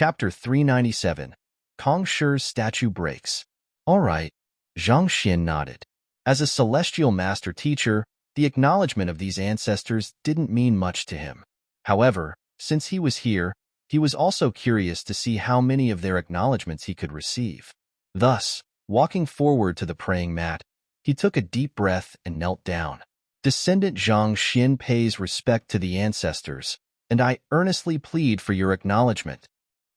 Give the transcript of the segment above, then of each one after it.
Chapter 397. Kong Shi's statue breaks. All right, Zhang Xian nodded. As a celestial master teacher, the acknowledgement of these ancestors didn't mean much to him. However, since he was here, he was also curious to see how many of their acknowledgments he could receive. Thus, walking forward to the praying mat, he took a deep breath and knelt down. Descendant Zhang Xian pays respect to the ancestors, and I earnestly plead for your acknowledgement.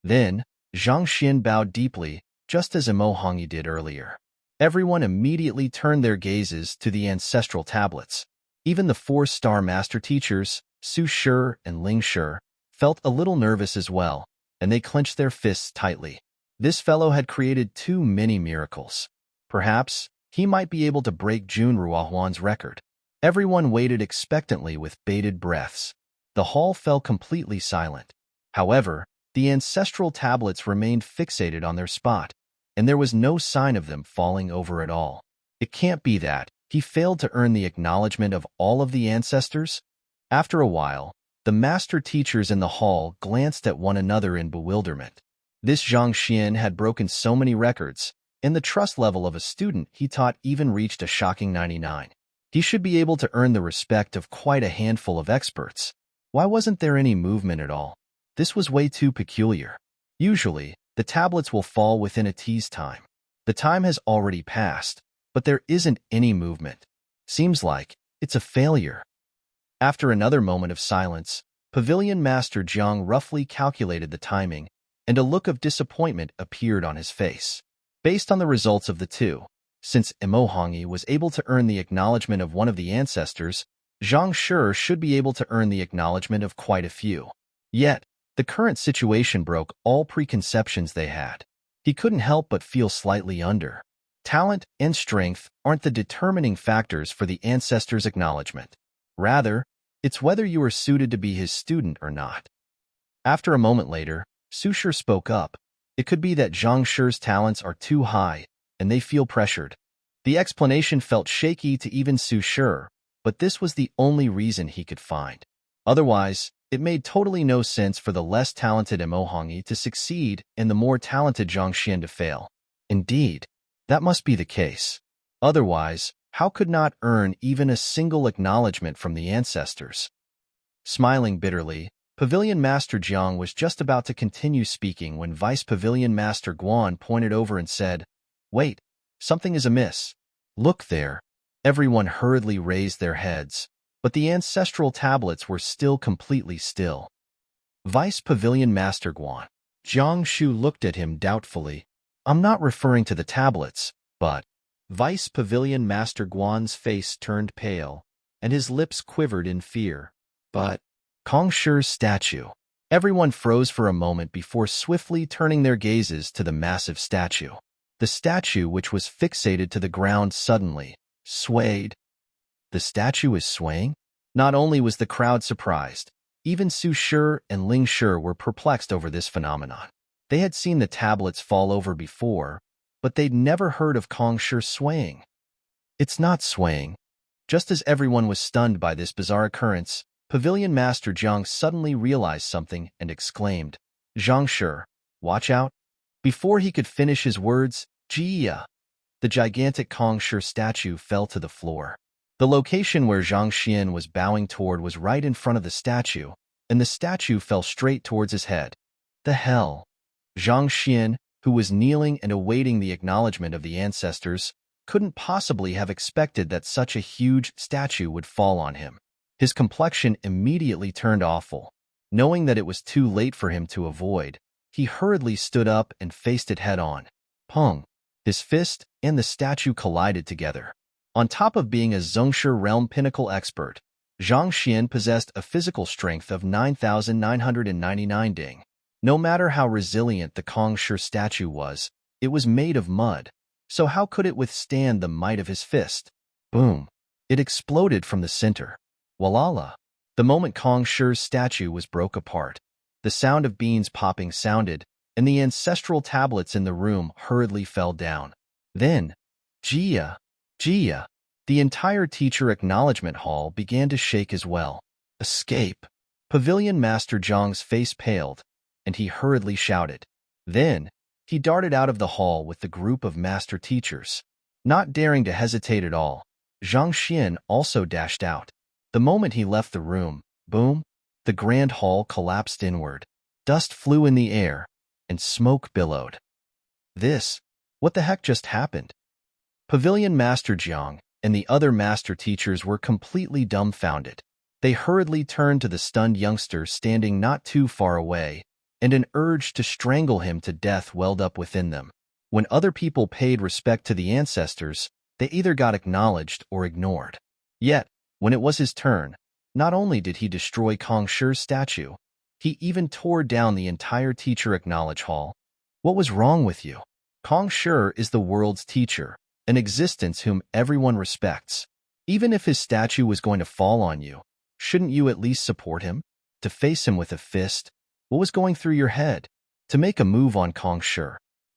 Then, Zhang Xian bowed deeply, just as Emohangi did earlier. Everyone immediately turned their gazes to the ancestral tablets. Even the four-star master teachers, Su Shi and Ling Shi, felt a little nervous as well, and they clenched their fists tightly. This fellow had created too many miracles. Perhaps he might be able to break Jun Ruohuan's record. Everyone waited expectantly with bated breaths. The hall fell completely silent. However, the ancestral tablets remained fixated on their spot, and there was no sign of them falling over at all. It can't be that he failed to earn the acknowledgement of all of the ancestors. After a while, the master teachers in the hall glanced at one another in bewilderment. This Zhang Xian had broken so many records, and the trust level of a student he taught even reached a shocking 99. He should be able to earn the respect of quite a handful of experts. Why wasn't there any movement at all? This was way too peculiar. Usually, the tablets will fall within a tea's time. The time has already passed, but there isn't any movement. Seems like it's a failure. After another moment of silence, Pavilion Master Jiang roughly calculated the timing, and a look of disappointment appeared on his face. Based on the results of the two, since Emohangi was able to earn the acknowledgement of one of the ancestors, Zhang Shi should be able to earn the acknowledgement of quite a few. Yet, the current situation broke all preconceptions they had. He couldn't help but feel slightly under. Talent and strength aren't the determining factors for the ancestor's acknowledgement. Rather, it's whether you are suited to be his student or not. After a moment later, Su Shi spoke up. It could be that Zhang Shi's talents are too high, and they feel pressured. The explanation felt shaky to even Su Shi, but this was the only reason he could find. Otherwise, it made totally no sense for the less talented Emohangi to succeed and the more talented Zhang Xian to fail. Indeed, that must be the case. Otherwise, how could not earn even a single acknowledgement from the ancestors? Smiling bitterly, Pavilion Master Jiang was just about to continue speaking when Vice Pavilion Master Guan pointed over and said, "Wait, something is amiss. Look there." Everyone hurriedly raised their heads, but the ancestral tablets were still completely still. Vice Pavilion Master Guan. Jiang Shu looked at him doubtfully. "I'm not referring to the tablets, but..." Vice Pavilion Master Guan's face turned pale, and his lips quivered in fear. "But Kong Shi's statue." Everyone froze for a moment before swiftly turning their gazes to the massive statue. The statue, which was fixated to the ground suddenly, swayed. The statue is swaying? Not only was the crowd surprised, even Su Shi and Ling Shi were perplexed over this phenomenon. They had seen the tablets fall over before, but they'd never heard of Kong Shi swaying. It's not swaying. Just as everyone was stunned by this bizarre occurrence, Pavilion Master Jiang suddenly realized something and exclaimed, "Zhang Shi, watch out." Before he could finish his words, Jia! The gigantic Kong Shi statue fell to the floor. The location where Zhang Xian was bowing toward was right in front of the statue, and the statue fell straight towards his head. The hell? Zhang Xian, who was kneeling and awaiting the acknowledgement of the ancestors, couldn't possibly have expected that such a huge statue would fall on him. His complexion immediately turned awful. Knowing that it was too late for him to avoid, he hurriedly stood up and faced it head-on. Pong! His fist and the statue collided together. On top of being a Zhongshi realm pinnacle expert, Zhang Xian possessed a physical strength of 9,999 ding. No matter how resilient the Kong Shi statue was, it was made of mud, so how could it withstand the might of his fist? Boom! It exploded from the center. Walala! The moment Kong Shi's statue was broke apart, the sound of beans popping sounded, and the ancestral tablets in the room hurriedly fell down. Then, Jia! The entire teacher acknowledgement hall began to shake as well. Escape! Pavilion Master Jiang's face paled. and he hurriedly shouted. Then, he darted out of the hall with the group of master teachers. Not daring to hesitate at all, Zhang Xian also dashed out. The moment he left the room, boom, the grand hall collapsed inward. Dust flew in the air, and smoke billowed. What the heck just happened? Pavilion Master Jiang and the other master teachers were completely dumbfounded. They hurriedly turned to the stunned youngster standing not too far away, and an urge to strangle him to death welled up within them. When other people paid respect to the ancestors, they either got acknowledged or ignored. Yet, when it was his turn, not only did he destroy Kong Shi's statue, he even tore down the entire teacher acknowledge hall. What was wrong with you? Kong Shi is the world's teacher, an existence whom everyone respects. Even if his statue was going to fall on you, shouldn't you at least support him? To face him with a fist? What was going through your head? To make a move on Kong Shi?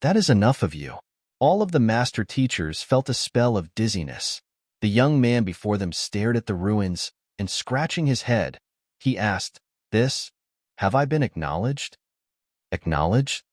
That is enough of you. All of the master teachers felt a spell of dizziness. The young man before them stared at the ruins, and scratching his head, he asked, Have I been acknowledged? Acknowledged?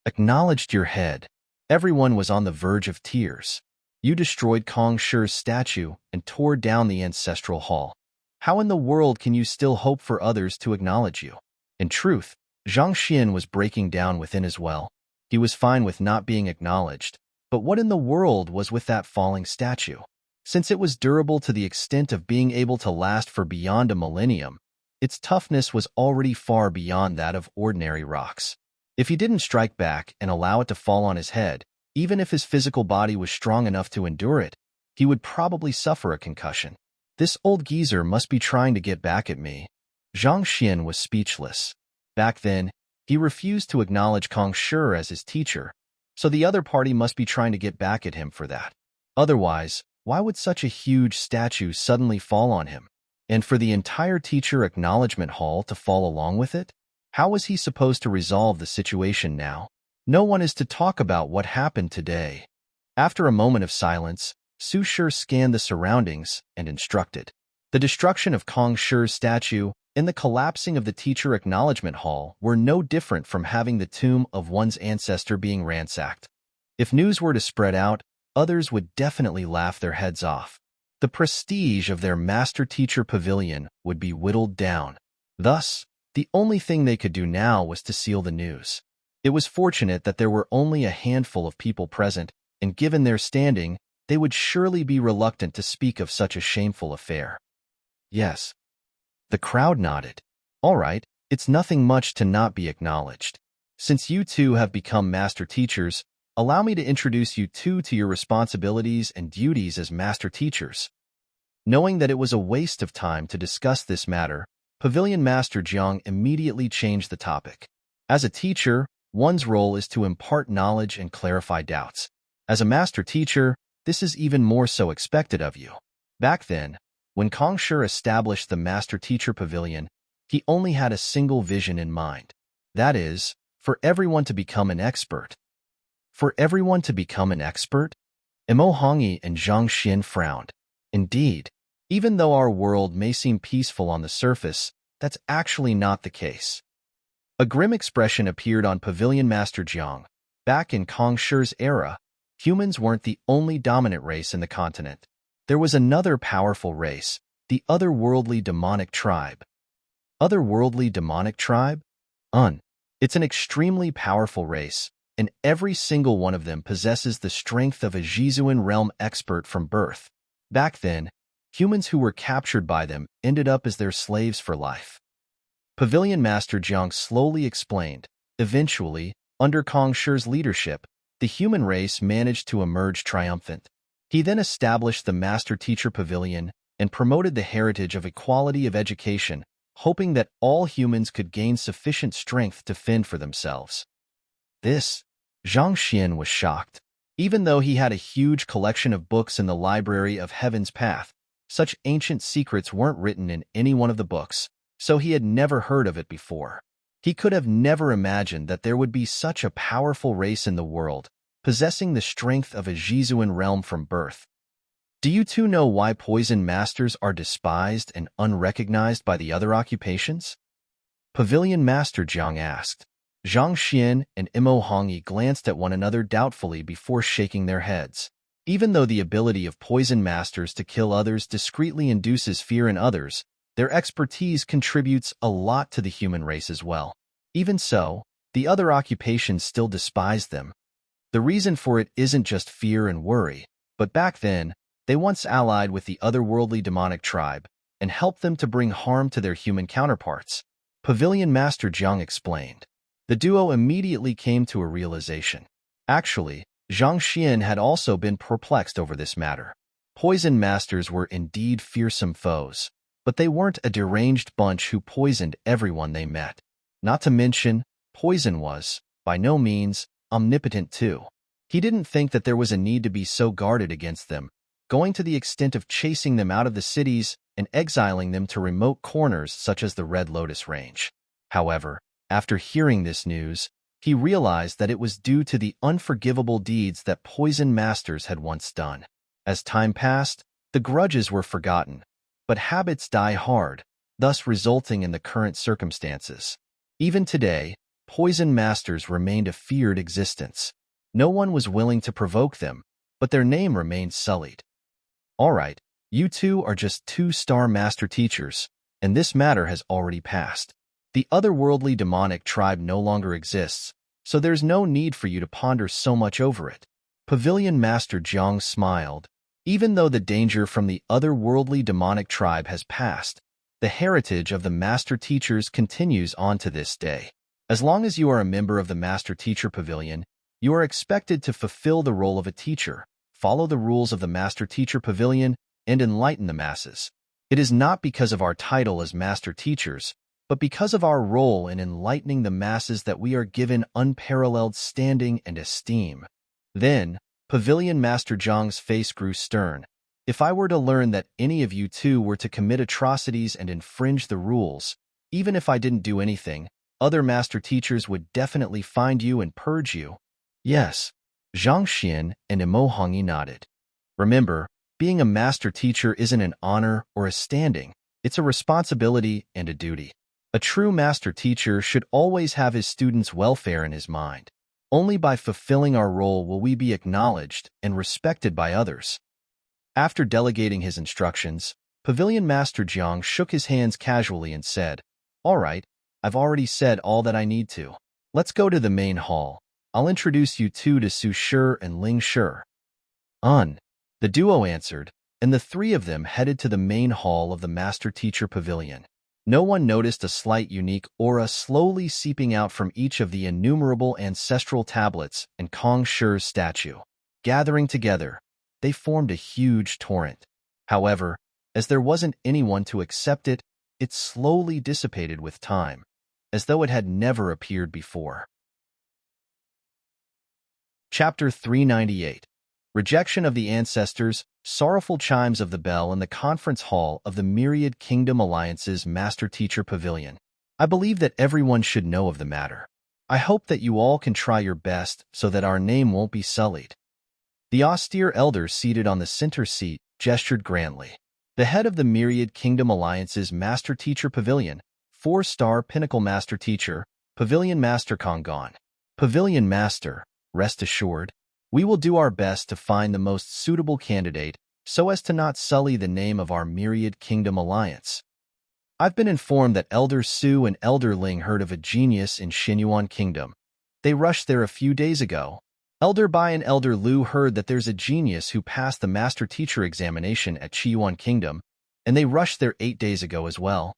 Acknowledged your head. Everyone was on the verge of tears. You destroyed Kong Shi's statue and tore down the ancestral hall. How in the world can you still hope for others to acknowledge you? In truth, Zhang Xian was breaking down within as well. He was fine with not being acknowledged, but what in the world was with that falling statue? Since it was durable to the extent of being able to last for beyond a millennium, its toughness was already far beyond that of ordinary rocks. If he didn't strike back and allow it to fall on his head, even if his physical body was strong enough to endure it, he would probably suffer a concussion. This old geezer must be trying to get back at me. Zhang Xian was speechless. Back then, he refused to acknowledge Kong Shi as his teacher, so the other party must be trying to get back at him for that. Otherwise, why would such a huge statue suddenly fall on him? And for the entire teacher acknowledgement hall to fall along with it? How was he supposed to resolve the situation now? No one is to talk about what happened today. After a moment of silence, Su Shi scanned the surroundings and instructed. The destruction of Kong Shi's statue and the collapsing of the teacher acknowledgement hall were no different from having the tomb of one's ancestor being ransacked. If news were to spread out, others would definitely laugh their heads off. The prestige of their master-teacher pavilion would be whittled down. Thus, the only thing they could do now was to seal the news. It was fortunate that there were only a handful of people present, and given their standing, they would surely be reluctant to speak of such a shameful affair. Yes. The crowd nodded. All right, it's nothing much to not be acknowledged. Since you two have become master teachers, allow me to introduce you two to your responsibilities and duties as master teachers. Knowing that it was a waste of time to discuss this matter, Pavilion Master Jiang immediately changed the topic. As a teacher, one's role is to impart knowledge and clarify doubts. As a master teacher, this is even more so expected of you. Back then, when Kong Shi established the Master Teacher Pavilion, he only had a single vision in mind. That is, for everyone to become an expert. For everyone to become an expert? Mo Hongyi and Zhang Xian frowned. Indeed, even though our world may seem peaceful on the surface, that's actually not the case. A grim expression appeared on Pavilion Master Jiang. Back in Kong Shi's era, humans weren't the only dominant race in the continent. There was another powerful race, the otherworldly demonic tribe. Otherworldly demonic tribe? It's an extremely powerful race, and every single one of them possesses the strength of a Jizuan realm expert from birth. Back then, humans who were captured by them ended up as their slaves for life. Pavilion Master Jiang slowly explained. Eventually, under Kong Shi's leadership, the human race managed to emerge triumphant. He then established the Master Teacher Pavilion and promoted the heritage of equality of education, hoping that all humans could gain sufficient strength to fend for themselves. Zhang Xian was shocked. Even though he had a huge collection of books in the Library of Heaven's Path, such ancient secrets weren't written in any one of the books, so he had never heard of it before. He could have never imagined that there would be such a powerful race in the world, possessing the strength of a Jizuan realm from birth. Do you two know why poison masters are despised and unrecognized by the other occupations? Pavilion Master Jiang asked. Zhang Xian and Imo Hongyi glanced at one another doubtfully before shaking their heads. Even though the ability of poison masters to kill others discreetly induces fear in others, their expertise contributes a lot to the human race as well. Even so, the other occupations still despised them. The reason for it isn't just fear and worry, but back then, they once allied with the otherworldly demonic tribe and helped them to bring harm to their human counterparts. Pavilion Master Jiang explained. The duo immediately came to a realization. Actually, Zhang Xian had also been perplexed over this matter. Poison masters were indeed fearsome foes, but they weren't a deranged bunch who poisoned everyone they met. Not to mention, poison was, by no means, omnipotent too. He didn't think that there was a need to be so guarded against them, going to the extent of chasing them out of the cities and exiling them to remote corners such as the Red Lotus Range. However, after hearing this news, he realized that it was due to the unforgivable deeds that poison masters had once done. As time passed, the grudges were forgotten, but habits die hard, thus resulting in the current circumstances. Even today, poison masters remained a feared existence. No one was willing to provoke them, but their name remained sullied. All right, you two are just 2-star master teachers, and this matter has already passed. The otherworldly demonic tribe no longer exists, so there's no need for you to ponder so much over it. Pavilion Master Jiang smiled. Even though the danger from the otherworldly demonic tribe has passed, the heritage of the master teachers continues on to this day. As long as you are a member of the Master Teacher Pavilion, you are expected to fulfill the role of a teacher, follow the rules of the Master Teacher Pavilion, and enlighten the masses. It is not because of our title as Master Teachers, but because of our role in enlightening the masses that we are given unparalleled standing and esteem. Then, Pavilion Master Zhang's face grew stern. If I were to learn that any of you two were to commit atrocities and infringe the rules, even if I didn't do anything, other master teachers would definitely find you and purge you. Yes, Zhang Xian and Imo Hongyi nodded. Remember, being a master teacher isn't an honor or a standing, it's a responsibility and a duty. A true master teacher should always have his students' welfare in his mind. Only by fulfilling our role will we be acknowledged and respected by others. After delegating his instructions, Pavilion Master Jiang shook his hands casually and said, "All right, I've already said all that I need to. Let's go to the main hall. I'll introduce you two to Su Shi and Ling Shi." The duo answered, and the three of them headed to the main hall of the Master Teacher Pavilion. No one noticed a slight unique aura slowly seeping out from each of the innumerable ancestral tablets and Kong Shi's statue. Gathering together, they formed a huge torrent. However, as there wasn't anyone to accept it, it slowly dissipated with time, as though it had never appeared before. Chapter 398. Rejection of the Ancestors, Sorrowful Chimes of the Bell in the Conference Hall of the Myriad Kingdom Alliance's Master Teacher Pavilion. I believe that everyone should know of the matter. I hope that you all can try your best so that our name won't be sullied. The austere elder seated on the center seat gestured grandly. The head of the Myriad Kingdom Alliance's Master Teacher Pavilion, 4-star Pinnacle Master Teacher, Pavilion Master Kongan. Pavilion Master, rest assured, we will do our best to find the most suitable candidate so as to not sully the name of our Myriad Kingdom Alliance. I've been informed that Elder Su and Elder Ling heard of a genius in Xinyuan Kingdom. They rushed there a few days ago. Elder Bai and Elder Lu heard that there's a genius who passed the Master Teacher examination at Qiyuan Kingdom, and they rushed there 8 days ago as well.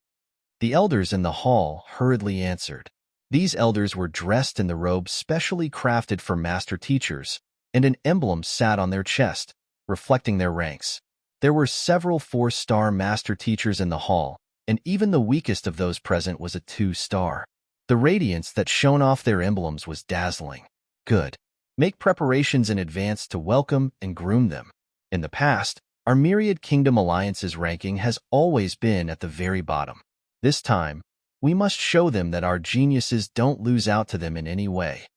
The elders in the hall hurriedly answered. These elders were dressed in the robes specially crafted for Master Teachers, and an emblem sat on their chest, reflecting their ranks. There were several 4-star Master Teachers in the hall, and even the weakest of those present was a 2-star. The radiance that shone off their emblems was dazzling. Good. Make preparations in advance to welcome and groom them. In the past, our Myriad Kingdom Alliance's ranking has always been at the very bottom. This time, we must show them that our geniuses don't lose out to them in any way.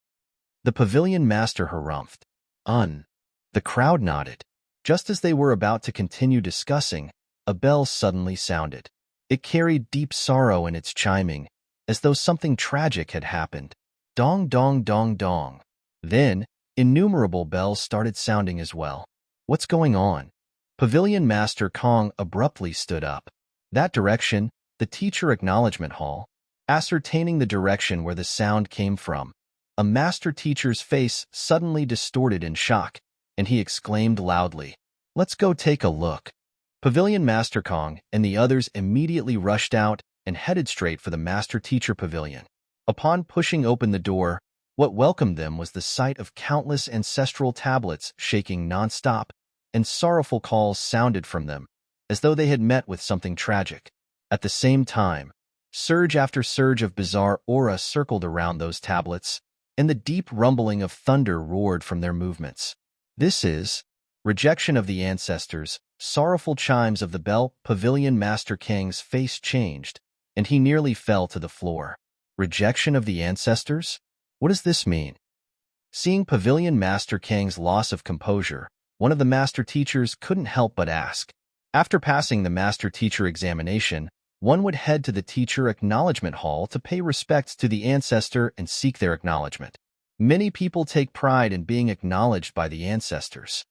The Pavilion Master harumphed. The crowd nodded. Just as they were about to continue discussing, a bell suddenly sounded. It carried deep sorrow in its chiming, as though something tragic had happened. Dong dong dong dong. Then, innumerable bells started sounding as well. What's going on? Pavilion Master Kong abruptly stood up. That direction, the teacher acknowledgement hall. Ascertaining the direction where the sound came from, a master teacher's face suddenly distorted in shock, and he exclaimed loudly, "Let's go take a look." Pavilion Master Kong and the others immediately rushed out and headed straight for the Master Teacher Pavilion. Upon pushing open the door, what welcomed them was the sight of countless ancestral tablets shaking non-stop, and sorrowful calls sounded from them, as though they had met with something tragic. At the same time, surge after surge of bizarre aura circled around those tablets, and the deep rumbling of thunder roared from their movements. This is rejection of the ancestors. Sorrowful chimes of the bell. Pavilion Master Kang's face changed, and he nearly fell to the floor. Rejection of the ancestors? What does this mean? Seeing Pavilion Master Kang's loss of composure, one of the master teachers couldn't help but ask. After passing the master teacher examination, one would head to the teacher acknowledgement hall to pay respects to the ancestor and seek their acknowledgement. Many people take pride in being acknowledged by the ancestors.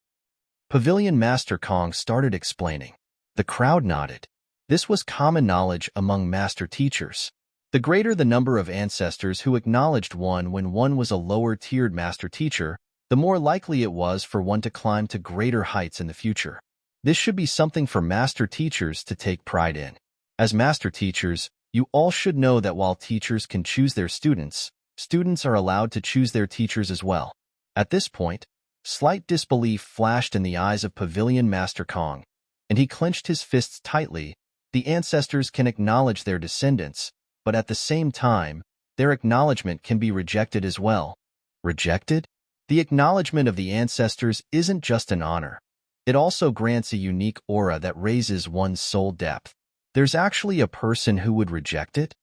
Pavilion Master Kong started explaining. The crowd nodded. This was common knowledge among master teachers. The greater the number of ancestors who acknowledged one when one was a lower-tiered master teacher, the more likely it was for one to climb to greater heights in the future. This should be something for master teachers to take pride in. As master teachers, you all should know that while teachers can choose their students, students are allowed to choose their teachers as well. At this point, slight disbelief flashed in the eyes of Pavilion Master Kong, and he clenched his fists tightly. The ancestors can acknowledge their descendants, but at the same time, their acknowledgement can be rejected as well. Rejected? The acknowledgement of the ancestors isn't just an honor. It also grants a unique aura that raises one's soul depth. There's actually a person who would reject it?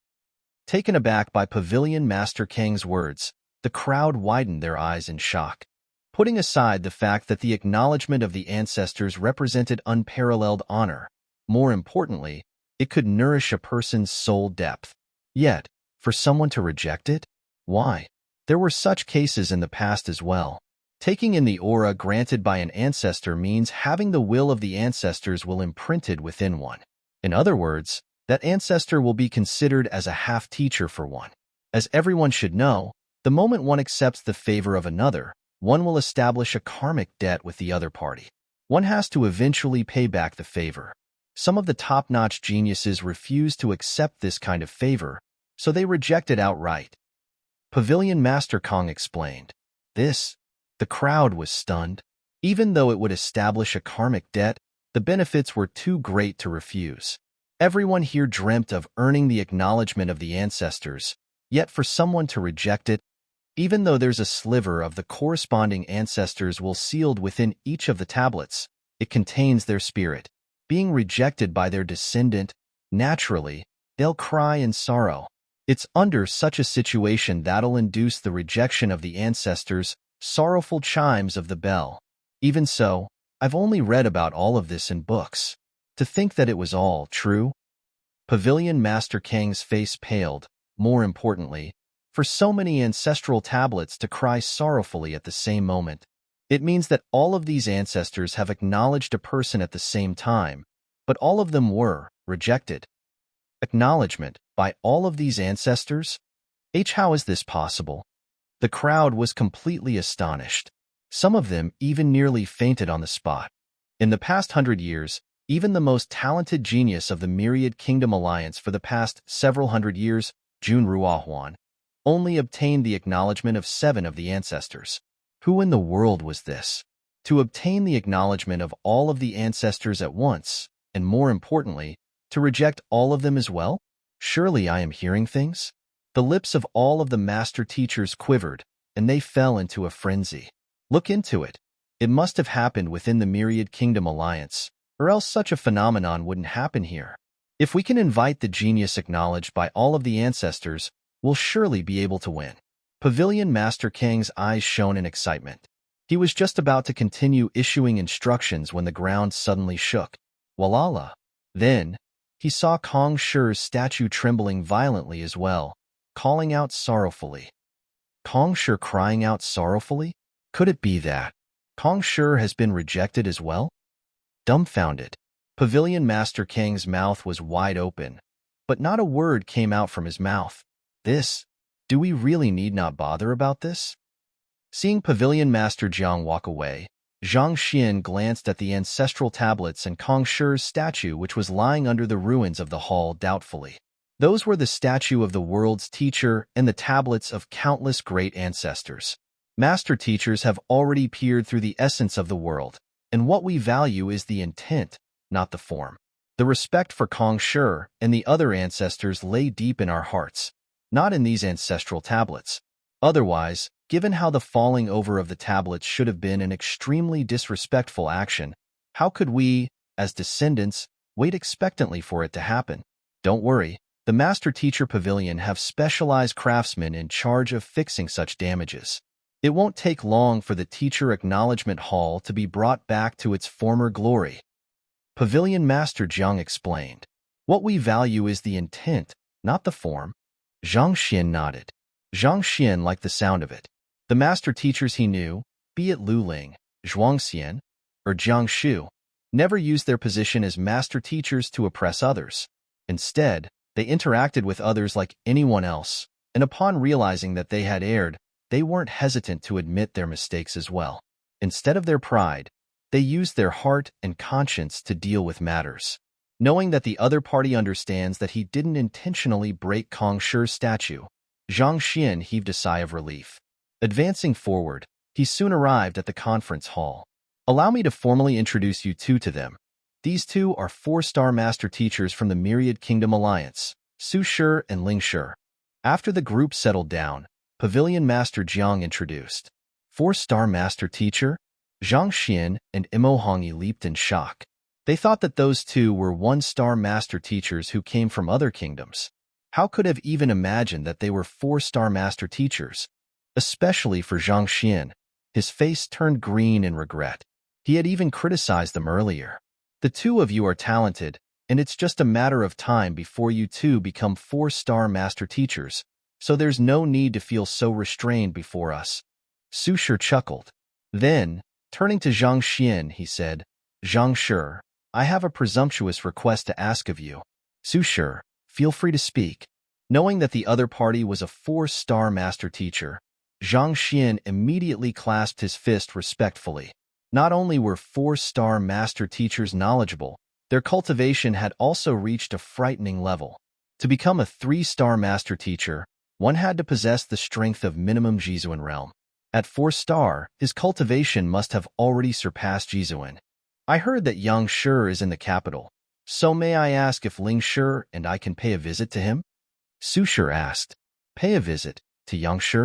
Taken aback by Pavilion Master Kang's words, the crowd widened their eyes in shock. Putting aside the fact that the acknowledgement of the ancestors represented unparalleled honor, more importantly, it could nourish a person's soul depth. Yet, for someone to reject it? Why? There were such cases in the past as well. Taking in the aura granted by an ancestor means having the will of the ancestors will imprinted within one. In other words, that ancestor will be considered as a half-teacher for one. As everyone should know, the moment one accepts the favor of another, one will establish a karmic debt with the other party. One has to eventually pay back the favor. Some of the top-notch geniuses refuse to accept this kind of favor, so they reject it outright. Pavilion Master Kong explained. The crowd was stunned. Even though it would establish a karmic debt, the benefits were too great to refuse. Everyone here dreamt of earning the acknowledgement of the ancestors, yet for someone to reject it, even though there's a sliver of the corresponding ancestors will sealed within each of the tablets, it contains their spirit. Being rejected by their descendant, naturally, they'll cry in sorrow. It's under such a situation that'll induce the rejection of the ancestors, sorrowful chimes of the bell. Even so, I've only read about all of this in books. To think that it was all true? Pavilion Master Kang's face paled, more importantly, for so many ancestral tablets to cry sorrowfully at the same moment. It means that all of these ancestors have acknowledged a person at the same time, but all of them were rejected. Acknowledgement by all of these ancestors? How is this possible? The crowd was completely astonished. Some of them even nearly fainted on the spot. In the past 100 years, even the most talented genius of the Myriad Kingdom Alliance for the past several hundred years, Jun Ruahuan, only obtained the acknowledgement of 7 of the ancestors. Who in the world was this? To obtain the acknowledgement of all of the ancestors at once, and more importantly, to reject all of them as well? Surely I am hearing things? The lips of all of the master teachers quivered, and they fell into a frenzy. Look into it. It must have happened within the Myriad Kingdom Alliance, or else such a phenomenon wouldn't happen here. If we can invite the genius acknowledged by all of the ancestors, we'll surely be able to win. Pavilion Master Kang's eyes shone in excitement. He was just about to continue issuing instructions when the ground suddenly shook. Walala. Then, he saw Kong Shi's statue trembling violently as well, calling out sorrowfully. Kong Shi crying out sorrowfully. Could it be that Kong Shi has been rejected as well? Dumbfounded, Pavilion Master Kang's mouth was wide open, but not a word came out from his mouth. Do we really need not bother about this? Seeing Pavilion Master Jiang walk away, Zhang Xian glanced at the ancestral tablets and Kong Shi's statue which was lying under the ruins of the hall doubtfully. Those were the statue of the world's teacher and the tablets of countless great ancestors. Master teachers have already peered through the essence of the world, and what we value is the intent, not the form. The respect for Kong Shi and the other ancestors lay deep in our hearts, not in these ancestral tablets. Otherwise, given how the falling over of the tablets should have been an extremely disrespectful action, how could we, as descendants, wait expectantly for it to happen? Don't worry, the Master Teacher Pavilion have specialized craftsmen in charge of fixing such damages. It won't take long for the Teacher Acknowledgement Hall to be brought back to its former glory. Pavilion Master Jiang explained. What we value is the intent, not the form. Zhang Xian nodded. Zhang Xian liked the sound of it. The master teachers he knew, be it Lu Ling, Zhuangxian, or Jiang Shu, never used their position as master teachers to oppress others. Instead, they interacted with others like anyone else, and upon realizing that they had erred, they weren't hesitant to admit their mistakes as well. Instead of their pride, they used their heart and conscience to deal with matters. Knowing that the other party understands that he didn't intentionally break Kong Shi's statue, Zhang Xian heaved a sigh of relief. Advancing forward, he soon arrived at the conference hall. Allow me to formally introduce you two to them. These two are 4-star master teachers from the Myriad Kingdom Alliance, Su Shi and Ling Shi. After the group settled down, Pavilion Master Jiang introduced. 4-star master teacher? Zhang Xian and Imo Hongyi leaped in shock. They thought that those two were 1-star master teachers who came from other kingdoms. How could have even imagined that they were 4-star master teachers? Especially for Zhang Xian, his face turned green in regret. He had even criticized them earlier. The two of you are talented, and it's just a matter of time before you two become 4-star master teachers, so there's no need to feel so restrained before us. Su Shi chuckled. Then, turning to Zhang Xian, he said, Zhang Shi, I have a presumptuous request to ask of you. Su Shi, feel free to speak. Knowing that the other party was a 4-star master teacher, Zhang Xian immediately clasped his fist respectfully. Not only were 4-star master teachers knowledgeable, their cultivation had also reached a frightening level. To become a 3-star master teacher, one had to possess the strength of minimum Jizuan realm. At 4-star, his cultivation must have already surpassed Jizuan. I heard that Yang Shi is in the capital, so may I ask if Ling Shi and I can pay a visit to him? Su Shi asked. Pay a visit to Yang Shi?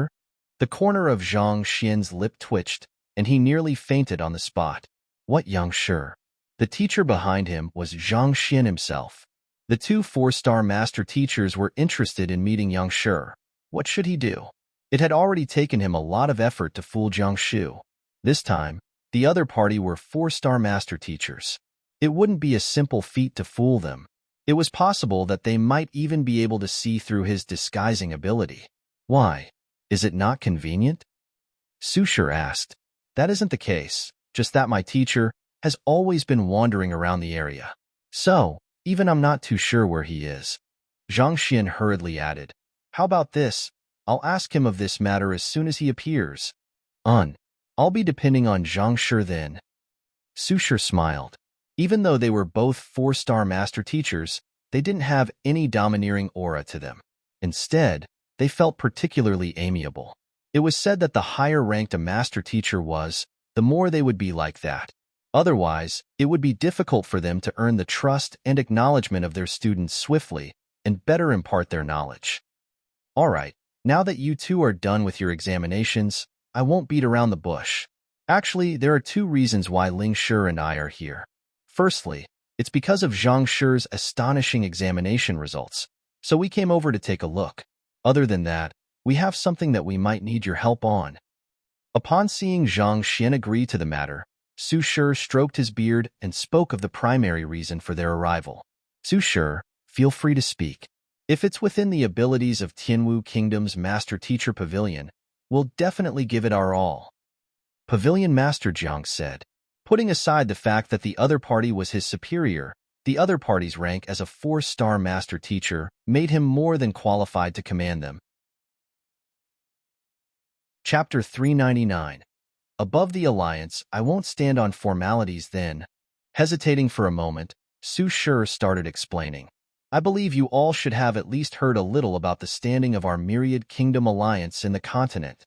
The corner of Zhang Xian's lip twitched, and he nearly fainted on the spot. What Yang Shi? The teacher behind him was Zhang Xian himself. The two 4-star master teachers were interested in meeting Yang Shi. What should he do? It had already taken him a lot of effort to fool Jiang Shu. This time, the other party were 4-star master teachers. It wouldn't be a simple feat to fool them. It was possible that they might even be able to see through his disguising ability. Why? Is it not convenient? Su Shi asked. That isn't the case, just that my teacher has always been wandering around the area. So, even I'm not too sure where he is. Zhang Xian hurriedly added. How about this? I'll ask him of this matter as soon as he appears. I'll be depending on Zhang Shi then. Su Shi smiled. Even though they were both 4-star master teachers, they didn't have any domineering aura to them. Instead, they felt particularly amiable. It was said that the higher ranked a master teacher was, the more they would be like that. Otherwise, it would be difficult for them to earn the trust and acknowledgement of their students swiftly and better impart their knowledge. All right, now that you two are done with your examinations, I won't beat around the bush. Actually, there are 2 reasons why Ling Shi and I are here. Firstly, it's because of Zhang Shi's astonishing examination results, so we came over to take a look. Other than that, we have something that we might need your help on. Upon seeing Zhang Xian agree to the matter, Su Shi stroked his beard and spoke of the primary reason for their arrival. Su Shi, feel free to speak. If it's within the abilities of Tianwu Kingdom's Master Teacher Pavilion, We'll definitely give it our all. Pavilion Master Jiang said. Putting aside the fact that the other party was his superior, the other party's rank as a 4-star master teacher made him more than qualified to command them. Chapter 399. Above the alliance, I won't stand on formalities then. Hesitating for a moment, Su Shi started explaining. I believe you all should have at least heard a little about the standing of our Myriad Kingdom alliance in the continent.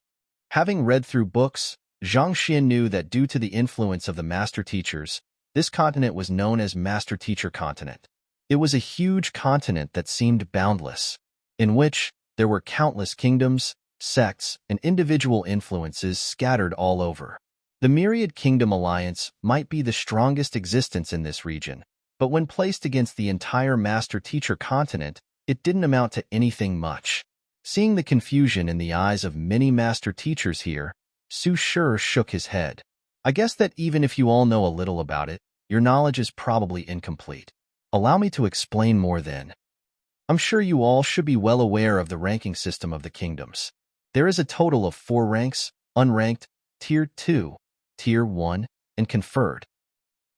Having read through books, Zhang Xian knew that due to the influence of the master teachers, this continent was known as Master Teacher Continent. It was a huge continent that seemed boundless, in which there were countless kingdoms, sects, and individual influences scattered all over. The Myriad Kingdom Alliance might be the strongest existence in this region, but when placed against the entire Master Teacher Continent, it didn't amount to anything much. Seeing the confusion in the eyes of many master teachers here, Su Shi shook his head. I guess that even if you all know a little about it, your knowledge is probably incomplete. Allow me to explain more then. I'm sure you all should be well aware of the ranking system of the kingdoms. There is a total of 4 ranks: unranked, Tier 2, Tier 1, and conferred.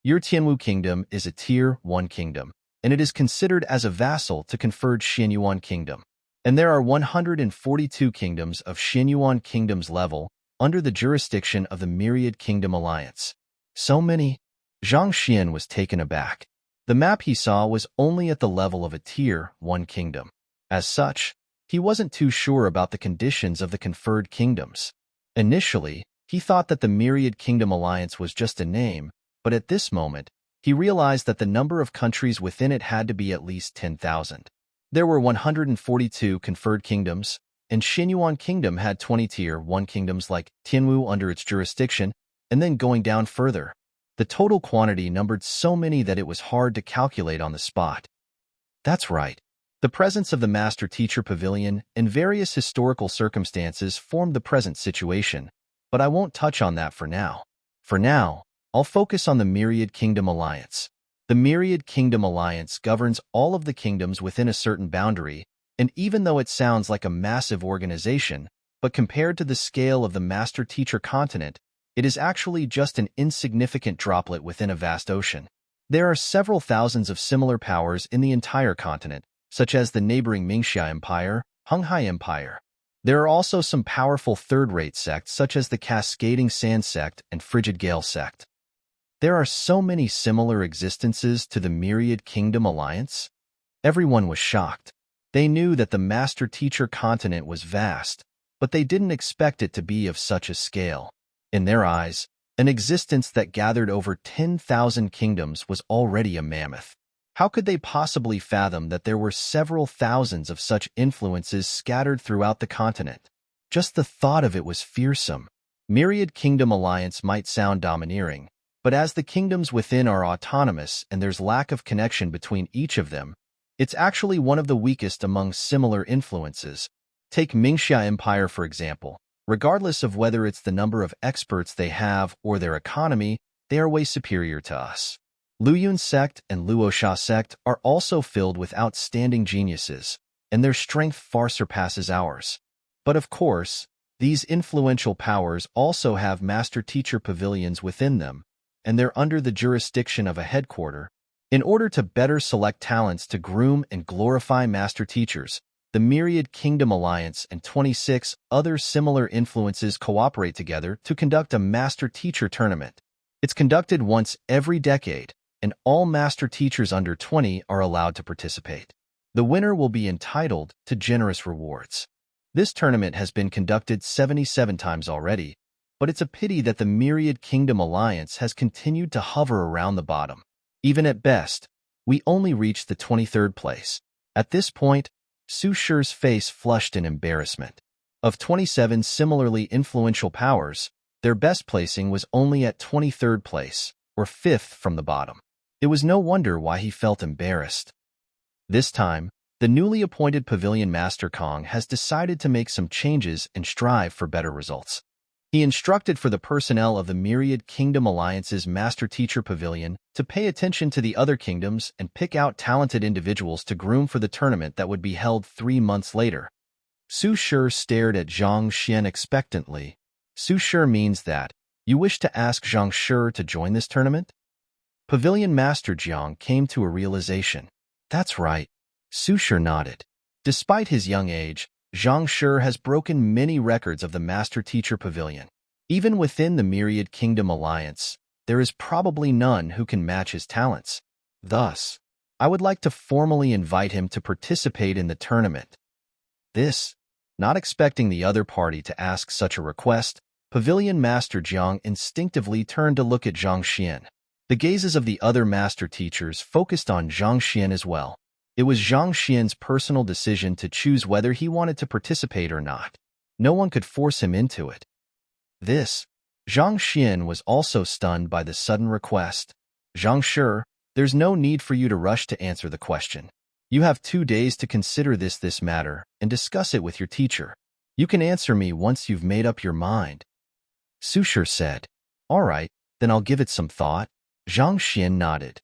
Your Tianwu Kingdom is a Tier 1 kingdom, and it is considered as a vassal to conferred Xianyuan Kingdom. And there are 142 kingdoms of Xianyuan Kingdom's level under the jurisdiction of the Myriad Kingdom Alliance. So many? Zhang Xian was taken aback. The map he saw was only at the level of a Tier 1 kingdom. As such, he wasn't too sure about the conditions of the conferred kingdoms. Initially, he thought that the Myriad Kingdom Alliance was just a name, but at this moment, he realized that the number of countries within it had to be at least 10,000. There were 142 conferred kingdoms, and Xianyuan Kingdom had 20 Tier 1 kingdoms like Tianwu under its jurisdiction, and then going down further. The total quantity numbered so many that it was hard to calculate on the spot. That's right. The presence of the Master Teacher Pavilion and various historical circumstances formed the present situation, but I won't touch on that for now. For now, I'll focus on the Myriad Kingdom Alliance. The Myriad Kingdom Alliance governs all of the kingdoms within a certain boundary, and even though it sounds like a massive organization, but compared to the scale of the Master Teacher Continent, it is actually just an insignificant droplet within a vast ocean. There are several thousands of similar powers in the entire continent, such as the neighboring Mingxia Empire, Honghai Empire. There are also some powerful third-rate sects such as the Cascading Sand Sect and Frigid Gale Sect. There are so many similar existences to the Myriad Kingdom Alliance. Everyone was shocked. They knew that the Master Teacher Continent was vast, but they didn't expect it to be of such a scale. In their eyes, an existence that gathered over 10,000 kingdoms was already a mammoth. How could they possibly fathom that there were several thousands of such influences scattered throughout the continent? Just the thought of it was fearsome. Myriad Kingdom Alliance might sound domineering, but as the kingdoms within are autonomous and there's lack of connection between each of them, it's actually one of the weakest among similar influences. Take Mingxia Empire for example. Regardless of whether it's the number of experts they have or their economy, they are way superior to us. Luyun Sect and Luosha Sect are also filled with outstanding geniuses, and their strength far surpasses ours. But of course, these influential powers also have master teacher pavilions within them, and they're under the jurisdiction of a headquarter. In order to better select talents to groom and glorify master teachers, the Myriad Kingdom Alliance and 26 other similar influences cooperate together to conduct a Master Teacher Tournament. It's conducted once every decade, and all Master Teachers under 20 are allowed to participate. The winner will be entitled to generous rewards. This tournament has been conducted 77 times already, but it's a pity that the Myriad Kingdom Alliance has continued to hover around the bottom. Even at best, we only reached the 23rd place. At this point, Su Shi's face flushed in embarrassment. Of 27 similarly influential powers, their best placing was only at 23rd place, or 5th from the bottom. It was no wonder why he felt embarrassed. This time, the newly appointed Pavilion Master Kong has decided to make some changes and strive for better results. He instructed for the personnel of the Myriad Kingdom Alliance's Master Teacher Pavilion to pay attention to the other kingdoms and pick out talented individuals to groom for the tournament that would be held 3 months later. Su Shi stared at Zhang Xian expectantly. Su Shi means that you wish to ask Zhang Shi to join this tournament? Pavilion Master Jiang came to a realization. That's right. Su Shi nodded. Despite his young age, Zhang Shi has broken many records of the Master-Teacher Pavilion. Even within the Myriad Kingdom Alliance, there is probably none who can match his talents. Thus, I would like to formally invite him to participate in the tournament. This, not expecting the other party to ask such a request, Pavilion Master Jiang instinctively turned to look at Zhang Xian. The gazes of the other master teachers focused on Zhang Xian as well. It was Zhang Xian's personal decision to choose whether he wanted to participate or not. No one could force him into it. Zhang Xian was also stunned by the sudden request. Zhang Shi, there's no need for you to rush to answer the question. You have 2 days to consider this matter and discuss it with your teacher. You can answer me once you've made up your mind. Su Shi said. All right, then I'll give it some thought. Zhang Xian nodded.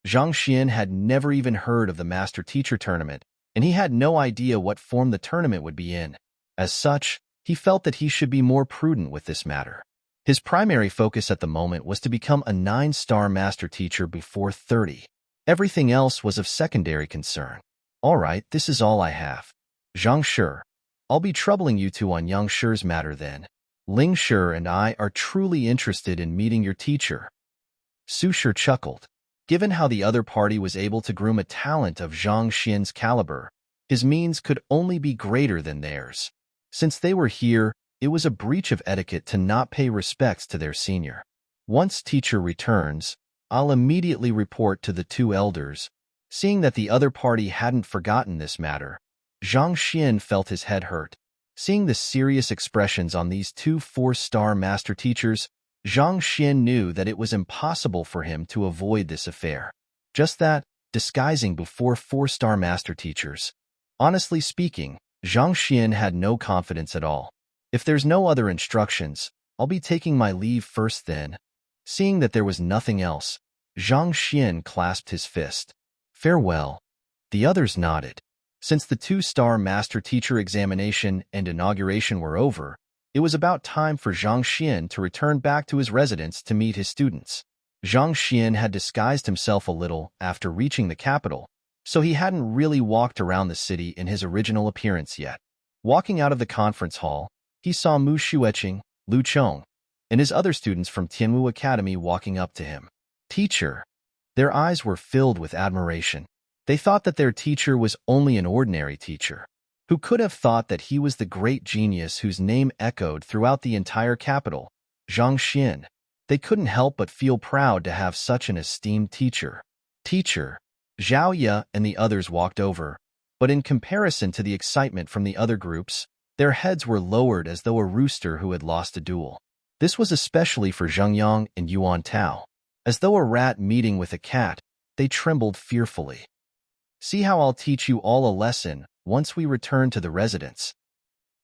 Zhang Xian had never even heard of the Master-Teacher Tournament, and he had no idea what form the tournament would be in. As such, he felt that he should be more prudent with this matter. His primary focus at the moment was to become a 9-star Master Teacher before 30. Everything else was of secondary concern. All right, this is all I have. Zhang Shi, I'll be troubling you two on Yang Shi's matter then. Ling Shi and I are truly interested in meeting your teacher. Su Shi chuckled. Given how the other party was able to groom a talent of Zhang Xian's caliber, his means could only be greater than theirs. Since they were here, it was a breach of etiquette to not pay respects to their senior. Once teacher returns, I'll immediately report to the 2 elders. Seeing that the other party hadn't forgotten this matter, Zhang Xian felt his head hurt. Seeing the serious expressions on these 2 4-star master teachers, Zhang Xian knew that it was impossible for him to avoid this affair. Just that, disguising before 4-star master teachers. Honestly speaking, Zhang Xian had no confidence at all. If there's no other instructions, I'll be taking my leave first then. Seeing that there was nothing else, Zhang Xian clasped his fist. Farewell. The others nodded. Since the 2-star master teacher examination and inauguration were over, it was about time for Zhang Xian to return back to his residence to meet his students. Zhang Xian had disguised himself a little after reaching the capital, so he hadn't really walked around the city in his original appearance yet. Walking out of the conference hall, he saw Mu Xueqing, Lu Chong, and his other students from Tianwu Academy walking up to him. Teacher. Their eyes were filled with admiration. They thought that their teacher was only an ordinary teacher. Who could have thought that he was the great genius whose name echoed throughout the entire capital, Zhang Xian? They couldn't help but feel proud to have such an esteemed teacher. Teacher. Zhao Ye and the others walked over, but in comparison to the excitement from the other groups, their heads were lowered as though a rooster who had lost a duel. This was especially for Zheng Yang and Yuan Tao. As though a rat meeting with a cat, they trembled fearfully. See how I'll teach you all a lesson once we return to the residence.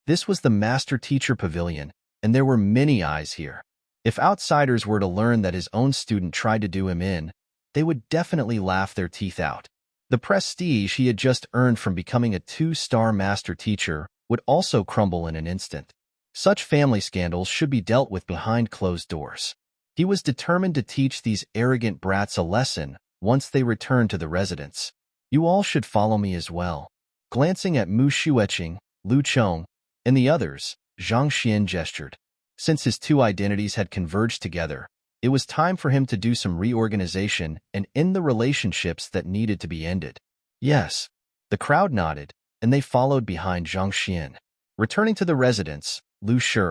This was the Master-Teacher Pavilion, and there were many eyes here. If outsiders were to learn that his own student tried to do him in, they would definitely laugh their teeth out. The prestige he had just earned from becoming a 2-star master teacher would also crumble in an instant. Such family scandals should be dealt with behind closed doors. He was determined to teach these arrogant brats a lesson once they returned to the residence. You all should follow me as well. Glancing at Mu Xueqing, Lu Chong, and the others, Zhang Xian gestured. Since his 2 identities had converged together, it was time for him to do some reorganization and end the relationships that needed to be ended. Yes. The crowd nodded, and they followed behind Zhang Xian. Returning to the residence, Lu Shi,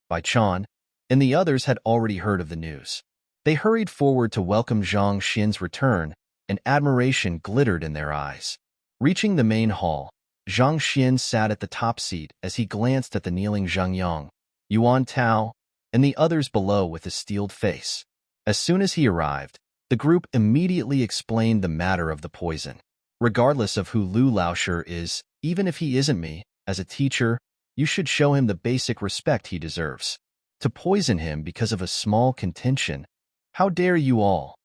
Bai Chan, and the others had already heard of the news. They hurried forward to welcome Zhang Xian's return, and admiration glittered in their eyes. Reaching the main hall, Zhang Xian sat at the top seat as he glanced at the kneeling Zheng Yang, Yuan Tao, and the others below with a steeled face. As soon as he arrived, the group immediately explained the matter of the poison. Regardless of who Lu Laoshi is, even if he isn't me, as a teacher, you should show him the basic respect he deserves. To poison him because of a small contention, how dare you all?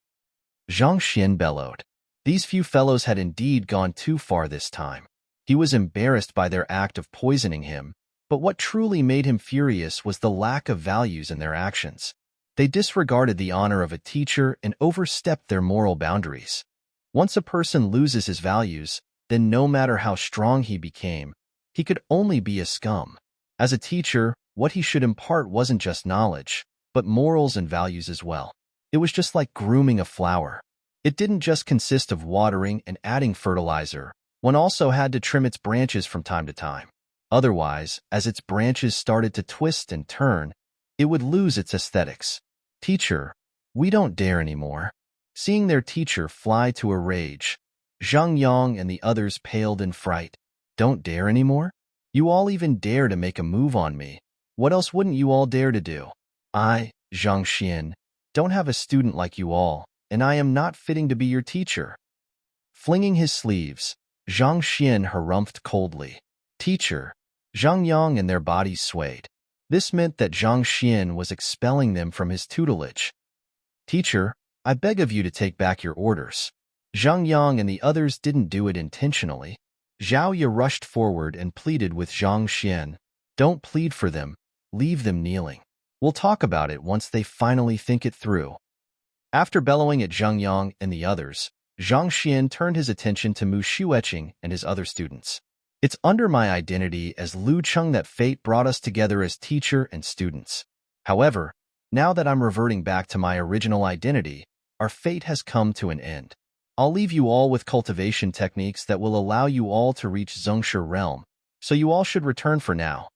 Zhang Xian bellowed. These few fellows had indeed gone too far this time. He was embarrassed by their act of poisoning him, but what truly made him furious was the lack of values in their actions. They disregarded the honor of a teacher and overstepped their moral boundaries. Once a person loses his values, then no matter how strong he became, he could only be a scum. As a teacher, what he should impart wasn't just knowledge, but morals and values as well. It was just like grooming a flower. It didn't just consist of watering and adding fertilizer. One also had to trim its branches from time to time. Otherwise, as its branches started to twist and turn, it would lose its aesthetics. Teacher, we don't dare anymore. Seeing their teacher fly to a rage, Zhang Yang and the others paled in fright. Don't dare anymore? You all even dare to make a move on me. What else wouldn't you all dare to do? I, Zhang Xian, don't have a student like you all, and I am not fitting to be your teacher. Flinging his sleeves, Zhang Xian harumphed coldly. Teacher, Zhang Yang and their bodies swayed. This meant that Zhang Xian was expelling them from his tutelage. Teacher, I beg of you to take back your orders. Zhang Yang and the others didn't do it intentionally. Zhao Ye rushed forward and pleaded with Zhang Xian. Don't plead for them. Leave them kneeling. We'll talk about it once they finally think it through. After bellowing at Zhang Yang and the others, Zhang Xian turned his attention to Mu Xueqing and his other students. It's under my identity as Lu Cheng that fate brought us together as teacher and students. However, now that I'm reverting back to my original identity, our fate has come to an end. I'll leave you all with cultivation techniques that will allow you all to reach Zhengshi realm, so you all should return for now.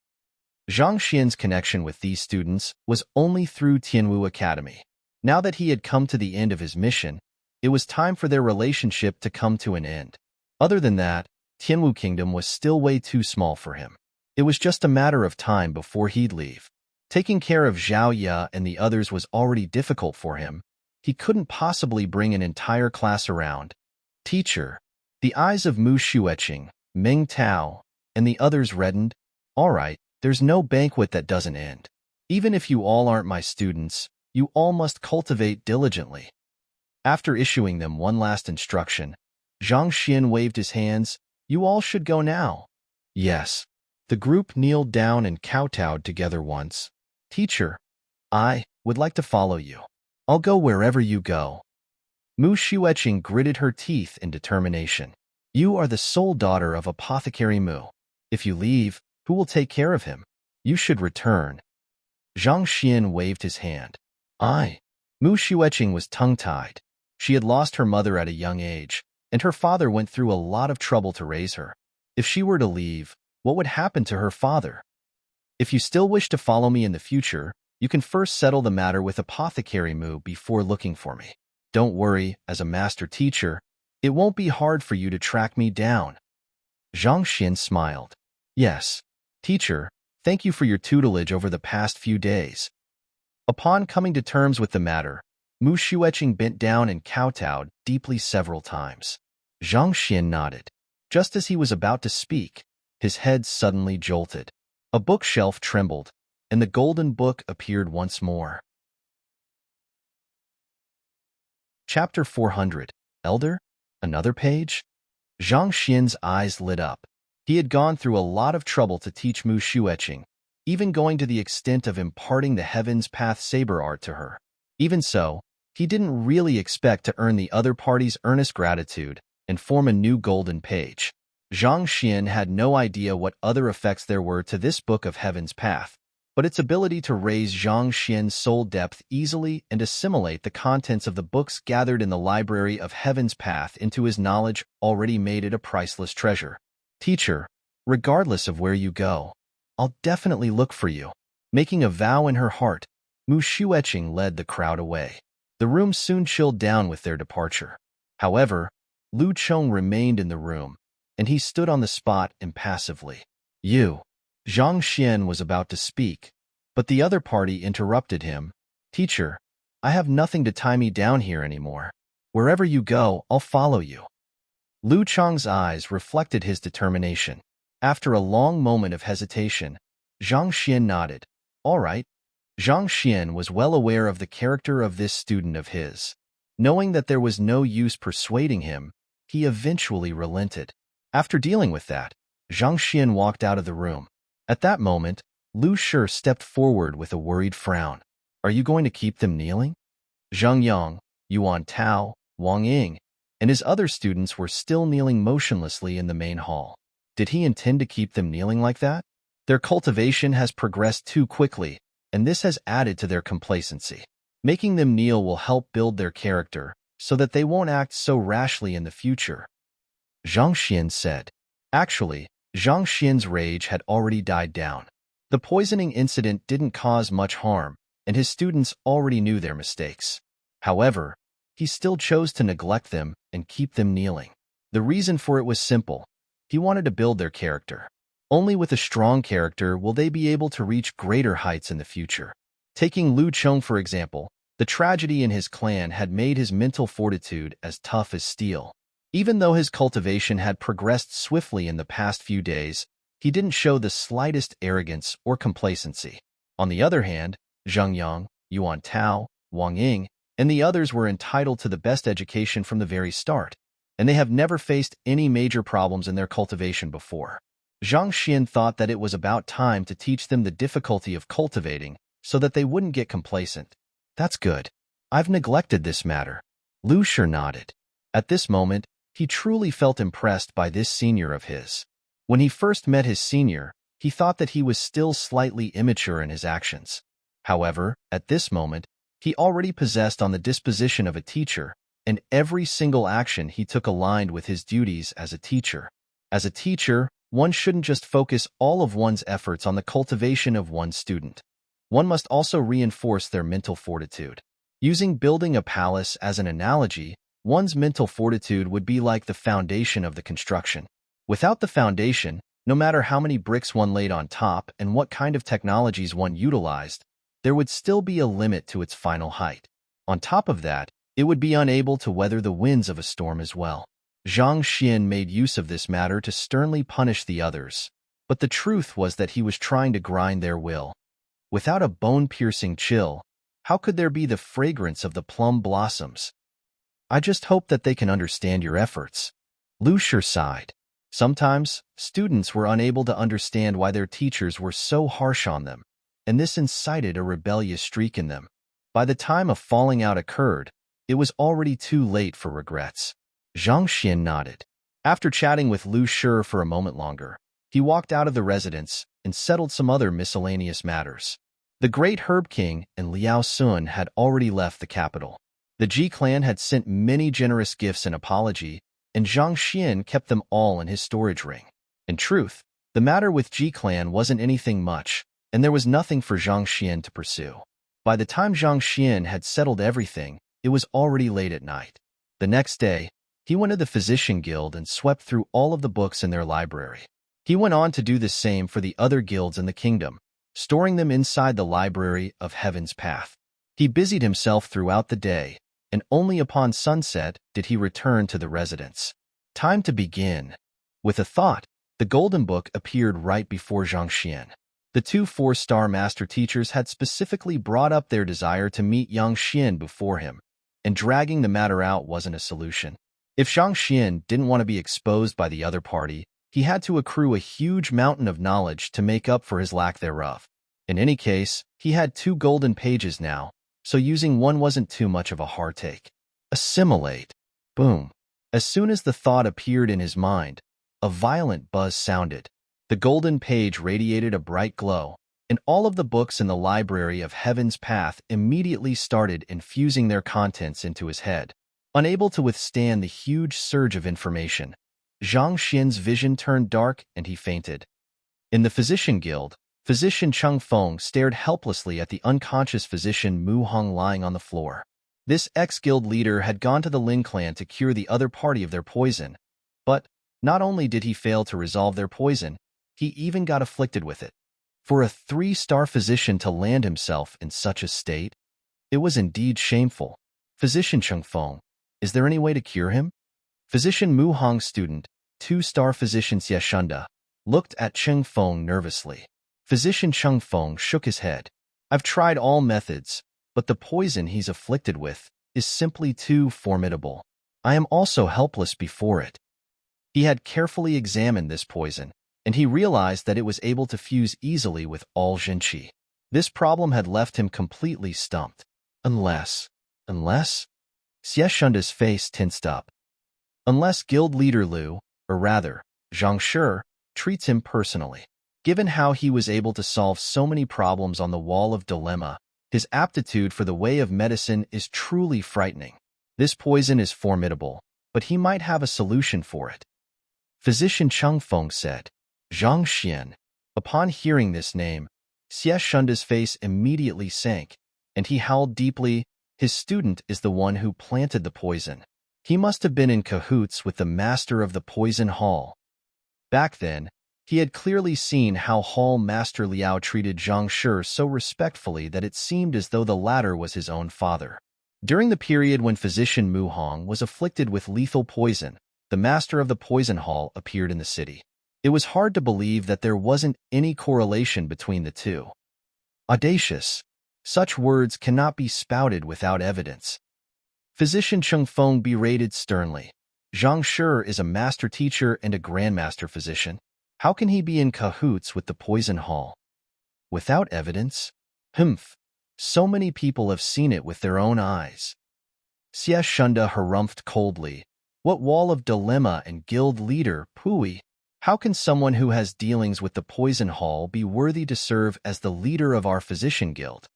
Zhang Xian's connection with these students was only through Tianwu Academy. Now that he had come to the end of his mission, it was time for their relationship to come to an end. Other than that, Tianwu Kingdom was still way too small for him. It was just a matter of time before he'd leave. Taking care of Zhao Ye and the others was already difficult for him. He couldn't possibly bring an entire class around. Teacher, the eyes of Mu Xueqing, Ming Tao, and the others reddened. All right, there's no banquet that doesn't end. Even if you all aren't my students, you all must cultivate diligently. After issuing them one last instruction, Zhang Xian waved his hands. You all should go now. Yes. The group kneeled down and kowtowed together once. Teacher, I would like to follow you. I'll go wherever you go. Mu Xueqing gritted her teeth in determination. You are the sole daughter of Apothecary Mu. If you leave, who will take care of him? You should return. Zhang Xian waved his hand. Mu Xueqing was tongue-tied. She had lost her mother at a young age, and her father went through a lot of trouble to raise her. If she were to leave, what would happen to her father? If you still wish to follow me in the future, you can first settle the matter with Apothecary Mu before looking for me. Don't worry, as a master teacher, it won't be hard for you to track me down. Zhang Xian smiled. Yes, teacher, thank you for your tutelage over the past few days. Upon coming to terms with the matter, Mu Xueqing bent down and kowtowed deeply several times. Zhang Xian nodded. Just as he was about to speak, his head suddenly jolted. A bookshelf trembled, and the golden book appeared once more. Chapter 400. Elder? Another page? Zhang Xian's eyes lit up. He had gone through a lot of trouble to teach Mu Xueqing, even going to the extent of imparting the Heaven's Path saber art to her. Even so, he didn't really expect to earn the other party's earnest gratitude and form a new golden page. Zhang Xian had no idea what other effects there were to this book of Heaven's Path, but its ability to raise Zhang Xian's soul depth easily and assimilate the contents of the books gathered in the library of Heaven's Path into his knowledge already made it a priceless treasure. Teacher, regardless of where you go, I'll definitely look for you. Making a vow in her heart, Mu Xueqing led the crowd away. The room soon chilled down with their departure. However, Lu Cheng remained in the room, and he stood on the spot impassively. You. Zhang Xian was about to speak, but the other party interrupted him. Teacher, I have nothing to tie me down here anymore. Wherever you go, I'll follow you. Lu Cheng's eyes reflected his determination. After a long moment of hesitation, Zhang Xian nodded. All right. Zhang Xian was well aware of the character of this student of his. Knowing that there was no use persuading him, he eventually relented. After dealing with that, Zhang Xian walked out of the room. At that moment, Lu Shi stepped forward with a worried frown. Are you going to keep them kneeling? Zhang Yang, Yuan Tao, Wang Ying, and his other students were still kneeling motionlessly in the main hall. Did he intend to keep them kneeling like that? Their cultivation has progressed too quickly, and this has added to their complacency. Making them kneel will help build their character, so that they won't act so rashly in the future, Zhang Xian said. Actually, Zhang Xian's rage had already died down. The poisoning incident didn't cause much harm, and his students already knew their mistakes. However, he still chose to neglect them and keep them kneeling. The reason for it was simple. He wanted to build their character. Only with a strong character will they be able to reach greater heights in the future. Taking Lu Cheng, for example, the tragedy in his clan had made his mental fortitude as tough as steel. Even though his cultivation had progressed swiftly in the past few days, he didn't show the slightest arrogance or complacency. On the other hand, Zhang Yang, Yuan Tao, Wang Ying, and the others were entitled to the best education from the very start, and they have never faced any major problems in their cultivation before. Zhang Xian thought that it was about time to teach them the difficulty of cultivating so that they wouldn't get complacent. That's good. I've neglected this matter. Lu Shi nodded. At this moment, he truly felt impressed by this senior of his. When he first met his senior, he thought that he was still slightly immature in his actions. However, at this moment, he already possessed on the disposition of a teacher, and every single action he took aligned with his duties as a teacher. As a teacher, one shouldn't just focus all of one's efforts on the cultivation of one student. One must also reinforce their mental fortitude. Using building a palace as an analogy, one's mental fortitude would be like the foundation of the construction. Without the foundation, no matter how many bricks one laid on top and what kind of technologies one utilized, there would still be a limit to its final height. On top of that, it would be unable to weather the winds of a storm as well. Zhang Xian made use of this matter to sternly punish the others, but the truth was that he was trying to grind their will. Without a bone-piercing chill, how could there be the fragrance of the plum blossoms? I just hope that they can understand your efforts. Lu Shi sighed. Sometimes, students were unable to understand why their teachers were so harsh on them, and this incited a rebellious streak in them. By the time a falling out occurred, it was already too late for regrets. Zhang Xian nodded. After chatting with Lu Shi for a moment longer, he walked out of the residence and settled some other miscellaneous matters. The great Herb King and Liao Sun had already left the capital. The Ji clan had sent many generous gifts in apology, and Zhang Xian kept them all in his storage ring. In truth, the matter with Ji clan wasn't anything much, and there was nothing for Zhang Xian to pursue. By the time Zhang Xian had settled everything, it was already late at night. The next day, he went to the Physician Guild and swept through all of the books in their library. He went on to do the same for the other guilds in the kingdom, storing them inside the library of Heaven's Path. He busied himself throughout the day, and only upon sunset did he return to the residence. Time to begin. With a thought, the golden book appeared right before Zhang Xian. The two 4-star master teachers had specifically brought up their desire to meet Yang Xian before him, and dragging the matter out wasn't a solution. If Zhang Xian didn't want to be exposed by the other party, he had to accrue a huge mountain of knowledge to make up for his lack thereof. In any case, he had 2 golden pages now, so using one wasn't too much of a hard take. Assimilate. Boom. As soon as the thought appeared in his mind, a violent buzz sounded. The golden page radiated a bright glow, and all of the books in the library of Heaven's Path immediately started infusing their contents into his head. Unable to withstand the huge surge of information, Zhang Xian's vision turned dark and he fainted. In the Physician Guild, Physician Cheng Feng stared helplessly at the unconscious physician Mu Hong lying on the floor. This ex-guild leader had gone to the Lin clan to cure the other party of their poison, but not only did he fail to resolve their poison, he even got afflicted with it. For a 3-star physician to land himself in such a state, it was indeed shameful. Physician Cheng Feng, is there any way to cure him? Physician Mu Hong's student, 2-star physician Xie Shunda, looked at Cheng Feng nervously. Physician Cheng Feng shook his head. I've tried all methods, but the poison he's afflicted with is simply too formidable. I am also helpless before it. He had carefully examined this poison, and he realized that it was able to fuse easily with all Jinqi. This problem had left him completely stumped. Unless? Xie Shunda's face tensed up. Unless guild leader Liu, or rather, Zhang Shi, treats him personally. Given how he was able to solve so many problems on the wall of dilemma, his aptitude for the way of medicine is truly frightening. This poison is formidable, but he might have a solution for it. Physician Cheng Feng said. Zhang Xian. Upon hearing this name, Xie Shunda's face immediately sank, and he howled deeply. His student is the one who planted the poison. He must have been in cahoots with the master of the poison hall. Back then, he had clearly seen how Hall Master Liao treated Zhang Shi so respectfully that it seemed as though the latter was his own father. During the period when Physician Mu Hong was afflicted with lethal poison, the master of the poison hall appeared in the city. It was hard to believe that there wasn't any correlation between the two. Audacious. Such words cannot be spouted without evidence. Physician Cheng Feng berated sternly. Zhang Shi is a master teacher and a grandmaster physician. How can he be in cahoots with the poison hall? Without evidence? Humph. So many people have seen it with their own eyes. Xie Shunda harumphed coldly. What wall of dilemma and guild leader, Pui? How can someone who has dealings with the poison hall be worthy to serve as the leader of our physician guild?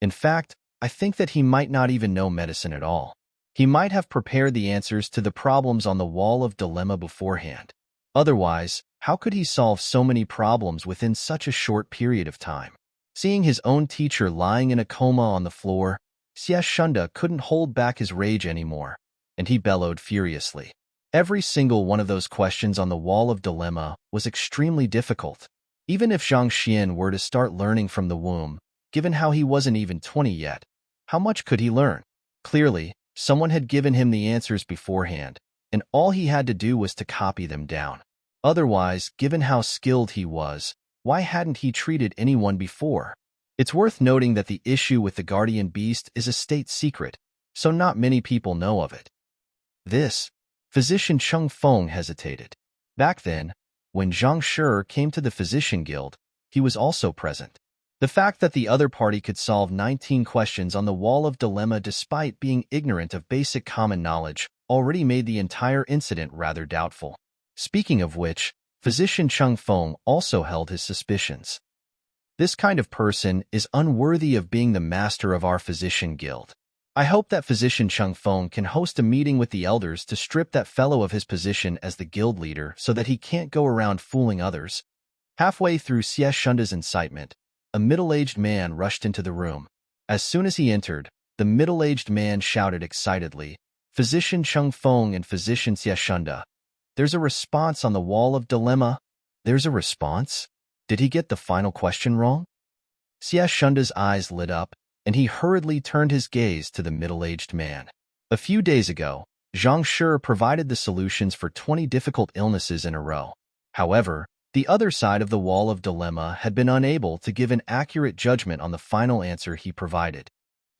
In fact, I think that he might not even know medicine at all. He might have prepared the answers to the problems on the wall of dilemma beforehand. Otherwise, how could he solve so many problems within such a short period of time? Seeing his own teacher lying in a coma on the floor, Xie Shunda couldn't hold back his rage anymore, and he bellowed furiously. Every single one of those questions on the wall of dilemma was extremely difficult. Even if Zhang Xian were to start learning from the womb, given how he wasn't even 20 yet, how much could he learn? Clearly, someone had given him the answers beforehand, and all he had to do was to copy them down. Otherwise, given how skilled he was, why hadn't he treated anyone before? It's worth noting that the issue with the guardian beast is a state secret, so not many people know of it. Physician Cheng Feng hesitated. Back then, when Zhang Shi came to the physician guild, he was also present. The fact that the other party could solve 19 questions on the wall of dilemma despite being ignorant of basic common knowledge already made the entire incident rather doubtful. Speaking of which, Physician Cheng Feng also held his suspicions. This kind of person is unworthy of being the master of our physician guild. I hope that Physician Cheng Feng can host a meeting with the elders to strip that fellow of his position as the guild leader so that he can't go around fooling others. Halfway through Xie Shunda's incitement, a middle-aged man rushed into the room. As soon as he entered, the middle-aged man shouted excitedly, "Physician Cheng Feng and Physician Xie Shunda. There's a response on the wall of dilemma." There's a response? Did he get the final question wrong? Xie Shunda's eyes lit up, and he hurriedly turned his gaze to the middle-aged man. A few days ago, Zhang Shi provided the solutions for 20 difficult illnesses in a row. However, the other side of the wall of dilemma had been unable to give an accurate judgment on the final answer he provided.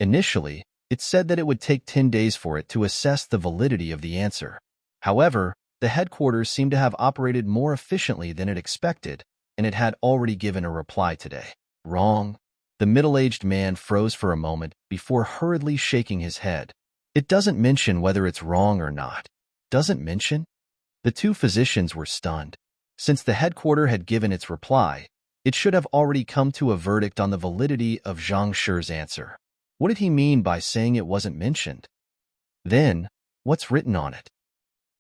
Initially, it said that it would take 10 days for it to assess the validity of the answer. However, the headquarters seemed to have operated more efficiently than it expected, and it had already given a reply today. Wrong. The middle-aged man froze for a moment before hurriedly shaking his head. It doesn't mention whether it's wrong or not. Doesn't mention? The two physicians were stunned. Since the headquarters had given its reply, it should have already come to a verdict on the validity of Zhang Shi's answer. What did he mean by saying it wasn't mentioned? Then, what's written on it?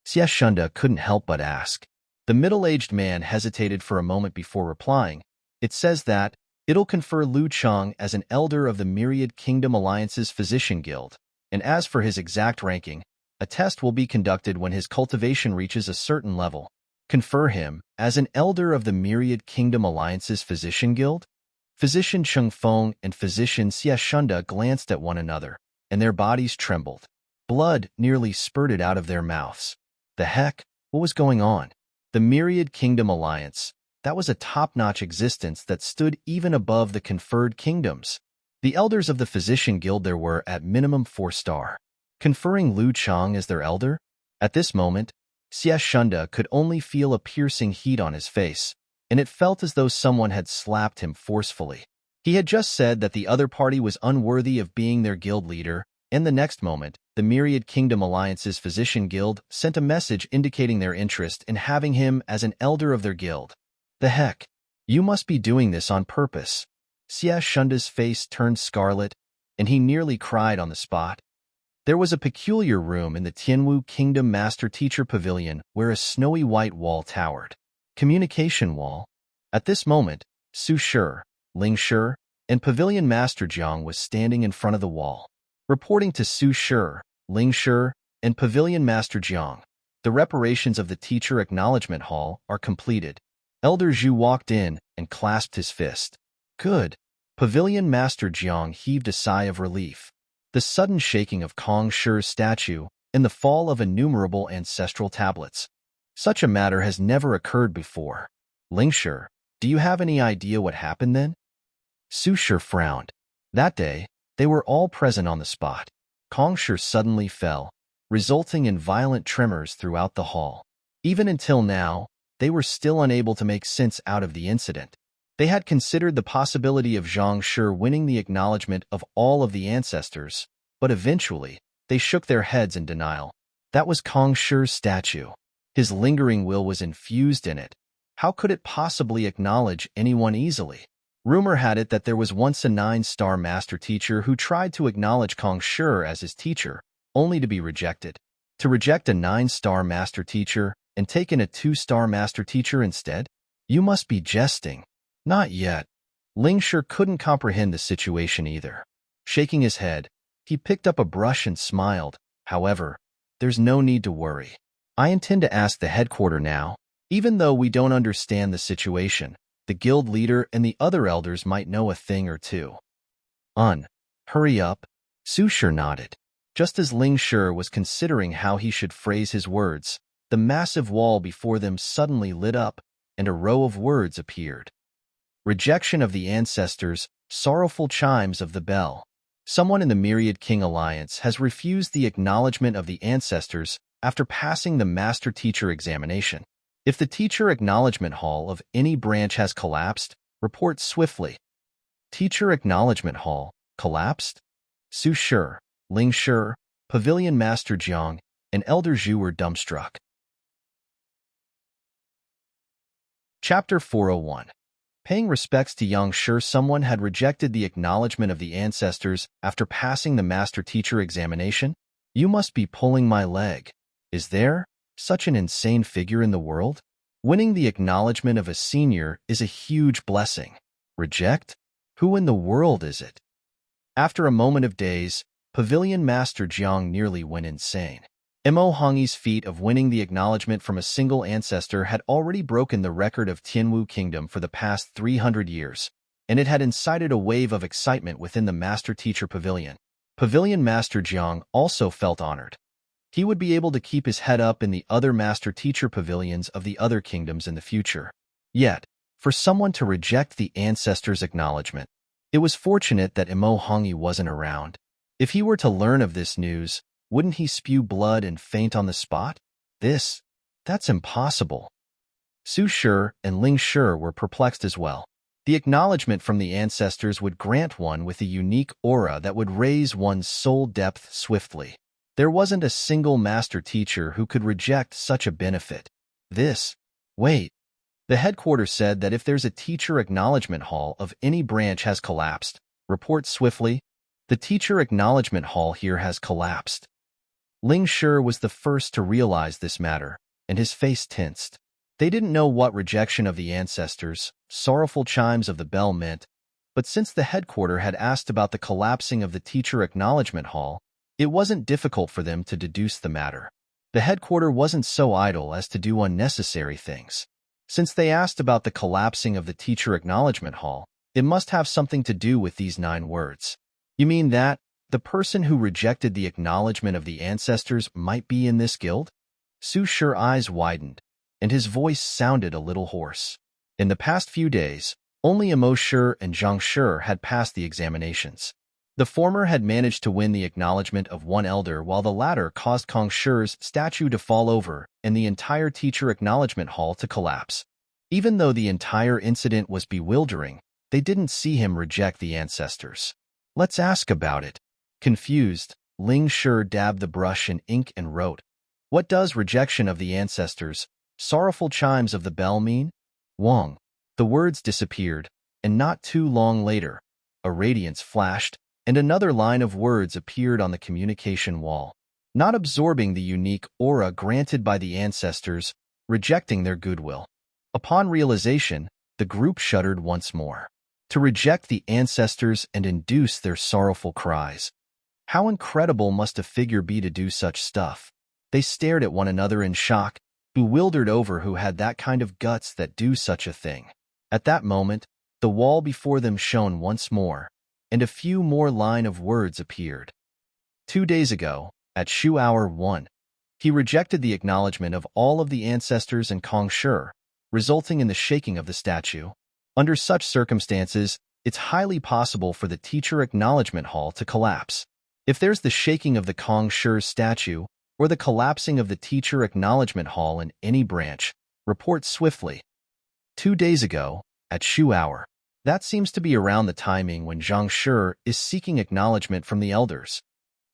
Xie Shunda couldn't help but ask. The middle-aged man hesitated for a moment before replying. It says that it'll confer Lu Chang as an elder of the Myriad Kingdom Alliance's Physician Guild, and as for his exact ranking, a test will be conducted when his cultivation reaches a certain level. Confer him as an elder of the Myriad Kingdom Alliance's Physician Guild? Physician Cheng Feng and Physician Xie Shunda glanced at one another, and their bodies trembled. Blood nearly spurted out of their mouths. The heck? What was going on? The Myriad Kingdom Alliance. That was a top-notch existence that stood even above the conferred kingdoms. The elders of the Physician Guild there were at minimum 4-star. Conferring Lu Chang as their elder? At this moment, Xie Shunda could only feel a piercing heat on his face, and it felt as though someone had slapped him forcefully. He had just said that the other party was unworthy of being their guild leader, and the next moment, the Myriad Kingdom Alliance's Physician Guild sent a message indicating their interest in having him as an elder of their guild. The heck? You must be doing this on purpose. Xie Shunda's face turned scarlet, and he nearly cried on the spot. There was a peculiar room in the Tianwu Kingdom Master Teacher Pavilion where a snowy white wall towered. Communication wall. At this moment, Su Shi, Ling Shi, and Pavilion Master Jiang was standing in front of the wall. Reporting to Su Shi, Ling Shi, and Pavilion Master Jiang, the reparations of the Teacher Acknowledgement Hall are completed. Elder Zhu walked in and clasped his fist. Good. Pavilion Master Jiang heaved a sigh of relief. The sudden shaking of Kong Shi's statue and the fall of innumerable ancestral tablets. Such a matter has never occurred before. Ling Shi, do you have any idea what happened then? Su Shi frowned. That day, they were all present on the spot. Kong Shi suddenly fell, resulting in violent tremors throughout the hall. Even until now, they were still unable to make sense out of the incident. They had considered the possibility of Zhang Shi winning the acknowledgement of all of the ancestors, but eventually, they shook their heads in denial. That was Kong Shi's statue. His lingering will was infused in it. How could it possibly acknowledge anyone easily? Rumor had it that there was once a 9-star master teacher who tried to acknowledge Kong Shi as his teacher, only to be rejected. To reject a 9-star master teacher and take in a 2-star master teacher instead? You must be jesting. Not yet. Ling Shi couldn't comprehend the situation either. Shaking his head, he picked up a brush and smiled. However, there's no need to worry. I intend to ask the headquarter now. Even though we don't understand the situation, the guild leader and the other elders might know a thing or two. Hurry up. Su Shi nodded. Just as Ling Shi was considering how he should phrase his words, the massive wall before them suddenly lit up, and a row of words appeared. Rejection of the ancestors, sorrowful chimes of the bell. Someone in the Myriad King Alliance has refused the acknowledgement of the ancestors after passing the Master Teacher examination. If the Teacher Acknowledgement Hall of any branch has collapsed, report swiftly. Teacher Acknowledgement Hall collapsed? Su Shi, Ling Shi, Pavilion Master Jiang, and Elder Zhu were dumbstruck. Chapter 401. Paying respects to Yang Shi, someone had rejected the acknowledgement of the ancestors after passing the Master Teacher examination? You must be pulling my leg. Is there such an insane figure in the world? Winning the acknowledgement of a senior is a huge blessing. Reject? Who in the world is it? After a moment of daze, Pavilion Master Jiang nearly went insane. Mo Hongyi's feat of winning the acknowledgement from a single ancestor had already broken the record of Tianwu Kingdom for the past 300 years, and it had incited a wave of excitement within the Master Teacher Pavilion. Pavilion Master Jiang also felt honored. He would be able to keep his head up in the other Master Teacher Pavilions of the other kingdoms in the future. Yet, for someone to reject the ancestors' acknowledgement, it was fortunate that Mo Hongyi wasn't around. If he were to learn of this news, wouldn't he spew blood and faint on the spot? That's impossible. Su Shi and Ling Shi were perplexed as well. The acknowledgement from the ancestors would grant one with a unique aura that would raise one's soul depth swiftly. There wasn't a single master teacher who could reject such a benefit. Wait. The headquarters said that if there's a teacher acknowledgement hall of any branch has collapsed, report swiftly. The teacher acknowledgement hall here has collapsed. Ling Shi was the first to realize this matter, and his face tensed. They didn't know what rejection of the ancestors, sorrowful chimes of the bell meant, but since the headquarter had asked about the collapsing of the teacher acknowledgement hall, it wasn't difficult for them to deduce the matter. The headquarter wasn't so idle as to do unnecessary things. Since they asked about the collapsing of the teacher acknowledgement hall, it must have something to do with these 9 words. You mean that the person who rejected the acknowledgement of the ancestors might be in this guild? Su Shi's eyes widened, and his voice sounded a little hoarse. In the past few days, only Mo Shi and Zhang Shi had passed the examinations. The former had managed to win the acknowledgement of one elder, while the latter caused Kong Shi's statue to fall over and the entire teacher acknowledgement hall to collapse. Even though the entire incident was bewildering, they didn't see him reject the ancestors. Let's ask about it. Confused, Ling Shi dabbed the brush in ink and wrote, "What does rejection of the ancestors, sorrowful chimes of the bell mean?" Wong. The words disappeared, and not too long later, a radiance flashed, and another line of words appeared on the communication wall, not absorbing the unique aura granted by the ancestors, rejecting their goodwill. Upon realization, the group shuddered once more. To reject the ancestors and induce their sorrowful cries. How incredible must a figure be to do such stuff? They stared at one another in shock, bewildered over who had that kind of guts that do such a thing. At that moment, the wall before them shone once more, and a few more line of words appeared. 2 days ago, at Shu Hour 1, he rejected the acknowledgement of all of the ancestors and Kong Shi, resulting in the shaking of the statue. Under such circumstances, it's highly possible for the teacher acknowledgement hall to collapse. If there's the shaking of the Kong Shi statue or the collapsing of the teacher acknowledgement hall in any branch, report swiftly. 2 days ago, at Shu Hour. That seems to be around the timing when Zhang Shi is seeking acknowledgement from the elders.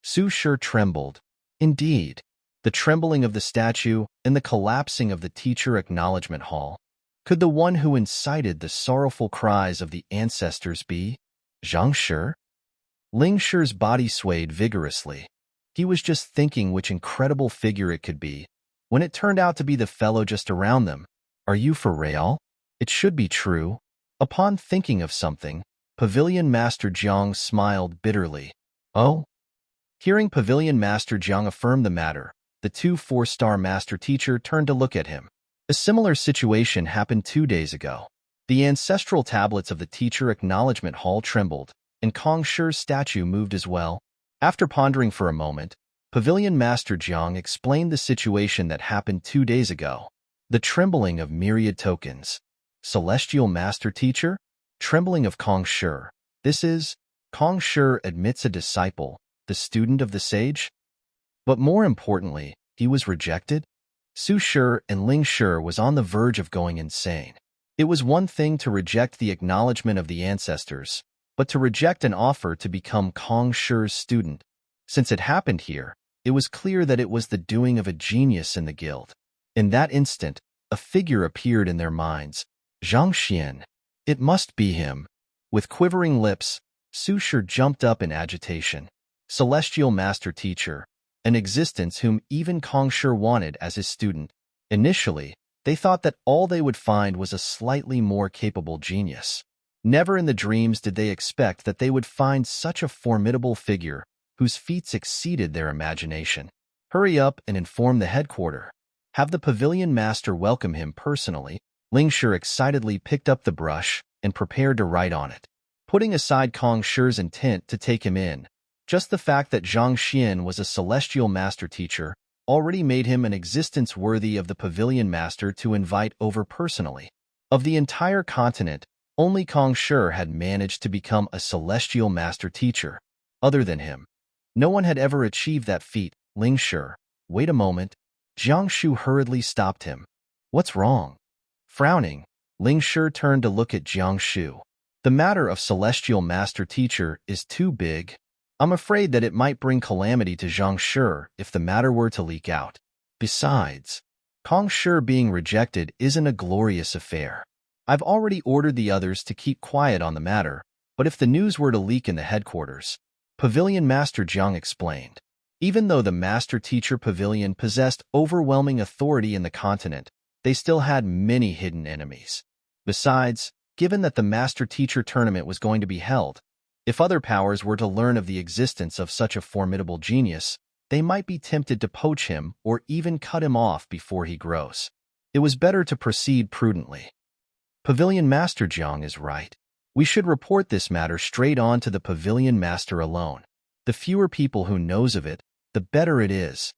Su Shi trembled. Indeed, the trembling of the statue and the collapsing of the teacher acknowledgement hall. Could the one who incited the sorrowful cries of the ancestors be Zhang Shi? Ling Shi's body swayed vigorously. He was just thinking which incredible figure it could be, when it turned out to be the fellow just around them. Are you for real? It should be true. Upon thinking of something, Pavilion Master Jiang smiled bitterly. Oh? Hearing Pavilion Master Jiang affirm the matter, the 2 4-star master teacher turned to look at him. A similar situation happened 2 days ago. The ancestral tablets of the teacher acknowledgement hall trembled, and Kong Shi's statue moved as well. After pondering for a moment, Pavilion Master Jiang explained the situation that happened 2 days ago. The trembling of myriad tokens. Celestial Master Teacher? Trembling of Kong Shi. This is, Kong Shi admits a disciple, the student of the sage? But more importantly, he was rejected? Su Shi and Ling Shi was on the verge of going insane. It was one thing to reject the acknowledgement of the ancestors, but to reject an offer to become Kong Shi's student. Since it happened here, it was clear that it was the doing of a genius in the guild. In that instant, a figure appeared in their minds. Zhang Xian. It must be him. With quivering lips, Su Shi jumped up in agitation. Celestial Master Teacher, an existence whom even Kong Shi wanted as his student. Initially, they thought that all they would find was a slightly more capable genius. Never in the dreams did they expect that they would find such a formidable figure whose feats exceeded their imagination. Hurry up and inform the headquarters. Have the Pavilion Master welcome him personally. Ling Shi excitedly picked up the brush and prepared to write on it. Putting aside Kong Shi's intent to take him in, just the fact that Zhang Xian was a celestial master teacher already made him an existence worthy of the Pavilion Master to invite over personally. Of the entire continent, only Kong Shi had managed to become a celestial master teacher. Other than him, no one had ever achieved that feat. Ling Shi, wait a moment. Jiang Shu hurriedly stopped him. What's wrong? Frowning, Ling Shi turned to look at Jiang Shu. The matter of celestial master teacher is too big. I'm afraid that it might bring calamity to Zhang Shi if the matter were to leak out. Besides, Kong Shi being rejected isn't a glorious affair. I've already ordered the others to keep quiet on the matter, but if the news were to leak in the headquarters, Pavilion Master Jiang explained. Even though the Master Teacher Pavilion possessed overwhelming authority in the continent, they still had many hidden enemies. Besides, given that the Master Teacher Tournament was going to be held, if other powers were to learn of the existence of such a formidable genius, they might be tempted to poach him or even cut him off before he grows. It was better to proceed prudently. Pavilion Master Jiang is right. We should report this matter straight on to the Pavilion Master alone. The fewer people who knows of it, the better it is.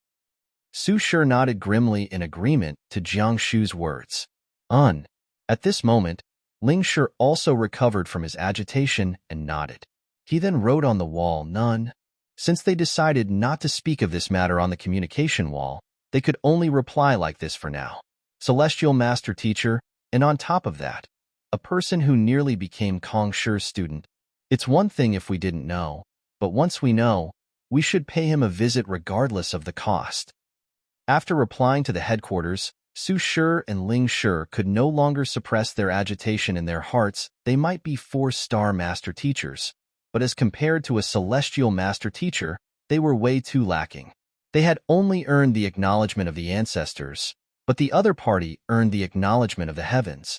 Su Shi nodded grimly in agreement to Jiang Shu's words. At this moment, Ling Shi also recovered from his agitation and nodded. He then wrote on the wall, "None." Since they decided not to speak of this matter on the communication wall, they could only reply like this for now. Celestial Master Teacher, and on top of that, a person who nearly became Kong Shi's student. It's one thing if we didn't know, but once we know, we should pay him a visit regardless of the cost. After replying to the headquarters, Su Shi and Ling Shi could no longer suppress their agitation in their hearts. They might be 4-star master teachers, but as compared to a celestial master teacher, they were way too lacking. They had only earned the acknowledgement of the ancestors, but the other party earned the acknowledgement of the heavens.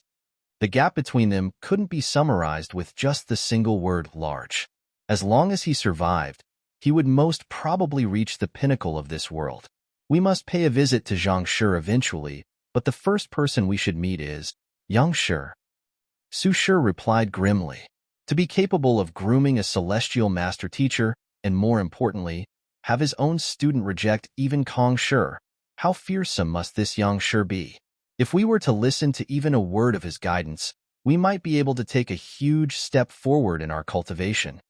The gap between them couldn't be summarized with just the single word large. As long as he survived, he would most probably reach the pinnacle of this world. We must pay a visit to Zhang Shi eventually, but the first person we should meet is Yang Shi. Su Shi replied grimly. To be capable of grooming a celestial master teacher, and more importantly, have his own student reject even Kong Shi, how fearsome must this Yang Shi be? If we were to listen to even a word of his guidance, we might be able to take a huge step forward in our cultivation.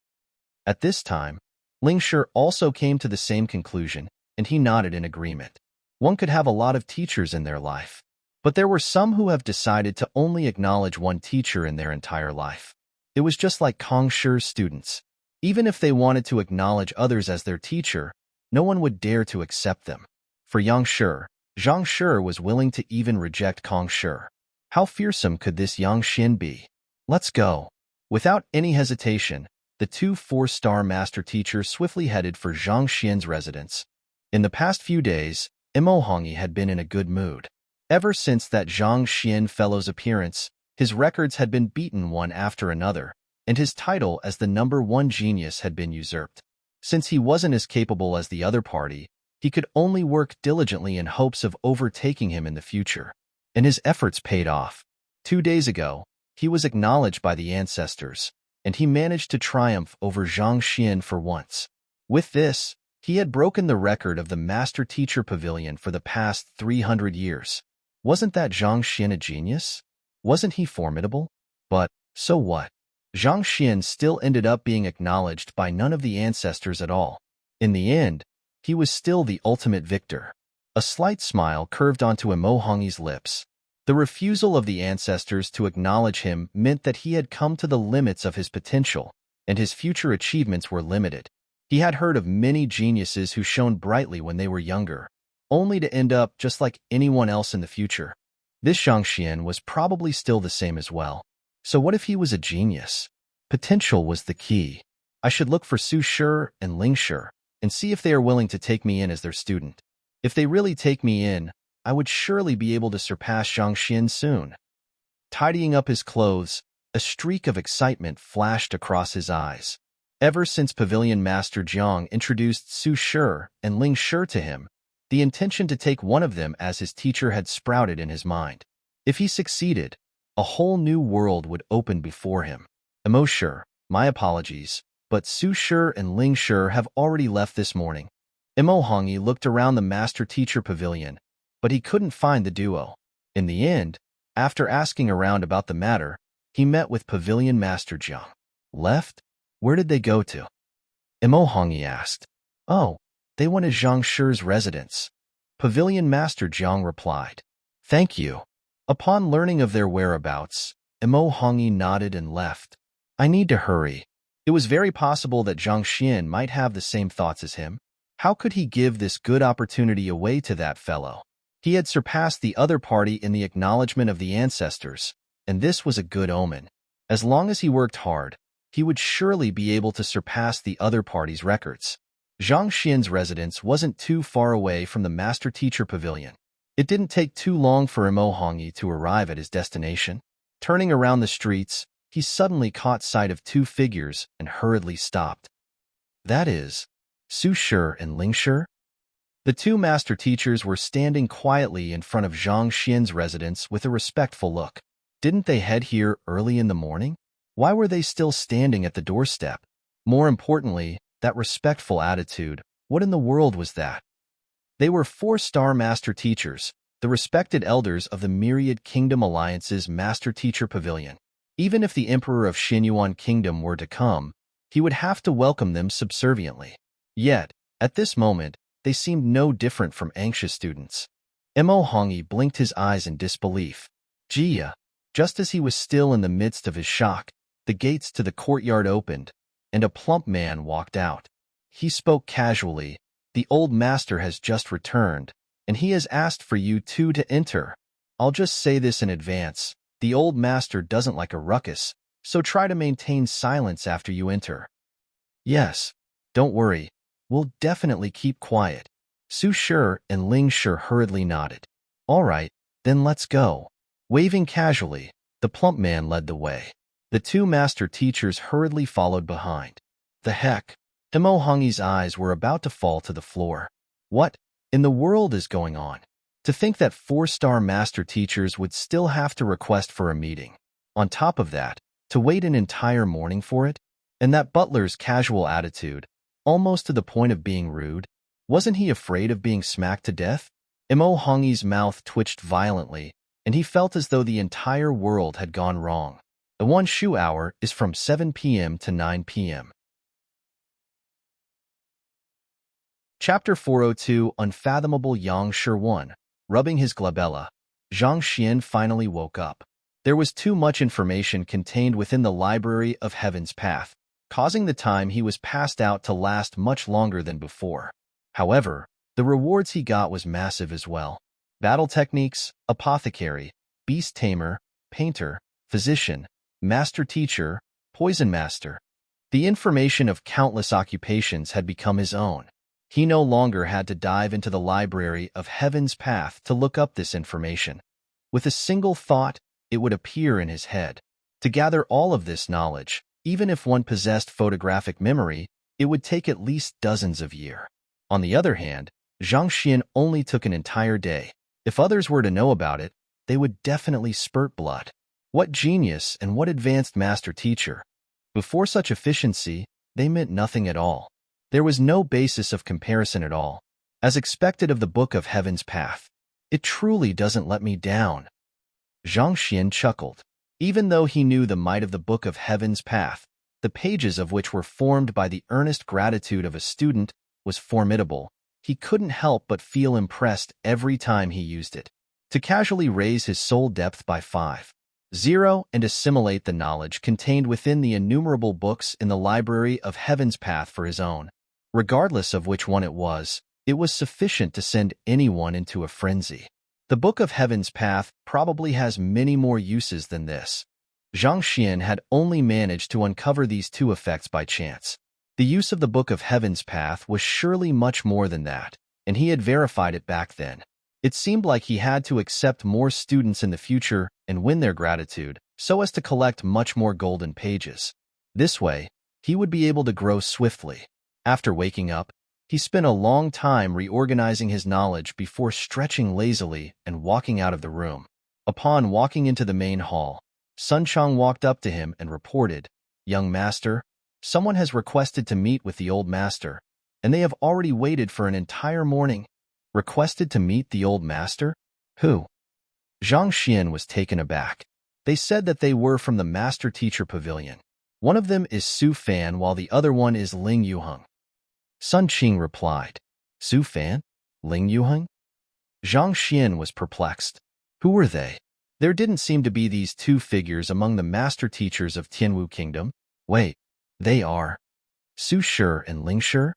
At this time, Ling Shi also came to the same conclusion, and he nodded in agreement. One could have a lot of teachers in their life, but there were some who have decided to only acknowledge one teacher in their entire life. It was just like Kong Shi's students. Even if they wanted to acknowledge others as their teacher, no one would dare to accept them. For Yang Shi, Zhang Shi was willing to even reject Kong Shi. How fearsome could this Yang Xin be? Let's go. Without any hesitation, the two 4-star master teachers swiftly headed for Zhang Xian's residence. In the past few days, Imohangi had been in a good mood. Ever since that Zhang Xian fellow's appearance, his records had been beaten one after another, and his title as the #1 genius had been usurped. Since he wasn't as capable as the other party, he could only work diligently in hopes of overtaking him in the future. And his efforts paid off. 2 days ago, he was acknowledged by the ancestors, and he managed to triumph over Zhang Xian for once. With this, he had broken the record of the Master-Teacher Pavilion for the past 300 years. Wasn't that Zhang Xian a genius? Wasn't he formidable? But, so what? Zhang Xian still ended up being acknowledged by none of the ancestors at all. In the end, he was still the ultimate victor. A slight smile curved onto Imohangi's lips. The refusal of the ancestors to acknowledge him meant that he had come to the limits of his potential, and his future achievements were limited. He had heard of many geniuses who shone brightly when they were younger, only to end up just like anyone else in the future. This Zhang Xian was probably still the same as well. So what if he was a genius? Potential was the key. I should look for Su Shi and Ling Shi and see if they are willing to take me in as their student. If they really take me in, I would surely be able to surpass Zhang Xian soon. Tidying up his clothes, a streak of excitement flashed across his eyes. Ever since Pavilion Master Jiang introduced Su Shi and Ling Shi to him, the intention to take one of them as his teacher had sprouted in his mind. If he succeeded, a whole new world would open before him. Imo Shi, my apologies, but Su Shi and Ling Shi have already left this morning. Imohangi looked around the Master-Teacher Pavilion, but he couldn't find the duo. In the end, after asking around about the matter, he met with Pavilion Master Jiang. Left? Where did they go to? Imohangi asked. Oh, they went to Zhang Shi's residence. Pavilion Master Jiang replied. Thank you. Upon learning of their whereabouts, Imohangi nodded and left. I need to hurry. It was very possible that Zhang Xian might have the same thoughts as him. How could he give this good opportunity away to that fellow? He had surpassed the other party in the acknowledgement of the ancestors, and this was a good omen. As long as he worked hard, he would surely be able to surpass the other party's records. Zhang Xian's residence wasn't too far away from the Master-Teacher Pavilion. It didn't take too long for Imohangi to arrive at his destination. Turning around the streets, he suddenly caught sight of 2 figures and hurriedly stopped. That is, Su Shi and Ling Shi? The 2 master teachers were standing quietly in front of Zhang Xian's residence with a respectful look. Didn't they head here early in the morning? Why were they still standing at the doorstep? More importantly, that respectful attitude, what in the world was that? They were 4-star master teachers, the respected elders of the Myriad Kingdom Alliance's Master-Teacher Pavilion. Even if the Emperor of Xinyuan Kingdom were to come, he would have to welcome them subserviently. Yet, at this moment, they seemed no different from anxious students. Mo Hongyi blinked his eyes in disbelief. Jia, just as he was still in the midst of his shock, the gates to the courtyard opened, and a plump man walked out. He spoke casually. The old master has just returned, and he has asked for you two to enter. I'll just say this in advance. The old master doesn't like a ruckus, so try to maintain silence after you enter. Yes, don't worry. We'll definitely keep quiet. Su Shi and Ling Shi hurriedly nodded. All right, then let's go. Waving casually, the plump man led the way. The two master teachers hurriedly followed behind. The heck? Mo Hongyi's eyes were about to fall to the floor. What in the world is going on? To think that 4-star master teachers would still have to request for a meeting. On top of that, to wait an entire morning for it? And that butler's casual attitude, almost to the point of being rude. Wasn't he afraid of being smacked to death? Mo Hongyi's mouth twitched violently, and he felt as though the entire world had gone wrong. The one shu hour is from 7 p.m. to 9 p.m. Chapter 402 Unfathomable Yang Shi 1. Rubbing his glabella, Zhang Xian finally woke up. There was too much information contained within the library of Heaven's Path, causing the time he was passed out to last much longer than before. However, the rewards he got was massive as well. Battle techniques, apothecary, beast tamer, painter, physician, master teacher, poison master. The information of countless occupations had become his own. He no longer had to dive into the library of Heaven's Path to look up this information. With a single thought, it would appear in his head. To gather all of this knowledge, even if one possessed photographic memory, it would take at least dozens of years. On the other hand, Zhang Xian only took an entire day. If others were to know about it, they would definitely spurt blood. What genius and what advanced master teacher. Before such efficiency, they meant nothing at all. There was no basis of comparison at all. As expected of the Book of Heaven's Path, it truly doesn't let me down. Zhang Xian chuckled. Even though he knew the might of the Book of Heaven's Path, the pages of which were formed by the earnest gratitude of a student, was formidable, he couldn't help but feel impressed every time he used it. To casually raise his soul depth by 5.0 and assimilate the knowledge contained within the innumerable books in the library of Heaven's Path for his own. Regardless of which one it was sufficient to send anyone into a frenzy. The Book of Heaven's Path probably has many more uses than this. Zhang Xian had only managed to uncover these two effects by chance. The use of the Book of Heaven's Path was surely much more than that, and he had verified it back then. It seemed like he had to accept more students in the future and win their gratitude, so as to collect much more golden pages. This way, he would be able to grow swiftly. After waking up, he spent a long time reorganizing his knowledge before stretching lazily and walking out of the room. Upon walking into the main hall, Sun Chang walked up to him and reported, "Young master, someone has requested to meet with the old master, and they have already waited for an entire morning." Requested to meet the old master? Who? Zhang Xian was taken aback. They said that they were from the master teacher pavilion. One of them is Su Fan while the other one is Ling Yuheng. Sun Qing replied. Su Fan? Ling Yuheng? Zhang Xian was perplexed. Who were they? There didn't seem to be these two figures among the master teachers of Tianwu Kingdom. Wait, they are Su Shi and Ling Shi?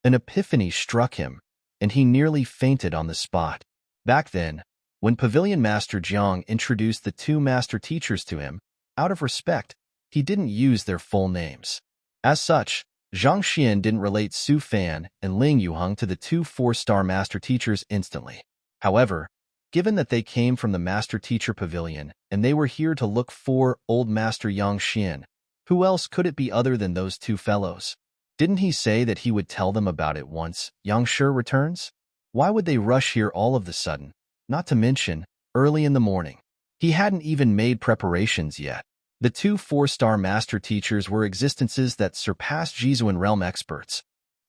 An epiphany struck him, and he nearly fainted on the spot. Back then, when Pavilion Master Jiang introduced the two master teachers to him, out of respect, he didn't use their full names. As such, Zhang Xian didn't relate Su Fan and Ling Yuheng to the two 4-star master teachers instantly. However, given that they came from the master teacher pavilion and they were here to look for old master Yang Xian, who else could it be other than those two fellows? Didn't he say that he would tell them about it once Yang Shi returns? Why would they rush here all of the sudden, not to mention, early in the morning? He hadn't even made preparations yet. The two 4-star master teachers were existences that surpassed Jizuan realm experts.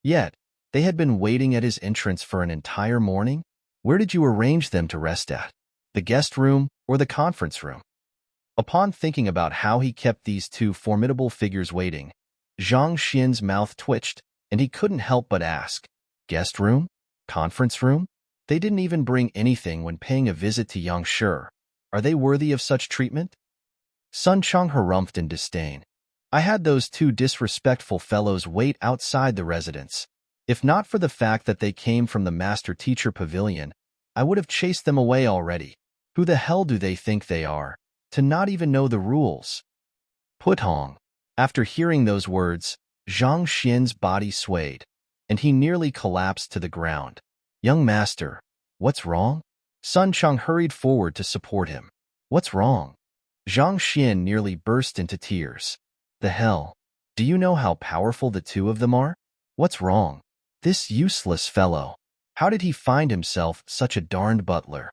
Yet, they had been waiting at his entrance for an entire morning? Where did you arrange them to rest at? The guest room or the conference room? Upon thinking about how he kept these two formidable figures waiting, Zhang Xian's mouth twitched, and he couldn't help but ask, guest room? Conference room? They didn't even bring anything when paying a visit to young Shi. Are they worthy of such treatment? Sun Chang harumphed in disdain. I had those two disrespectful fellows wait outside the residence. If not for the fact that they came from the master-teacher pavilion, I would have chased them away already. Who the hell do they think they are, to not even know the rules? Putong. After hearing those words, Zhang Xian's body swayed, and he nearly collapsed to the ground. Young master, what's wrong? Sun Chang hurried forward to support him. What's wrong? Zhang Xian nearly burst into tears. The hell? Do you know how powerful the two of them are? What's wrong? This useless fellow. How did he find himself such a darned butler?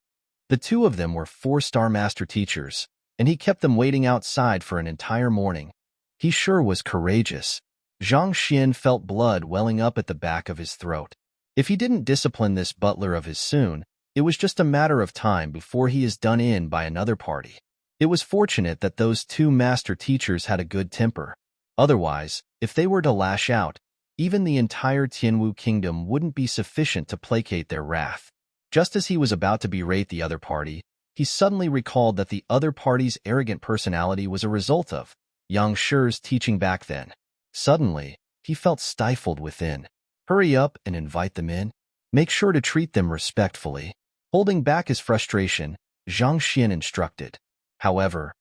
The two of them were 4-star master teachers, and he kept them waiting outside for an entire morning. He sure was courageous. Zhang Xian felt blood welling up at the back of his throat. If he didn't discipline this butler of his soon, it was just a matter of time before he is done in by another party. It was fortunate that those two master teachers had a good temper. Otherwise, if they were to lash out, even the entire Tianwu kingdom wouldn't be sufficient to placate their wrath. Just as he was about to berate the other party, he suddenly recalled that the other party's arrogant personality was a result of young Shi's teaching back then. Suddenly, he felt stifled within. Hurry up and invite them in. Make sure to treat them respectfully. Holding back his frustration, Zhang Xian instructed. However,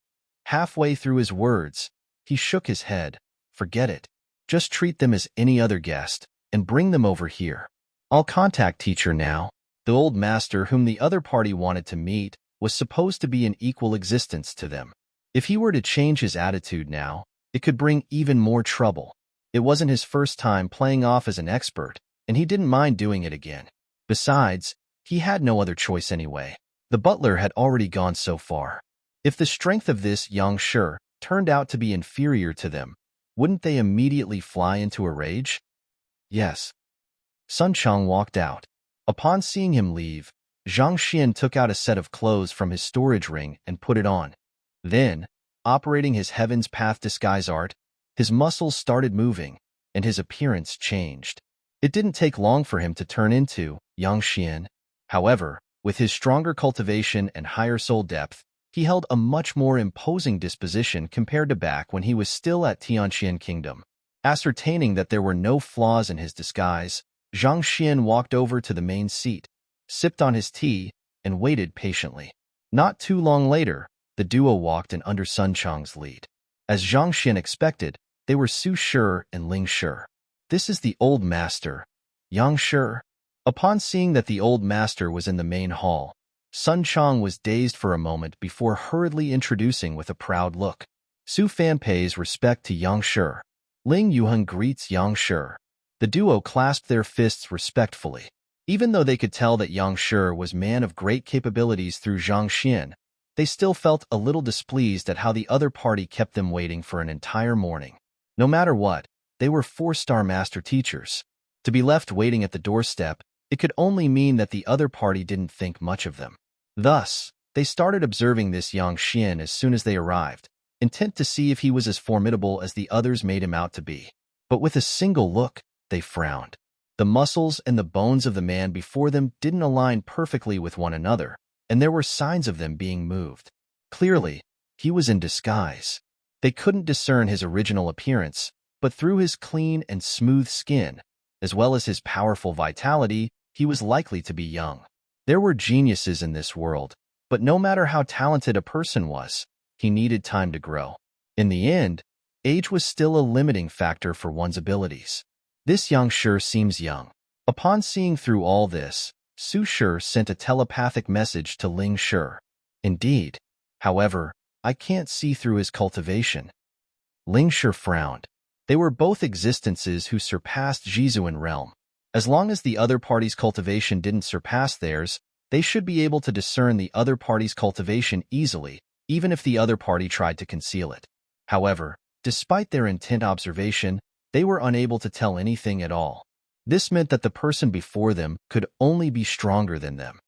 halfway through his words, he shook his head. Forget it. Just treat them as any other guest, and bring them over here. I'll contact teacher now. The old master whom the other party wanted to meet was supposed to be in equal existence to them. If he were to change his attitude now, it could bring even more trouble. It wasn't his first time playing off as an expert, and he didn't mind doing it again. Besides, he had no other choice anyway. The butler had already gone so far. If the strength of this young Shi turned out to be inferior to them, wouldn't they immediately fly into a rage? Yes. Sun Chang walked out. Upon seeing him leave, Zhang Xian took out a set of clothes from his storage ring and put it on. Then, operating his Heaven's Path disguise art, his muscles started moving, and his appearance changed. It didn't take long for him to turn into Yang Xian. However, with his stronger cultivation and higher soul depth, he held a much more imposing disposition compared to back when he was still at Tianqian Kingdom. Ascertaining that there were no flaws in his disguise, Zhang Xian walked over to the main seat, sipped on his tea, and waited patiently. Not too long later, the duo walked in under Sun Chang's lead. As Zhang Xian expected, they were Su Shi and Ling Shi. This is the old master, Yang Shi. Upon seeing that the old master was in the main hall, Sun Chang was dazed for a moment before hurriedly introducing with a proud look. Su Fan pays respect to Yang Shi. Ling Yuhan greets Yang Shi. The duo clasped their fists respectfully. Even though they could tell that Yang Shi was man of great capabilities through Zhang Xian, they still felt a little displeased at how the other party kept them waiting for an entire morning. No matter what, they were 4-star master teachers. To be left waiting at the doorstep, it could only mean that the other party didn't think much of them. Thus, they started observing this Yang Xian as soon as they arrived, intent to see if he was as formidable as the others made him out to be. But with a single look, they frowned. The muscles and the bones of the man before them didn't align perfectly with one another, and there were signs of them being moved. Clearly, he was in disguise. They couldn't discern his original appearance, but through his clean and smooth skin, as well as his powerful vitality, he was likely to be young. There were geniuses in this world, but no matter how talented a person was, he needed time to grow. In the end, age was still a limiting factor for one's abilities. This Yang Shi seems young. Upon seeing through all this, Su Shi sent a telepathic message to Ling Shi. Indeed. However, I can't see through his cultivation. Ling Shi frowned. They were both existences who surpassed Jizu in realm. As long as the other party's cultivation didn't surpass theirs, they should be able to discern the other party's cultivation easily, even if the other party tried to conceal it. However, despite their intent observation, they were unable to tell anything at all. This meant that the person before them could only be stronger than them.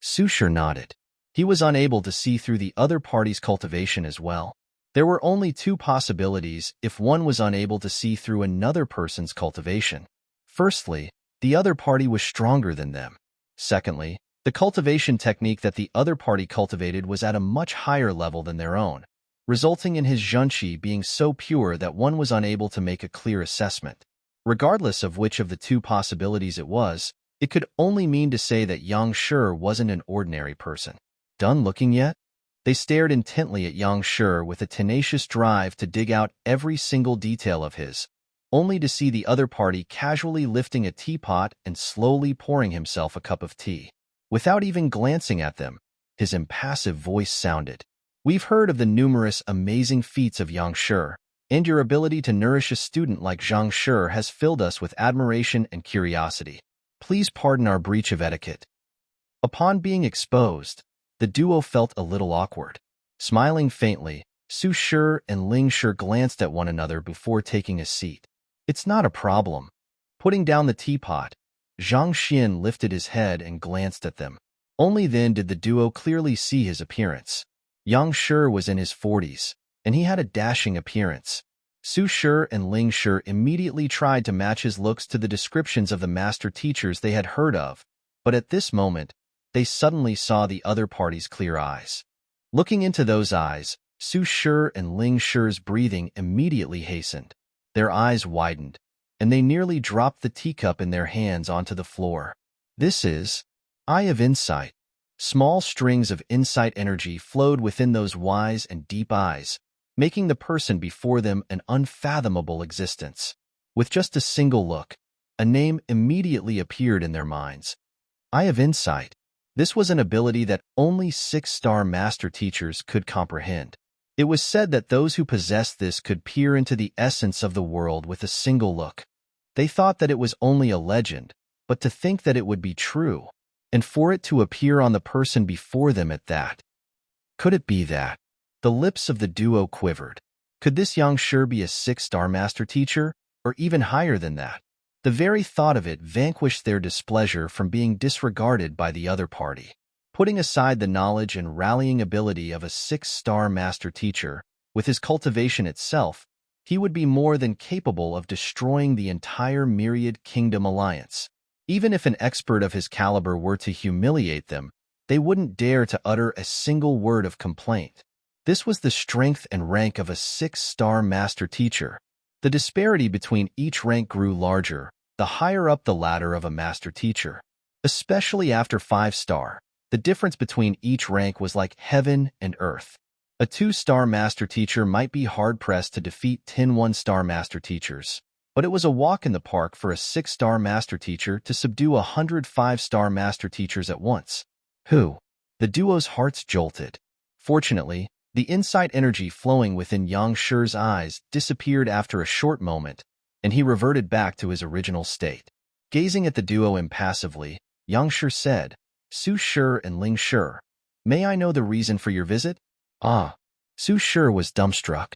Su Shi nodded. He was unable to see through the other party's cultivation as well. There were only two possibilities if one was unable to see through another person's cultivation. Firstly, the other party was stronger than them. Secondly, the cultivation technique that the other party cultivated was at a much higher level than their own, resulting in his zhenqi being so pure that one was unable to make a clear assessment. Regardless of which of the two possibilities it was, it could only mean to say that Yang Shi wasn't an ordinary person. Done looking yet? They stared intently at Yang Shi with a tenacious drive to dig out every single detail of his, only to see the other party casually lifting a teapot and slowly pouring himself a cup of tea. Without even glancing at them, his impassive voice sounded. We've heard of the numerous amazing feats of Yang Shi, and your ability to nourish a student like Zhang Shi has filled us with admiration and curiosity. Please pardon our breach of etiquette. Upon being exposed, the duo felt a little awkward. Smiling faintly, Su Shi and Ling Shi glanced at one another before taking a seat. It's not a problem. Putting down the teapot, Zhang Xian lifted his head and glanced at them. Only then did the duo clearly see his appearance. Yang Shi was in his 40s, and he had a dashing appearance. Su Shi and Ling Shi immediately tried to match his looks to the descriptions of the master teachers they had heard of, but at this moment, they suddenly saw the other party's clear eyes. Looking into those eyes, Su Shi and Ling Shi's breathing immediately hastened. Their eyes widened, and they nearly dropped the teacup in their hands onto the floor. This is Eye of Insight. Small strings of insight energy flowed within those wise and deep eyes, making the person before them an unfathomable existence. With just a single look, a name immediately appeared in their minds. Eye of Insight. This was an ability that only 6-star master teachers could comprehend. It was said that those who possessed this could peer into the essence of the world with a single look. They thought that it was only a legend, but to think that it would be true, and for it to appear on the person before them at that. Could it be that? The lips of the duo quivered. Could this Yang Shi be a 6-star master teacher, or even higher than that? The very thought of it vanquished their displeasure from being disregarded by the other party. Putting aside the knowledge and rallying ability of a 6-star master teacher, with his cultivation itself, he would be more than capable of destroying the entire Myriad Kingdom alliance. Even if an expert of his caliber were to humiliate them, they wouldn't dare to utter a single word of complaint. This was the strength and rank of a 6-star master teacher. The disparity between each rank grew larger, the higher up the ladder of a master teacher. Especially after 5-star, the difference between each rank was like heaven and earth. A 2-star master teacher might be hard-pressed to defeat 10 1-star master teachers, but it was a walk in the park for a 6-star master teacher to subdue 100 5-star master teachers at once. Who? The duo's hearts jolted. Fortunately, the insight energy flowing within Yang Shi's eyes disappeared after a short moment, and he reverted back to his original state. Gazing at the duo impassively, Yang Shi said, Su Shi and Ling Shi, may I know the reason for your visit? Ah. Su Shi was dumbstruck.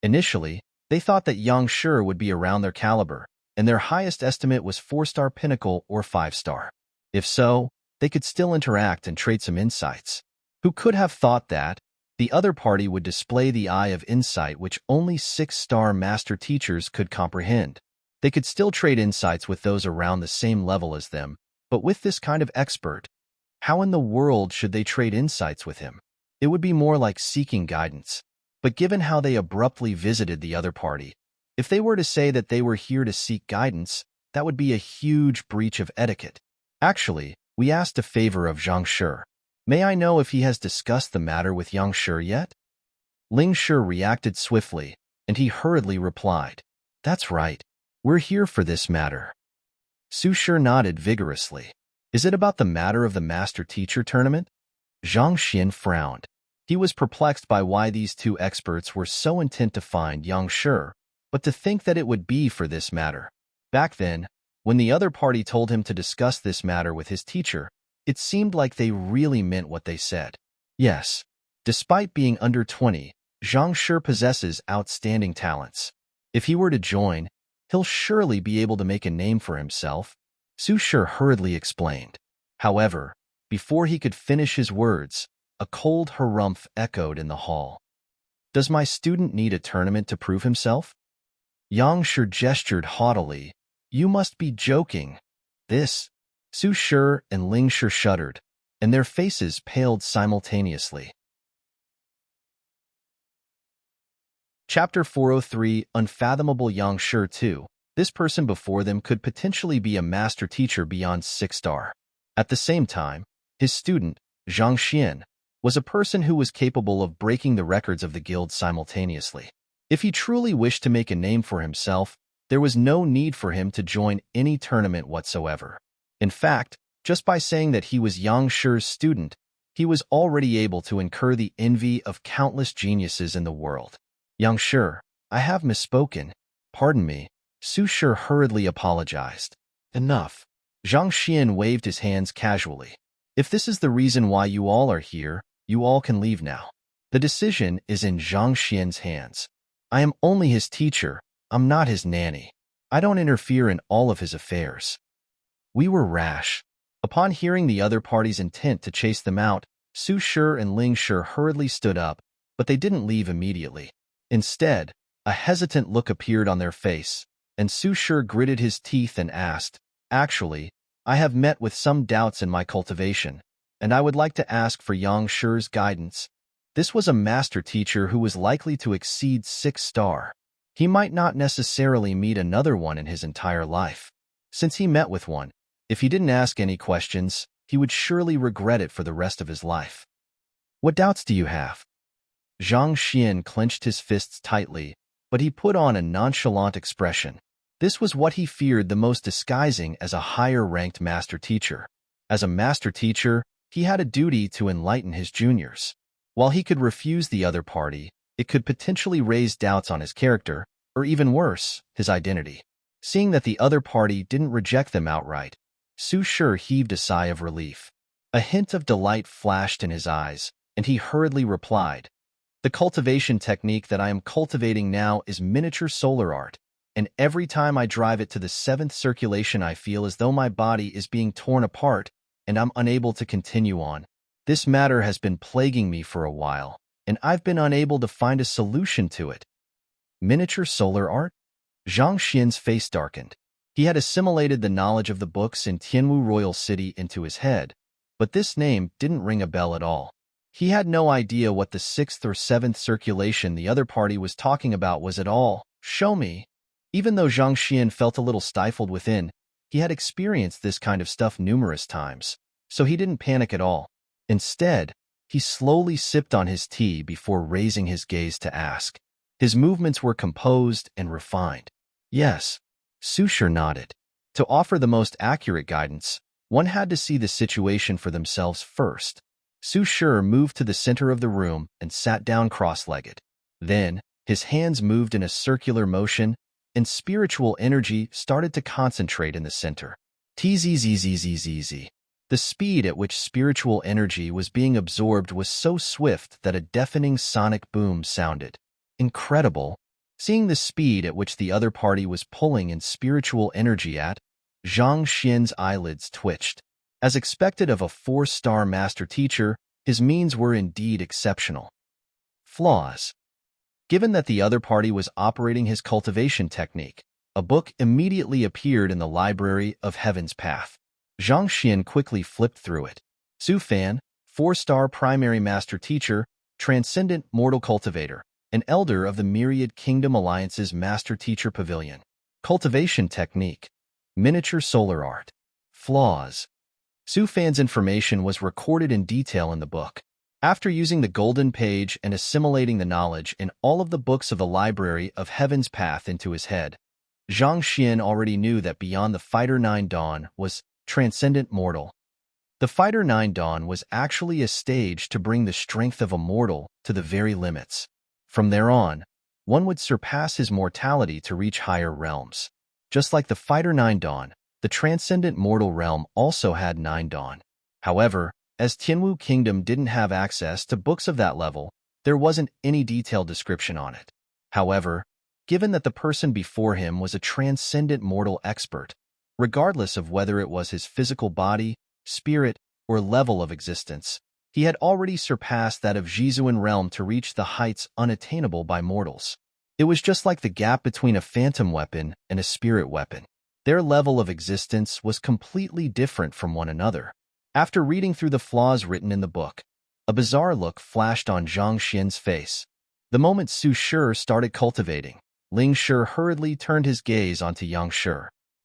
Initially, they thought that Yang Shi would be around their caliber, and their highest estimate was 4-star pinnacle or 5-star. If so, they could still interact and trade some insights. Who could have thought that? The other party would display the eye of insight which only 6-star master teachers could comprehend. They could still trade insights with those around the same level as them, but with this kind of expert, how in the world should they trade insights with him? It would be more like seeking guidance. But given how they abruptly visited the other party, if they were to say that they were here to seek guidance, that would be a huge breach of etiquette. Actually, we asked a favor of Zhang Shi. May I know if he has discussed the matter with Yang Shi yet? Ling Shi reacted swiftly, and he hurriedly replied, That's right. We're here for this matter. Su Shi nodded vigorously. Is it about the matter of the master-teacher tournament? Zhang Xian frowned. He was perplexed by why these two experts were so intent to find Yang Shi, but to think that it would be for this matter. Back then, when the other party told him to discuss this matter with his teacher, it seemed like they really meant what they said. Yes, despite being under 20, Zhang Shi possesses outstanding talents. If he were to join, he'll surely be able to make a name for himself, Su Shi hurriedly explained. However, before he could finish his words, a cold harumph echoed in the hall. Does my student need a tournament to prove himself? Yang Shi gestured haughtily. You must be joking. This. Su Shi and Ling Shi shuddered, and their faces paled simultaneously. Chapter 403, Unfathomable Yang Shi 2. This person before them could potentially be a master teacher beyond 6-star. At the same time, his student, Zhang Xian, was a person who was capable of breaking the records of the guild simultaneously. If he truly wished to make a name for himself, there was no need for him to join any tournament whatsoever. In fact, just by saying that he was Yang Shi's student, he was already able to incur the envy of countless geniuses in the world. Yang Shi, I have misspoken. Pardon me. Su Shi hurriedly apologized. Enough. Zhang Xian waved his hands casually. If this is the reason why you all are here, you all can leave now. The decision is in Zhang Xian's hands. I am only his teacher. I'm not his nanny. I don't interfere in all of his affairs. We were rash. Upon hearing the other party's intent to chase them out, Su Shi and Ling Shi hurriedly stood up, but they didn't leave immediately. Instead, a hesitant look appeared on their face, and Su Shi gritted his teeth and asked, Actually, I have met with some doubts in my cultivation, and I would like to ask for Yang Shi's guidance. This was a master teacher who was likely to exceed 6-star. He might not necessarily meet another one in his entire life. Since he met with one, if he didn't ask any questions, he would surely regret it for the rest of his life. What doubts do you have? Zhang Xian clenched his fists tightly, but he put on a nonchalant expression. This was what he feared the most, disguising as a higher-ranked master teacher. As a master teacher, he had a duty to enlighten his juniors. While he could refuse the other party, it could potentially raise doubts on his character, or even worse, his identity. Seeing that the other party didn't reject them outright, Su Shi heaved a sigh of relief. A hint of delight flashed in his eyes, and he hurriedly replied, The cultivation technique that I am cultivating now is miniature solar art, and every time I drive it to the 7th circulation I feel as though my body is being torn apart and I'm unable to continue on. This matter has been plaguing me for a while, and I've been unable to find a solution to it. Miniature solar art? Zhang Xian's face darkened. He had assimilated the knowledge of the books in Tianwu Royal City into his head, but this name didn't ring a bell at all. He had no idea what the 6th or 7th circulation the other party was talking about was at all. Show me. Even though Zhang Xian felt a little stifled within, he had experienced this kind of stuff numerous times, so he didn't panic at all. Instead, he slowly sipped on his tea before raising his gaze to ask. His movements were composed and refined. Yes. Su Shi nodded. To offer the most accurate guidance, one had to see the situation for themselves first. Su Shi moved to the center of the room and sat down cross-legged. Then, his hands moved in a circular motion, and spiritual energy started to concentrate in the center. Tzzzzzzzz. The speed at which spiritual energy was being absorbed was so swift that a deafening sonic boom sounded. Incredible. Seeing the speed at which the other party was pulling in spiritual energy at, Zhang Xian's eyelids twitched. As expected of a 4-star master teacher, his means were indeed exceptional. Flaws. Given that the other party was operating his cultivation technique, a book immediately appeared in the library of Heaven's Path. Zhang Xian quickly flipped through it. Su Fan, 4-star primary master teacher, transcendent mortal cultivator, an elder of the Myriad Kingdom Alliance's Master Teacher Pavilion. Cultivation technique. Miniature solar art. Flaws. Su Fan's information was recorded in detail in the book. After using the golden page and assimilating the knowledge in all of the books of the library of Heaven's Path into his head, Zhang Xian already knew that beyond the Fighter 9 Dawn was transcendent mortal. The Fighter 9 Dawn was actually a stage to bring the strength of a mortal to the very limits. From there on, one would surpass his mortality to reach higher realms. Just like the Fighter 9 Dawn, the transcendent mortal realm also had 9 Dawn. However, as Tianwu Kingdom didn't have access to books of that level, there wasn't any detailed description on it. However, given that the person before him was a transcendent mortal expert, regardless of whether it was his physical body, spirit, or level of existence, He had already surpassed that of Jizuan realm to reach the heights unattainable by mortals. It was just like the gap between a phantom weapon and a spirit weapon. Their level of existence was completely different from one another. After reading through the flaws written in the book, a bizarre look flashed on Zhang Xian's face. The moment Su Shi started cultivating, Ling Shi hurriedly turned his gaze onto Yang Shi.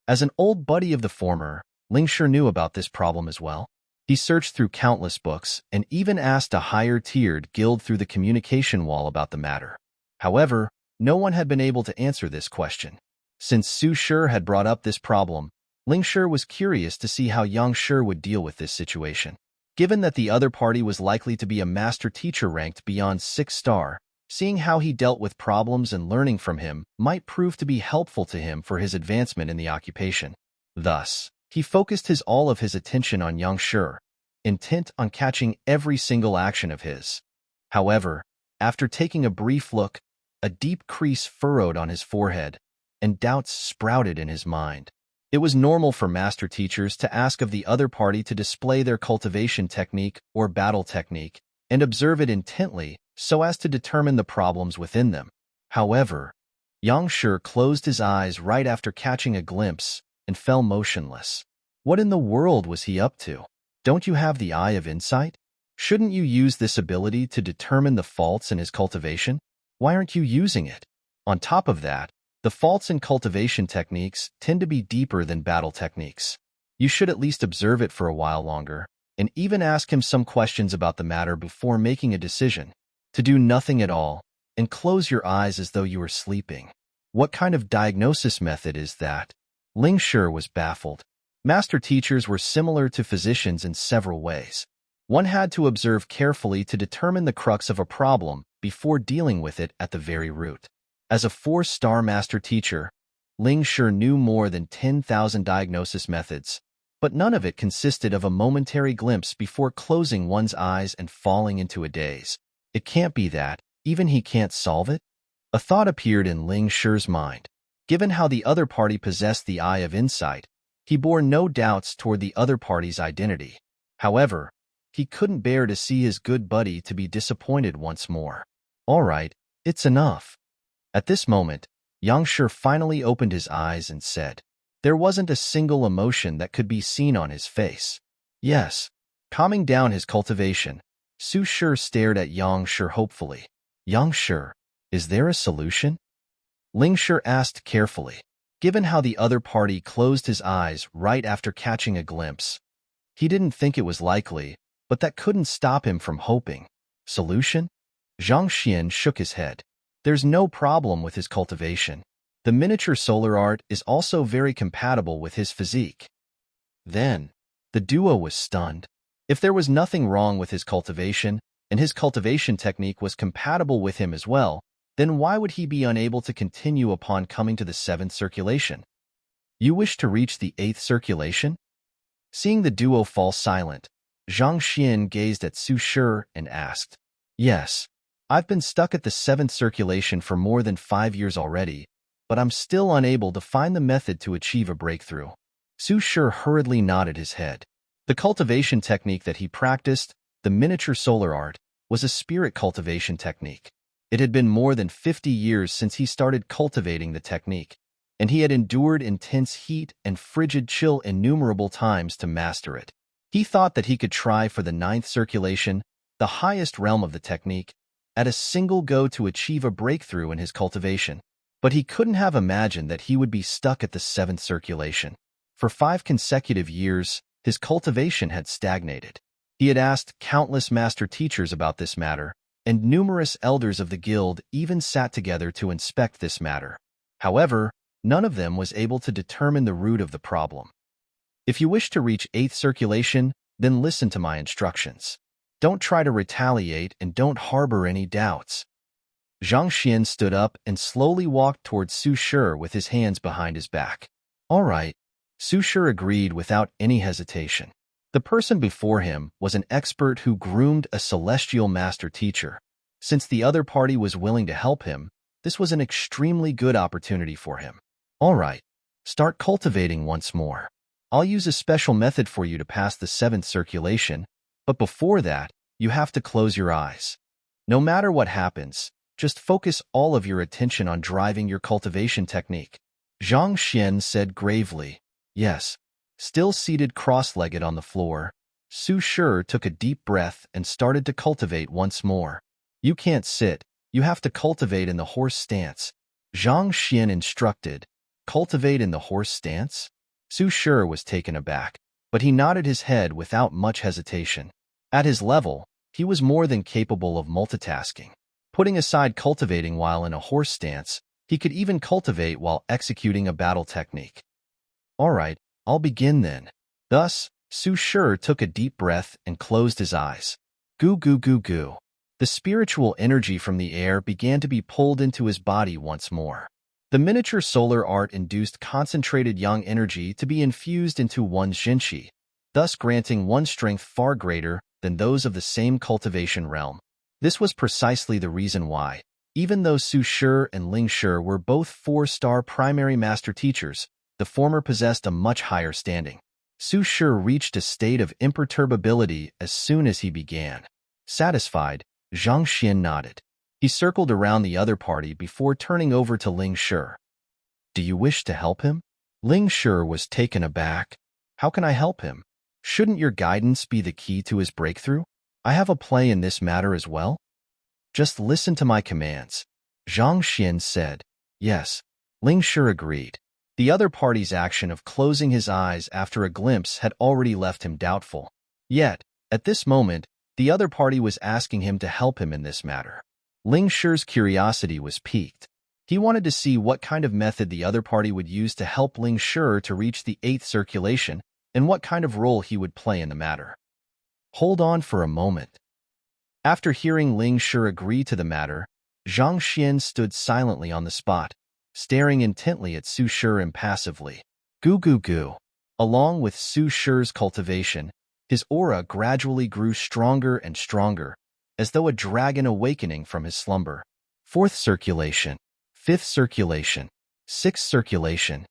As an old buddy of the former, Ling Shi knew about this problem as well. He searched through countless books and even asked a higher-tiered guild through the communication wall about the matter. However, no one had been able to answer this question. Since Su Shi had brought up this problem, Ling Shi was curious to see how Yang Shi would deal with this situation. Given that the other party was likely to be a master teacher ranked beyond 6-star, seeing how he dealt with problems and learning from him might prove to be helpful to him for his advancement in the occupation. Thus, he focused all of his attention on Yang Shi, intent on catching every single action of his. However, after taking a brief look, a deep crease furrowed on his forehead, and doubts sprouted in his mind. It was normal for master teachers to ask of the other party to display their cultivation technique or battle technique and observe it intently so as to determine the problems within them. However, Yang Shi closed his eyes right after catching a glimpse and fell motionless. What in the world was he up to? Don't you have the eye of insight? Shouldn't you use this ability to determine the faults in his cultivation? Why aren't you using it? On top of that, the faults in cultivation techniques tend to be deeper than battle techniques. You should at least observe it for a while longer, and even ask him some questions about the matter before making a decision. To do nothing at all, and close your eyes as though you were sleeping. What kind of diagnosis method is that? Ling Shi was baffled. Master teachers were similar to physicians in several ways. One had to observe carefully to determine the crux of a problem before dealing with it at the very root. As a 4-star master teacher, Ling Shi knew more than 10,000 diagnosis methods, but none of it consisted of a momentary glimpse before closing one's eyes and falling into a daze. It can't be that, even he can't solve it? A thought appeared in Ling Shi's mind. Given how the other party possessed the eye of insight, he bore no doubts toward the other party's identity. However, he couldn't bear to see his good buddy to be disappointed once more. All right, it's enough. At this moment, Yang Shi finally opened his eyes and said, there wasn't a single emotion that could be seen on his face. Yes. Calming down his cultivation, Su Shi stared at Yang Shi hopefully. Yang Shi, is there a solution? Ling Shi asked carefully. Given how the other party closed his eyes right after catching a glimpse, he didn't think it was likely, but that couldn't stop him from hoping. Solution? Zhang Xian shook his head. There's no problem with his cultivation. The miniature solar art is also very compatible with his physique. Then, the duo was stunned. If there was nothing wrong with his cultivation, and his cultivation technique was compatible with him as well, then why would he be unable to continue upon coming to the 7th circulation? You wish to reach the 8th circulation? Seeing the duo fall silent, Zhang Xian gazed at Su Shi and asked, yes, I've been stuck at the 7th circulation for more than 5 years already, but I'm still unable to find the method to achieve a breakthrough. Su Shi hurriedly nodded his head. The cultivation technique that he practiced, the miniature solar art, was a spirit cultivation technique. It had been more than 50 years since he started cultivating the technique, and he had endured intense heat and frigid chill innumerable times to master it. He thought that he could try for the 9th circulation, the highest realm of the technique, at a single go to achieve a breakthrough in his cultivation. But he couldn't have imagined that he would be stuck at the 7th circulation. For 5 consecutive years, his cultivation had stagnated. He had asked countless master teachers about this matter, and numerous elders of the guild even sat together to inspect this matter. However, none of them was able to determine the root of the problem. If you wish to reach 8th circulation, then listen to my instructions. Don't try to retaliate and don't harbor any doubts. Zhang Xian stood up and slowly walked towards Su Shi with his hands behind his back. All right, Su Shi agreed without any hesitation. The person before him was an expert who groomed a celestial master teacher. Since the other party was willing to help him, this was an extremely good opportunity for him. All right, start cultivating once more. I'll use a special method for you to pass the 7th circulation, but before that, you have to close your eyes. No matter what happens, just focus all of your attention on driving your cultivation technique. Zhang Xian said gravely. Yes. Still seated cross-legged on the floor, Su Shi took a deep breath and started to cultivate once more. You can't sit, you have to cultivate in the horse stance. Zhang Xian instructed. Cultivate in the horse stance? Su Shi was taken aback, but he nodded his head without much hesitation. At his level, he was more than capable of multitasking. Putting aside cultivating while in a horse stance, he could even cultivate while executing a battle technique. All right, I'll begin then. Thus, Su Shi took a deep breath and closed his eyes. Goo goo goo goo. The spiritual energy from the air began to be pulled into his body once more. The miniature solar art induced concentrated yang energy to be infused into one's Jinshi, thus granting one strength far greater than those of the same cultivation realm. This was precisely the reason why, even though Su Shi and Ling Shi were both 4-star primary master teachers, the former possessed a much higher standing. Su Shi reached a state of imperturbability as soon as he began. Satisfied, Zhang Xian nodded. He circled around the other party before turning over to Ling Shi. Do you wish to help him? Ling Shi was taken aback. How can I help him? Shouldn't your guidance be the key to his breakthrough? I have a play in this matter as well. Just listen to my commands. Zhang Xian said. Yes. Ling Shi agreed. The other party's action of closing his eyes after a glimpse had already left him doubtful. Yet, at this moment, the other party was asking him to help him in this matter. Ling Shi's curiosity was piqued. He wanted to see what kind of method the other party would use to help Ling Shi to reach the 8th circulation and what kind of role he would play in the matter. Hold on for a moment. After hearing Ling Shi agree to the matter, Zhang Xian stood silently on the spot, staring intently at Su Shi impassively. Goo goo goo. Along with Su Shi's cultivation, his aura gradually grew stronger and stronger, as though a dragon awakening from his slumber. 4th circulation, 5th circulation, 6th circulation.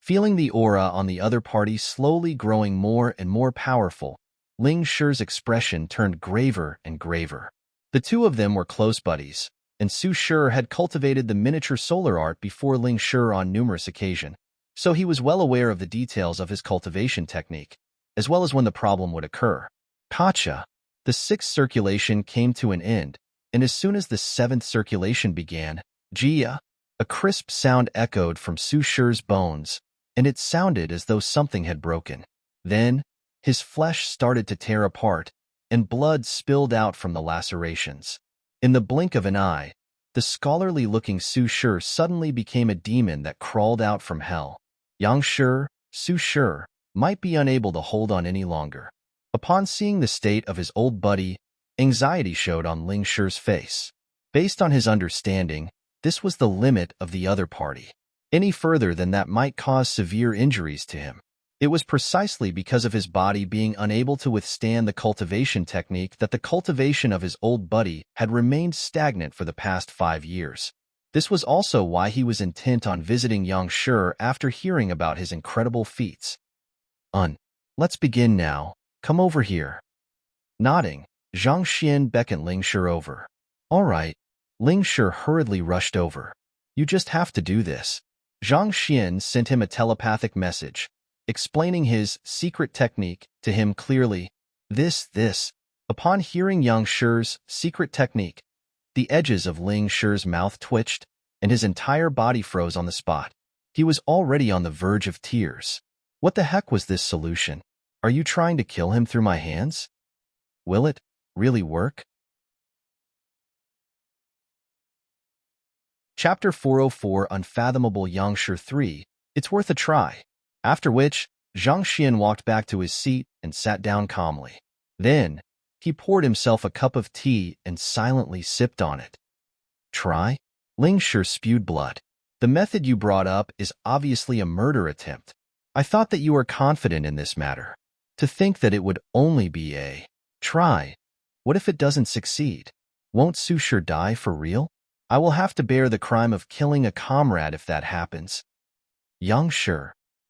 Feeling the aura on the other party slowly growing more and more powerful, Ling Shi's expression turned graver and graver. The two of them were close buddies, and Su Shi had cultivated the miniature solar art before Ling Shi on numerous occasions, so he was well aware of the details of his cultivation technique, as well as when the problem would occur. Gotcha. The 6th circulation came to an end, and as soon as the 7th circulation began, Jia, a crisp sound echoed from Su Shi's bones, and it sounded as though something had broken. Then, his flesh started to tear apart, and blood spilled out from the lacerations. In the blink of an eye, the scholarly-looking Su Shi suddenly became a demon that crawled out from hell. Yang Shi, Su Shi, might be unable to hold on any longer. Upon seeing the state of his old buddy, anxiety showed on Ling Shi's face. Based on his understanding, this was the limit of the other party. Any further than that might cause severe injuries to him. It was precisely because of his body being unable to withstand the cultivation technique that the cultivation of his old buddy had remained stagnant for the past 5 years. This was also why he was intent on visiting Yang Shi after hearing about his incredible feats. Let's begin now. Come over here. Nodding, Zhang Xian beckoned Ling Shi over. All right. Ling Shi hurriedly rushed over. You just have to do this. Zhang Xian sent him a telepathic message, explaining his secret technique to him clearly. This. Upon hearing Yang Shi's secret technique, the edges of Ling Shi's mouth twitched, and his entire body froze on the spot. He was already on the verge of tears. What the heck was this solution? Are you trying to kill him through my hands? Will it really work? Chapter 404 Unfathomable Yang Shi 3, It's Worth a Try. After which, Zhang Xian walked back to his seat and sat down calmly. Then, he poured himself a cup of tea and silently sipped on it. Try? Ling Shi spewed blood. The method you brought up is obviously a murder attempt. I thought that you were confident in this matter. To think that it would only be a try. What if it doesn't succeed? Won't Su Shi die for real? I will have to bear the crime of killing a comrade if that happens. Yang Shi,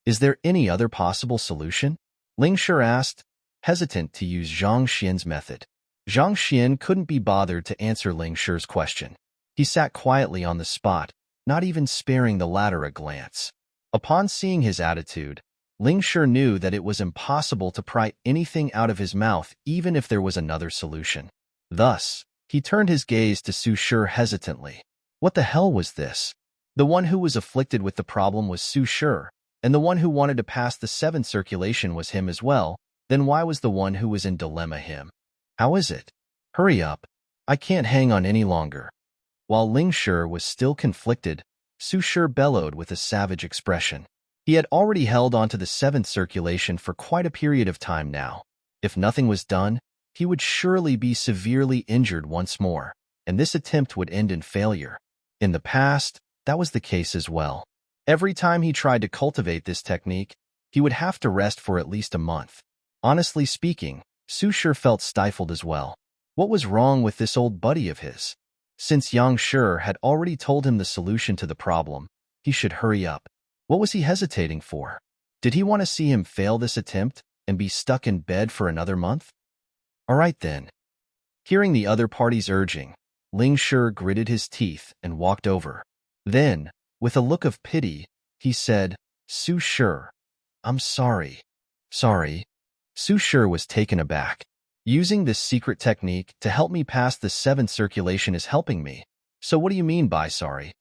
is there any other possible solution? Ling Shi asked, hesitant to use Zhang Xian's method. Zhang Xian couldn't be bothered to answer Ling Shi's question. He sat quietly on the spot, not even sparing the latter a glance. Upon seeing his attitude, Ling Shi knew that it was impossible to pry anything out of his mouth even if there was another solution. Thus, he turned his gaze to Su Shi hesitantly. What the hell was this? The one who was afflicted with the problem was Su Shi, and the one who wanted to pass the seventh circulation was him as well. Then why was the one who was in dilemma him? How is it? Hurry up. I can't hang on any longer. While Ling Shi was still conflicted, Su Shi bellowed with a savage expression. He had already held on to the seventh circulation for quite a period of time now. If nothing was done, he would surely be severely injured once more, and this attempt would end in failure. In the past, that was the case as well. Every time he tried to cultivate this technique, he would have to rest for at least a month. Honestly speaking, Su Shi felt stifled as well. What was wrong with this old buddy of his? Since Yang Shi had already told him the solution to the problem, he should hurry up. What was he hesitating for? Did he want to see him fail this attempt and be stuck in bed for another month? All right then. Hearing the other party's urging, Ling Shi gritted his teeth and walked over. Then, with a look of pity, he said, Su Shi, I'm sorry. Sorry. Su Shi was taken aback. Using this secret technique to help me pass the seventh circulation is helping me. So what do you mean by sorry?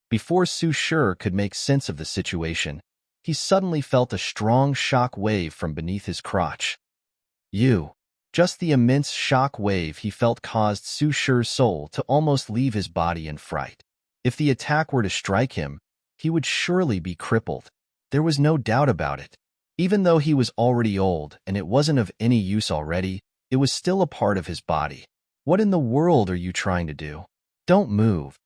Before Su Shi could make sense of the situation, he suddenly felt a strong shock wave from beneath his crotch. Just the immense shock wave he felt caused Su Shi's soul to almost leave his body in fright. If the attack were to strike him, he would surely be crippled. There was no doubt about it. Even though he was already old and it wasn't of any use already, it was still a part of his body. What in the world are you trying to do? Don't move.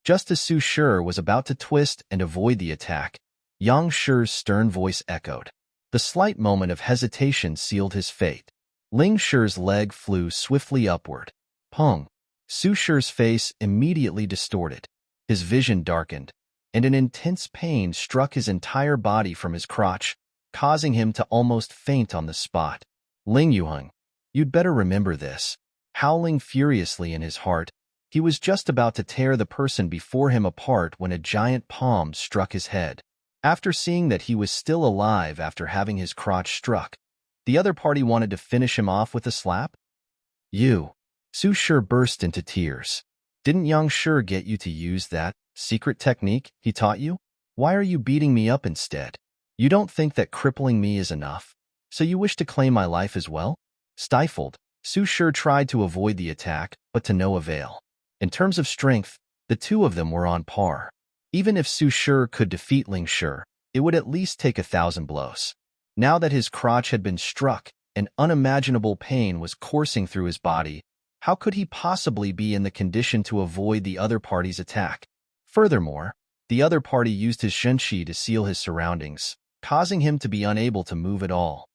Just as Su Shi was about to twist and avoid the attack, Yang Shi's stern voice echoed. The slight moment of hesitation sealed his fate. Ling Shi's leg flew swiftly upward. Pong! Su Shi's face immediately distorted. His vision darkened, and an intense pain struck his entire body from his crotch, causing him to almost faint on the spot. Ling Yuheng, you'd better remember this. Howling furiously in his heart, he was just about to tear the person before him apart when a giant palm struck his head. After seeing that he was still alive after having his crotch struck, the other party wanted to finish him off with a slap? Su Shi burst into tears. Didn't Yang Shi get you to use that secret technique he taught you? Why are you beating me up instead? You don't think that crippling me is enough, so you wish to claim my life as well? Stifled, Su Shi tried to avoid the attack, but to no avail. In terms of strength, the two of them were on par. Even if Su Shi could defeat Ling Shi, it would at least take 1,000 blows. Now that his crotch had been struck and unimaginable pain was coursing through his body, how could he possibly be in the condition to avoid the other party's attack? Furthermore, the other party used his shenqi to seal his surroundings, causing him to be unable to move at all.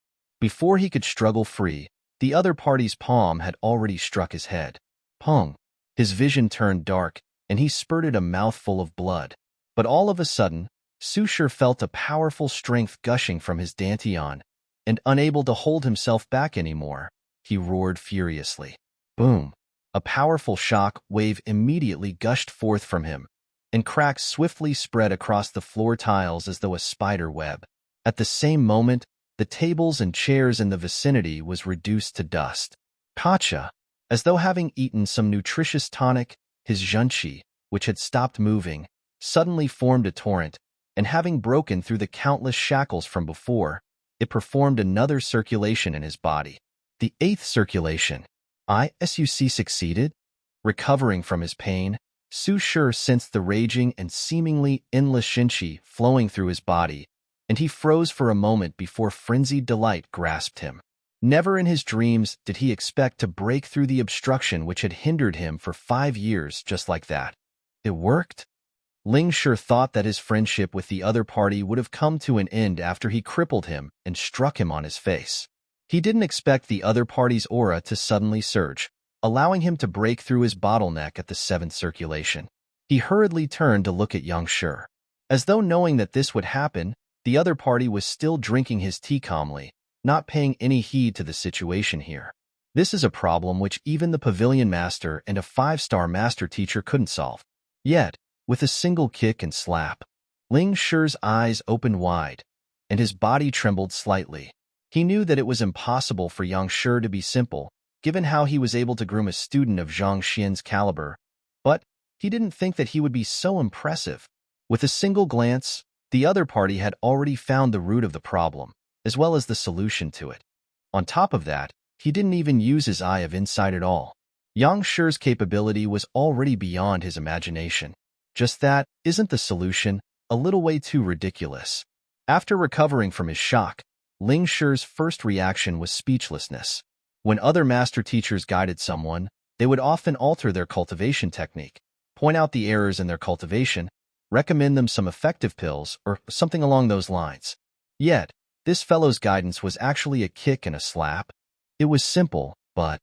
Before he could struggle free, the other party's palm had already struck his head. Pong! His vision turned dark, and he spurted a mouthful of blood. But all of a sudden, Su Shi felt a powerful strength gushing from his dantian, and unable to hold himself back anymore, he roared furiously. Boom! A powerful shock wave immediately gushed forth from him, and cracks swiftly spread across the floor tiles as though a spider web. At the same moment, the tables and chairs in the vicinity was reduced to dust. Kacha! As though having eaten some nutritious tonic, his zhenqi, which had stopped moving, suddenly formed a torrent, and having broken through the countless shackles from before, it performed another circulation in his body. The 8th circulation. ISUC succeeded? Recovering from his pain, Su Shi sensed the raging and seemingly endless shenqi flowing through his body, and he froze for a moment before frenzied delight grasped him. Never in his dreams did he expect to break through the obstruction which had hindered him for 5 years just like that. It worked? Ling Shi thought that his friendship with the other party would have come to an end after he crippled him and struck him on his face. He didn't expect the other party's aura to suddenly surge, allowing him to break through his bottleneck at the 7th circulation. He hurriedly turned to look at Yang Shi. As though knowing that this would happen, the other party was still drinking his tea calmly, not paying any heed to the situation here. This is a problem which even the pavilion master and a 5-star master teacher couldn't solve. Yet, with a single kick and slap, Ling Shi's eyes opened wide, and his body trembled slightly. He knew that it was impossible for Yang Shi to be simple, given how he was able to groom a student of Zhang Xian's caliber, but he didn't think that he would be so impressive. With a single glance, the other party had already found the root of the problem, as well as the solution to it. On top of that, he didn't even use his eye of insight at all. Yang Shi's capability was already beyond his imagination. Just that isn't the solution, a little way too ridiculous. After recovering from his shock, Ling Shi's first reaction was speechlessness. When other master teachers guided someone, they would often alter their cultivation technique, point out the errors in their cultivation, recommend them some effective pills, or something along those lines. Yet, this fellow's guidance was actually a kick and a slap. It was simple, but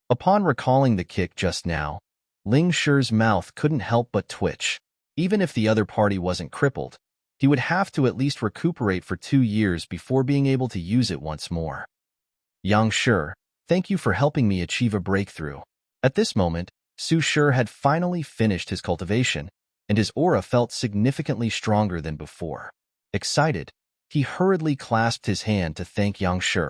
upon recalling the kick just now, Ling Shi's mouth couldn't help but twitch. Even if the other party wasn't crippled, he would have to at least recuperate for 2 years before being able to use it once more. Yang Shi, thank you for helping me achieve a breakthrough. At this moment, Su Shi had finally finished his cultivation, and his aura felt significantly stronger than before. Excited, he hurriedly clasped his hand to thank Yang Shi.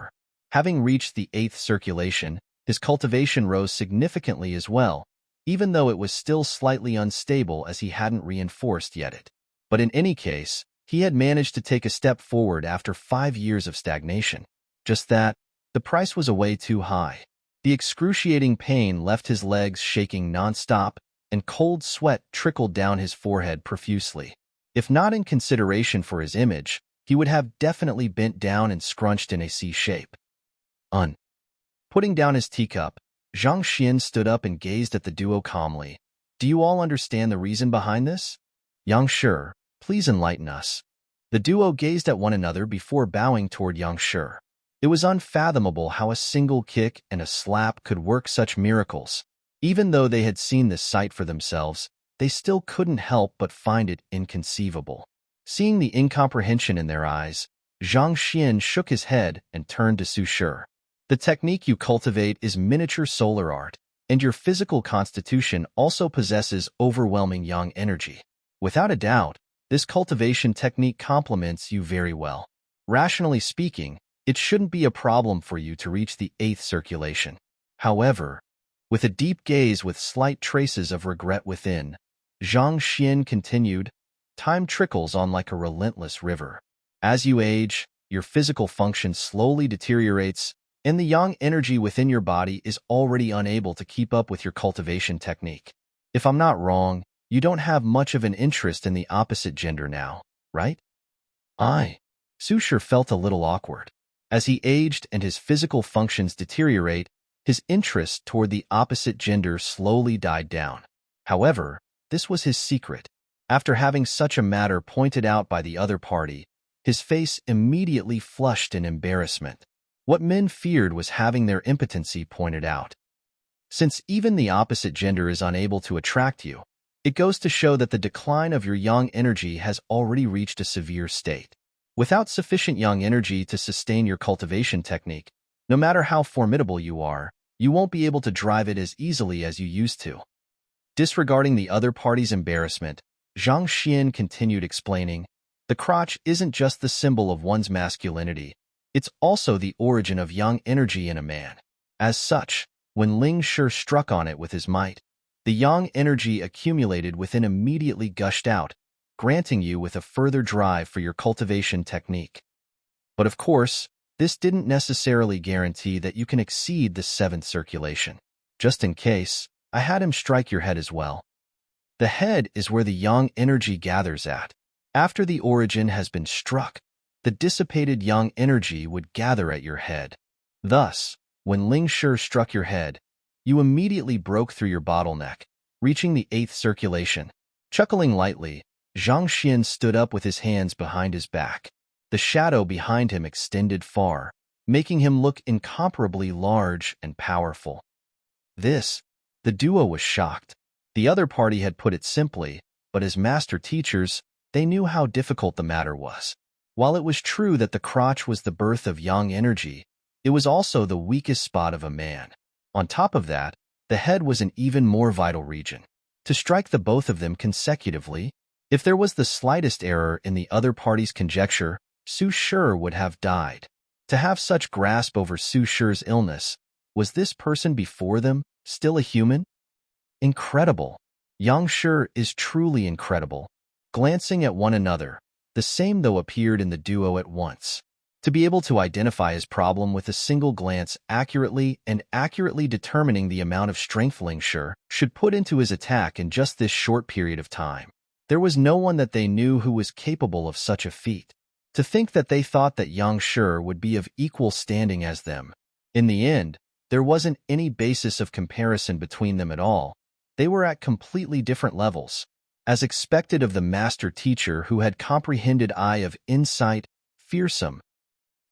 Having reached the 8th circulation, his cultivation rose significantly as well, even though it was still slightly unstable as he hadn't reinforced yet it. But in any case, he had managed to take a step forward after 5 years of stagnation. Just that, the price was way too high. The excruciating pain left his legs shaking non-stop, and cold sweat trickled down his forehead profusely. If not in consideration for his image, he would have definitely bent down and scrunched in a C shape. Putting down his teacup, Zhang Xian stood up and gazed at the duo calmly. Do you all understand the reason behind this? Yang Shi, please enlighten us. The duo gazed at one another before bowing toward Yang Shi. It was unfathomable how a single kick and a slap could work such miracles. Even though they had seen this sight for themselves, they still couldn't help but find it inconceivable. Seeing the incomprehension in their eyes, Zhang Xian shook his head and turned to Su Shi. The technique you cultivate is miniature solar art, and your physical constitution also possesses overwhelming yang energy. Without a doubt, this cultivation technique complements you very well. Rationally speaking, it shouldn't be a problem for you to reach the 8th circulation. However, with a deep gaze with slight traces of regret within, Zhang Xian continued, time trickles on like a relentless river. As you age, your physical function slowly deteriorates, and the yang energy within your body is already unable to keep up with your cultivation technique. If I'm not wrong, you don't have much of an interest in the opposite gender now, right? Su Shi felt a little awkward. As he aged and his physical functions deteriorate, his interest toward the opposite gender slowly died down. However, this was his secret. After having such a matter pointed out by the other party, his face immediately flushed in embarrassment. What men feared was having their impotency pointed out. Since even the opposite gender is unable to attract you, it goes to show that the decline of your yang energy has already reached a severe state. Without sufficient yang energy to sustain your cultivation technique, no matter how formidable you are, you won't be able to drive it as easily as you used to. Disregarding the other party's embarrassment, Zhang Xian continued explaining, the crotch isn't just the symbol of one's masculinity, it's also the origin of yang energy in a man. As such, when Ling Shi struck on it with his might, the yang energy accumulated within immediately gushed out, granting you with a further drive for your cultivation technique. But of course, this didn't necessarily guarantee that you can exceed the 7th circulation. Just in case, I had him strike your head as well. The head is where the yang energy gathers at. After the origin has been struck, the dissipated yang energy would gather at your head. Thus, when Ling Shi struck your head, you immediately broke through your bottleneck, reaching the 8th circulation. Chuckling lightly, Zhang Xian stood up with his hands behind his back. The shadow behind him extended far, making him look incomparably large and powerful. The duo was shocked. The other party had put it simply, but as master teachers, they knew how difficult the matter was. While it was true that the crotch was the birth of yang energy, it was also the weakest spot of a man. On top of that, the head was an even more vital region. To strike the both of them consecutively, if there was the slightest error in the other party's conjecture, Su Shi would have died. To have such grasp over Su Shi's illness, was this person before them still a human? Incredible. Yang Shi is truly incredible. Glancing at one another, the same though appeared in the duo at once. To be able to identify his problem with a single glance accurately determining the amount of strength Ling Shi should put into his attack in just this short period of time. There was no one that they knew who was capable of such a feat. To think that they thought that Yang Shi would be of equal standing as them. In the end, there wasn't any basis of comparison between them at all. They were at completely different levels. As expected of the master teacher who had comprehended eye of insight, fearsome.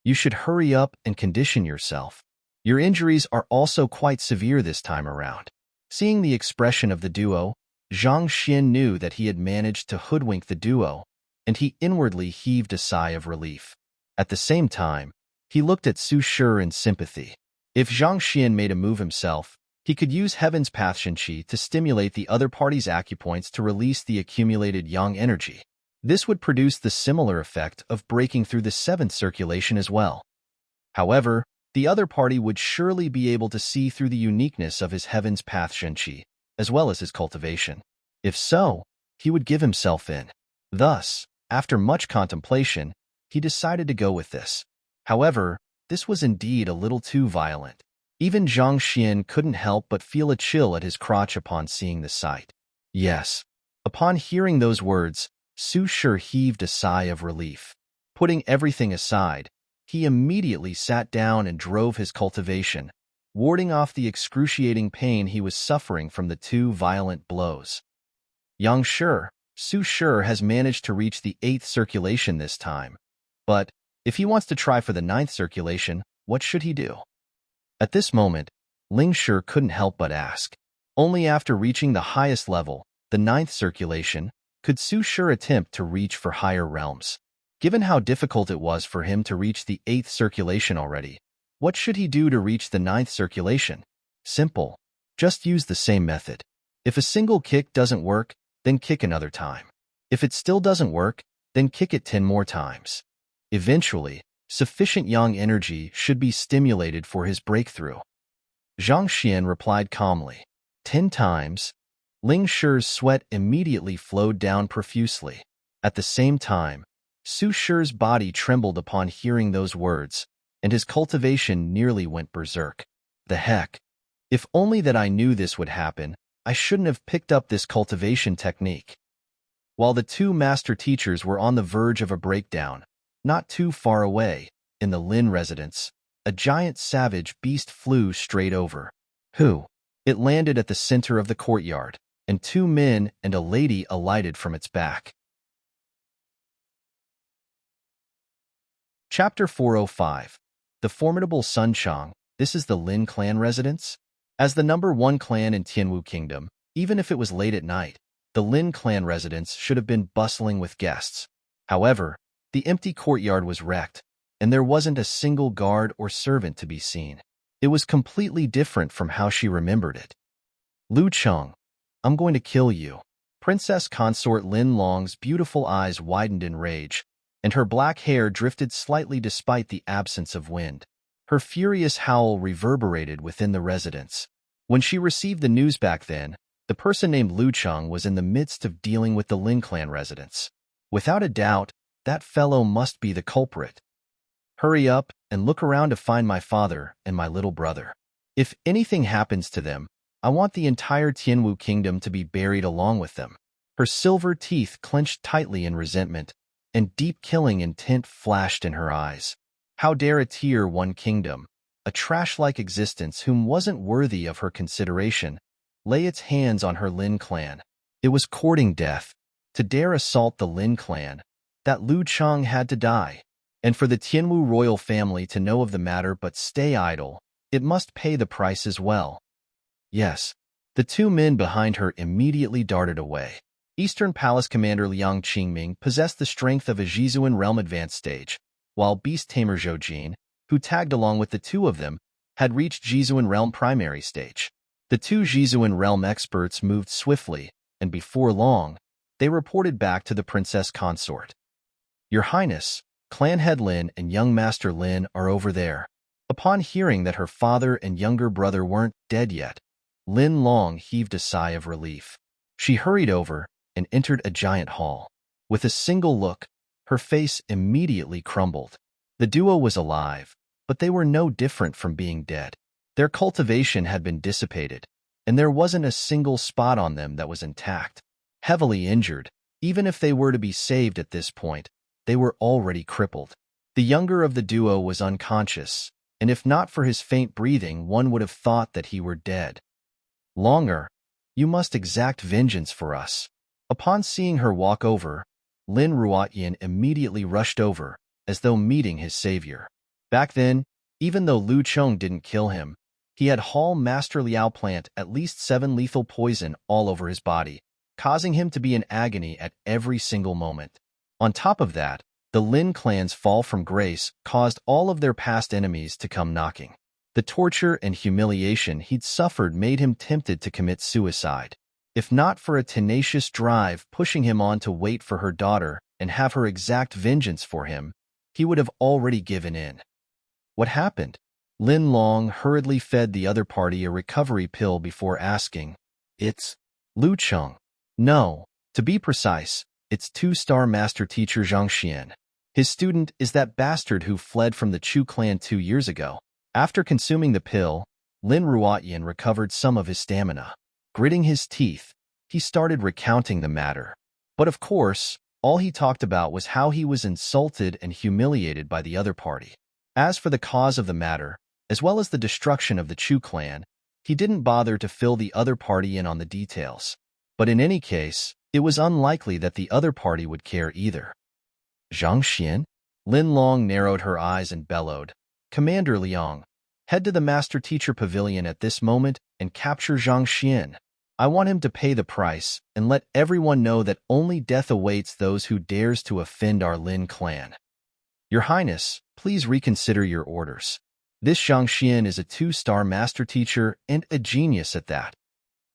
You should hurry up and condition yourself. Your injuries are also quite severe this time around. Seeing the expression of the duo, Zhang Xian knew that he had managed to hoodwink the duo, and he inwardly heaved a sigh of relief. At the same time, he looked at Su Shi in sympathy. If Zhang Xian made a move himself, he could use Heaven's Path Shenqi to stimulate the other party's acupoints to release the accumulated yang energy. This would produce the similar effect of breaking through the seventh circulation as well. However, the other party would surely be able to see through the uniqueness of his Heaven's Path Shenqi, as well as his cultivation. If so, he would give himself in. Thus, after much contemplation, he decided to go with this. However, this was indeed a little too violent. Even Zhang Xian couldn't help but feel a chill at his crotch upon seeing the sight. Yes. Upon hearing those words, Su Shi heaved a sigh of relief. Putting everything aside, he immediately sat down and drove his cultivation, warding off the excruciating pain he was suffering from the two violent blows. Yang Shi, Su Shi has managed to reach the 8th circulation this time, but if he wants to try for the 9th circulation, what should he do? At this moment, Ling Shi couldn't help but ask. Only after reaching the highest level, the 9th circulation, could Su Shi attempt to reach for higher realms. Given how difficult it was for him to reach the 8th circulation already, what should he do to reach the 9th circulation? Simple. Just use the same method. If a single kick doesn't work, then kick another time. If it still doesn't work, then kick it 10 more times. Eventually, sufficient yang energy should be stimulated for his breakthrough. Zhang Xian replied calmly. 10 times. Ling Shi's sweat immediately flowed down profusely. At the same time, Su Shi's body trembled upon hearing those words, and his cultivation nearly went berserk. The heck! If only that I knew this would happen, I shouldn't have picked up this cultivation technique. While the two master teachers were on the verge of a breakdown, not too far away, in the Lin residence, a giant savage beast flew straight over. It landed at the center of the courtyard, and 2 men and a lady alighted from its back. Chapter 405. The Formidable Sunchang. This is the Lin clan residence? As the #1 clan in Tianwu Kingdom, even if it was late at night, the Lin clan residence should have been bustling with guests. However, the empty courtyard was wrecked, and there wasn't a single guard or servant to be seen. It was completely different from how she remembered it. Lu Cheng, I'm going to kill you. Princess consort Lin Long's beautiful eyes widened in rage, and her black hair drifted slightly despite the absence of wind. Her furious howl reverberated within the residence. When she received the news back then, the person named Lu Cheng was in the midst of dealing with the Lin clan residents. Without a doubt, that fellow must be the culprit. Hurry up and look around to find my father and my little brother. If anything happens to them, I want the entire Tianwu kingdom to be buried along with them. Her silver teeth clenched tightly in resentment, and deep killing intent flashed in her eyes. How dare a Tier 1 kingdom, a trash-like existence whom wasn't worthy of her consideration, lay its hands on her Lin clan. It was courting death. To dare assault the Lin clan, that Lu Cheng had to die. And for the Tianwu royal family to know of the matter but stay idle, it must pay the price as well. Yes, the 2 men behind her immediately darted away. Eastern Palace Commander Liang Qingming possessed the strength of a Jizuan realm advanced stage, while Beast Tamer Zhou Jin, who tagged along with the 2 of them, had reached Jizuan Realm primary stage. The two Jizuan Realm experts moved swiftly, and before long, they reported back to the princess consort. Your Highness, Clan Head Lin and young Master Lin are over there. Upon hearing that her father and younger brother weren't dead yet, Lin Long heaved a sigh of relief. She hurried over and entered a giant hall. With a single look, her face immediately crumbled. The duo was alive, but they were no different from being dead. Their cultivation had been dissipated, and there wasn't a single spot on them that was intact. Heavily injured, even if they were to be saved at this point, they were already crippled. The younger of the duo was unconscious, and if not for his faint breathing, one would have thought that he were dead. Longer, you must exact vengeance for us. Upon seeing her walk over, Lin Ruotyin immediately rushed over, as though meeting his savior. Back then, even though Lu Cheng didn't kill him, he had Hall Master Liao plant at least 7 lethal poison all over his body, causing him to be in agony at every single moment. On top of that, the Lin clan's fall from grace caused all of their past enemies to come knocking. The torture and humiliation he'd suffered made him tempted to commit suicide. If not for a tenacious drive pushing him on to wait for her daughter and have her exact vengeance for him, he would have already given in. What happened? Lin Long hurriedly fed the other party a recovery pill before asking, "It's Lu Cheng." No, to be precise, it's 2-star master teacher Zhang Xian. His student is that bastard who fled from the Chu clan 2 years ago. After consuming the pill, Lin Ruotyin recovered some of his stamina. Gritting his teeth, he started recounting the matter. But of course, all he talked about was how he was insulted and humiliated by the other party. As for the cause of the matter, as well as the destruction of the Chu clan, he didn't bother to fill the other party in on the details. But in any case, it was unlikely that the other party would care either. Zhang Xian? Lin Long narrowed her eyes and bellowed, "Commander Liang, head to the Master Teacher Pavilion at this moment and capture Zhang Xian. I want him to pay the price and let everyone know that only death awaits those who dares to offend our Lin clan." Your Highness, please reconsider your orders. This Zhang Xian is a 2-star master teacher and a genius at that.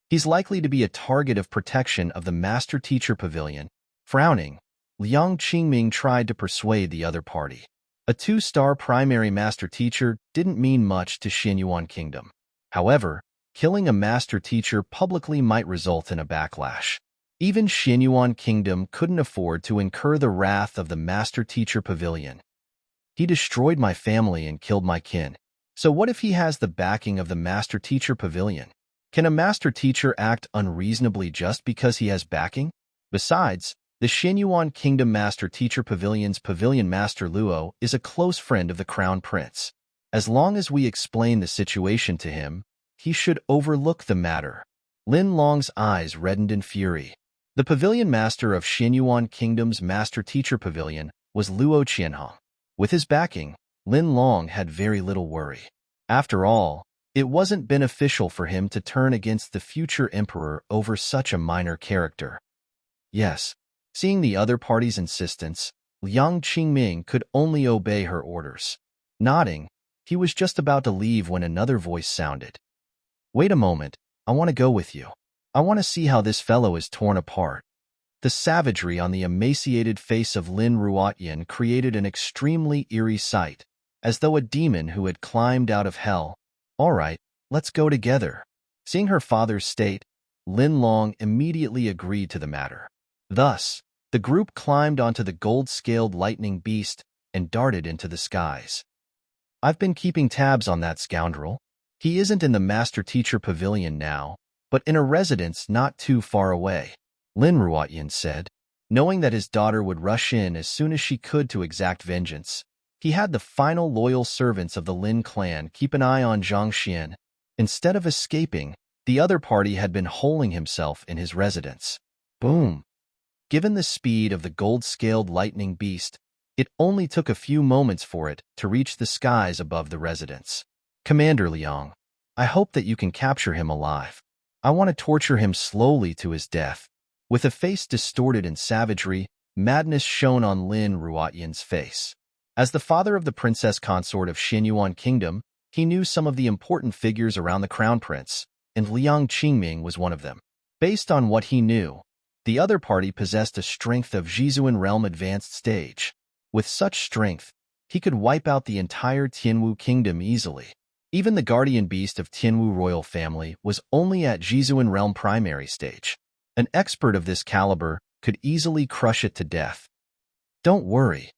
He's likely to be a target of protection of the Master Teacher Pavilion. Frowning, Liang Qingming tried to persuade the other party. A 2-star primary master teacher didn't mean much to Xianyuan Kingdom. However, killing a master teacher publicly might result in a backlash. Even Xianyuan Kingdom couldn't afford to incur the wrath of the Master Teacher Pavilion. He destroyed my family and killed my kin. So what if he has the backing of the Master Teacher Pavilion? Can a master teacher act unreasonably just because he has backing? Besides, the Xianyuan Kingdom Master Teacher Pavilion's Pavilion Master Luo is a close friend of the Crown Prince. As long as we explain the situation to him, he should overlook the matter. Lin Long's eyes reddened in fury. The Pavilion Master of Xianyuan Kingdom's Master Teacher Pavilion was Luo Qianhong. With his backing, Lin Long had very little worry. After all, it wasn't beneficial for him to turn against the future emperor over such a minor character. Yes, seeing the other party's insistence, Liang Qingming could only obey her orders. Nodding, he was just about to leave when another voice sounded. "Wait a moment, I want to go with you. I want to see how this fellow is torn apart." The savagery on the emaciated face of Lin Ruotyin created an extremely eerie sight, as though a demon who had climbed out of hell. "All right, let's go together." Seeing her father's state, Lin Long immediately agreed to the matter. Thus, the group climbed onto the gold-scaled lightning beast and darted into the skies. "I've been keeping tabs on that scoundrel. He isn't in the Master Teacher Pavilion now, but in a residence not too far away," Lin Ruotyin said. Knowing that his daughter would rush in as soon as she could to exact vengeance, he had the final loyal servants of the Lin clan keep an eye on Zhang Xian. Instead of escaping, the other party had been holing himself in his residence. Boom! Given the speed of the gold-scaled lightning beast, it only took a few moments for it to reach the skies above the residence. "Commander Liang, I hope that you can capture him alive. I want to torture him slowly to his death." With a face distorted in savagery, madness shone on Lin Ruotyin's face. As the father of the princess consort of Xianyuan Kingdom, He knew some of the important figures around the crown prince, and Liang Qingming was one of them. Based on what he knew, the other party possessed a strength of Jizuan realm advanced stage. With such strength, he could wipe out the entire Tianwu kingdom easily. Even the guardian beast of Tianwu royal family was only at Jizuan realm primary stage. An expert of this caliber could easily crush it to death. Don't worry.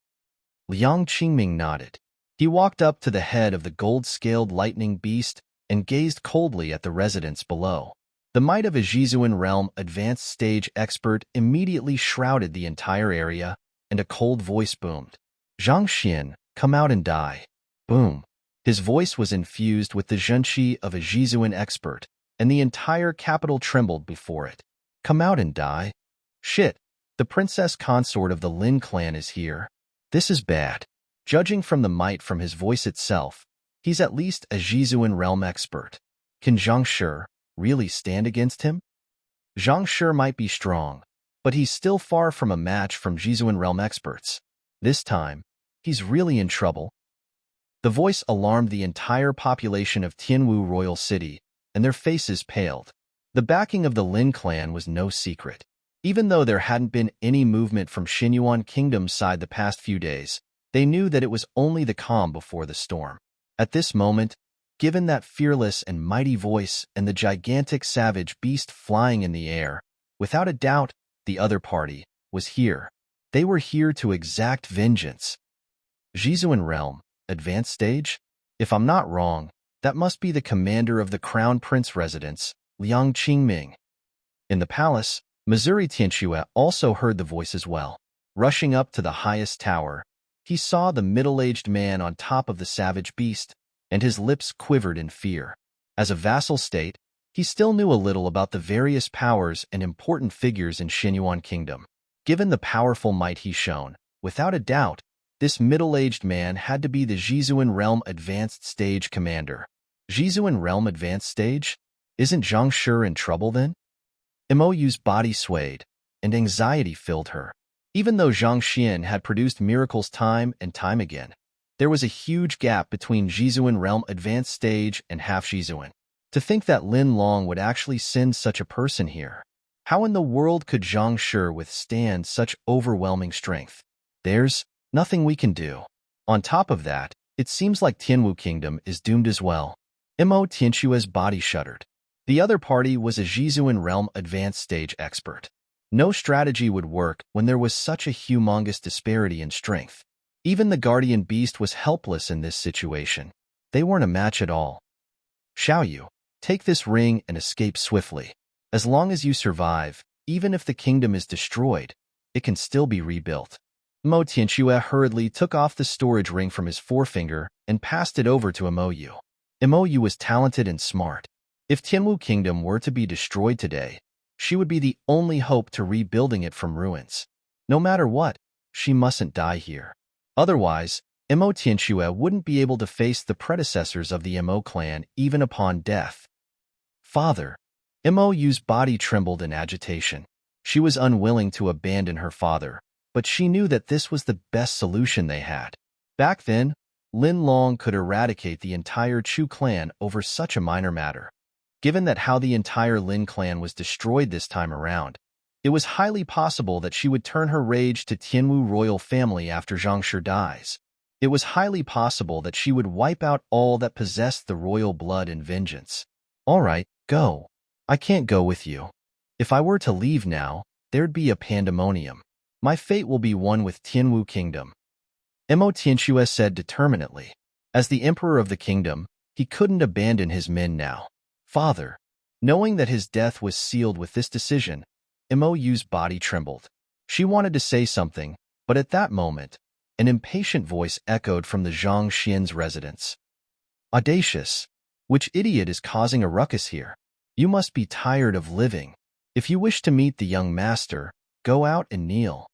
Liang Qingming nodded. He walked up to the head of the gold-scaled lightning beast and gazed coldly at the residents below. The might of a Jizuan realm advanced stage expert immediately shrouded the entire area, and a cold voice boomed. Zhang Xian, come out and die. Boom. His voice was infused with the zhenqi of a Jizuan expert, and the entire capital trembled before it. Come out and die? Shit, the princess consort of the Lin clan is here. This is bad. Judging from the might from his voice itself, he's at least a Jizuan realm expert. Can Zhang Shi really stand against him? Zhang Shi might be strong, but he's still far from a match from Jizuan realm experts. This time, he's really in trouble. The voice alarmed the entire population of Tianwu Royal City, and their faces paled. The backing of the Lin clan was no secret. Even though there hadn't been any movement from Xinyuan Kingdom's side the past few days, they knew that it was only the calm before the storm. At this moment, given that fearless and mighty voice and the gigantic savage beast flying in the air, without a doubt, the other party was here. They were here to exact vengeance. Jizuan realm, advanced stage? If I'm not wrong, that must be the commander of the Crown Prince residence, Liang Qingming. In the palace, Missouri Tianxue also heard the voice as well. Rushing up to the highest tower, he saw the middle-aged man on top of the savage beast, and his lips quivered in fear. As a vassal state, he still knew a little about the various powers and important figures in Xinyuan Kingdom. Given the powerful might he shown, without a doubt, this middle-aged man had to be the Jizuan Realm Advanced Stage commander. Jizuan Realm Advanced Stage? Isn't Zhang Shi in trouble then? Mo's body swayed, and anxiety filled her. Even though Zhang Xian had produced miracles time and time again, there was a huge gap between Jizuan Realm Advanced Stage and half Jizuan. To think that Lin Long would actually send such a person here. How in the world could Zhang Shi withstand such overwhelming strength? There's nothing we can do. On top of that, it seems like Tianwu Kingdom is doomed as well. Mo Tianxue's body shuddered. The other party was a Jizuan Realm Advanced Stage expert. No strategy would work when there was such a humongous disparity in strength. Even the guardian beast was helpless in this situation. They weren't a match at all. Xiaoyu, take this ring and escape swiftly. As long as you survive, even if the kingdom is destroyed, it can still be rebuilt. Mo Tianxue hurriedly took off the storage ring from his forefinger and passed it over to Mou. Mou was talented and smart. If Tianwu Kingdom were to be destroyed today, she would be the only hope to rebuilding it from ruins. No matter what, she mustn't die here. Otherwise, Mo Tianxue wouldn't be able to face the predecessors of the Mo clan even upon death. Father. Mou's body trembled in agitation. She was unwilling to abandon her father, but she knew that this was the best solution they had. Back then, Lin Long could eradicate the entire Chu clan over such a minor matter. Given that how the entire Lin clan was destroyed this time around, it was highly possible that she would turn her rage to Tianwu royal family after Zhang Shi dies. It was highly possible that she would wipe out all that possessed the royal blood in vengeance. All right, go. I can't go with you. If I were to leave now, there'd be a pandemonium. My fate will be one with Tianwu Kingdom. Mo Tianxue said determinedly. As the emperor of the kingdom, he couldn't abandon his men now. Father. Knowing that his death was sealed with this decision, Mou's body trembled. She wanted to say something, but at that moment, an impatient voice echoed from the Zhang Xian's residence. Audacious! Which idiot is causing a ruckus here? You must be tired of living. If you wish to meet the young master, go out and kneel.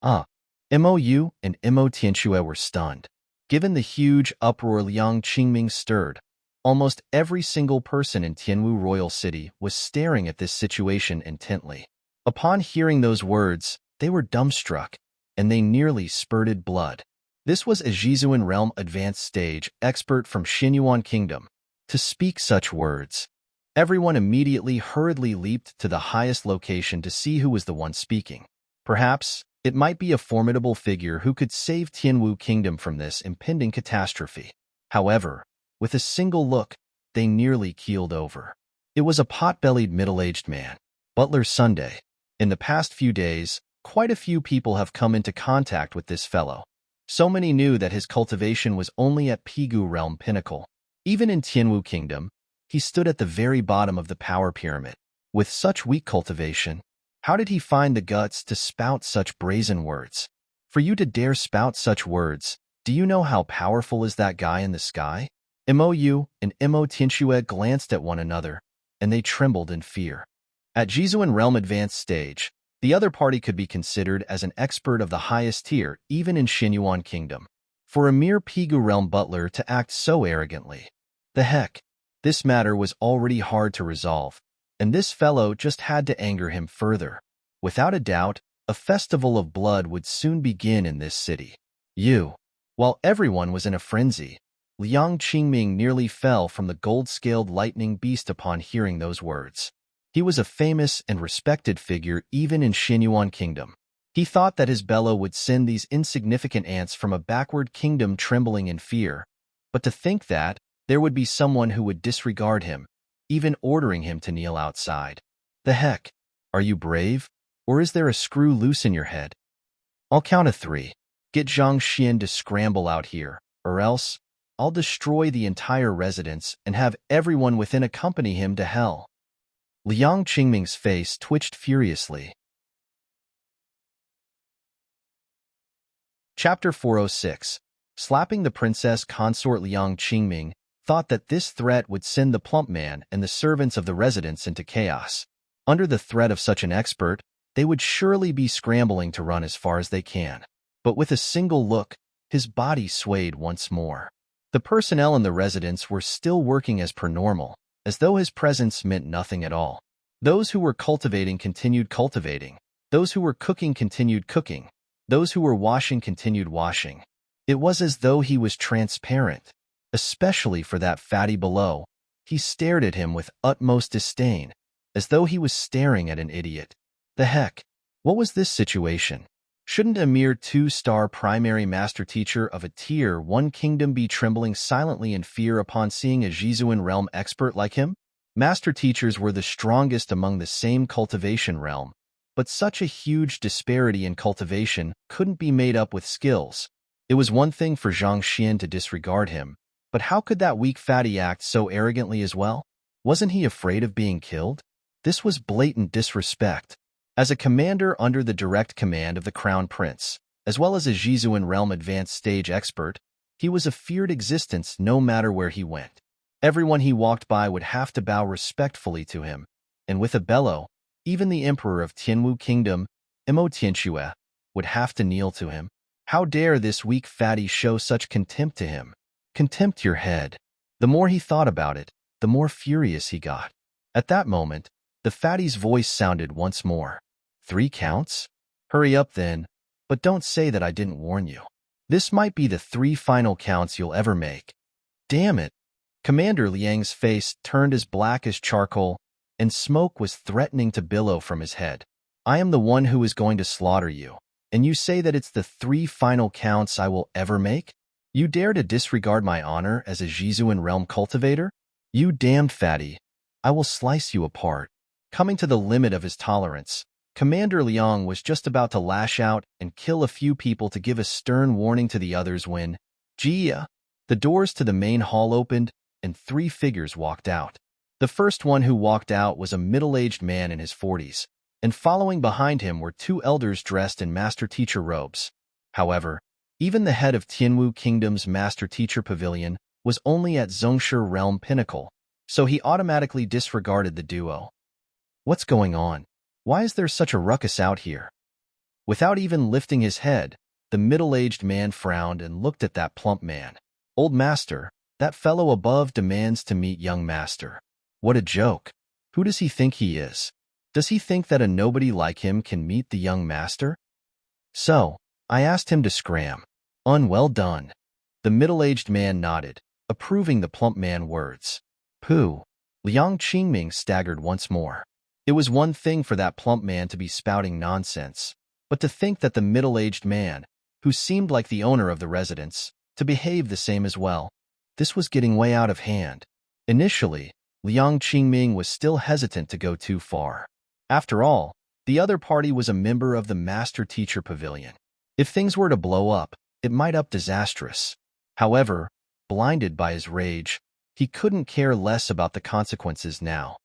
Mou and Mo Tianxue were stunned. Given the huge uproar Liang Qingming stirred, almost every single person in Tianwu Royal City was staring at this situation intently. Upon hearing those words, they were dumbstruck, and they nearly spurted blood. This was a Jizuan realm advanced stage expert from Xinyuan Kingdom. To speak such words, everyone immediately hurriedly leaped to the highest location to see who was the one speaking. Perhaps it might be a formidable figure who could save Tianwu Kingdom from this impending catastrophe. However, with a single look, they nearly keeled over. It was a pot-bellied middle-aged man, Butler Sunday. In the past few days, quite a few people have come into contact with this fellow. So many knew that his cultivation was only at Pigu realm pinnacle. Even in Tianwu Kingdom, he stood at the very bottom of the power pyramid. With such weak cultivation, how did he find the guts to spout such brazen words? For you to dare spout such words, do you know how powerful is that guy in the sky? Mou and Mo Tianxue glanced at one another, and they trembled in fear. At Jizuan Realm Advanced Stage, the other party could be considered as an expert of the highest tier, even in Xinyuan Kingdom. For a mere Pigu Realm butler to act so arrogantly. The heck, this matter was already hard to resolve, and this fellow just had to anger him further. Without a doubt, a festival of blood would soon begin in this city. While everyone was in a frenzy, Liang Qingming nearly fell from the gold-scaled lightning beast upon hearing those words. He was a famous and respected figure even in Xinyuan Kingdom. He thought that his bellow would send these insignificant ants from a backward kingdom trembling in fear, but to think that there would be someone who would disregard him, even ordering him to kneel outside. The heck? Are you brave? Or is there a screw loose in your head? I'll count to 3. Get Zhang Xian to scramble out here, or else I'll destroy the entire residence and have everyone within accompany him to hell. Liang Qingming's face twitched furiously. Chapter 406. Slapping the princess consort. Liang Qingming thought that this threat would send the plump man and the servants of the residence into chaos. Under the threat of such an expert, they would surely be scrambling to run as far as they can. But with a single look, his body swayed once more. The personnel in the residence were still working as per normal, as though his presence meant nothing at all. Those who were cultivating continued cultivating. Those who were cooking continued cooking. Those who were washing continued washing. It was as though he was transparent. Especially for that fatty below, he stared at him with utmost disdain, as though he was staring at an idiot. The heck? What was this situation? Shouldn't a mere 2-star primary master teacher of a Tier 1 kingdom be trembling silently in fear upon seeing a Jizuan realm expert like him? Master teachers were the strongest among the same cultivation realm, but such a huge disparity in cultivation couldn't be made up with skills. It was one thing for Zhang Xian to disregard him, but how could that weak fatty act so arrogantly as well? Wasn't he afraid of being killed? This was blatant disrespect. As a commander under the direct command of the Crown Prince, as well as a Jizuan realm advanced stage expert, he was a feared existence no matter where he went. Everyone he walked by would have to bow respectfully to him, and with a bellow, even the emperor of Tianwu Kingdom, Mo Tianxue, would have to kneel to him. How dare this weak fatty show such contempt to him? Contempt your head. The more he thought about it, the more furious he got. At that moment, the fatty's voice sounded once more. 3 counts? Hurry up then, but don't say that I didn't warn you. This might be the 3 final counts you'll ever make. Damn it. Commander Liang's face turned as black as charcoal, and smoke was threatening to billow from his head. I am the one who is going to slaughter you, and you say that it's the 3 final counts I will ever make? You dare to disregard my honor as a Jizuan realm cultivator? You damned fatty. I will slice you apart. Coming to the limit of his tolerance, Commander Liang was just about to lash out and kill a few people to give a stern warning to the others when, Jia, the doors to the main hall opened and 3 figures walked out. The first one who walked out was a middle-aged man in his 40s, and following behind him were 2 elders dressed in master-teacher robes. However, even the head of Tianwu Kingdom's master-teacher pavilion was only at Zhongshe realm pinnacle, so he automatically disregarded the duo. What's going on? Why is there such a ruckus out here? Without even lifting his head, the middle-aged man frowned and looked at that plump man. Old master, that fellow above demands to meet young master. What a joke. Who does he think he is? Does he think that a nobody like him can meet the young master? So, I asked him to scram. Well done. The middle-aged man nodded, approving the plump man's words. Pooh. Liang Qingming staggered once more. It was one thing for that plump man to be spouting nonsense, but to think that the middle-aged man, who seemed like the owner of the residence, to behave the same as well. This was getting way out of hand. Initially, Liang Qingming was still hesitant to go too far. After all, the other party was a member of the Master-Teacher Pavilion. If things were to blow up, it might up disastrous. However, blinded by his rage, he couldn't care less about the consequences now.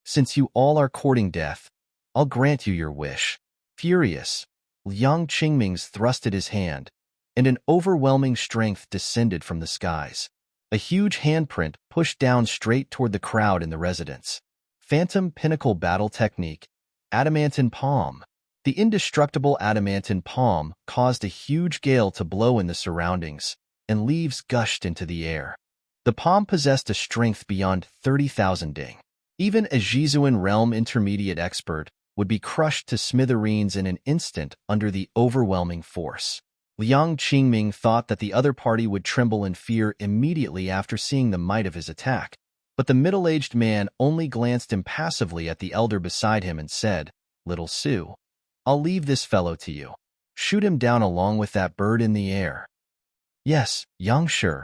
Since you all are courting death, I'll grant you your wish. Furious, Liang Qingming thrusted his hand, and an overwhelming strength descended from the skies. A huge handprint pushed down straight toward the crowd in the residence. Phantom Pinnacle Battle Technique, Adamantine Palm. The indestructible adamantine palm caused a huge gale to blow in the surroundings, and leaves gushed into the air. The palm possessed a strength beyond 30,000 ding. Even a Jizuan realm intermediate expert would be crushed to smithereens in an instant under the overwhelming force. Liang Qingming thought that the other party would tremble in fear immediately after seeing the might of his attack, but the middle-aged man only glanced impassively at the elder beside him and said, "Little Sue, I'll leave this fellow to you. Shoot him down along with that bird in the air." "Yes, Yang Shi."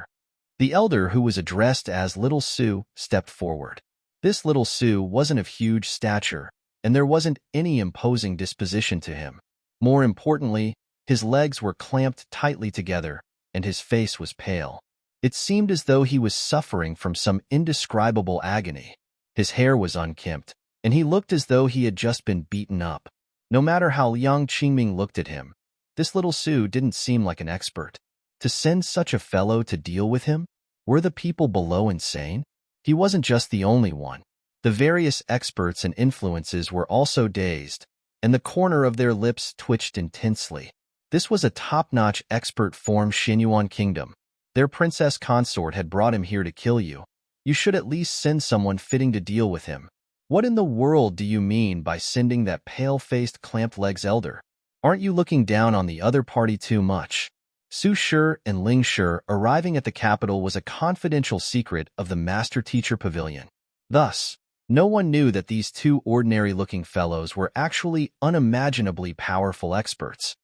The elder, who was addressed as Little Sue, stepped forward. This Little Sue wasn't of huge stature, and there wasn't any imposing disposition to him. More importantly, his legs were clamped tightly together, and his face was pale. It seemed as though he was suffering from some indescribable agony. His hair was unkempt, and he looked as though he had just been beaten up. No matter how Liang Qingming looked at him, this Little Sue didn't seem like an expert. To send such a fellow to deal with him? Were the people below insane? He wasn't just the only one. The various experts and influences were also dazed, and the corner of their lips twitched intensely. This was a top-notch expert from Xinyuan Kingdom. Their princess consort had brought him here to kill you. You should at least send someone fitting to deal with him. What in the world do you mean by sending that pale-faced, clamped-legs elder? Aren't you looking down on the other party too much? Su Shi and Ling Shi arriving at the capital was a confidential secret of the Master-Teacher Pavilion. Thus, no one knew that these two ordinary-looking fellows were actually unimaginably powerful experts.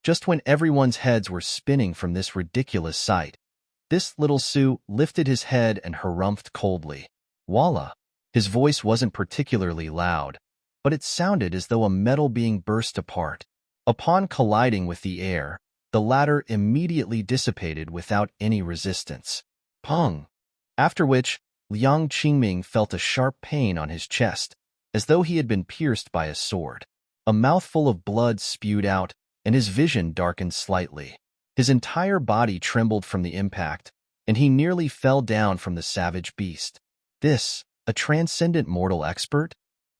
Just when everyone's heads were spinning from this ridiculous sight, this Little Sue lifted his head and harumphed coldly. Voila! His voice wasn't particularly loud, but it sounded as though a metal being burst apart. Upon colliding with the air, the latter immediately dissipated without any resistance. Pung! After which, Liang Qingming felt a sharp pain on his chest, as though he had been pierced by a sword. A mouthful of blood spewed out, and his vision darkened slightly. His entire body trembled from the impact, and he nearly fell down from the savage beast. This, a transcendent mortal expert?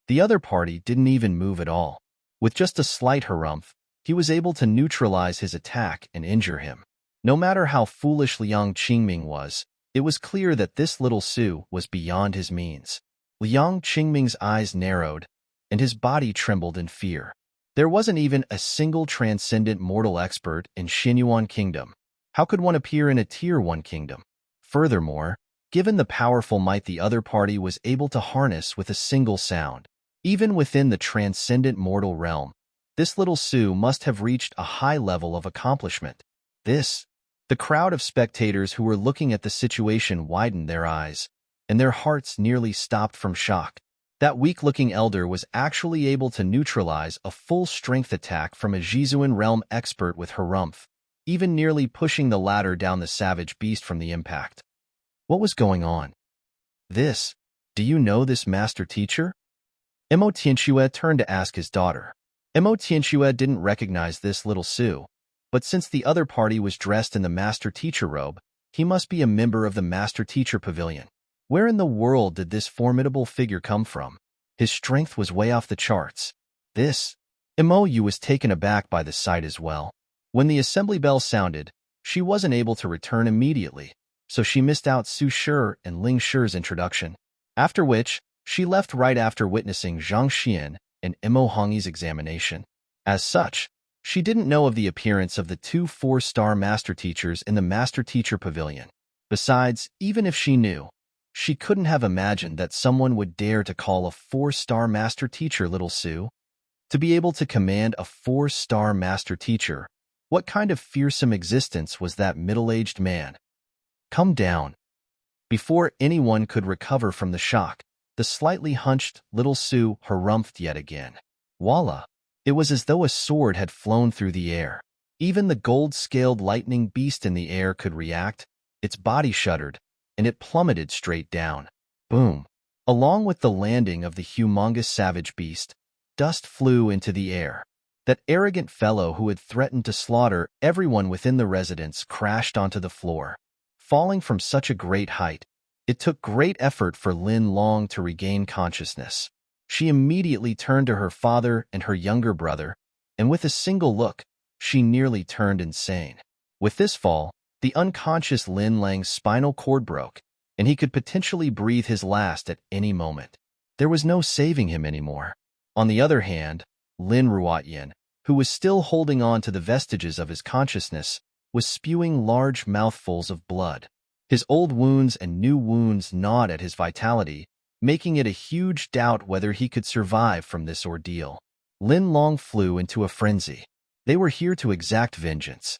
The other party didn't even move at all. With just a slight harumph, he was able to neutralize his attack and injure him. No matter how foolish Liang Qingming was, it was clear that this Little Sue was beyond his means. Liang Qingming's eyes narrowed, and his body trembled in fear. There wasn't even a single transcendent mortal expert in Xinyuan Kingdom. How could one appear in a Tier 1 kingdom? Furthermore, given the powerful might the other party was able to harness with a single sound, even within the transcendent mortal realm, this Little Sue must have reached a high level of accomplishment. The crowd of spectators who were looking at the situation widened their eyes, and their hearts nearly stopped from shock. That weak-looking elder was actually able to neutralize a full-strength attack from a Jizuan realm expert with harumph, even nearly pushing the latter down the savage beast from the impact. What was going on? Do you know this master teacher? Mo Tianxue turned to ask his daughter. Mo Tianxue didn't recognize this Little Sue, but since the other party was dressed in the master teacher robe, he must be a member of the Master Teacher Pavilion. Where in the world did this formidable figure come from? His strength was way off the charts. Mo Yu was taken aback by the sight as well. When the assembly bell sounded, she wasn't able to return immediately, so she missed out Su Shi and Ling Shi's introduction, after which she left right after witnessing Zhang Xian and Mo Hongyi's examination. As such, She didn't know of the appearance of the two 4-star master teachers in the master teacher pavilion. Besides, even if she knew, she couldn't have imagined that someone would dare to call a 4-star master teacher little Sue. To be able to command a 4-star master teacher, what kind of fearsome existence was that middle-aged man? Come down. Before anyone could recover from the shock, the slightly hunched little Sue harumphed yet again. Voila! It was as though a sword had flown through the air. Even the gold-scaled lightning beast in the air could react. Its body shuddered, and it plummeted straight down. Boom! Along with the landing of the humongous savage beast, dust flew into the air. That arrogant fellow who had threatened to slaughter everyone within the residence crashed onto the floor. Falling from such a great height, it took great effort for Lin Long to regain consciousness. She immediately turned to her father and her younger brother, and with a single look, she nearly turned insane. With this fall, the unconscious Lin Lang's spinal cord broke, and he could potentially breathe his last at any moment. There was no saving him anymore. On the other hand, Lin Ruotyin, who was still holding on to the vestiges of his consciousness, was spewing large mouthfuls of blood. His old wounds and new wounds gnawed at his vitality, making it a huge doubt whether he could survive from this ordeal. Lin Long flew into a frenzy. They were here to exact vengeance.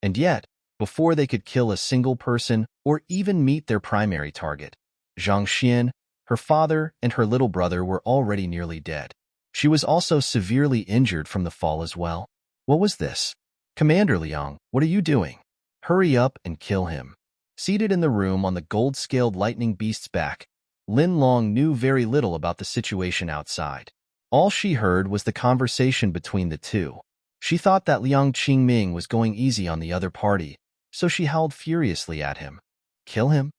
And yet, before they could kill a single person or even meet their primary target, Zhang Xian, her father, and her little brother were already nearly dead. She was also severely injured from the fall as well. What was this? Commander Liang, what are you doing? Hurry up and kill him. Seated in the room on the gold-scaled lightning beast's back, Lin Long knew very little about the situation outside. All she heard was the conversation between the two. She thought that Liang Qingming was going easy on the other party, so she howled furiously at him. Kill him?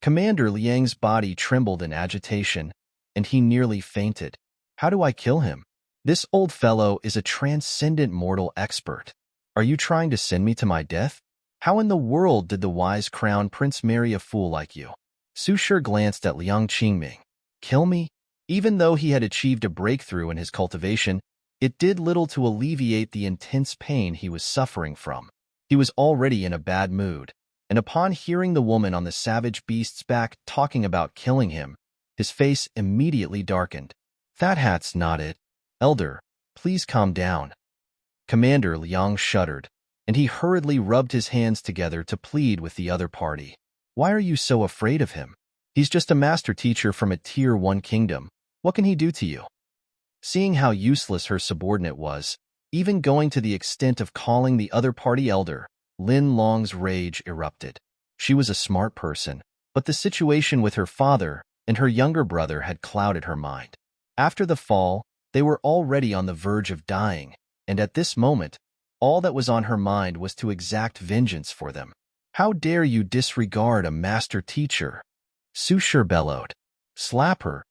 Commander Liang's body trembled in agitation, and he nearly fainted. How do I kill him? This old fellow is a transcendent mortal expert. Are you trying to send me to my death? How in the world did the wise crown prince marry a fool like you? Su Shi glanced at Liang Qingming. Kill me? Even though he had achieved a breakthrough in his cultivation, it did little to alleviate the intense pain he was suffering from. He was already in a bad mood, and upon hearing the woman on the savage beast's back talking about killing him, his face immediately darkened. That hat's not it. Elder, please calm down. Commander Liang shuddered, and he hurriedly rubbed his hands together to plead with the other party. Why are you so afraid of him? He's just a master teacher from a Tier 1 kingdom. What can he do to you? Seeing how useless her subordinate was, even going to the extent of calling the other party elder, Lin Long's rage erupted. She was a smart person, but the situation with her father and her younger brother had clouded her mind. After the fall, they were already on the verge of dying, and at this moment, all that was on her mind was to exact vengeance for them. How dare you disregard a master teacher? Su Shi bellowed. Slap her.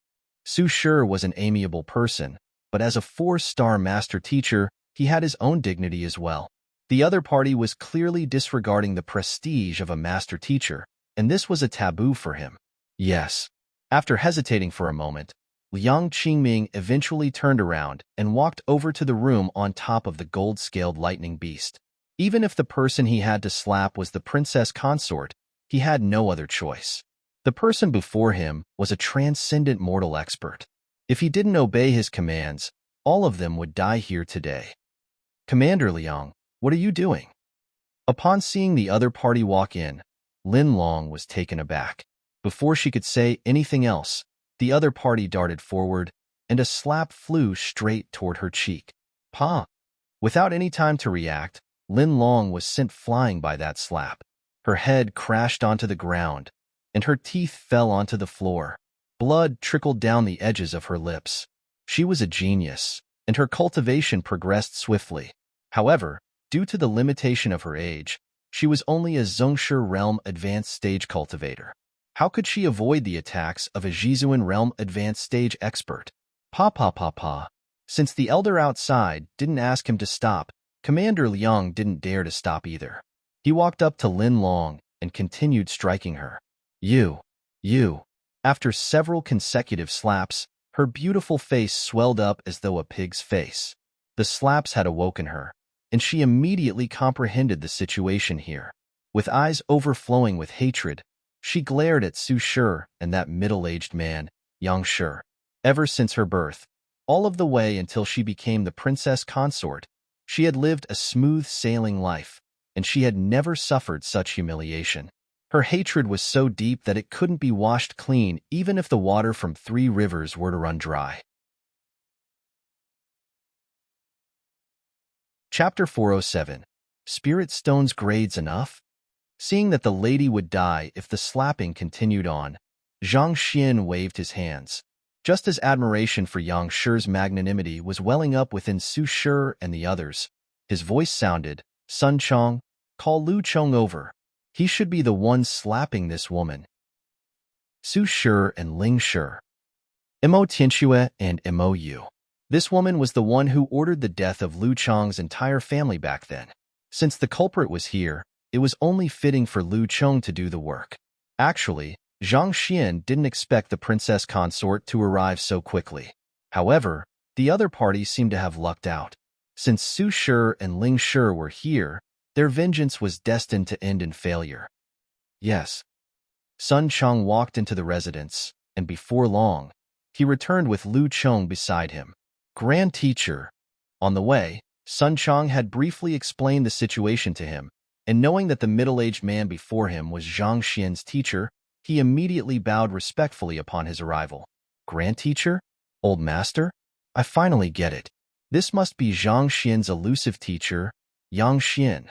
Su Shi was an amiable person, but as a 4-star master teacher, he had his own dignity as well. The other party was clearly disregarding the prestige of a master teacher, and this was a taboo for him. Yes. After hesitating for a moment, Liang Qingming eventually turned around and walked over to the room on top of the gold-scaled lightning beast. Even if the person he had to slap was the princess consort, he had no other choice. The person before him was a transcendent mortal expert. If he didn't obey his commands, all of them would die here today. Commander Liang, what are you doing? Upon seeing the other party walk in, Lin Long was taken aback. Before she could say anything else, the other party darted forward, and a slap flew straight toward her cheek. Pa! Without any time to react, Lin Long was sent flying by that slap. Her head crashed onto the ground, and her teeth fell onto the floor. Blood trickled down the edges of her lips. She was a genius, and her cultivation progressed swiftly. However, due to the limitation of her age, she was only a Zhongshe realm advanced stage cultivator. How could she avoid the attacks of a Jizuan realm advanced stage expert? Pa. Since the elder outside didn't ask him to stop, Commander Liang didn't dare to stop either. He walked up to Lin Long and continued striking her. You. After several consecutive slaps, her beautiful face swelled up as though a pig's face. The slaps had awoken her, and she immediately comprehended the situation here. With eyes overflowing with hatred, she glared at Su Shi and that middle-aged man, Yang Shi. Ever since her birth, all of the way until she became the princess consort, she had lived a smooth-sailing life, and she had never suffered such humiliation. Her hatred was so deep that it couldn't be washed clean even if the water from 3 rivers were to run dry. Chapter 407. Spirit Stones Grades Enough? Seeing that the lady would die if the slapping continued on, Zhang Xian waved his hands. Just as admiration for Yang Shi's magnanimity was welling up within Su Shi and the others, his voice sounded, "Sun Chong, call Lu Chong over. He should be the one slapping this woman." Su Shi and Ling Shi. Mo Tianxue and Mo Yu. This woman was the one who ordered the death of Lu Chong's entire family back then. Since the culprit was here, it was only fitting for Lu Chong to do the work. Actually, Zhang Xian didn't expect the princess consort to arrive so quickly. However, the other party seemed to have lucked out. Since Su Shi and Ling Shi were here, their vengeance was destined to end in failure. Yes. Sun Chong walked into the residence, and before long, he returned with Lu Chong beside him. Grand Teacher. On the way, Sun Chong had briefly explained the situation to him, and knowing that the middle-aged man before him was Zhang Xian's teacher, he immediately bowed respectfully upon his arrival. Grand Teacher? Old Master? I finally get it. This must be Zhang Xian's elusive teacher, Yang Xian.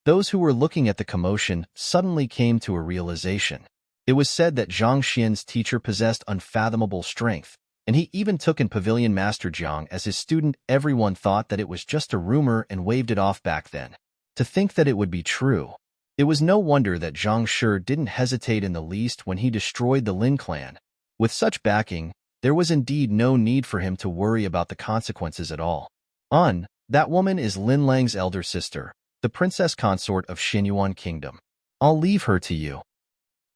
Those who were looking at the commotion suddenly came to a realization. It was said that Zhang Xian's teacher possessed unfathomable strength, and he even took in Pavilion Master Jiang as his student. Everyone thought that it was just a rumor and waved it off back then. To think that it would be true. It was no wonder that Zhang Shi didn't hesitate in the least when he destroyed the Lin clan. With such backing, there was indeed no need for him to worry about the consequences at all. That woman is Lin Lang's elder sister, the princess consort of Xinyuan Kingdom. I'll leave her to you.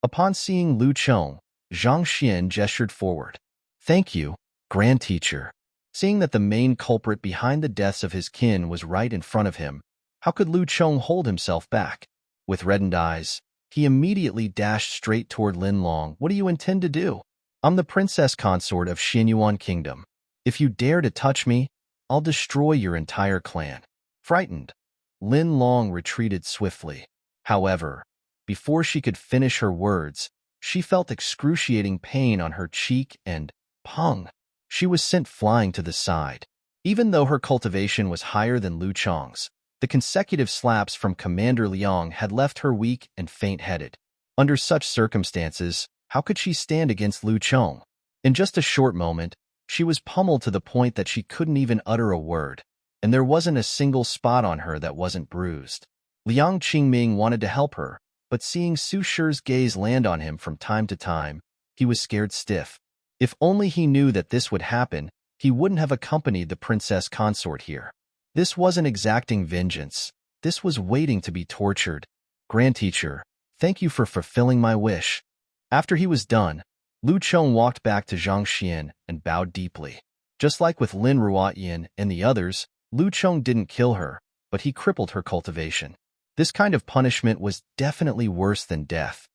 Upon seeing Lu Chong, Zhang Xian gestured forward. Thank you, Grand Teacher. Seeing that the main culprit behind the deaths of his kin was right in front of him, how could Lu Chong hold himself back? With reddened eyes, he immediately dashed straight toward Lin Long. What do you intend to do? I'm the princess consort of Xinyuan Kingdom. If you dare to touch me, I'll destroy your entire clan. Frightened, Lin Long retreated swiftly. However, before she could finish her words, she felt excruciating pain on her cheek and, pung, she was sent flying to the side. Even though her cultivation was higher than Lu Chong's, the consecutive slaps from Commander Liang had left her weak and faint-headed. Under such circumstances, how could she stand against Lu Chong? In just a short moment, she was pummeled to the point that she couldn't even utter a word, and there wasn't a single spot on her that wasn't bruised. Liang Qingming wanted to help her, but seeing Su Shi's gaze land on him from time to time, he was scared stiff. If only he knew that this would happen, he wouldn't have accompanied the princess consort here. This wasn't exacting vengeance. This was waiting to be tortured. Grand Teacher, thank you for fulfilling my wish. After he was done, Lu Chong walked back to Zhang Xian and bowed deeply. Just like with Lin Ruotian and the others, Lu Chong didn't kill her, but he crippled her cultivation. This kind of punishment was definitely worse than death.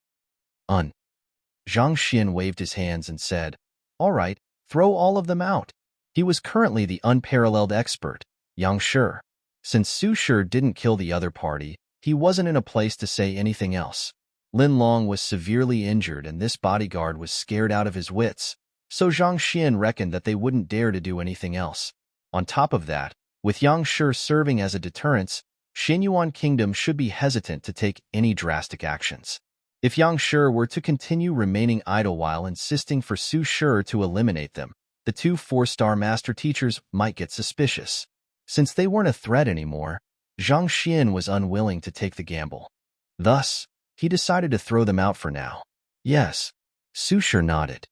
Zhang Xian waved his hands and said, All right, throw all of them out. He was currently the unparalleled expert, Yang Shi. Since Su Shi didn't kill the other party, he wasn't in a place to say anything else. Lin Long was severely injured and this bodyguard was scared out of his wits, so Zhang Xian reckoned that they wouldn't dare to do anything else. On top of that, with Yang Shi serving as a deterrence, Xinyuan Kingdom should be hesitant to take any drastic actions. If Yang Shi were to continue remaining idle while insisting for Su Shi to eliminate them, the 2 4-star master teachers might get suspicious. Since they weren't a threat anymore, Zhang Xian was unwilling to take the gamble. Thus, he decided to throw them out for now. Yes, Su Shi nodded.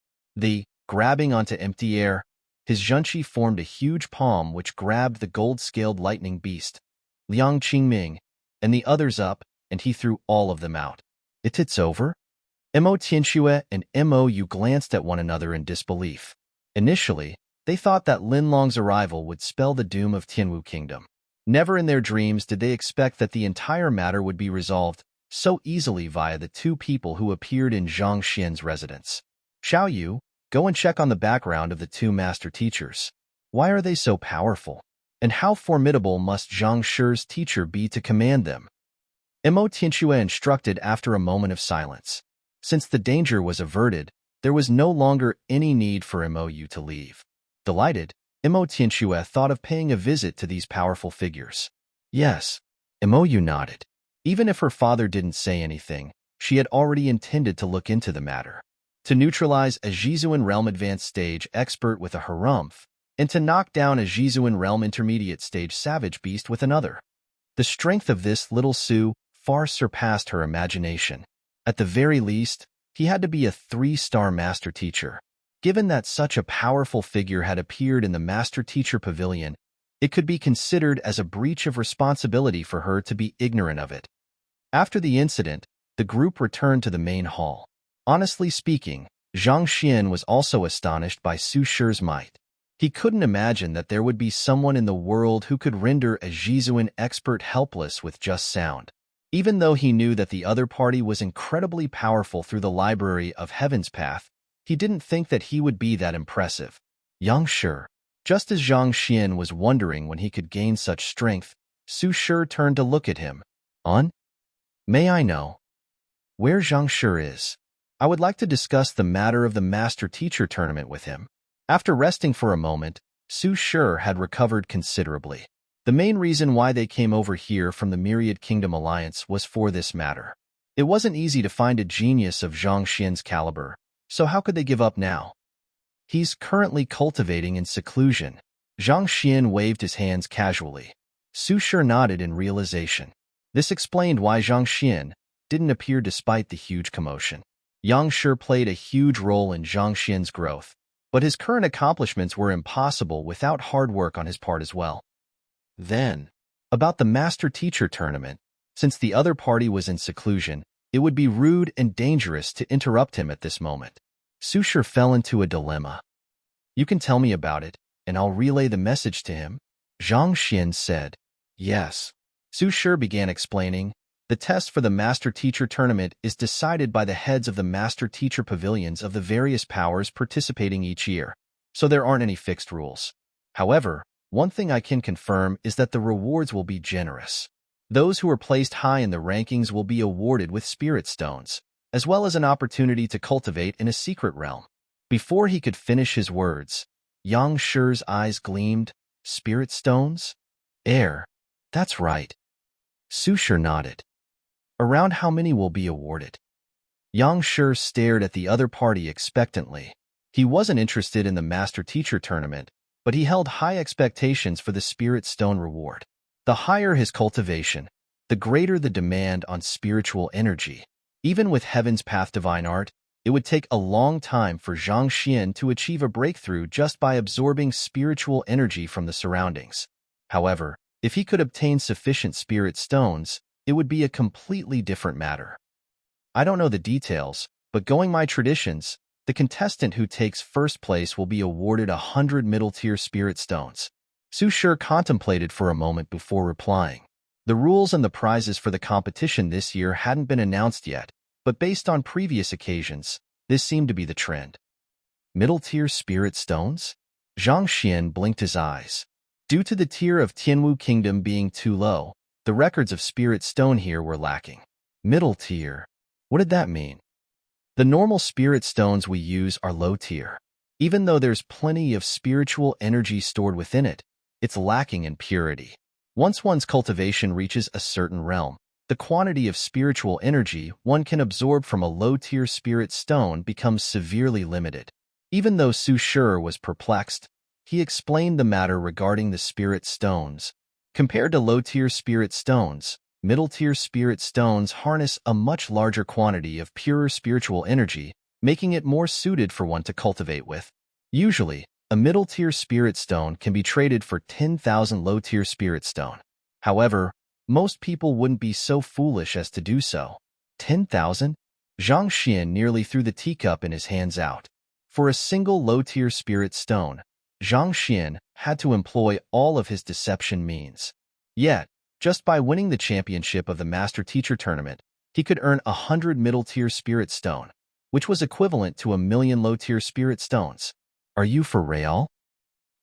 Grabbing onto empty air, his zhunqi formed a huge palm which grabbed the gold-scaled lightning beast, Liang Qingming, and the others up, and he threw all of them out. It's over? Mo Tianxue and Mo Yu glanced at one another in disbelief. Initially, they thought that Lin Long's arrival would spell the doom of Tianwu Kingdom. Never in their dreams did they expect that the entire matter would be resolved so easily via the two people who appeared in Zhang Xian's residence. Xiao Yu, go and check on the background of the two master teachers. Why are they so powerful? And how formidable must Zhang Shi's teacher be to command them? Mo Tianxue instructed after a moment of silence. Since the danger was averted, there was no longer any need for Mo Yu to leave. Delighted, Mo Tianxue thought of paying a visit to these powerful figures. Yes, Mo Yu nodded. Even if her father didn't say anything, she had already intended to look into the matter. To neutralize a Jizuan Realm Advanced Stage expert with a Harumph, and to knock down a Jizuan Realm Intermediate Stage Savage Beast with another. The strength of this little Su far surpassed her imagination. At the very least, he had to be a 3-star master teacher. Given that such a powerful figure had appeared in the Master Teacher Pavilion, it could be considered as a breach of responsibility for her to be ignorant of it. After the incident, the group returned to the main hall. Honestly speaking, Zhang Xian was also astonished by Su Shi's might. He couldn't imagine that there would be someone in the world who could render a Jizuan expert helpless with just sound. Even though he knew that the other party was incredibly powerful through the Library of Heaven's Path, he didn't think that he would be that impressive. Yang Shi. Just as Zhang Xian was wondering when he could gain such strength, Su Shi turned to look at him. May I know where Zhang Shi is? I would like to discuss the matter of the Master Teacher Tournament with him. After resting for a moment, Su Shi had recovered considerably. The main reason why they came over here from the Myriad Kingdom Alliance was for this matter. It wasn't easy to find a genius of Zhang Xian's caliber, so how could they give up now? He's currently cultivating in seclusion. Zhang Xian waved his hands casually. Su Shi nodded in realization. This explained why Zhang Xian didn't appear despite the huge commotion. Yang Shi played a huge role in Zhang Xian's growth, but his current accomplishments were impossible without hard work on his part as well. Then, about the Master Teacher Tournament, since the other party was in seclusion, it would be rude and dangerous to interrupt him at this moment. Su Shi fell into a dilemma. You can tell me about it, and I'll relay the message to him, Zhang Xian said. Yes. Su Shi began explaining. The test for the Master Teacher Tournament is decided by the heads of the Master Teacher Pavilions of the various powers participating each year, so there aren't any fixed rules. However, one thing I can confirm is that the rewards will be generous. Those who are placed high in the rankings will be awarded with Spirit Stones, as well as an opportunity to cultivate in a secret realm. Before he could finish his words, Yang Shi's eyes gleamed. Spirit Stones? That's right. Su Shi nodded. Around how many will be awarded? Yang Shi stared at the other party expectantly. He wasn't interested in the Master Teacher Tournament, but he held high expectations for the Spirit Stone reward. The higher his cultivation, the greater the demand on spiritual energy. Even with Heaven's Path Divine Art, it would take a long time for Zhang Xian to achieve a breakthrough just by absorbing spiritual energy from the surroundings. However, if he could obtain sufficient Spirit Stones, it would be a completely different matter. I don't know the details, but going by traditions, the contestant who takes first place will be awarded 100 middle-tier Spirit Stones. Su Shi contemplated for a moment before replying. The rules and the prizes for the competition this year hadn't been announced yet, but based on previous occasions, this seemed to be the trend. Middle-tier Spirit Stones? Zhang Xian blinked his eyes. Due to the tier of Tianwu Kingdom being too low, the records of Spirit Stone here were lacking. Middle tier? What did that mean? The normal Spirit Stones we use are low tier. Even though there's plenty of spiritual energy stored within it, it's lacking in purity. Once one's cultivation reaches a certain realm, the quantity of spiritual energy one can absorb from a low-tier Spirit Stone becomes severely limited. Even though Su Shi was perplexed, he explained the matter regarding the Spirit Stones. Compared to low-tier Spirit Stones, middle-tier Spirit Stones harness a much larger quantity of purer spiritual energy, making it more suited for one to cultivate with. Usually, a middle-tier Spirit Stone can be traded for 10,000 low-tier Spirit Stone. However, most people wouldn't be so foolish as to do so. 10,000? Zhang Xian nearly threw the teacup in his hands out. For a single low-tier Spirit Stone, Zhang Xian had to employ all of his deception means. Yet, just by winning the championship of the Master Teacher Tournament, he could earn 100 middle-tier Spirit Stone, which was equivalent to 1,000,000 low-tier Spirit Stones. Are you for real?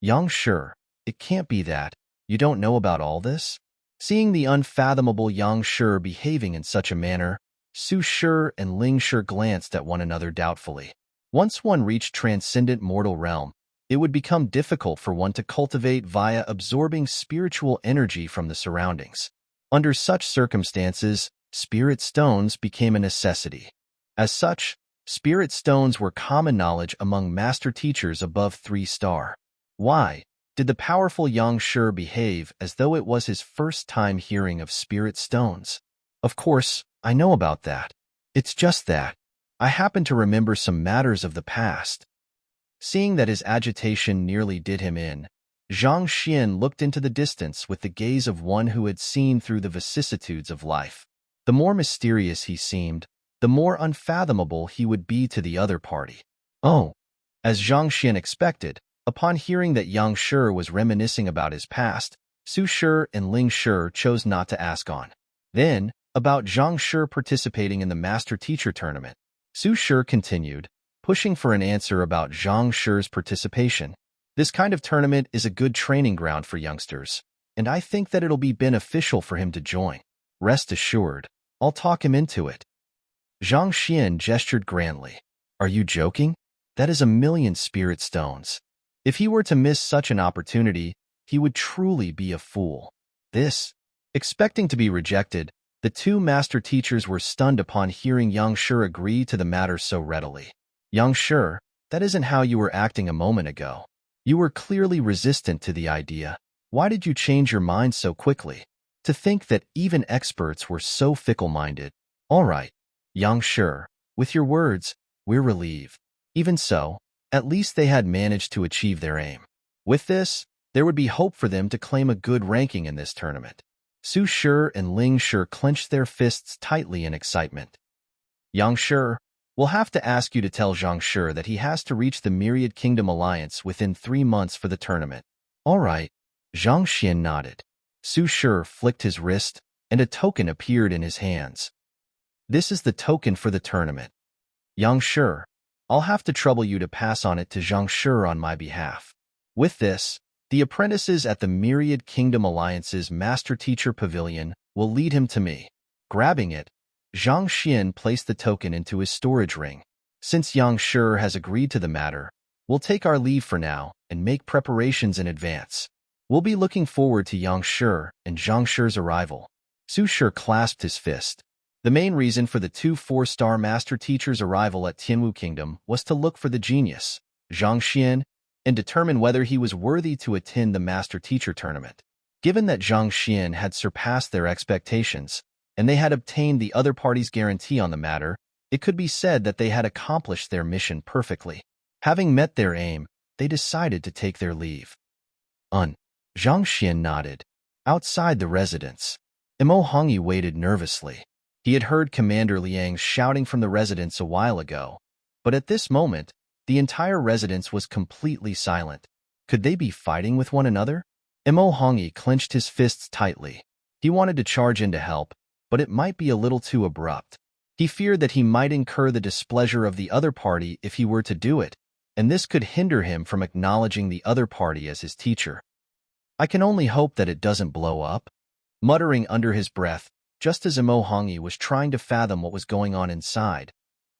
Yang Shi, it can't be that. You don't know about all this? Seeing the unfathomable Yang Shi behaving in such a manner, Su Shi and Ling Shi glanced at one another doubtfully. Once one reached transcendent mortal realm, it would become difficult for one to cultivate via absorbing spiritual energy from the surroundings. Under such circumstances, Spirit Stones became a necessity. As such, Spirit Stones were common knowledge among master teachers above 3-star. Why did the powerful Yang Shi behave as though it was his first time hearing of Spirit Stones? Of course, I know about that. It's just that I happen to remember some matters of the past. Seeing that his agitation nearly did him in, Zhang Xian looked into the distance with the gaze of one who had seen through the vicissitudes of life. The more mysterious he seemed, the more unfathomable he would be to the other party. Oh, as Zhang Xian expected, upon hearing that Yang Shi was reminiscing about his past, Su Shi and Ling Shi chose not to ask on. Then, about Zhang Shi participating in the Master Teacher Tournament, Su Shi continued, pushing for an answer about Zhang Shi's participation. This kind of tournament is a good training ground for youngsters, and I think that it'll be beneficial for him to join. Rest assured, I'll talk him into it. Zhang Xian gestured grandly. Are you joking? That is 1,000,000 Spirit Stones. If he were to miss such an opportunity, he would truly be a fool. Expecting to be rejected, the two master teachers were stunned upon hearing Yang Shi agree to the matter so readily. Yang Shi, that isn't how you were acting a moment ago. You were clearly resistant to the idea. Why did you change your mind so quickly? To think that even experts were so fickle-minded. All right, Yang Shi, with your words, we're relieved. Even so, at least they had managed to achieve their aim. With this, there would be hope for them to claim a good ranking in this tournament. Su Shi and Ling Shi clenched their fists tightly in excitement. Yang Shi, we'll have to ask you to tell Zhang Shi that he has to reach the Myriad Kingdom Alliance within 3 months for the tournament. All right, Zhang Xian nodded. Su Shi flicked his wrist, and a token appeared in his hands. This is the token for the tournament. Yang Shi, I'll have to trouble you to pass on it to Zhang Shi on my behalf. With this, the apprentices at the Myriad Kingdom Alliance's Master Teacher Pavilion will lead him to me. Grabbing it, Zhang Xian placed the token into his storage ring. Since Yang Shi has agreed to the matter, we'll take our leave for now and make preparations in advance. We'll be looking forward to Yang Shi and Zhang Shi's arrival. Su Shi clasped his fist. The main reason for the 2 4-star master teachers' arrival at Tianwu Kingdom was to look for the genius, Zhang Xian, and determine whether he was worthy to attend the Master Teacher Tournament. Given that Zhang Xian had surpassed their expectations, and they had obtained the other party's guarantee on the matter, it could be said that they had accomplished their mission perfectly. Having met their aim, they decided to take their leave. Zhang Xian nodded. Outside the residence, Mo Hongyi waited nervously. He had heard Commander Liang's shouting from the residence a while ago, but at this moment, the entire residence was completely silent. Could they be fighting with one another? Mo Hongyi clenched his fists tightly. He wanted to charge in to help, but it might be a little too abrupt. He feared that he might incur the displeasure of the other party if he were to do it, and this could hinder him from acknowledging the other party as his teacher. I can only hope that it doesn't blow up. Muttering under his breath, just as Mo Hongyi was trying to fathom what was going on inside,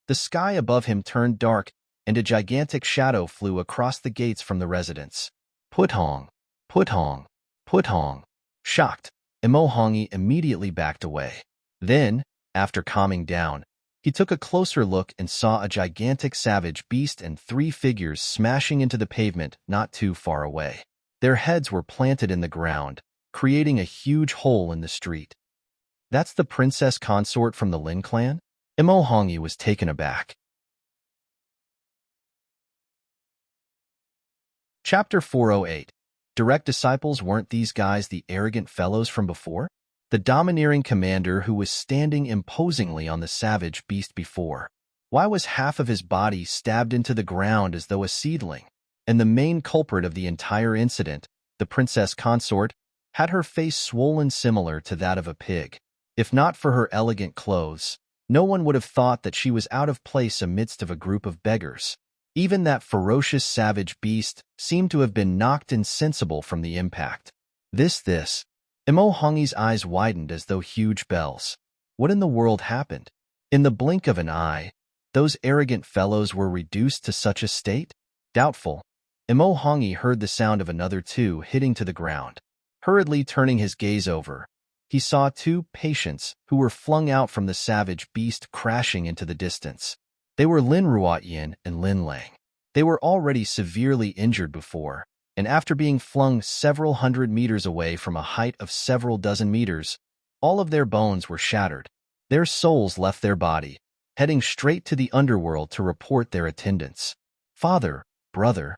the sky above him turned dark and a gigantic shadow flew across the gates from the residence. Putong, Putong, Putong. Shocked, Mo Hongyi immediately backed away. Then, after calming down, he took a closer look and saw a gigantic savage beast and 3 figures smashing into the pavement not too far away. Their heads were planted in the ground, creating a huge hole in the street. That's the princess consort from the Lin clan? Mo Hongyi was taken aback. Chapter 408. Direct disciples, weren't these guys the arrogant fellows from before? The domineering commander who was standing imposingly on the savage beast before. Why was half of his body stabbed into the ground as though a seedling? And the main culprit of the entire incident, the princess consort, had her face swollen similar to that of a pig. If not for her elegant clothes, no one would have thought that she was out of place amidst of a group of beggars. Even that ferocious savage beast seemed to have been knocked insensible from the impact. This. Imo Hongi's eyes widened as though huge bells. What in the world happened? In the blink of an eye, those arrogant fellows were reduced to such a state? Doubtful. Imo Hongi heard the sound of another two hitting to the ground. Hurriedly turning his gaze over, he saw two patients who were flung out from the savage beast crashing into the distance. They were Lin Ruotian and Lin Lang. They were already severely injured before, and after being flung several hundred meters away from a height of several dozen meters, all of their bones were shattered. Their souls left their body, heading straight to the underworld to report their attendance. Father, brother.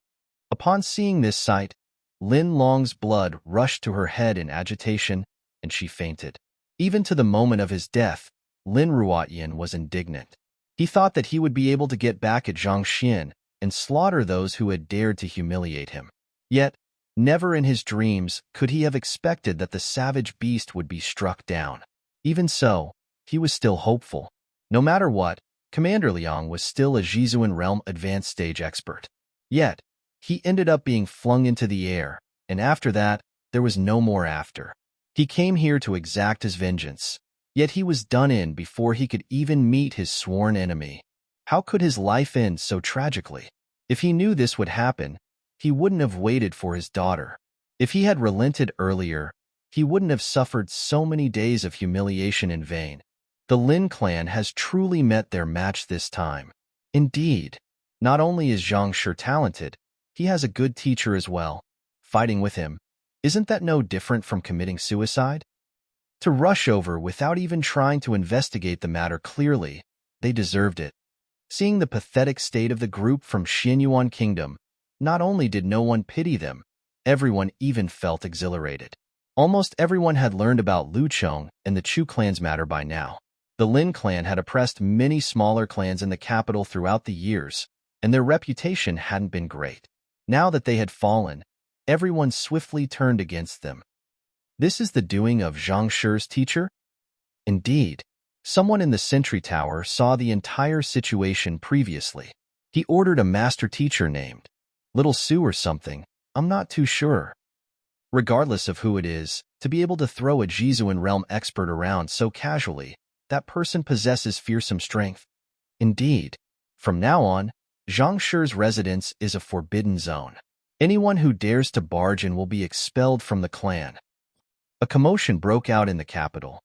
Upon seeing this sight, Lin Long's blood rushed to her head in agitation, and she fainted. Even to the moment of his death, Lin Ruotian was indignant. He thought that he would be able to get back at Zhang Xian and slaughter those who had dared to humiliate him. Yet, never in his dreams could he have expected that the savage beast would be struck down. Even so, he was still hopeful. No matter what, Commander Liang was still a Jizuan realm advanced stage expert. Yet, he ended up being flung into the air, and after that, there was no more after. He came here to exact his vengeance, yet he was done in before he could even meet his sworn enemy. How could his life end so tragically? If he knew this would happen, he wouldn't have waited for his daughter. If he had relented earlier, he wouldn't have suffered so many days of humiliation in vain. The Lin clan has truly met their match this time. Indeed, not only is Zhang Shi talented, he has a good teacher as well. Fighting with him, isn't that no different from committing suicide? To rush over without even trying to investigate the matter clearly, they deserved it. Seeing the pathetic state of the group from Xianyuan Kingdom, not only did no one pity them, everyone even felt exhilarated. Almost everyone had learned about Lu Chong and the Chu clan's matter by now. The Lin clan had oppressed many smaller clans in the capital throughout the years, and their reputation hadn't been great. Now that they had fallen, everyone swiftly turned against them. This is the doing of Zhang Shi's teacher? Indeed, someone in the sentry tower saw the entire situation previously. He ordered a master teacher named Little Sue or something, I'm not too sure. Regardless of who it is, to be able to throw a Jizuan realm expert around so casually, that person possesses fearsome strength. Indeed, from now on, Zhang Shi's residence is a forbidden zone. Anyone who dares to barge in will be expelled from the clan. A commotion broke out in the capital.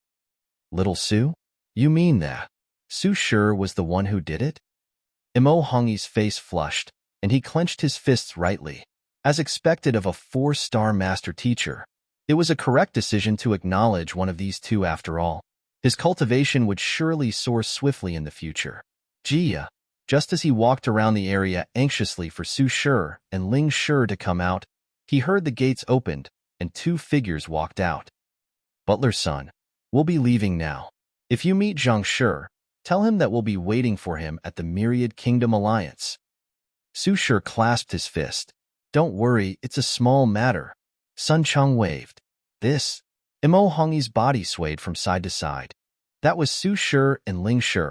Little Sue? You mean that Su Shi was the one who did it? Imo Hongi's face flushed, and he clenched his fists rightly. As expected of a 4-star master teacher, it was a correct decision to acknowledge one of these two after all. His cultivation would surely soar swiftly in the future. Jia. Just as he walked around the area anxiously for Su Shi and Ling Shi to come out, he heard the gates opened, and two figures walked out. Butler's son, we'll be leaving now. If you meet Zhang Shi, tell him that we'll be waiting for him at the Myriad Kingdom Alliance. Su Shi clasped his fist. Don't worry, it's a small matter. Sun Cheng waved. This? Imo Hongi's body swayed from side to side. That was Su Shi and Ling Shi,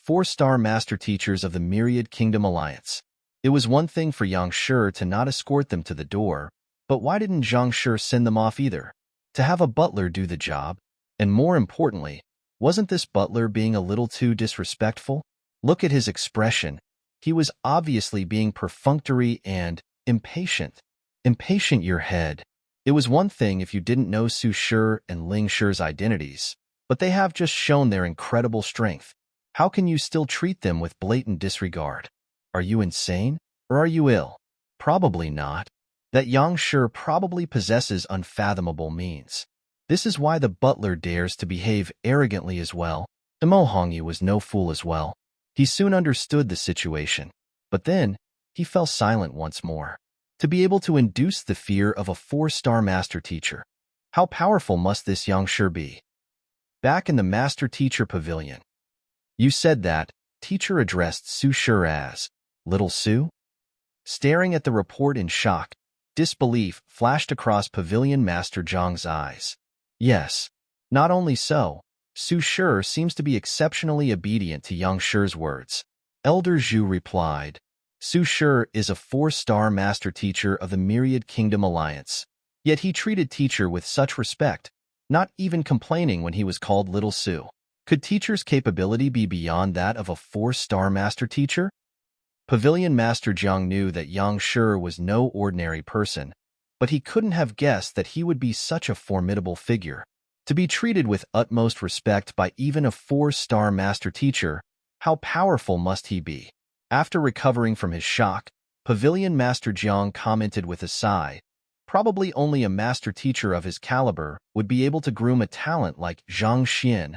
4-star master teachers of the Myriad Kingdom Alliance. It was one thing for Yang Shi to not escort them to the door, but why didn't Zhang Shi send them off either? To have a butler do the job? And more importantly, wasn't this butler being a little too disrespectful? Look at his expression. He was obviously being perfunctory and impatient. Impatient your head. It was one thing if you didn't know Su Shi and Ling Shi's identities, but they have just shown their incredible strength. How can you still treat them with blatant disregard? Are you insane, or are you ill? Probably not. That Yang Shi probably possesses unfathomable means. This is why the butler dares to behave arrogantly as well. Imo Hongi was no fool as well. He soon understood the situation, but then he fell silent once more. To be able to induce the fear of a 4-star master teacher. How powerful must this Yang Shi be? Back in the master teacher pavilion. You said that, teacher addressed Su Shi as Little Sue? Staring at the report in shock, Disbelief flashed across Pavilion Master Zhang's eyes. Yes. Not only so, Su Shi seems to be exceptionally obedient to young Shi's words. Elder Zhu replied, Su Shi is a 4-star master teacher of the Myriad Kingdom Alliance. Yet he treated teacher with such respect, not even complaining when he was called Little Su. Could teacher's capability be beyond that of a 4-star master teacher? Pavilion Master Zhang knew that Yang Shi was no ordinary person, but he couldn't have guessed that he would be such a formidable figure. To be treated with utmost respect by even a 4-star master teacher, how powerful must he be? After recovering from his shock, Pavilion Master Zhang commented with a sigh, probably only a master teacher of his caliber would be able to groom a talent like Zhang Xian.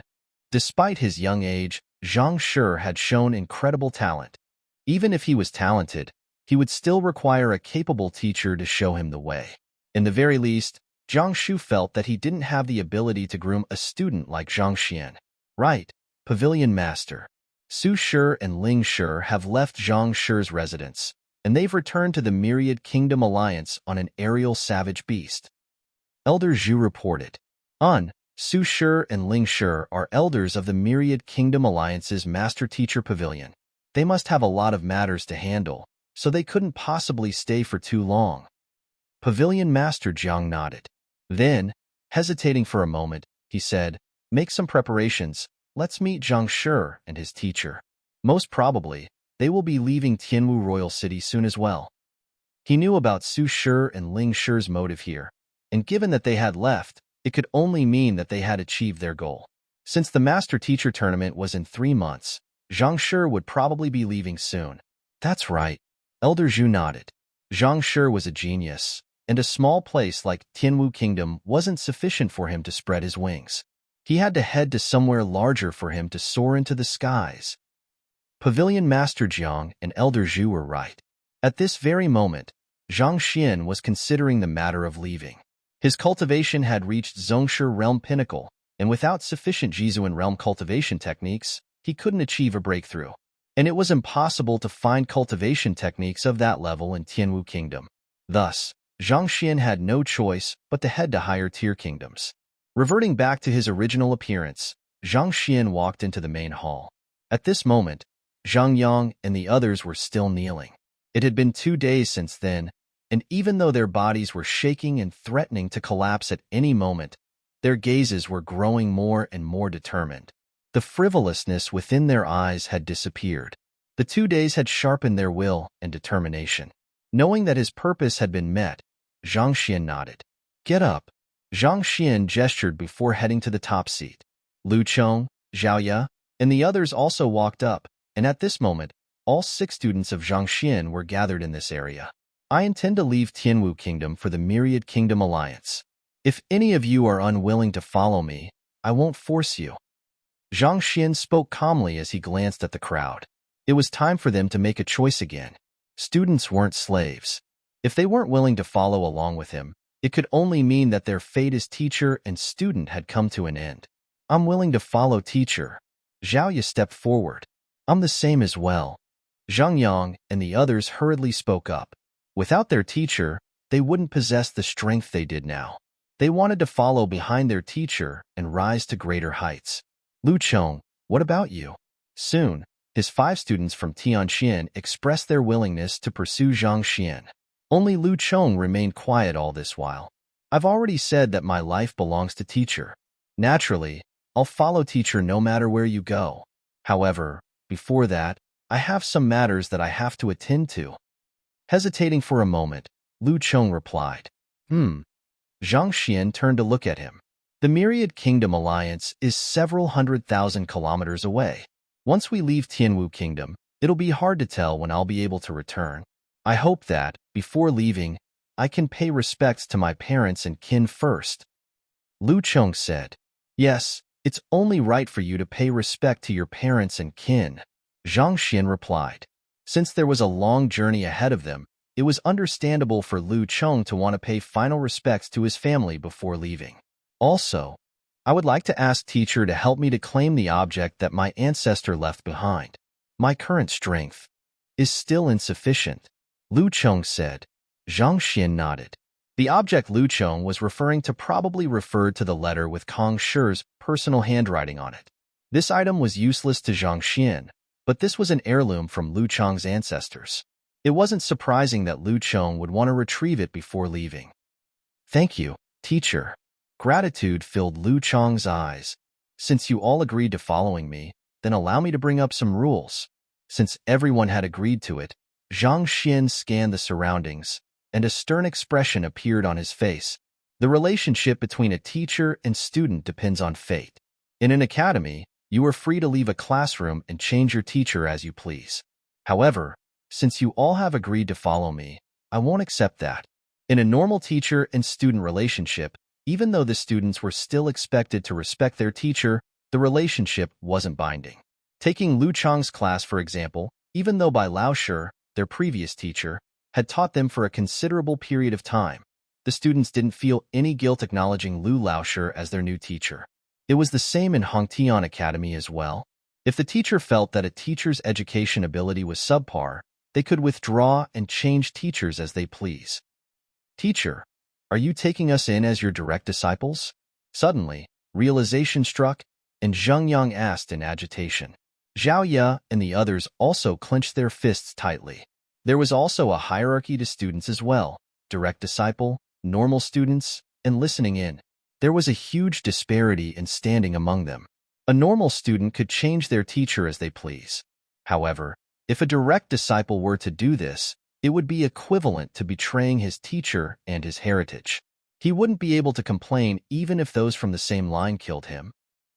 Despite his young age, Zhang Shi had shown incredible talent. Even if he was talented, he would still require a capable teacher to show him the way. In the very least, Zhang Shu felt that he didn't have the ability to groom a student like Zhang Xian. Right, Pavilion Master. Su Shi and Ling Shi have left Zhang Shi's residence, and they've returned to the Myriad Kingdom Alliance on an aerial savage beast. Elder Zhu reported. Su Shi and Ling Shi are elders of the Myriad Kingdom Alliance's Master Teacher Pavilion. They must have a lot of matters to handle, so they couldn't possibly stay for too long. Pavilion Master Zhang nodded. Then, hesitating for a moment, he said, Make some preparations. Let's meet Zhang Shi and his teacher. Most probably, they will be leaving Tianwu Royal City soon as well. He knew about Su Shi and Ling Shi's motive here, and given that they had left, it could only mean that they had achieved their goal. Since the Master Teacher Tournament was in 3 months, Zhang Shi would probably be leaving soon. That's right. Elder Zhu nodded. Zhang Shi was a genius, and a small place like Tianwu Kingdom wasn't sufficient for him to spread his wings. He had to head to somewhere larger for him to soar into the skies. Pavilion Master Jiang and Elder Zhu were right. At this very moment, Zhang Xian was considering the matter of leaving. His cultivation had reached Zhongshi Realm Pinnacle, and without sufficient Jizuan Realm cultivation techniques, he couldn't achieve a breakthrough. And it was impossible to find cultivation techniques of that level in Tianwu Kingdom. Thus, Zhang Xian had no choice but to head to higher-tier kingdoms. Reverting back to his original appearance, Zhang Xian walked into the main hall. At this moment, Zhang Yang and the others were still kneeling. It had been 2 days since then, and even though their bodies were shaking and threatening to collapse at any moment, their gazes were growing more and more determined. The frivolousness within their eyes had disappeared. The 2 days had sharpened their will and determination. Knowing that his purpose had been met, Zhang Xian nodded. Get up. Zhang Xian gestured before heading to the top seat. Lu Chong, Zhao Ye, and the others also walked up, and at this moment, all 6 students of Zhang Xian were gathered in this area. I intend to leave Tianwu Kingdom for the Myriad Kingdom Alliance. If any of you are unwilling to follow me, I won't force you. Zhang Xian spoke calmly as he glanced at the crowd. It was time for them to make a choice again. Students weren't slaves. If they weren't willing to follow along with him, it could only mean that their fate as teacher and student had come to an end. I'm willing to follow teacher. Zhao Ye stepped forward. I'm the same as well. Zhang Yang and the others hurriedly spoke up. Without their teacher, they wouldn't possess the strength they did now. They wanted to follow behind their teacher and rise to greater heights. Lu Chong, what about you? Soon, his 5 students from Tianxian expressed their willingness to pursue Zhang Xian. Only Lu Chong remained quiet all this while. I've already said that my life belongs to teacher. Naturally, I'll follow teacher no matter where you go. However, before that, I have some matters that I have to attend to. Hesitating for a moment, Lu Chong replied. Zhang Xian turned to look at him. The Myriad Kingdom Alliance is several 100,000 kilometers away. Once we leave Tianwu Kingdom, it'll be hard to tell when I'll be able to return. I hope that, before leaving, I can pay respects to my parents and kin first. Lu Chong said. Yes, it's only right for you to pay respect to your parents and kin. Zhang Xian replied. Since there was a long journey ahead of them, it was understandable for Lu Chong to want to pay final respects to his family before leaving. Also, I would like to ask teacher to help me to claim the object that my ancestor left behind. My current strength is still insufficient. Lu Chong said. Zhang Xin nodded. The object Lu Chong was referring to probably referred to the letter with Kong Shi's personal handwriting on it. This item was useless to Zhang Xin, but this was an heirloom from Lu Chong's ancestors. It wasn't surprising that Lu Chong would want to retrieve it before leaving. Thank you, teacher. Gratitude filled Lu Chong's eyes. Since you all agreed to following me, then allow me to bring up some rules. Since everyone had agreed to it, Zhang Xin scanned the surroundings, and a stern expression appeared on his face. The relationship between a teacher and student depends on fate. In an academy, you are free to leave a classroom and change your teacher as you please. However, since you all have agreed to follow me, I won't accept that. In a normal teacher and student relationship, even though the students were still expected to respect their teacher, the relationship wasn't binding. Taking Lu Chong's class, for example, even though by Lao Shi, their previous teacher, had taught them for a considerable period of time, the students didn't feel any guilt acknowledging Lu Laoshi as their new teacher. It was the same in Hongtian Academy as well. If the teacher felt that a teacher's education ability was subpar, they could withdraw and change teachers as they please. Teacher, are you taking us in as your direct disciples? Suddenly, realization struck, and Zheng Yang asked in agitation. Zhao Ye and the others also clenched their fists tightly. There was also a hierarchy to students as well: direct disciple, normal students, and listening in. There was a huge disparity in standing among them. A normal student could change their teacher as they please. However, if a direct disciple were to do this, it would be equivalent to betraying his teacher and his heritage. He wouldn't be able to complain even if those from the same line killed him.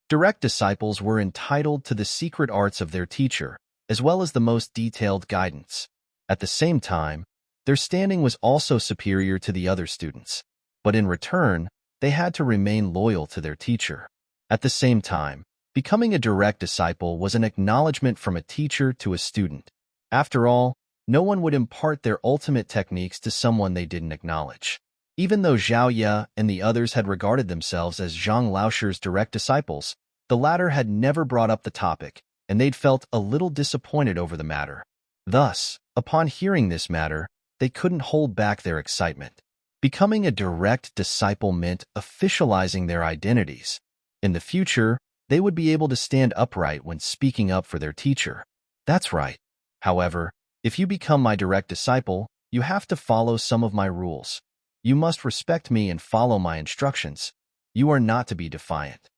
Direct disciples were entitled to the secret arts of their teacher, as well as the most detailed guidance. At the same time, their standing was also superior to the other students. But in return, they had to remain loyal to their teacher. At the same time, becoming a direct disciple was an acknowledgement from a teacher to a student. After all, no one would impart their ultimate techniques to someone they didn't acknowledge. Even though Zhao Ye and the others had regarded themselves as Zhang Laoshi's direct disciples, the latter had never brought up the topic, and they'd felt a little disappointed over the matter. Thus, upon hearing this matter, they couldn't hold back their excitement. Becoming a direct disciple meant officializing their identities. In the future, they would be able to stand upright when speaking up for their teacher. That's right. However, if you become my direct disciple, you have to follow some of my rules. You must respect me and follow my instructions. You are not to be defiant.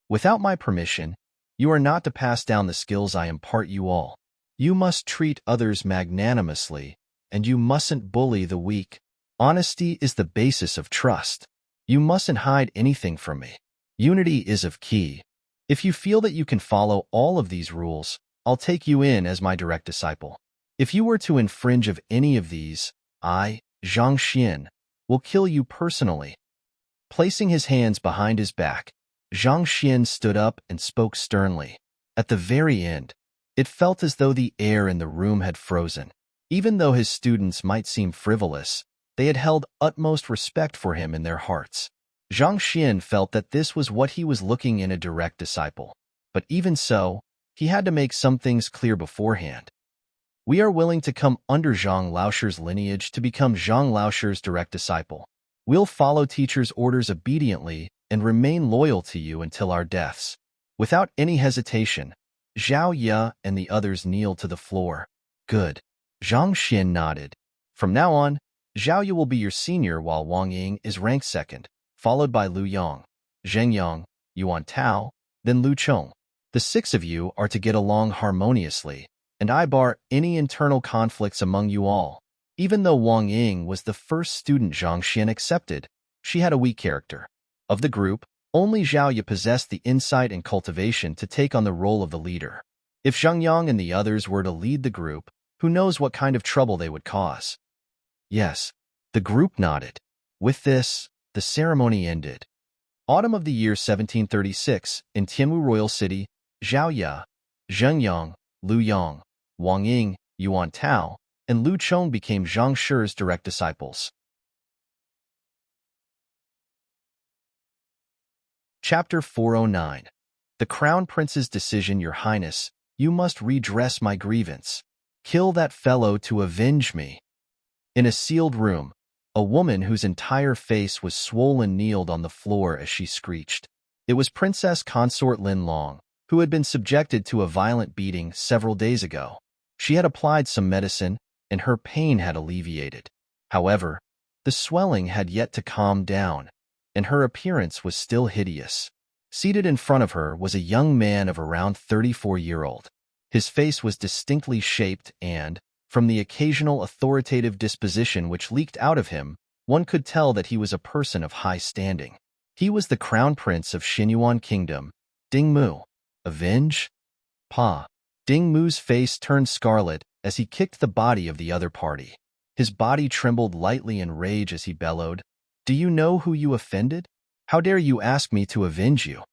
Without my permission, you are not to pass down the skills I impart you all. You must treat others magnanimously, and you mustn't bully the weak. Honesty is the basis of trust. You mustn't hide anything from me. Unity is of key. If you feel that you can follow all of these rules, I'll take you in as my direct disciple. If you were to infringe of any of these, I, Zhang Xin, will kill you personally. Placing his hands behind his back, Zhang Xin stood up and spoke sternly. At the very end, it felt as though the air in the room had frozen. Even though his students might seem frivolous, they had held utmost respect for him in their hearts. Zhang Xin felt that this was what he was looking in a direct disciple. But even so, he had to make some things clear beforehand. We are willing to come under Zhang Laoshi's lineage to become Zhang Laoshi's direct disciple. We'll follow teacher's orders obediently and remain loyal to you until our deaths. Without any hesitation, Zhao Ye and the others kneeled to the floor. Good. Zhang Xin nodded. From now on, Zhao Ye will be your senior while Wang Ying is ranked second, followed by Lu Yang, Zheng Yang, Yuan Tao, then Lu Chong. The six of you are to get along harmoniously, and I bar any internal conflicts among you all. Even though Wang Ying was the first student Zhang Xin accepted, she had a weak character. Of the group, only Zhao Ye possessed the insight and cultivation to take on the role of the leader. If Zheng Yang and the others were to lead the group, who knows what kind of trouble they would cause? Yes, the group nodded. With this, the ceremony ended. Autumn of the year 1736, in Tianwu Royal City, Zhao Ye, Zheng Yang, Lu Yang, Wang Ying, Yuan Tao, and Lu Chong became Zhang Shi's direct disciples. Chapter 409. The Crown Prince's decision, Your Highness, you must redress my grievance. Kill that fellow to avenge me. In a sealed room, a woman whose entire face was swollen kneeled on the floor as she screeched. It was Princess Consort Lin Long, who had been subjected to a violent beating several days ago. She had applied some medicine, and her pain had alleviated. However, the swelling had yet to calm down, and her appearance was still hideous. Seated in front of her was a young man of around 34-year-old. His face was distinctly shaped and, from the occasional authoritative disposition which leaked out of him, one could tell that he was a person of high standing. He was the crown prince of Xinyuan Kingdom, Ding Mu. Avenge? Pa. Ding Mu's face turned scarlet as he kicked the body of the other party. His body trembled lightly in rage as he bellowed, "Do you know who you offended? How dare you ask me to avenge you?"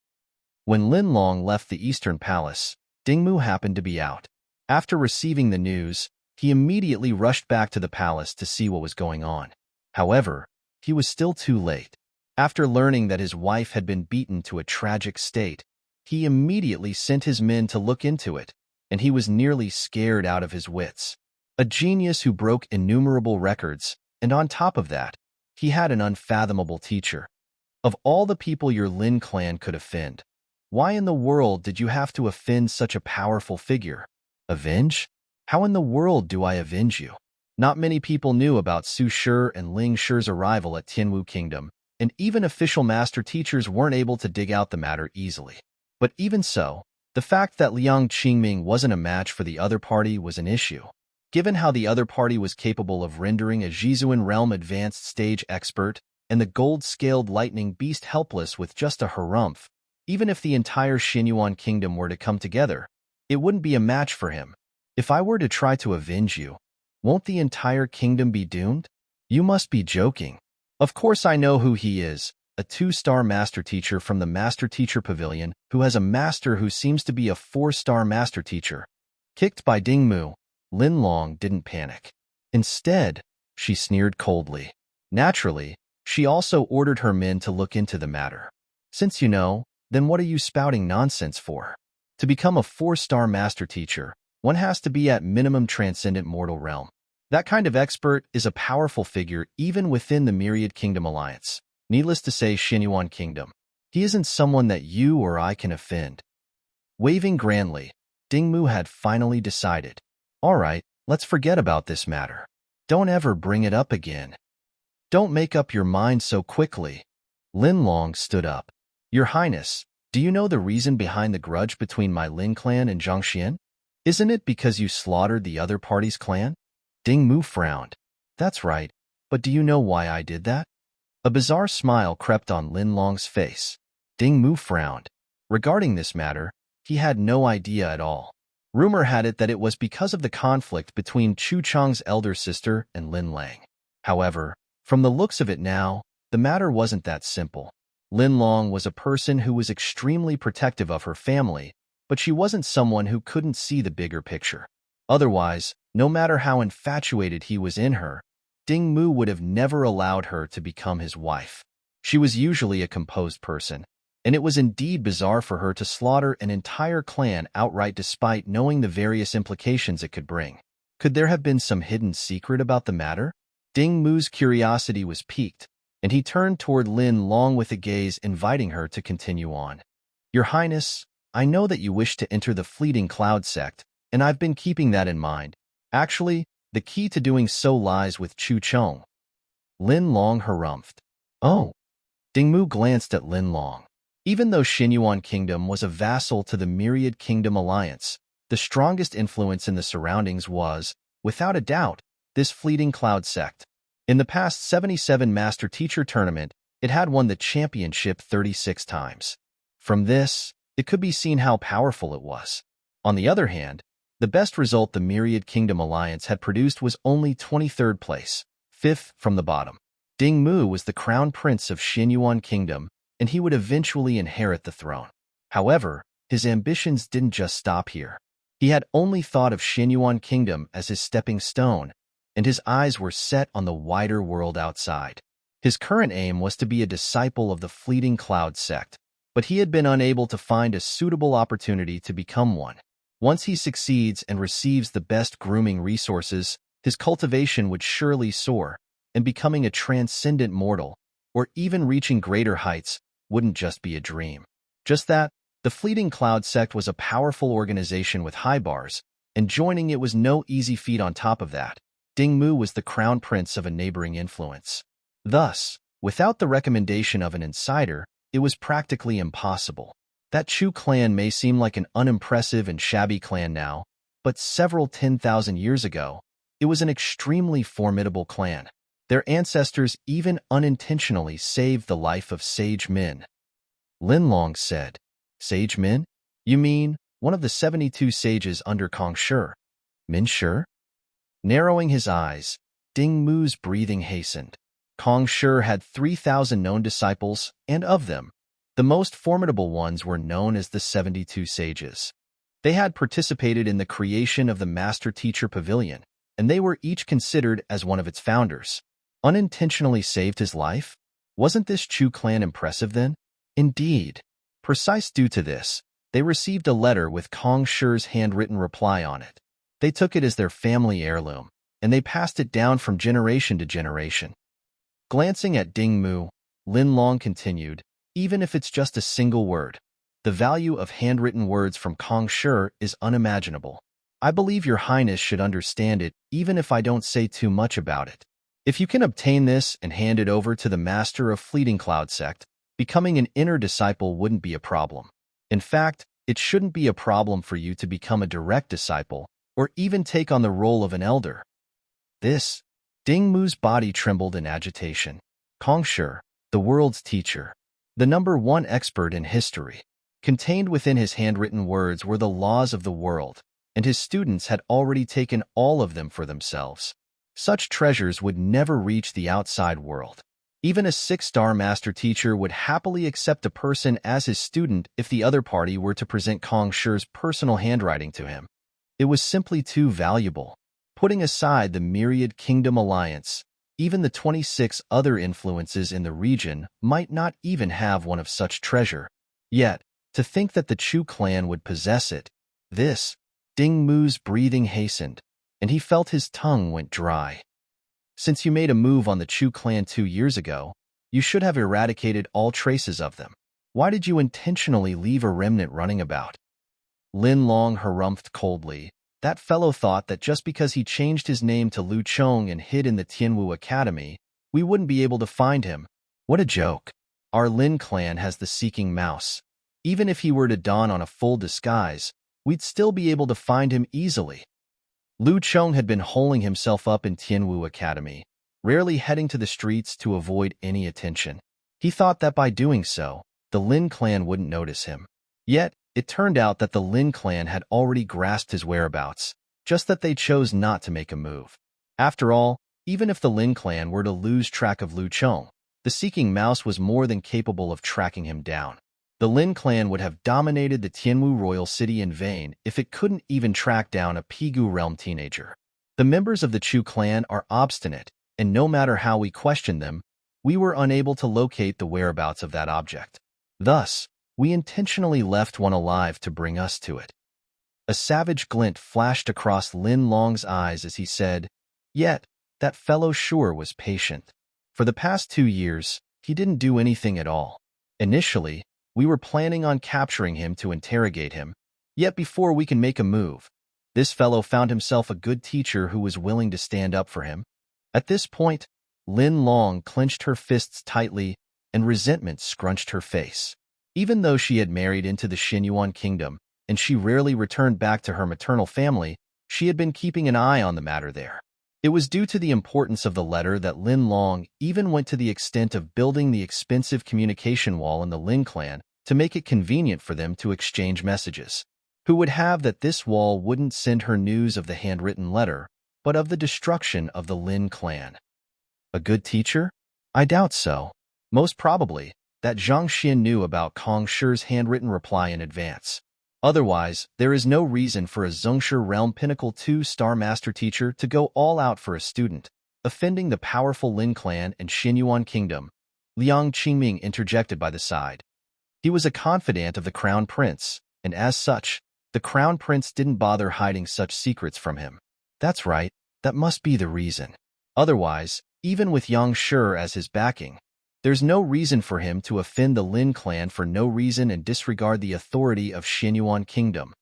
When Lin Long left the Eastern Palace, Ding Mu happened to be out. After receiving the news, he immediately rushed back to the palace to see what was going on. However, he was still too late. After learning that his wife had been beaten to a tragic state, he immediately sent his men to look into it, and he was nearly scared out of his wits. A genius who broke innumerable records, and on top of that, he had an unfathomable teacher. Of all the people your Lin clan could offend, why in the world did you have to offend such a powerful figure? Avenge? How in the world do I avenge you? Not many people knew about Su Shi and Ling Shi's arrival at Tianwu Kingdom, and even official master teachers weren't able to dig out the matter easily. But even so, the fact that Liang Qingming wasn't a match for the other party was an issue. Given how the other party was capable of rendering a Jizuan realm advanced stage expert and the gold-scaled lightning beast helpless with just a harumph, even if the entire Xinyuan kingdom were to come together, it wouldn't be a match for him. If I were to try to avenge you, won't the entire kingdom be doomed? You must be joking. Of course I know who he is, a 2-star master teacher from the Master Teacher Pavilion who has a master who seems to be a 4-star master teacher. Kicked by Ding Mu, Lin Long didn't panic. Instead, she sneered coldly. Naturally, she also ordered her men to look into the matter. Since you know, then what are you spouting nonsense for? To become a 4-star master teacher, one has to be at minimum transcendent mortal realm. That kind of expert is a powerful figure even within the Myriad Kingdom Alliance. Needless to say, Xinyuan Kingdom. He isn't someone that you or I can offend. Waving grandly, Ding Mu had finally decided. All right, let's forget about this matter. Don't ever bring it up again. Don't make up your mind so quickly. Lin Long stood up. Your Highness, do you know the reason behind the grudge between my Lin clan and Zhangxian? Isn't it because you slaughtered the other party's clan? Ding Mu frowned. That's right, but do you know why I did that? A bizarre smile crept on Lin Long's face. Ding Mu frowned. Regarding this matter, he had no idea at all. Rumor had it that it was because of the conflict between Chu Chang's elder sister and Lin Lang. However, from the looks of it now, the matter wasn't that simple. Lin Long was a person who was extremely protective of her family, but she wasn't someone who couldn't see the bigger picture. Otherwise, no matter how infatuated he was in her, Ding Mu would have never allowed her to become his wife. She was usually a composed person, and it was indeed bizarre for her to slaughter an entire clan outright despite knowing the various implications it could bring. Could there have been some hidden secret about the matter? Ding Mu's curiosity was piqued, and he turned toward Lin Long with a gaze inviting her to continue on. Your Highness, I know that you wish to enter the Fleeting Cloud sect, and I've been keeping that in mind. Actually, the key to doing so lies with Chu Chong. Lin Long harumphed. Oh. Ding Mu glanced at Lin Long. Even though Xinyuan Kingdom was a vassal to the Myriad Kingdom Alliance, the strongest influence in the surroundings was, without a doubt, this Fleeting Cloud sect. In the past 77 Master Teacher Tournament, it had won the championship 36 times. From this, it could be seen how powerful it was. On the other hand, the best result the Myriad Kingdom Alliance had produced was only 23rd place, 5th from the bottom. Ding Mu was the crown prince of Xinyuan Kingdom, and he would eventually inherit the throne. However, his ambitions didn't just stop here. He had only thought of Xinyuan Kingdom as his stepping stone, and his eyes were set on the wider world outside. His current aim was to be a disciple of the Fleeting Cloud sect, but he had been unable to find a suitable opportunity to become one. Once he succeeds and receives the best grooming resources, his cultivation would surely soar, and becoming a transcendent mortal, or even reaching greater heights, wouldn't just be a dream. Just that, the fleeting cloud sect was a powerful organization with high bars, and joining it was no easy feat on top of that. Dingmu was the crown prince of a neighboring influence. Thus, without the recommendation of an insider, it was practically impossible. That Chu clan may seem like an unimpressive and shabby clan now, but several 10,000 years ago, it was an extremely formidable clan. Their ancestors even unintentionally saved the life of Sage Min. Linlong said, "Sage Min? You mean one of the 72 sages under Kong Shi? Min Shi?" Narrowing his eyes, Ding Mu's breathing hastened. Kong Shi had 3,000 known disciples, and of them, the most formidable ones were known as the 72 sages. They had participated in the creation of the Master-Teacher Pavilion, and they were each considered as one of its founders. Unintentionally saved his life? Wasn't this Chu clan impressive then? Indeed. Precise due to this, they received a letter with Kong Shi's handwritten reply on it. They took it as their family heirloom, and they passed it down from generation to generation. Glancing at Ding Mu, Lin Long continued, "Even if it's just a single word, the value of handwritten words from Kong Shi is unimaginable. I believe your highness should understand it even if I don't say too much about it. If you can obtain this and hand it over to the master of Fleeting Cloud Sect, becoming an inner disciple wouldn't be a problem. In fact, it shouldn't be a problem for you to become a direct disciple or even take on the role of an elder." This, Ding Mu's body trembled in agitation. Kong Shi, the world's teacher, the #1 expert in history. Contained within his handwritten words were the laws of the world, and his students had already taken all of them for themselves. Such treasures would never reach the outside world. Even a 6-star master teacher would happily accept a person as his student if the other party were to present Kong Shi's personal handwriting to him. It was simply too valuable. Putting aside the myriad kingdom alliance, even the 26 other influences in the region might not even have one of such treasure. Yet, to think that the Chu clan would possess it, this, Ding Mu's breathing hastened, and he felt his tongue went dry. Since you made a move on the Chu clan 2 years ago, you should have eradicated all traces of them. Why did you intentionally leave a remnant running about? Lin Long harumphed coldly. That fellow thought that just because he changed his name to Lu Chong and hid in the Tianwu Academy, we wouldn't be able to find him. What a joke. Our Lin clan has the Seeking Mouse. Even if he were to don on a full disguise, we'd still be able to find him easily. Lu Chong had been holing himself up in Tianwu Academy, rarely heading to the streets to avoid any attention. He thought that by doing so, the Lin clan wouldn't notice him. Yet, it turned out that the Lin clan had already grasped his whereabouts, just that they chose not to make a move. After all, even if the Lin clan were to lose track of Lu Chong, the Seeking Mouse was more than capable of tracking him down. The Lin clan would have dominated the Tianwu royal city in vain if it couldn't even track down a Pigu realm teenager. The members of the Chu clan are obstinate, and no matter how we questioned them, we were unable to locate the whereabouts of that object. Thus, we intentionally left one alive to bring us to it. A savage glint flashed across Lin Long's eyes as he said, "Yet, that fellow sure was patient. For the past 2 years, he didn't do anything at all. Initially, we were planning on capturing him to interrogate him, yet before we can make a move, this fellow found himself a good teacher who was willing to stand up for him." At this point, Lin Long clenched her fists tightly, and resentment scrunched her face. Even though she had married into the Xinyuan kingdom, and she rarely returned back to her maternal family, she had been keeping an eye on the matter there. It was due to the importance of the letter that Lin Long even went to the extent of building the expensive communication wall in the Lin clan to make it convenient for them to exchange messages. Who would have that this wall wouldn't send her news of the handwritten letter, but of the destruction of the Lin clan? A good teacher? I doubt so. Most probably, that Zhang Xian knew about Kong Shi's handwritten reply in advance. Otherwise, there is no reason for a Zhongshi Realm Pinnacle 2-star master teacher to go all out for a student, offending the powerful Lin clan and Xinyuan kingdom. Liang Qingming interjected by the side. He was a confidant of the crown prince, and as such, the crown prince didn't bother hiding such secrets from him. That's right, That must be the reason. Otherwise, even with Yang Shi as his backing, there's no reason for him to offend the Lin clan for no reason and disregard the authority of Xinyuan Kingdom.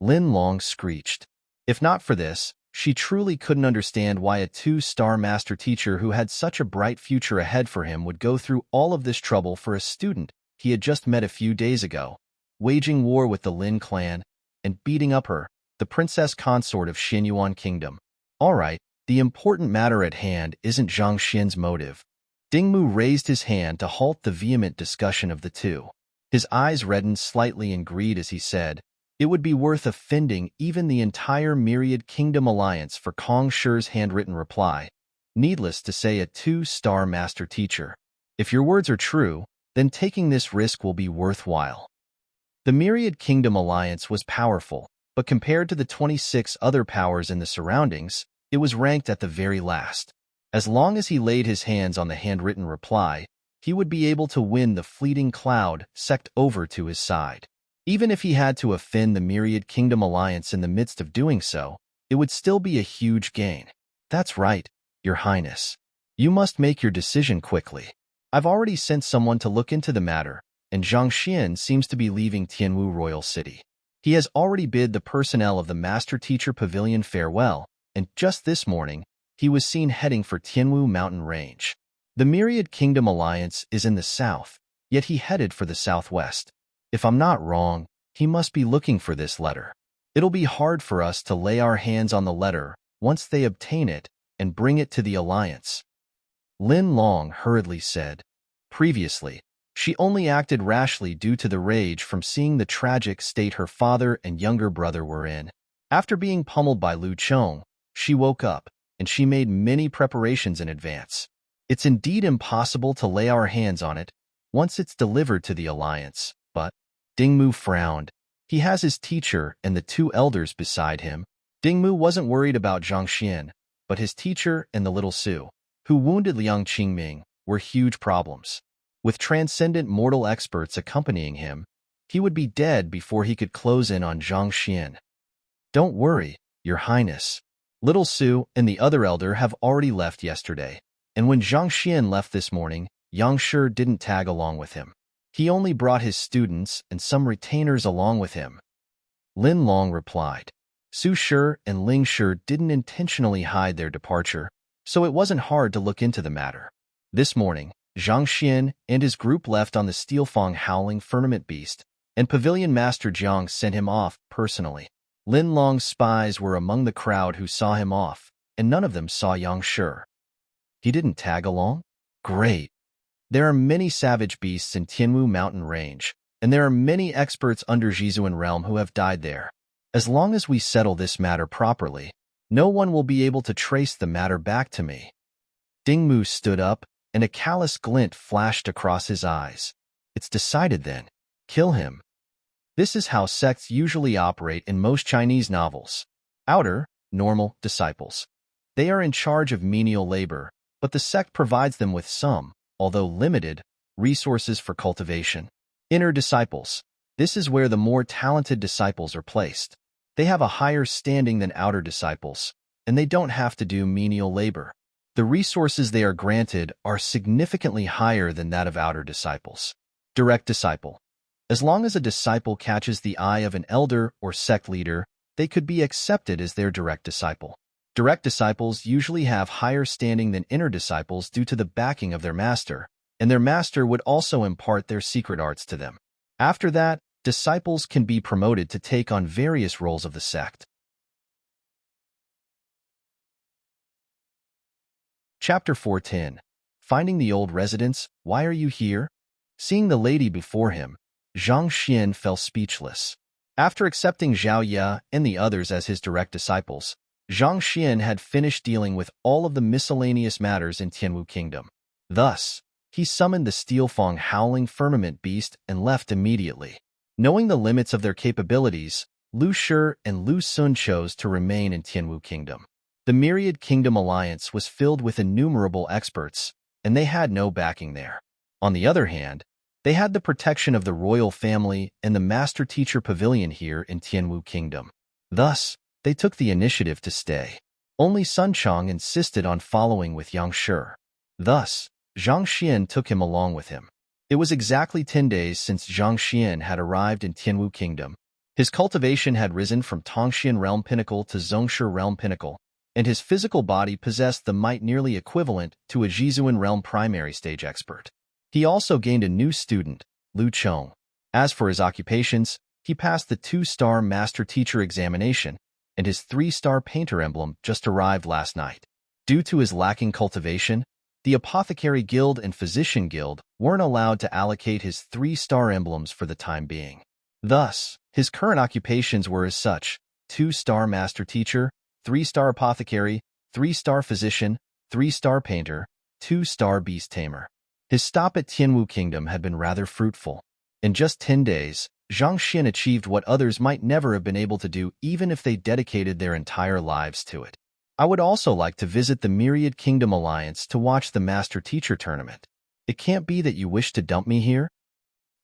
Lin Long screeched. If not for this, she truly couldn't understand why a two-star master teacher who had such a bright future ahead for him would go through all of this trouble for a student he had just met a few days ago, waging war with the Lin clan and beating up her, the princess consort of Xinyuan Kingdom. All right, the important matter at hand isn't Zhang Xian's motive. Dingmu raised his hand to halt the vehement discussion of the two. His eyes reddened slightly in greed as he said, "It would be worth offending even the entire Myriad Kingdom Alliance for Kong Shi's handwritten reply. Needless to say, a two-star master teacher. If your words are true, then taking this risk will be worthwhile." The Myriad Kingdom Alliance was powerful, but compared to the 26 other powers in the surroundings, it was ranked at the very last. As long as he laid his hands on the handwritten reply, he would be able to win the fleeting cloud sect over to his side. Even if he had to offend the Myriad Kingdom Alliance in the midst of doing so, it would still be a huge gain. That's right, Your Highness. You must make your decision quickly. I've already sent someone to look into the matter, and Zhang Xian seems to be leaving Tianwu Royal City. He has already bid the personnel of the Master Teacher Pavilion farewell, and just this morning, he was seen heading for Tianwu Mountain Range. The Myriad Kingdom Alliance is in the south, yet he headed for the southwest. If I'm not wrong, he must be looking for this letter. It'll be hard for us to lay our hands on the letter once they obtain it and bring it to the Alliance. Lin Long hurriedly said. Previously, she only acted rashly due to the rage from seeing the tragic state her father and younger brother were in. After being pummeled by Lu Chong, she woke up, and she made many preparations in advance. It's indeed impossible to lay our hands on it once it's delivered to the Alliance, but Dingmu frowned. He has his teacher and the two elders beside him. Dingmu wasn't worried about Zhang Xian, but his teacher and the little Su, who wounded Liang Qingming, were huge problems. With transcendent mortal experts accompanying him, he would be dead before he could close in on Zhang Xian. Don't worry, Your Highness. Little Su and the other elder have already left yesterday, and when Zhang Xian left this morning, Yang Shi didn't tag along with him. He only brought his students and some retainers along with him. Lin Long replied. Su Shi and Ling Shi didn't intentionally hide their departure, so it wasn't hard to look into the matter. This morning, Zhang Xian and his group left on the Steelfang Howling Firmament Beast, and Pavilion Master Jiang sent him off personally. Lin Long's spies were among the crowd who saw him off, and none of them saw Yang Shi. He didn't tag along? Great. There are many savage beasts in Tianwu Mountain Range, and there are many experts under Jizuan Realm who have died there. As long as we settle this matter properly, no one will be able to trace the matter back to me. Dingmu stood up, and a callous glint flashed across his eyes. It's decided then. Kill him. This is how sects usually operate in most Chinese novels. Outer, normal disciples. They are in charge of menial labor, but the sect provides them with some, although limited, resources for cultivation. Inner disciples. This is where the more talented disciples are placed. They have a higher standing than outer disciples, and they don't have to do menial labor. The resources they are granted are significantly higher than that of outer disciples. Direct disciple. As long as a disciple catches the eye of an elder or sect leader, they could be accepted as their direct disciple. Direct disciples usually have higher standing than inner disciples due to the backing of their master, and their master would also impart their secret arts to them. After that, disciples can be promoted to take on various roles of the sect. Chapter 410. Finding the old residence, why are you here? Seeing the lady before him, Zhang Xian fell speechless. After accepting Zhao Ye and the others as his direct disciples, Zhang Xian had finished dealing with all of the miscellaneous matters in Tianwu Kingdom. Thus, he summoned the Steelfang Howling Firmament Beast and left immediately. Knowing the limits of their capabilities, Lu Shi and Lu Sun chose to remain in Tianwu Kingdom. The Myriad Kingdom Alliance was filled with innumerable experts, and they had no backing there. On the other hand, they had the protection of the royal family and the Master Teacher Pavilion here in Tianwu Kingdom. Thus, they took the initiative to stay. Only Sun Chang insisted on following with Yang Shi. Thus, Zhang Xian took him along with him. It was exactly 10 days since Zhang Xian had arrived in Tianwu Kingdom. His cultivation had risen from Tongxian Realm Pinnacle to Zhongshi Realm Pinnacle, and his physical body possessed the might nearly equivalent to a Jizuan Realm Primary Stage expert. He also gained a new student, Lu Chong. As for his occupations, he passed the 2-star Master Teacher examination, and his 3-star Painter emblem just arrived last night. Due to his lacking cultivation, the Apothecary Guild and Physician Guild weren't allowed to allocate his 3-star emblems for the time being. Thus, his current occupations were as such: 2-star Master Teacher, 3-star Apothecary, 3-star Physician, 3-star Painter, 2-star Beast Tamer. His stop at Tianwu Kingdom had been rather fruitful. In just 10 days, Zhang Xian achieved what others might never have been able to do even if they dedicated their entire lives to it. I would also like to visit the Myriad Kingdom Alliance to watch the Master Teacher Tournament. It can't be that you wish to dump me here?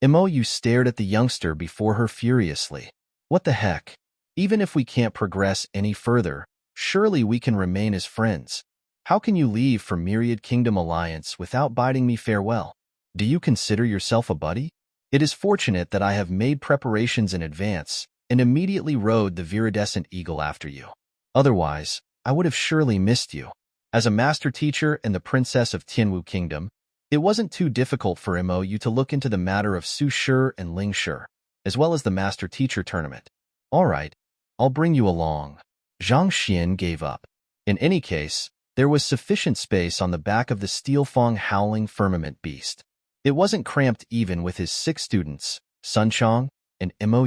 Mou stared at the youngster before her furiously. What the heck? Even if we can't progress any further, surely we can remain as friends. How can you leave for Myriad Kingdom Alliance without bidding me farewell? Do you consider yourself a buddy? It is fortunate that I have made preparations in advance and immediately rode the viridescent eagle after you. Otherwise, I would have surely missed you. As a master teacher and the princess of Tianwu Kingdom, it wasn't too difficult for Mou to look into the matter of Su Shi and Ling Shi, as well as the master teacher tournament. All right, I'll bring you along. Zhang Xian gave up. In any case, there was sufficient space on the back of the steel-fang howling firmament beast. It wasn't cramped even with his 6 students, Sun Chang and Mou.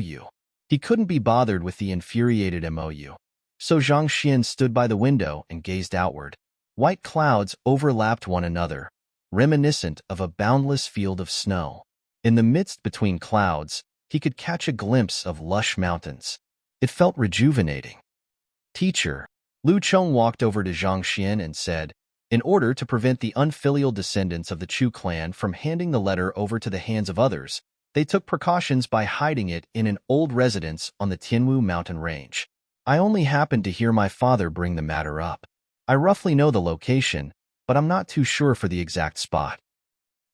He couldn't be bothered with the infuriated Mou. So Zhang Xian stood by the window and gazed outward. White clouds overlapped one another, reminiscent of a boundless field of snow. In the midst between clouds, he could catch a glimpse of lush mountains. It felt rejuvenating. Teacher, Lu Chong walked over to Zhang Xian and said, in order to prevent the unfilial descendants of the Chu clan from handing the letter over to the hands of others, they took precautions by hiding it in an old residence on the Tianwu mountain range. I only happened to hear my father bring the matter up. I roughly know the location, but I'm not too sure for the exact spot.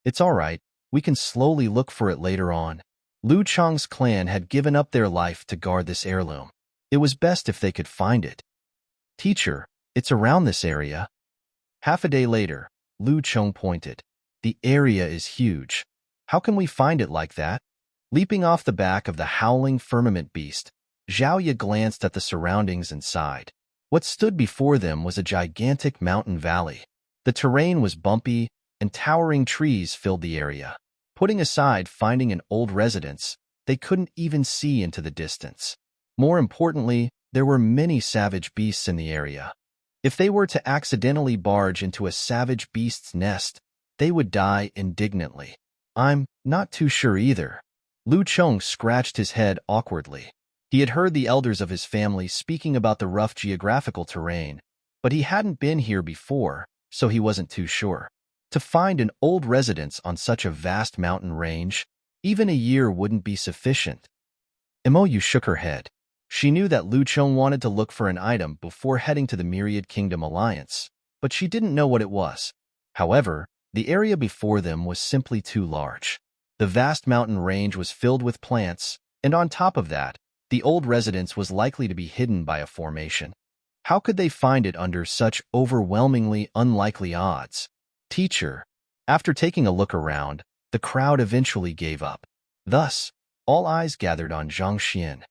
It's all right, we can slowly look for it later on. Lu Chong's clan had given up their life to guard this heirloom. It was best if they could find it. Teacher, it's around this area. Half a day later, Lu Chong pointed. The area is huge. How can we find it like that? Leaping off the back of the howling firmament beast, Zhao Ye glanced at the surroundings and sighed. What stood before them was a gigantic mountain valley. The terrain was bumpy, and towering trees filled the area. Putting aside finding an old residence, they couldn't even see into the distance. More importantly, there were many savage beasts in the area. If they were to accidentally barge into a savage beast's nest, they would die indignantly. I'm not too sure either. Lu Chong scratched his head awkwardly. He had heard the elders of his family speaking about the rough geographical terrain, but he hadn't been here before, so he wasn't too sure. To find an old residence on such a vast mountain range, even a year wouldn't be sufficient. Mou shook her head. She knew that Lu Chong wanted to look for an item before heading to the Myriad Kingdom Alliance, but she didn't know what it was. However, the area before them was simply too large. The vast mountain range was filled with plants, and on top of that, the old residence was likely to be hidden by a formation. How could they find it under such overwhelmingly unlikely odds? Teacher, after taking a look around, the crowd eventually gave up. Thus, all eyes gathered on Zhang Xian.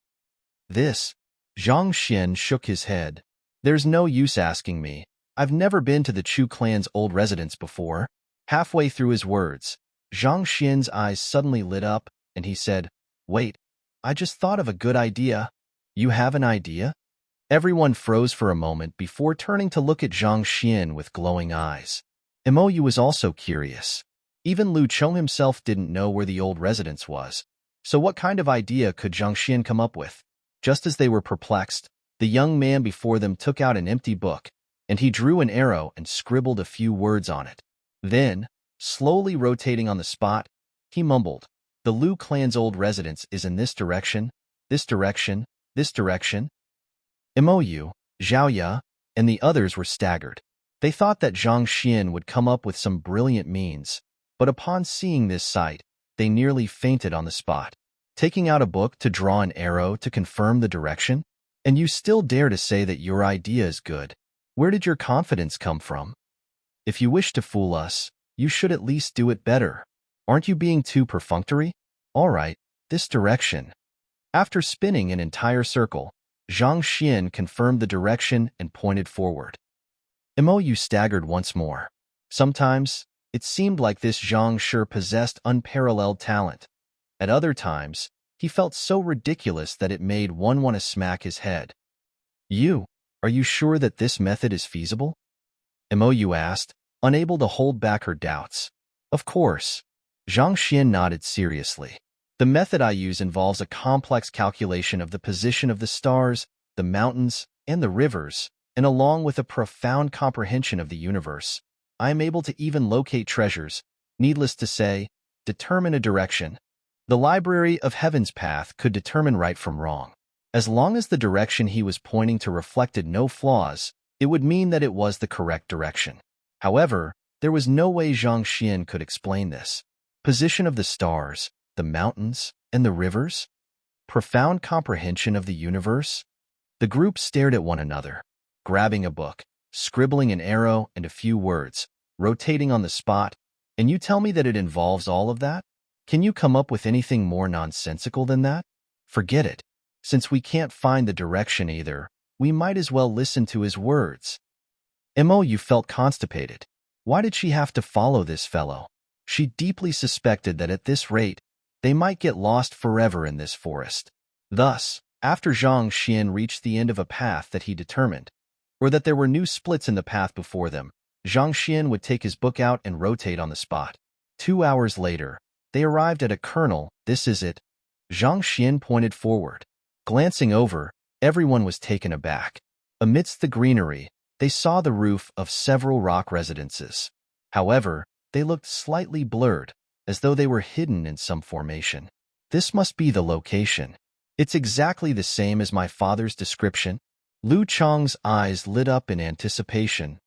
Zhang Xian shook his head. There's no use asking me. I've never been to the Chu clan's old residence before. Halfway through his words, Zhang Xian's eyes suddenly lit up, and he said, Wait, I just thought of a good idea. You have an idea? Everyone froze for a moment before turning to look at Zhang Xian with glowing eyes. Mou was also curious. Even Lu Chong himself didn't know where the old residence was. So what kind of idea could Zhang Xian come up with? Just as they were perplexed, the young man before them took out an empty book, and he drew an arrow and scribbled a few words on it. Then, slowly rotating on the spot, he mumbled, The Lu clan's old residence is in this direction, this direction, this direction. Mou, Zhao Ye, and the others were staggered. They thought that Zhang Xian would come up with some brilliant means, but upon seeing this sight, they nearly fainted on the spot. Taking out a book to draw an arrow to confirm the direction? And you still dare to say that your idea is good? Where did your confidence come from? If you wish to fool us, you should at least do it better. Aren't you being too perfunctory? All right, this direction. After spinning an entire circle, Zhang Xian confirmed the direction and pointed forward. Mou staggered once more. Sometimes, it seemed like this Zhang sure possessed unparalleled talent. At other times, he felt so ridiculous that it made one want to smack his head. Are you sure that this method is feasible? Mou asked, unable to hold back her doubts. Of course. Zhang Xian nodded seriously. The method I use involves a complex calculation of the position of the stars, the mountains, and the rivers, and along with a profound comprehension of the universe, I am able to even locate treasures, needless to say, determine a direction. The Library of Heaven's path could determine right from wrong. As long as the direction he was pointing to reflected no flaws, it would mean that it was the correct direction. However, there was no way Zhang Xian could explain this. Position of the stars, the mountains, and the rivers? Profound comprehension of the universe? The group stared at one another, grabbing a book, scribbling an arrow and a few words, rotating on the spot, and you tell me that it involves all of that? Can you come up with anything more nonsensical than that? Forget it. Since we can't find the direction either, we might as well listen to his words. Mou felt constipated. Why did she have to follow this fellow? She deeply suspected that at this rate, they might get lost forever in this forest. Thus, after Zhang Xian reached the end of a path that he determined, or that there were new splits in the path before them, Zhang Xian would take his book out and rotate on the spot. 2 hours later, they arrived at a kernel. This is it. Zhang Xian pointed forward. Glancing over, everyone was taken aback. Amidst the greenery, they saw the roof of several rock residences. However, they looked slightly blurred, as though they were hidden in some formation. This must be the location. It's exactly the same as my father's description. Lu Chang's eyes lit up in anticipation.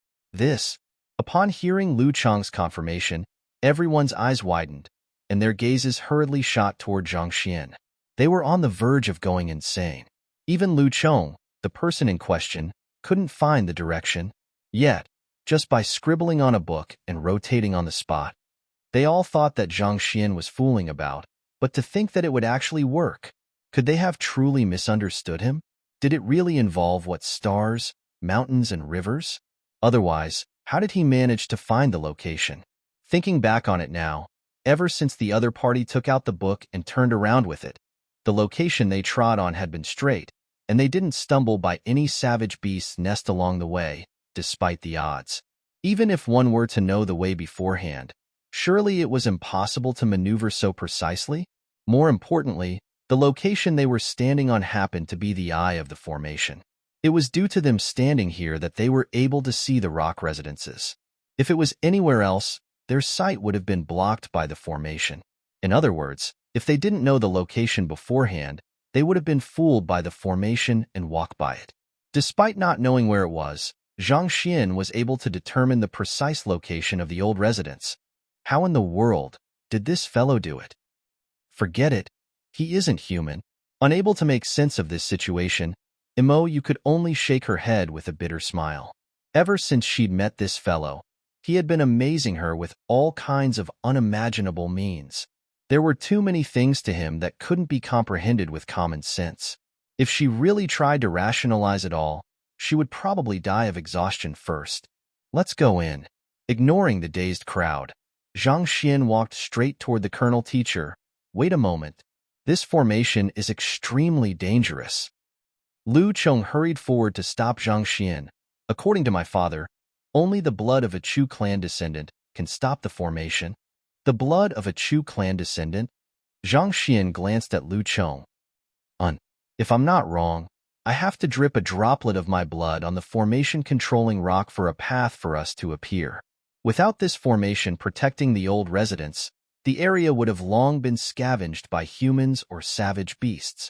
Upon hearing Lu Chang's confirmation, everyone's eyes widened, and their gazes hurriedly shot toward Zhang Xian. They were on the verge of going insane. Even Lu Chong, the person in question, couldn't find the direction. Yet, just by scribbling on a book and rotating on the spot, they all thought that Zhang Xian was fooling about, but to think that it would actually work. Could they have truly misunderstood him? Did it really involve stars, mountains, and rivers? Otherwise, how did he manage to find the location? Thinking back on it now, ever since the other party took out the book and turned around with it, the location they trod on had been straight, and they didn't stumble by any savage beast's nest along the way, despite the odds. Even if one were to know the way beforehand, surely it was impossible to maneuver so precisely? More importantly, the location they were standing on happened to be the eye of the formation. It was due to them standing here that they were able to see the rock residences. If it was anywhere else, their sight would have been blocked by the formation. In other words, if they didn't know the location beforehand, they would have been fooled by the formation and walked by it. Despite not knowing where it was, Zhang Xian was able to determine the precise location of the old residence. How in the world did this fellow do it? Forget it. He isn't human. Unable to make sense of this situation, Mou could only shake her head with a bitter smile. Ever since she'd met this fellow, he had been amazing her with all kinds of unimaginable means. There were too many things to him that couldn't be comprehended with common sense. If she really tried to rationalize it all, she would probably die of exhaustion first. Let's go in. Ignoring the dazed crowd, Zhang Xian walked straight toward the colonel teacher. Wait a moment. This formation is extremely dangerous. Lu Chong hurried forward to stop Zhang Xian. According to my father, only the blood of a Chu clan descendant can stop the formation. The blood of a Chu clan descendant? Zhang Xian glanced at Lu Chong. If I'm not wrong, I have to drip a droplet of my blood on the formation-controlling rock for a path for us to appear. Without this formation protecting the old residence, the area would have long been scavenged by humans or savage beasts.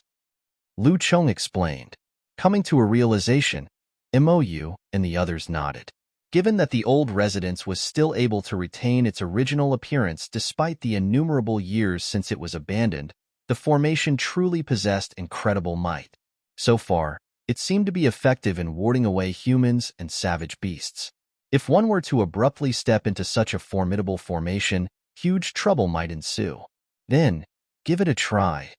Lu Chong explained. Coming to a realization, MOU, and the others nodded. Given that the old residence was still able to retain its original appearance despite the innumerable years since it was abandoned, the formation truly possessed incredible might. So far, it seemed to be effective in warding away humans and savage beasts. If one were to abruptly step into such a formidable formation, huge trouble might ensue. Then, give it a try,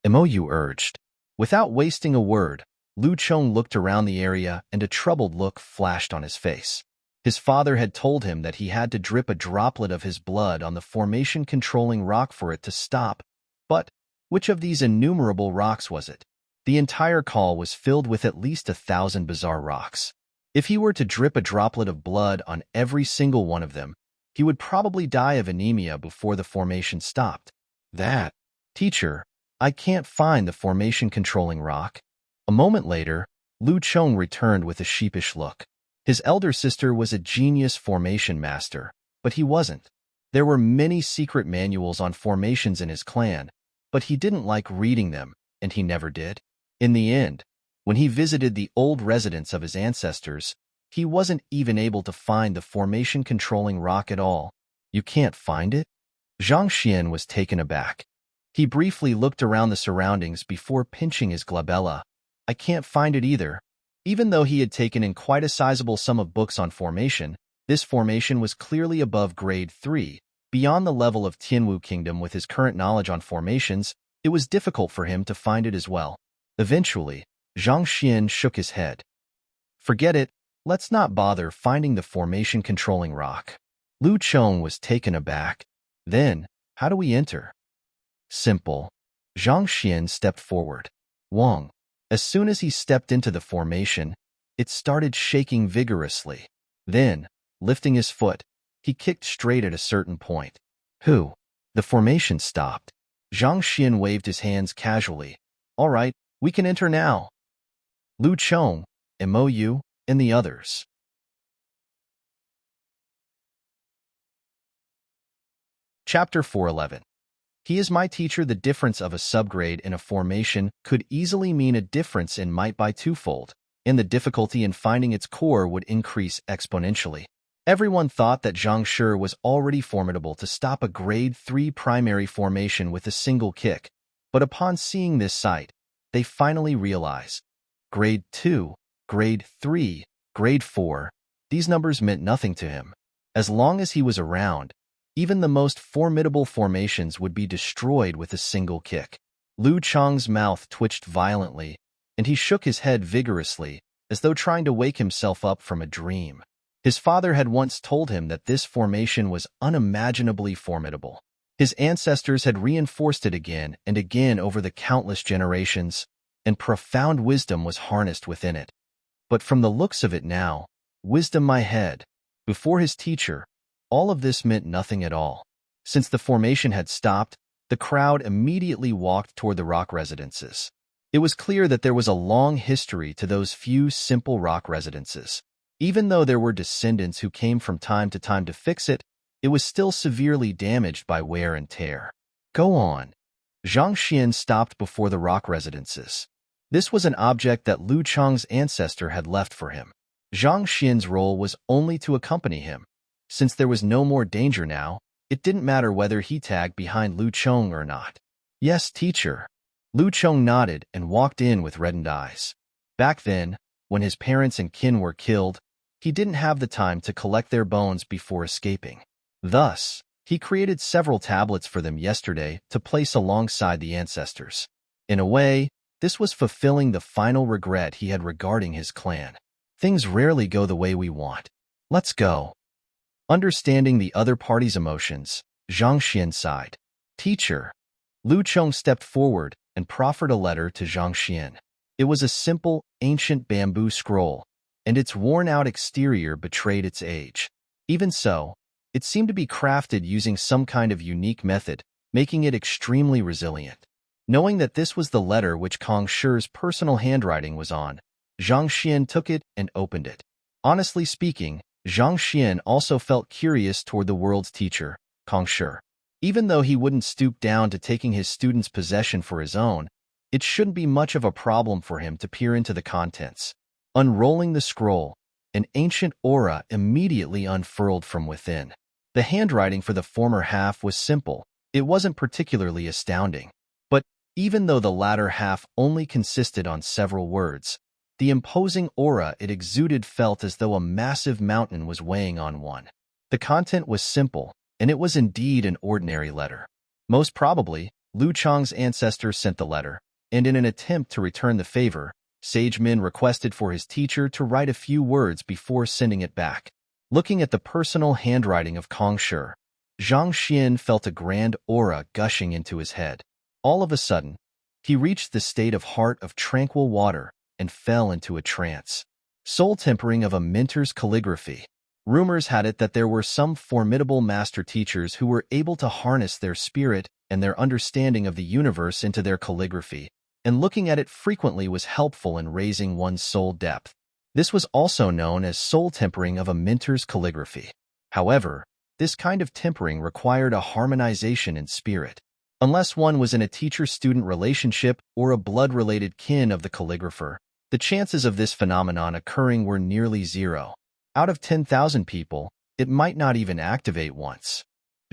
MOU urged. Without wasting a word, Lu Chong looked around the area and a troubled look flashed on his face. His father had told him that he had to drip a droplet of his blood on the formation-controlling rock for it to stop, but which of these innumerable rocks was it? The entire call was filled with at least 1,000 bizarre rocks. If he were to drip a droplet of blood on every single one of them, he would probably die of anemia before the formation stopped. Teacher, I can't find the formation-controlling rock. A moment later, Lu Chong returned with a sheepish look. His elder sister was a genius formation master, but he wasn't. There were many secret manuals on formations in his clan, but he didn't like reading them, and he never did. In the end, when he visited the old residence of his ancestors, he wasn't even able to find the formation-controlling rock at all. You can't find it? Zhang Xian was taken aback. He briefly looked around the surroundings before pinching his glabella. I can't find it either. Even though he had taken in quite a sizable sum of books on formation, this formation was clearly above grade 3. Beyond the level of Tianwu Kingdom with his current knowledge on formations, it was difficult for him to find it as well. Eventually, Zhang Xian shook his head. Forget it, let's not bother finding the formation-controlling rock. Lu Chong was taken aback. Then, how do we enter? Simple. Zhang Xian stepped forward. Wang. As soon as he stepped into the formation, it started shaking vigorously. Then, lifting his foot, he kicked straight at a certain point. The formation stopped. Zhang Xian waved his hands casually. All right, we can enter now. Lu Chong, MOU, and the others. Chapter 411. He is my teacher. The difference of a subgrade in a formation could easily mean a difference in might by twofold, and the difficulty in finding its core would increase exponentially. Everyone thought that Zhang Shi was already formidable to stop a grade 3 primary formation with a single kick, but upon seeing this sight, they finally realize. Grade 2, grade 3, grade 4, these numbers meant nothing to him. As long as he was around, even the most formidable formations would be destroyed with a single kick. Lu Chong's mouth twitched violently, and he shook his head vigorously, as though trying to wake himself up from a dream. His father had once told him that this formation was unimaginably formidable. His ancestors had reinforced it again and again over the countless generations, and profound wisdom was harnessed within it. But from the looks of it now, wisdom my head, before his teacher, all of this meant nothing at all. Since the formation had stopped, the crowd immediately walked toward the rock residences. It was clear that there was a long history to those few simple rock residences. Even though there were descendants who came from time to time to fix it, it was still severely damaged by wear and tear. Go on. Zhang Xian stopped before the rock residences. This was an object that Lu Chong's ancestor had left for him. Zhang Xian's role was only to accompany him. Since there was no more danger now, it didn't matter whether he tagged behind Lu Chong or not. Yes, teacher. Lu Chong nodded and walked in with reddened eyes. Back then, when his parents and kin were killed, he didn't have the time to collect their bones before escaping. Thus, he created several tablets for them yesterday to place alongside the ancestors. In a way, this was fulfilling the final regret he had regarding his clan. Things rarely go the way we want. Let's go. Understanding the other party's emotions, Zhang Xian sighed. Teacher. Lu Chong stepped forward and proffered a letter to Zhang Xian. It was a simple, ancient bamboo scroll, and its worn-out exterior betrayed its age. Even so, it seemed to be crafted using some kind of unique method, making it extremely resilient. Knowing that this was the letter which Kang Shi's personal handwriting was on, Zhang Xian took it and opened it. Honestly speaking, Zhang Xian also felt curious toward the world's teacher, Kang Shi. Even though he wouldn't stoop down to taking his student's possession for his own, it shouldn't be much of a problem for him to peer into the contents. Unrolling the scroll, an ancient aura immediately unfurled from within. The handwriting for the former half was simple. It wasn't particularly astounding. But even though the latter half only consisted on several words, the imposing aura it exuded felt as though a massive mountain was weighing on one. The content was simple, and it was indeed an ordinary letter. Most probably, Lu Chang's ancestor sent the letter, and in an attempt to return the favor, Sage Min requested for his teacher to write a few words before sending it back. Looking at the personal handwriting of Kong Shi, Zhang Xian felt a grand aura gushing into his head. All of a sudden, he reached the state of heart of tranquil water and fell into a trance. Soul tempering of a minter's calligraphy. Rumors had it that there were some formidable master teachers who were able to harness their spirit and their understanding of the universe into their calligraphy, and looking at it frequently was helpful in raising one's soul depth. This was also known as soul tempering of a minter's calligraphy. However, this kind of tempering required a harmonization in spirit. Unless one was in a teacher-student relationship or a blood-related kin of the calligrapher, the chances of this phenomenon occurring were nearly zero. Out of 10,000 people, it might not even activate once.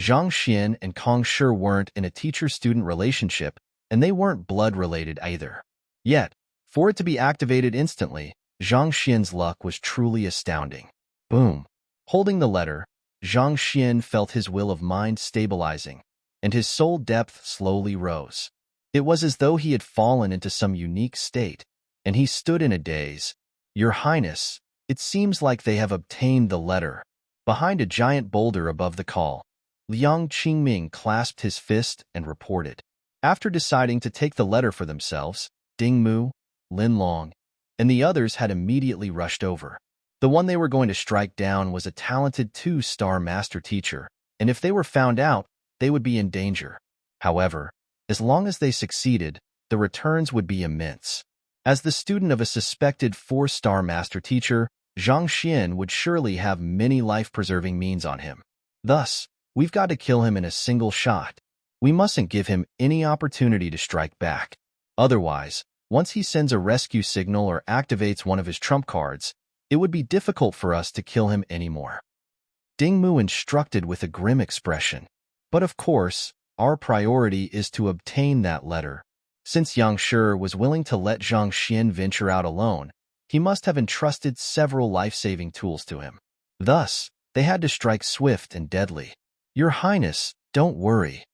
Zhang Xian and Kong Shi weren't in a teacher-student relationship, and they weren't blood-related either. Yet, for it to be activated instantly, Zhang Xian's luck was truly astounding. Boom! Holding the letter, Zhang Xian felt his will of mind stabilizing, and his soul depth slowly rose. It was as though he had fallen into some unique state, and he stood in a daze. "Your Highness, it seems like they have obtained the letter." Behind a giant boulder above the call, Liang Qingming clasped his fist and reported. After deciding to take the letter for themselves, Ding Mu, Lin Long, and the others had immediately rushed over. The one they were going to strike down was a talented 2-star master teacher, and if they were found out, they would be in danger. However, as long as they succeeded, the returns would be immense. As the student of a suspected 4-star master teacher, Zhang Xian would surely have many life-preserving means on him. Thus, we've got to kill him in a single shot. We mustn't give him any opportunity to strike back. Otherwise, once he sends a rescue signal or activates one of his trump cards, it would be difficult for us to kill him anymore. Ding Mu instructed with a grim expression. But of course, our priority is to obtain that letter. Since Yang Shi was willing to let Zhang Xian venture out alone, he must have entrusted several life-saving tools to him. Thus, they had to strike swift and deadly. "Your Highness, don't worry."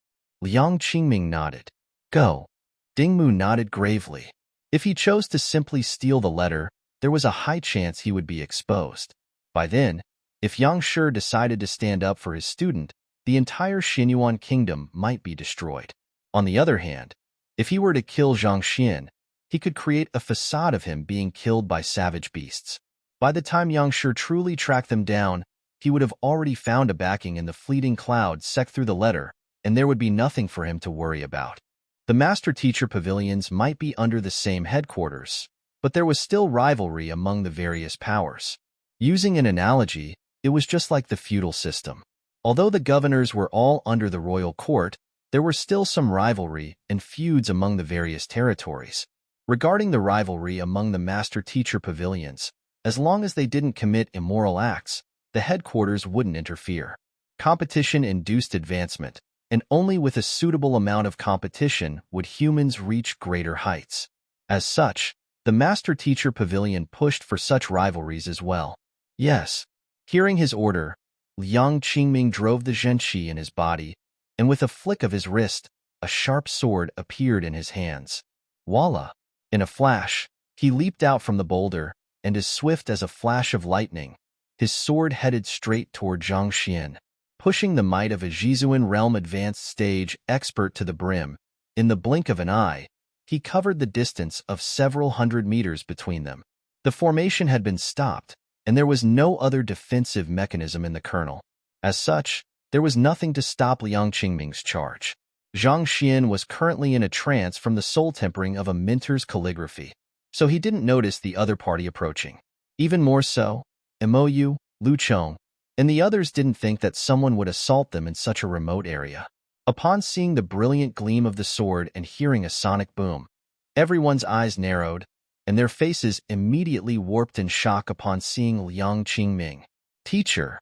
Liang Qingming nodded. "Go." Ding Mu nodded gravely. If he chose to simply steal the letter, there was a high chance he would be exposed. By then, if Yang Shi decided to stand up for his student, the entire Xinyuan kingdom might be destroyed. On the other hand, if he were to kill Zhang Xian, he could create a facade of him being killed by savage beasts. By the time Yang Shi truly tracked them down, he would have already found a backing in the fleeting cloud sec through the letter, and there would be nothing for him to worry about. The master-teacher pavilions might be under the same headquarters, but there was still rivalry among the various powers. Using an analogy, it was just like the feudal system. Although the governors were all under the royal court, there were still some rivalry and feuds among the various territories. Regarding the rivalry among the master-teacher pavilions, as long as they didn't commit immoral acts, the headquarters wouldn't interfere. Competition induced advancement, and only with a suitable amount of competition would humans reach greater heights. As such, the master-teacher pavilion pushed for such rivalries as well. Yes. Hearing his order, Liang Qingming drove the zhenqi in his body, and with a flick of his wrist, a sharp sword appeared in his hands. Voila! In a flash, he leaped out from the boulder, and as swift as a flash of lightning, his sword headed straight toward Zhang Xian. Pushing the might of a Jizuan realm advanced stage expert to the brim, in the blink of an eye, he covered the distance of several hundred meters between them. The formation had been stopped, and there was no other defensive mechanism in the kernel. As such, there was nothing to stop Liang Qingming's charge. Zhang Xian was currently in a trance from the soul tempering of a minter's calligraphy, so he didn't notice the other party approaching. Even more so, Mou, Lu Chong, and the others didn't think that someone would assault them in such a remote area. Upon seeing the brilliant gleam of the sword and hearing a sonic boom, everyone's eyes narrowed, and their faces immediately warped in shock upon seeing Liang Qingming. Teacher,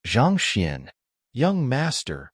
Zhang Xian, young master.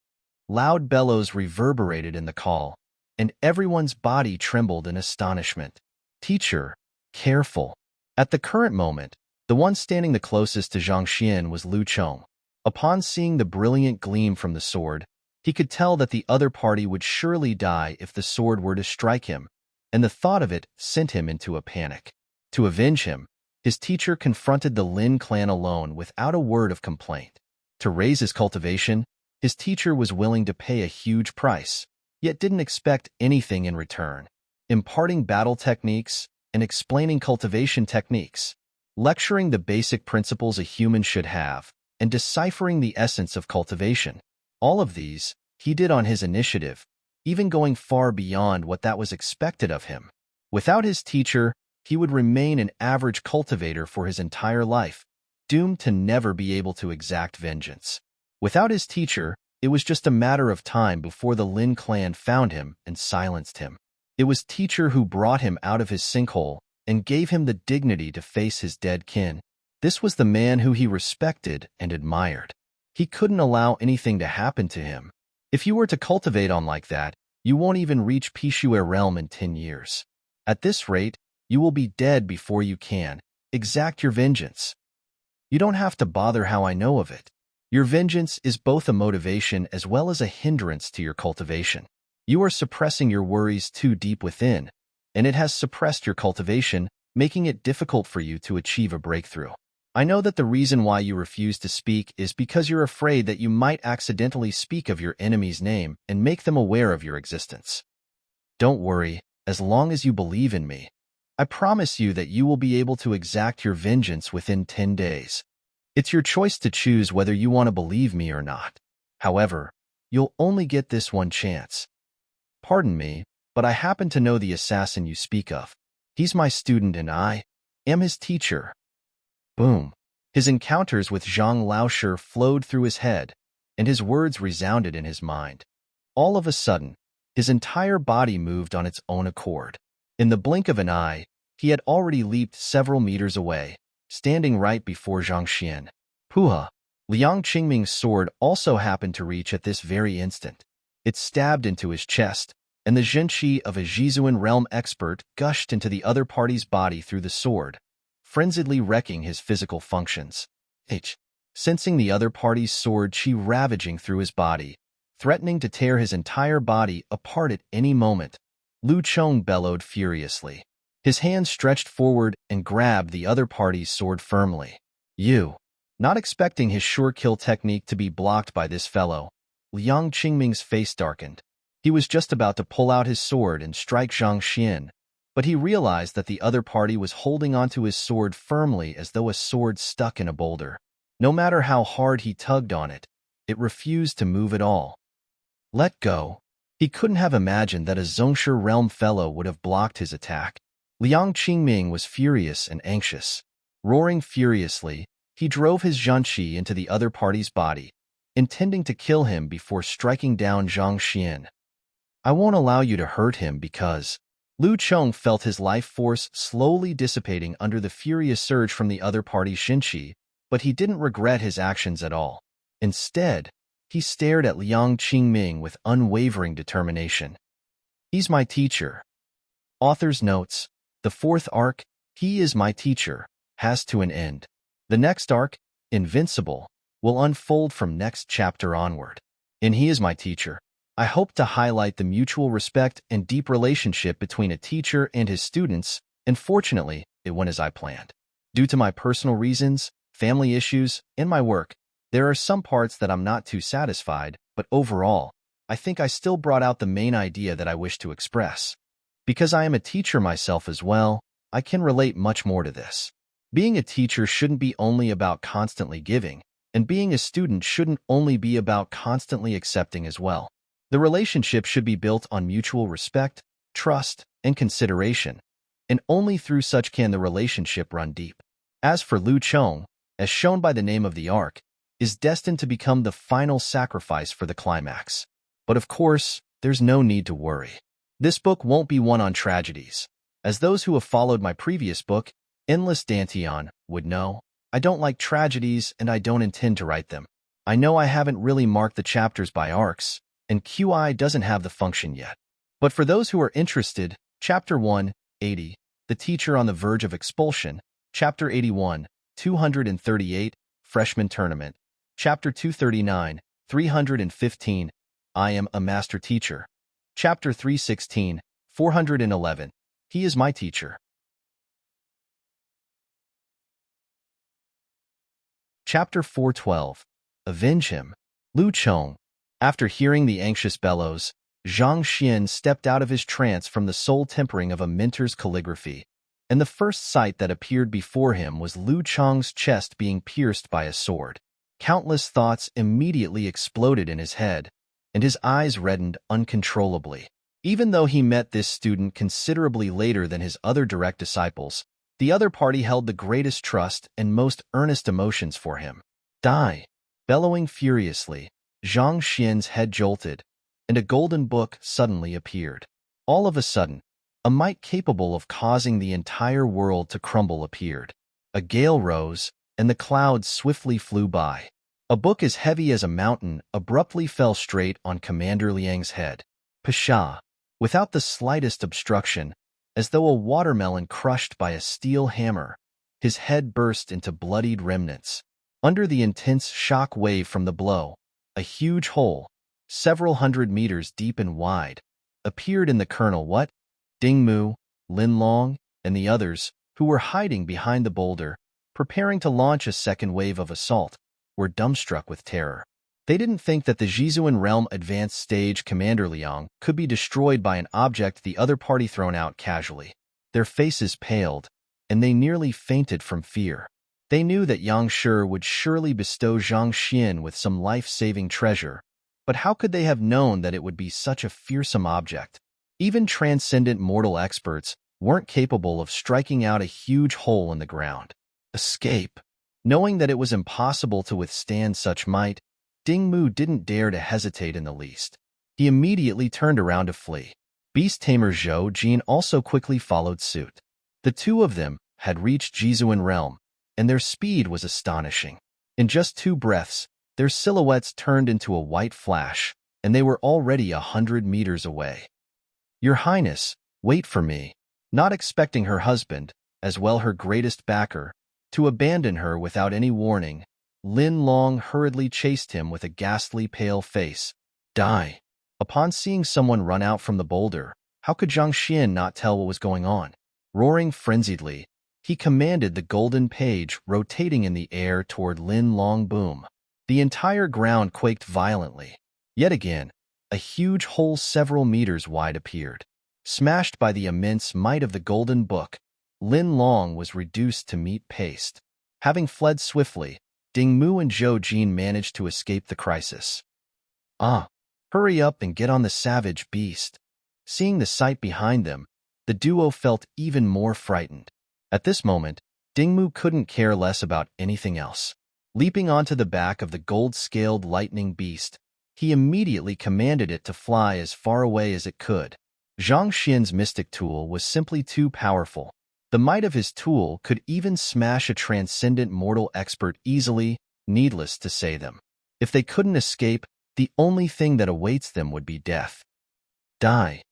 Loud bellows reverberated in the call, and everyone's body trembled in astonishment. Teacher, careful. At the current moment, the one standing the closest to Zhang Xian was Lu Chong. Upon seeing the brilliant gleam from the sword, he could tell that the other party would surely die if the sword were to strike him, and the thought of it sent him into a panic. To avenge him, his teacher confronted the Lin clan alone without a word of complaint. To raise his cultivation, his teacher was willing to pay a huge price, yet didn't expect anything in return. Imparting battle techniques and explaining cultivation techniques, lecturing the basic principles a human should have, and deciphering the essence of cultivation. All of these he did on his initiative, even going far beyond what that was expected of him. Without his teacher, he would remain an average cultivator for his entire life, doomed to never be able to exact vengeance. Without his teacher, it was just a matter of time before the Lin clan found him and silenced him. It was teacher who brought him out of his sinkhole and gave him the dignity to face his dead kin. This was the man who he respected and admired. He couldn't allow anything to happen to him. If you were to cultivate on like that, you won't even reach Pishue realm in 10 years. At this rate, you will be dead before you can exact your vengeance. You don't have to bother how I know of it. Your vengeance is both a motivation as well as a hindrance to your cultivation. You are suppressing your worries too deep within, and it has suppressed your cultivation, making it difficult for you to achieve a breakthrough. I know that the reason why you refuse to speak is because you're afraid that you might accidentally speak of your enemy's name and make them aware of your existence. Don't worry, as long as you believe in me, I promise you that you will be able to exact your vengeance within 10 days. It's your choice to choose whether you want to believe me or not. However, you'll only get this one chance. Pardon me, but I happen to know the assassin you speak of. He's my student and I am his teacher. Boom. His encounters with Zhang Laoshe flowed through his head, and his words resounded in his mind. All of a sudden, his entire body moved on its own accord. In the blink of an eye, he had already leaped several meters away, standing right before Zhang Xian. Puha! Liang Qingming's sword also happened to reach at this very instant. It stabbed into his chest, and the zhenqi of a Jizuan realm expert gushed into the other party's body through the sword, frenziedly wrecking his physical functions. Sensing the other party's sword qi ravaging through his body, threatening to tear his entire body apart at any moment, Lu Chong bellowed furiously. His hand stretched forward and grabbed the other party's sword firmly. Not expecting his sure-kill technique to be blocked by this fellow, Liang Qingming's face darkened. He was just about to pull out his sword and strike Zhang Xian, but he realized that the other party was holding onto his sword firmly as though a sword stuck in a boulder. No matter how hard he tugged on it, it refused to move at all. Let go. He couldn't have imagined that a Zhongshe realm fellow would have blocked his attack. Liang Qingming was furious and anxious. Roaring furiously, he drove his zhenqi into the other party's body, intending to kill him before striking down Zhang Xian. I won't allow you to hurt him because... Lu Chong felt his life force slowly dissipating under the furious surge from the other party's zhenqi, but he didn't regret his actions at all. Instead, he stared at Liang Qingming with unwavering determination. He's my teacher. Author's notes. The fourth arc, He is My Teacher, has to an end. The next arc, Invincible, will unfold from next chapter onward. In He is My Teacher, I hope to highlight the mutual respect and deep relationship between a teacher and his students, and fortunately, it went as I planned. Due to my personal reasons, family issues, and my work, there are some parts that I'm not too satisfied, but overall, I think I still brought out the main idea that I wish to express. Because I am a teacher myself as well, I can relate much more to this. Being a teacher shouldn't be only about constantly giving, and being a student shouldn't only be about constantly accepting as well. The relationship should be built on mutual respect, trust, and consideration, and only through such can the relationship run deep. As for Lu Chong, as shown by the name of the arc, is destined to become the final sacrifice for the climax. But of course, there's no need to worry. This book won't be one on tragedies. As those who have followed my previous book, Endless Dantian, would know, I don't like tragedies and I don't intend to write them. I know I haven't really marked the chapters by arcs, and QI doesn't have the function yet. But for those who are interested, Chapter 180, The Teacher on the Verge of Expulsion, Chapter 81, 238, Freshman Tournament, Chapter 239, 315, I Am a Master Teacher, Chapter 316, 411, He is My Teacher. Chapter 412, Avenge Him. Lu Chong. After hearing the anxious bellows, Zhang Xian stepped out of his trance from the soul tempering of a mentor's calligraphy, and the first sight that appeared before him was Lu Chong's chest being pierced by a sword. Countless thoughts immediately exploded in his head, and his eyes reddened uncontrollably. Even though he met this student considerably later than his other direct disciples, the other party held the greatest trust and most earnest emotions for him. Die! Bellowing furiously, Zhang Xian's head jolted, and a golden book suddenly appeared. All of a sudden, a might capable of causing the entire world to crumble appeared. A gale rose, and the clouds swiftly flew by. A book as heavy as a mountain abruptly fell straight on Commander Liang's head. Pshaw! Without the slightest obstruction, as though a watermelon crushed by a steel hammer, his head burst into bloodied remnants. Under the intense shock wave from the blow, a huge hole, several hundred meters deep and wide, appeared in the kernel. What? Ding Mu, Lin Long, and the others, who were hiding behind the boulder, preparing to launch a second wave of assault, were dumbstruck with terror. They didn't think that the Jizuan Realm Advanced Stage Commander Liang could be destroyed by an object the other party thrown out casually. Their faces paled, and they nearly fainted from fear. They knew that Yang Shi would surely bestow Zhang Xian with some life-saving treasure, but how could they have known that it would be such a fearsome object? Even transcendent mortal experts weren't capable of striking out a huge hole in the ground. Escape! Knowing that it was impossible to withstand such might, Ding Mu didn't dare to hesitate in the least. He immediately turned around to flee. Beast Tamer Zhou Jin also quickly followed suit. The two of them had reached Jizuan Realm, and their speed was astonishing. In just 2 breaths, their silhouettes turned into a white flash, and they were already 100 meters away. Your Highness, wait for me. Not expecting her husband, as well her greatest backer, to abandon her without any warning, Lin Long hurriedly chased him with a ghastly pale face. Die! Upon seeing someone run out from the boulder, how could Zhang Xian not tell what was going on? Roaring frenziedly, he commanded the golden page rotating in the air toward Lin Long. Boom! The entire ground quaked violently. Yet again, a huge hole several meters wide appeared. Smashed by the immense might of the golden book, Lin Long was reduced to meat paste. Having fled swiftly, Ding Mu and Zhou Jin managed to escape the crisis. Hurry up and get on the savage beast. Seeing the sight behind them, the duo felt even more frightened. At this moment, Ding Mu couldn't care less about anything else. Leaping onto the back of the gold-scaled lightning beast, he immediately commanded it to fly as far away as it could. Zhang Xian's mystic tool was simply too powerful. The might of his tool could even smash a transcendent mortal expert easily, needless to say them. If they couldn't escape, the only thing that awaits them would be death. Die!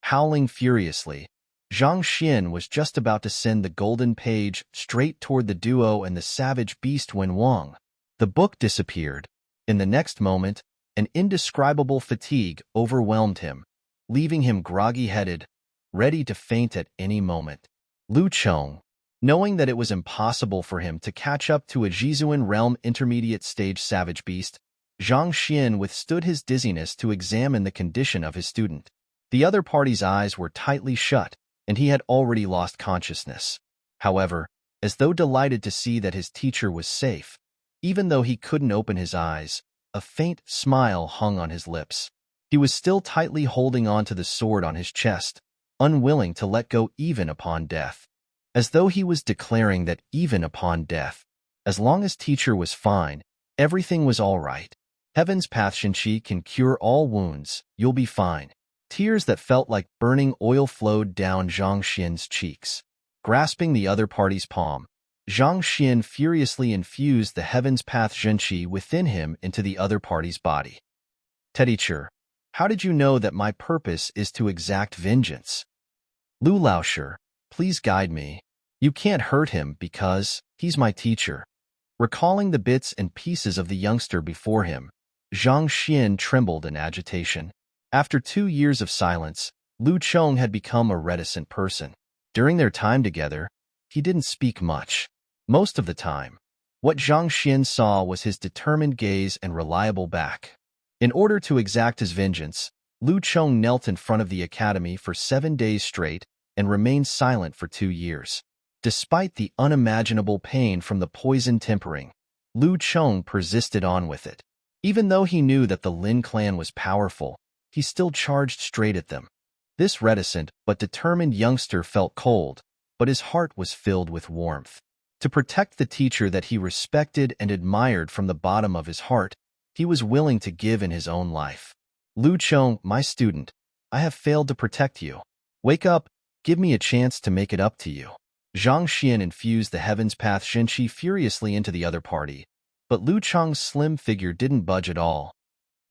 Howling furiously, Zhang Xian was just about to send the golden page straight toward the duo and the savage beast when Wang. The book disappeared. In the next moment, an indescribable fatigue overwhelmed him, leaving him groggy-headed, ready to faint at any moment. Lu Chong, knowing that it was impossible for him to catch up to a Jizuan Realm Intermediate Stage Savage Beast, Zhang Xian withstood his dizziness to examine the condition of his student. The other party's eyes were tightly shut, and he had already lost consciousness. However, as though delighted to see that his teacher was safe, even though he couldn't open his eyes, a faint smile hung on his lips. He was still tightly holding on to the sword on his chest, unwilling to let go even upon death. As though he was declaring that even upon death, as long as teacher was fine, everything was all right. Heaven's path Shinchi can cure all wounds, you'll be fine. Tears that felt like burning oil flowed down Zhang Xian's cheeks. Grasping the other party's palm, Zhang Xian furiously infused the Heaven's Path Zhenqi within him into the other party's body. Teacher, how did you know that my purpose is to exact vengeance? Lu Laoshi, please guide me. You can't hurt him because he's my teacher. Recalling the bits and pieces of the youngster before him, Zhang Xian trembled in agitation. After 2 years of silence, Lu Chong had become a reticent person. During their time together, he didn't speak much. Most of the time, what Zhang Xian saw was his determined gaze and reliable back. In order to exact his vengeance, Lu Chong knelt in front of the academy for 7 days straight and remained silent for 2 years. Despite the unimaginable pain from the poison tempering, Lu Chong persisted on with it. Even though he knew that the Lin clan was powerful, he still charged straight at them. This reticent but determined youngster felt cold, but his heart was filled with warmth. To protect the teacher that he respected and admired from the bottom of his heart, he was willing to give in his own life. Lu Chong, my student, I have failed to protect you. Wake up, give me a chance to make it up to you. Zhang Xian infused the Heaven's Path Zhenqi furiously into the other party, but Lu Chong's slim figure didn't budge at all.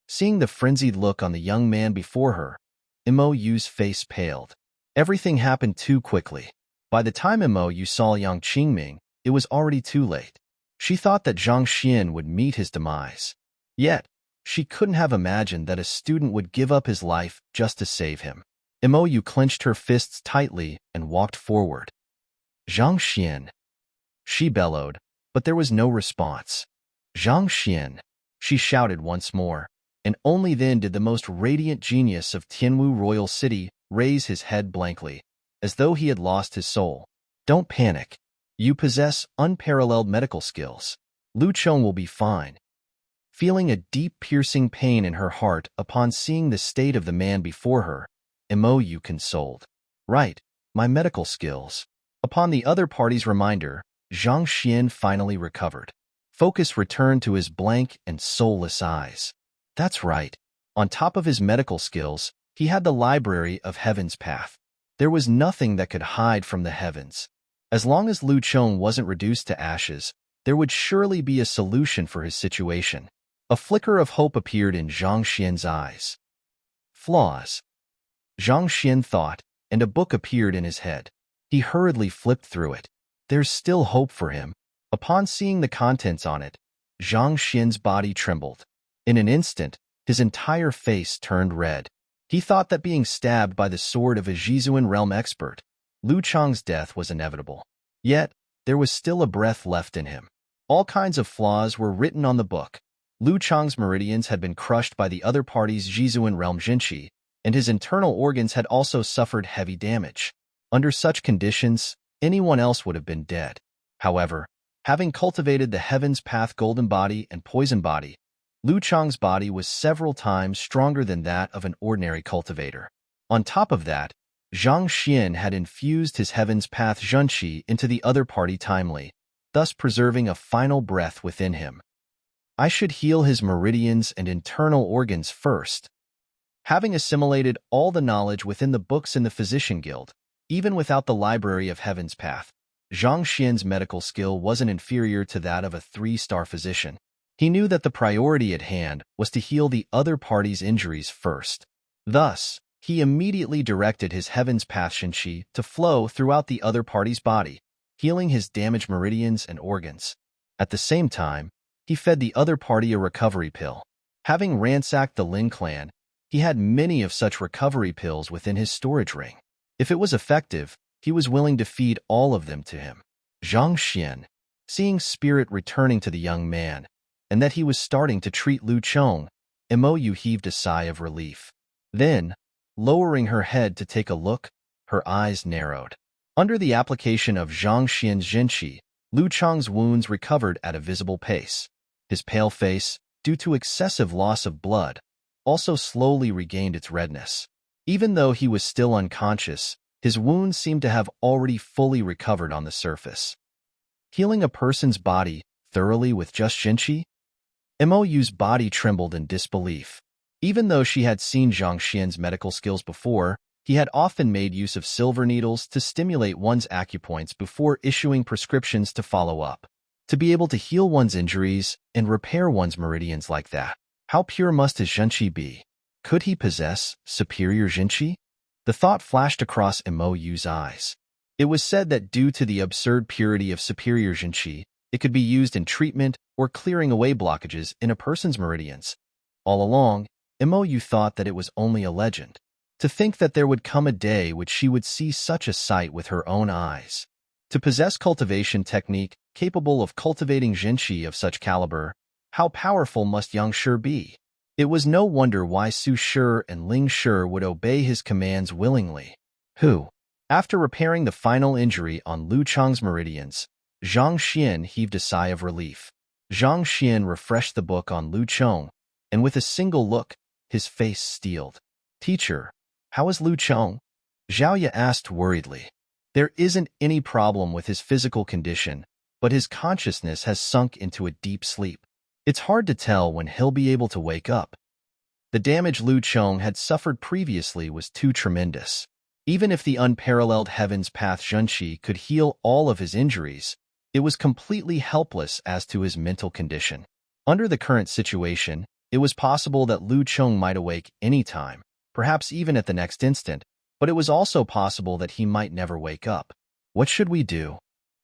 Seeing the frenzied look on the young man before her, Mo.Yu's face paled. Everything happened too quickly. By the time Mo.Yu saw Yang Qingming, it was already too late. She thought that Zhang Xian would meet his demise. Yet, she couldn't have imagined that a student would give up his life just to save him. Mo.Yu clenched her fists tightly and walked forward. Zhang Xian, she bellowed, but there was no response. Zhang Xian, she shouted once more, and only then did the most radiant genius of Tianwu Royal City raise his head blankly, as though he had lost his soul. Don't panic. You possess unparalleled medical skills. Lu Chong will be fine. Feeling a deep piercing pain in her heart upon seeing the state of the man before her, Mo.Yu consoled. Right, my medical skills. Upon the other party's reminder, Zhang Xian finally recovered. Focus returned to his blank and soulless eyes. That's right. On top of his medical skills, he had the library of Heaven's Path. There was nothing that could hide from the heavens. As long as Lu Chong wasn't reduced to ashes, there would surely be a solution for his situation. A flicker of hope appeared in Zhang Xian's eyes. Flaws. Zhang Xian thought, and a book appeared in his head. He hurriedly flipped through it. There's still hope for him. Upon seeing the contents on it, Zhang Xian's body trembled. In an instant, his entire face turned red. He thought that being stabbed by the sword of a Jizuan realm expert, Lu Chong's death was inevitable. Yet, there was still a breath left in him. All kinds of flaws were written on the book. Lu Chong's meridians had been crushed by the other party's Jizuan realm Zhenqi, and his internal organs had also suffered heavy damage. Under such conditions, anyone else would have been dead. However, having cultivated the Heaven's Path Golden Body and Poison Body, Lu Chong's body was several times stronger than that of an ordinary cultivator. On top of that, Zhang Xian had infused his Heaven's Path Zhenqi into the other party timely, thus preserving a final breath within him. I should heal his meridians and internal organs first. Having assimilated all the knowledge within the books in the Physician Guild, even without the Library of Heaven's Path, Zhang Xian's medical skill wasn't inferior to that of a 3-star physician. He knew that the priority at hand was to heal the other party's injuries first. Thus, he immediately directed his Heaven's Path Zhenqi to flow throughout the other party's body, healing his damaged meridians and organs. At the same time, he fed the other party a recovery pill. Having ransacked the Lin clan, he had many of such recovery pills within his storage ring. If it was effective, he was willing to feed all of them to him. Zhang Xian, seeing spirit returning to the young man, and that he was starting to treat Lu Chong, Mo.Yu heaved a sigh of relief. Then, lowering her head to take a look, her eyes narrowed. Under the application of Zhang Xian's Zhenqi, Lu Chong's wounds recovered at a visible pace. His pale face, due to excessive loss of blood, also slowly regained its redness. Even though he was still unconscious, his wounds seemed to have already fully recovered on the surface. Healing a person's body thoroughly with just Zhenqi? Mo.Yu's body trembled in disbelief. Even though she had seen Zhang Xian's medical skills before, he had often made use of silver needles to stimulate one's acupoints before issuing prescriptions to follow up. To be able to heal one's injuries and repair one's meridians like that, how pure must his Zhenqi be? Could he possess superior Zhenqi? The thought flashed across Mo Yu's eyes. It was said that due to the absurd purity of superior Zhenqi, it could be used in treatment or clearing away blockages in a person's meridians. All along, Mo Yu thought that it was only a legend. To think that there would come a day which she would see such a sight with her own eyes. To possess cultivation technique capable of cultivating Zhenqi of such caliber, how powerful must Yang Shi be? It was no wonder why Su Shi and Ling Shi would obey his commands willingly. After repairing the final injury on Lu Chang's meridians, Zhang Xian heaved a sigh of relief. Zhang Xian refreshed the book on Lu Chang, and with a single look, his face steeled. "Teacher, how is Lu Chang?" Zhao asked worriedly. "There isn't any problem with his physical condition, but his consciousness has sunk into a deep sleep. It's hard to tell when he'll be able to wake up." The damage Lu Chang had suffered previously was too tremendous. Even if the unparalleled Heaven's Path Zhenqi could heal all of his injuries, it was completely helpless as to his mental condition. Under the current situation, it was possible that Lu Chang might awake any time, perhaps even at the next instant, but it was also possible that he might never wake up. "What should we do?"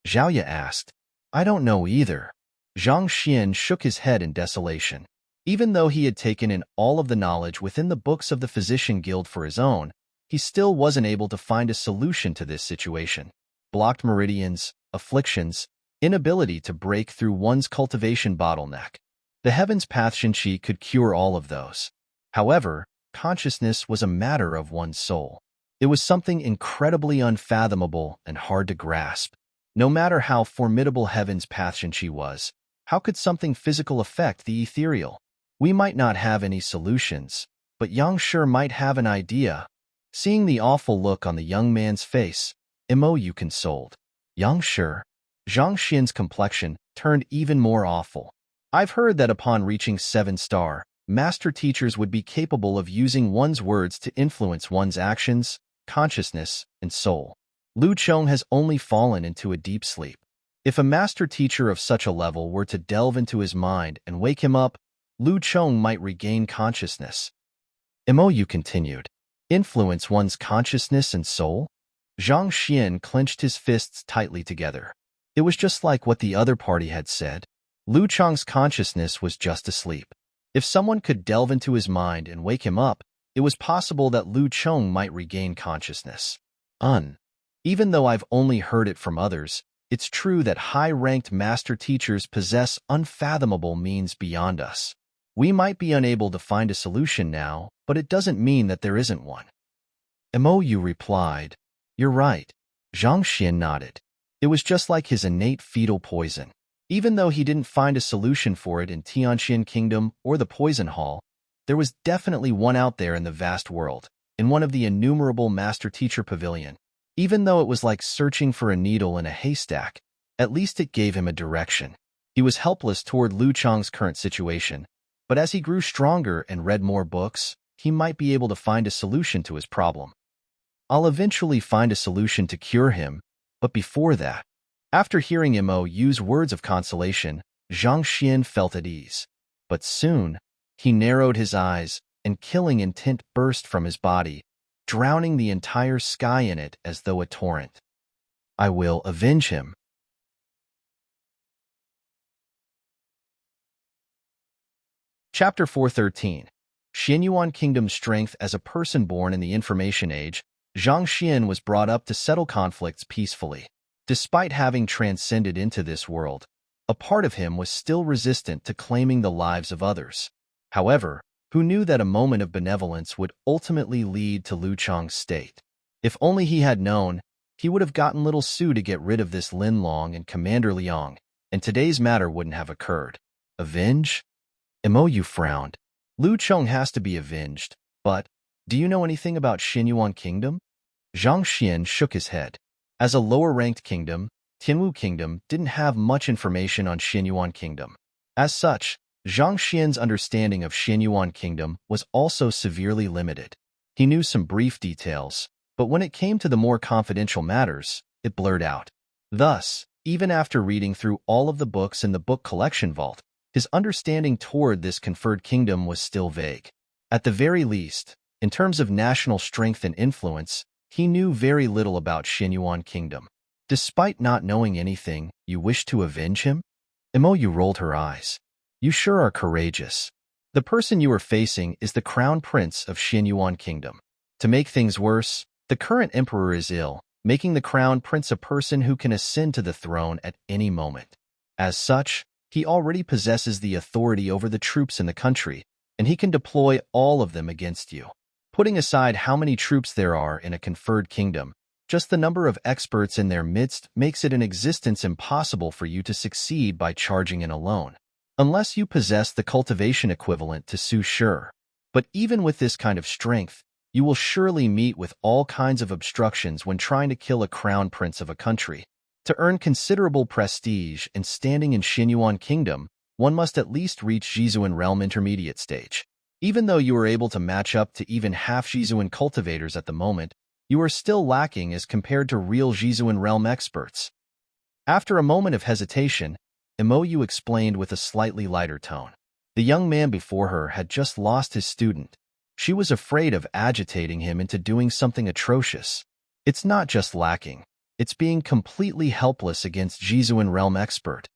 Zhao asked. "I don't know either." Zhang Xian shook his head in desolation. Even though he had taken in all of the knowledge within the books of the Physician Guild for his own, he still wasn't able to find a solution to this situation. Blocked meridians, afflictions, inability to break through one's cultivation bottleneck. The Heaven's Path Zhenqi could cure all of those. However, consciousness was a matter of one's soul. It was something incredibly unfathomable and hard to grasp. No matter how formidable Heaven's Path Zhenqi was, how could something physical affect the ethereal? We might not have any solutions, but Yang Shi might have an idea. Seeing the awful look on the young man's face, Mo Yu consoled. "Yang Shi." Zhang Xian's complexion turned even more awful. "I've heard that upon reaching 7-star, master teachers would be capable of using one's words to influence one's actions, consciousness, and soul. Lu Chang has only fallen into a deep sleep. If a master teacher of such a level were to delve into his mind and wake him up, Lu Chang might regain consciousness." Mo Yu continued. "Influence one's consciousness and soul?" Zhang Xian clenched his fists tightly together. It was just like what the other party had said. Lu Chang's consciousness was just asleep. If someone could delve into his mind and wake him up, it was possible that Lu Chang might regain consciousness. Even though I've only heard it from others, it's true that high-ranked master teachers possess unfathomable means beyond us. We might be unable to find a solution now, but it doesn't mean that there isn't one. Mo Yu replied. "You're right." Zhang Xian nodded. It was just like his innate fetal poison. Even though he didn't find a solution for it in Tianxian Kingdom or the Poison Hall, there was definitely one out there in the vast world, in one of the innumerable master teacher pavilion. Even though it was like searching for a needle in a haystack, at least it gave him a direction. He was helpless toward Lu Chang's current situation, but as he grew stronger and read more books, he might be able to find a solution to his problem. I'll eventually find a solution to cure him, but before that, after hearing Mo Yu's words of consolation, Zhang Xian felt at ease. But soon, he narrowed his eyes, and killing intent burst from his body, drowning the entire sky in it as though a torrent. "I will avenge him." Chapter 413. Xianyuan Kingdom's strength. As a person born in the Information Age, Zhang Xian was brought up to settle conflicts peacefully. Despite having transcended into this world, a part of him was still resistant to claiming the lives of others. However, who knew that a moment of benevolence would ultimately lead to Lu Chang's state? If only he had known, he would have gotten little Su to get rid of this Lin Long and Commander Liang, and today's matter wouldn't have occurred. Avenge? Mo Yu frowned. Lu Chang has to be avenged, but do you know anything about Xianyuan Kingdom? Zhang Xian shook his head. As a lower-ranked kingdom, Tianwu Kingdom didn't have much information on Xianyuan Kingdom. As such, Zhang Xian's understanding of Xianyuan Kingdom was also severely limited. He knew some brief details, but when it came to the more confidential matters, it blurred out. Thus, even after reading through all of the books in the book collection vault, his understanding toward this conferred kingdom was still vague. At the very least, in terms of national strength and influence, he knew very little about Xianyuan Kingdom. Despite not knowing anything, you wish to avenge him? Imoyu rolled her eyes. You sure are courageous. The person you are facing is the crown prince of Xianyuan Kingdom. To make things worse, the current emperor is ill, making the crown prince a person who can ascend to the throne at any moment. As such, he already possesses the authority over the troops in the country, and he can deploy all of them against you. Putting aside how many troops there are in a conferred kingdom, just the number of experts in their midst makes it in existence impossible for you to succeed by charging in alone, unless you possess the cultivation equivalent to Su Shi. But even with this kind of strength, you will surely meet with all kinds of obstructions when trying to kill a crown prince of a country. To earn considerable prestige and standing in Xianyuan Kingdom, one must at least reach Jizuan Realm intermediate stage. Even though you are able to match up to even half Jizuan cultivators at the moment, you are still lacking as compared to real Jizuan Realm experts. After a moment of hesitation, Imoyu explained with a slightly lighter tone. The young man before her had just lost his student. She was afraid of agitating him into doing something atrocious. It's not just lacking. It's being completely helpless against Jizuan Realm expert.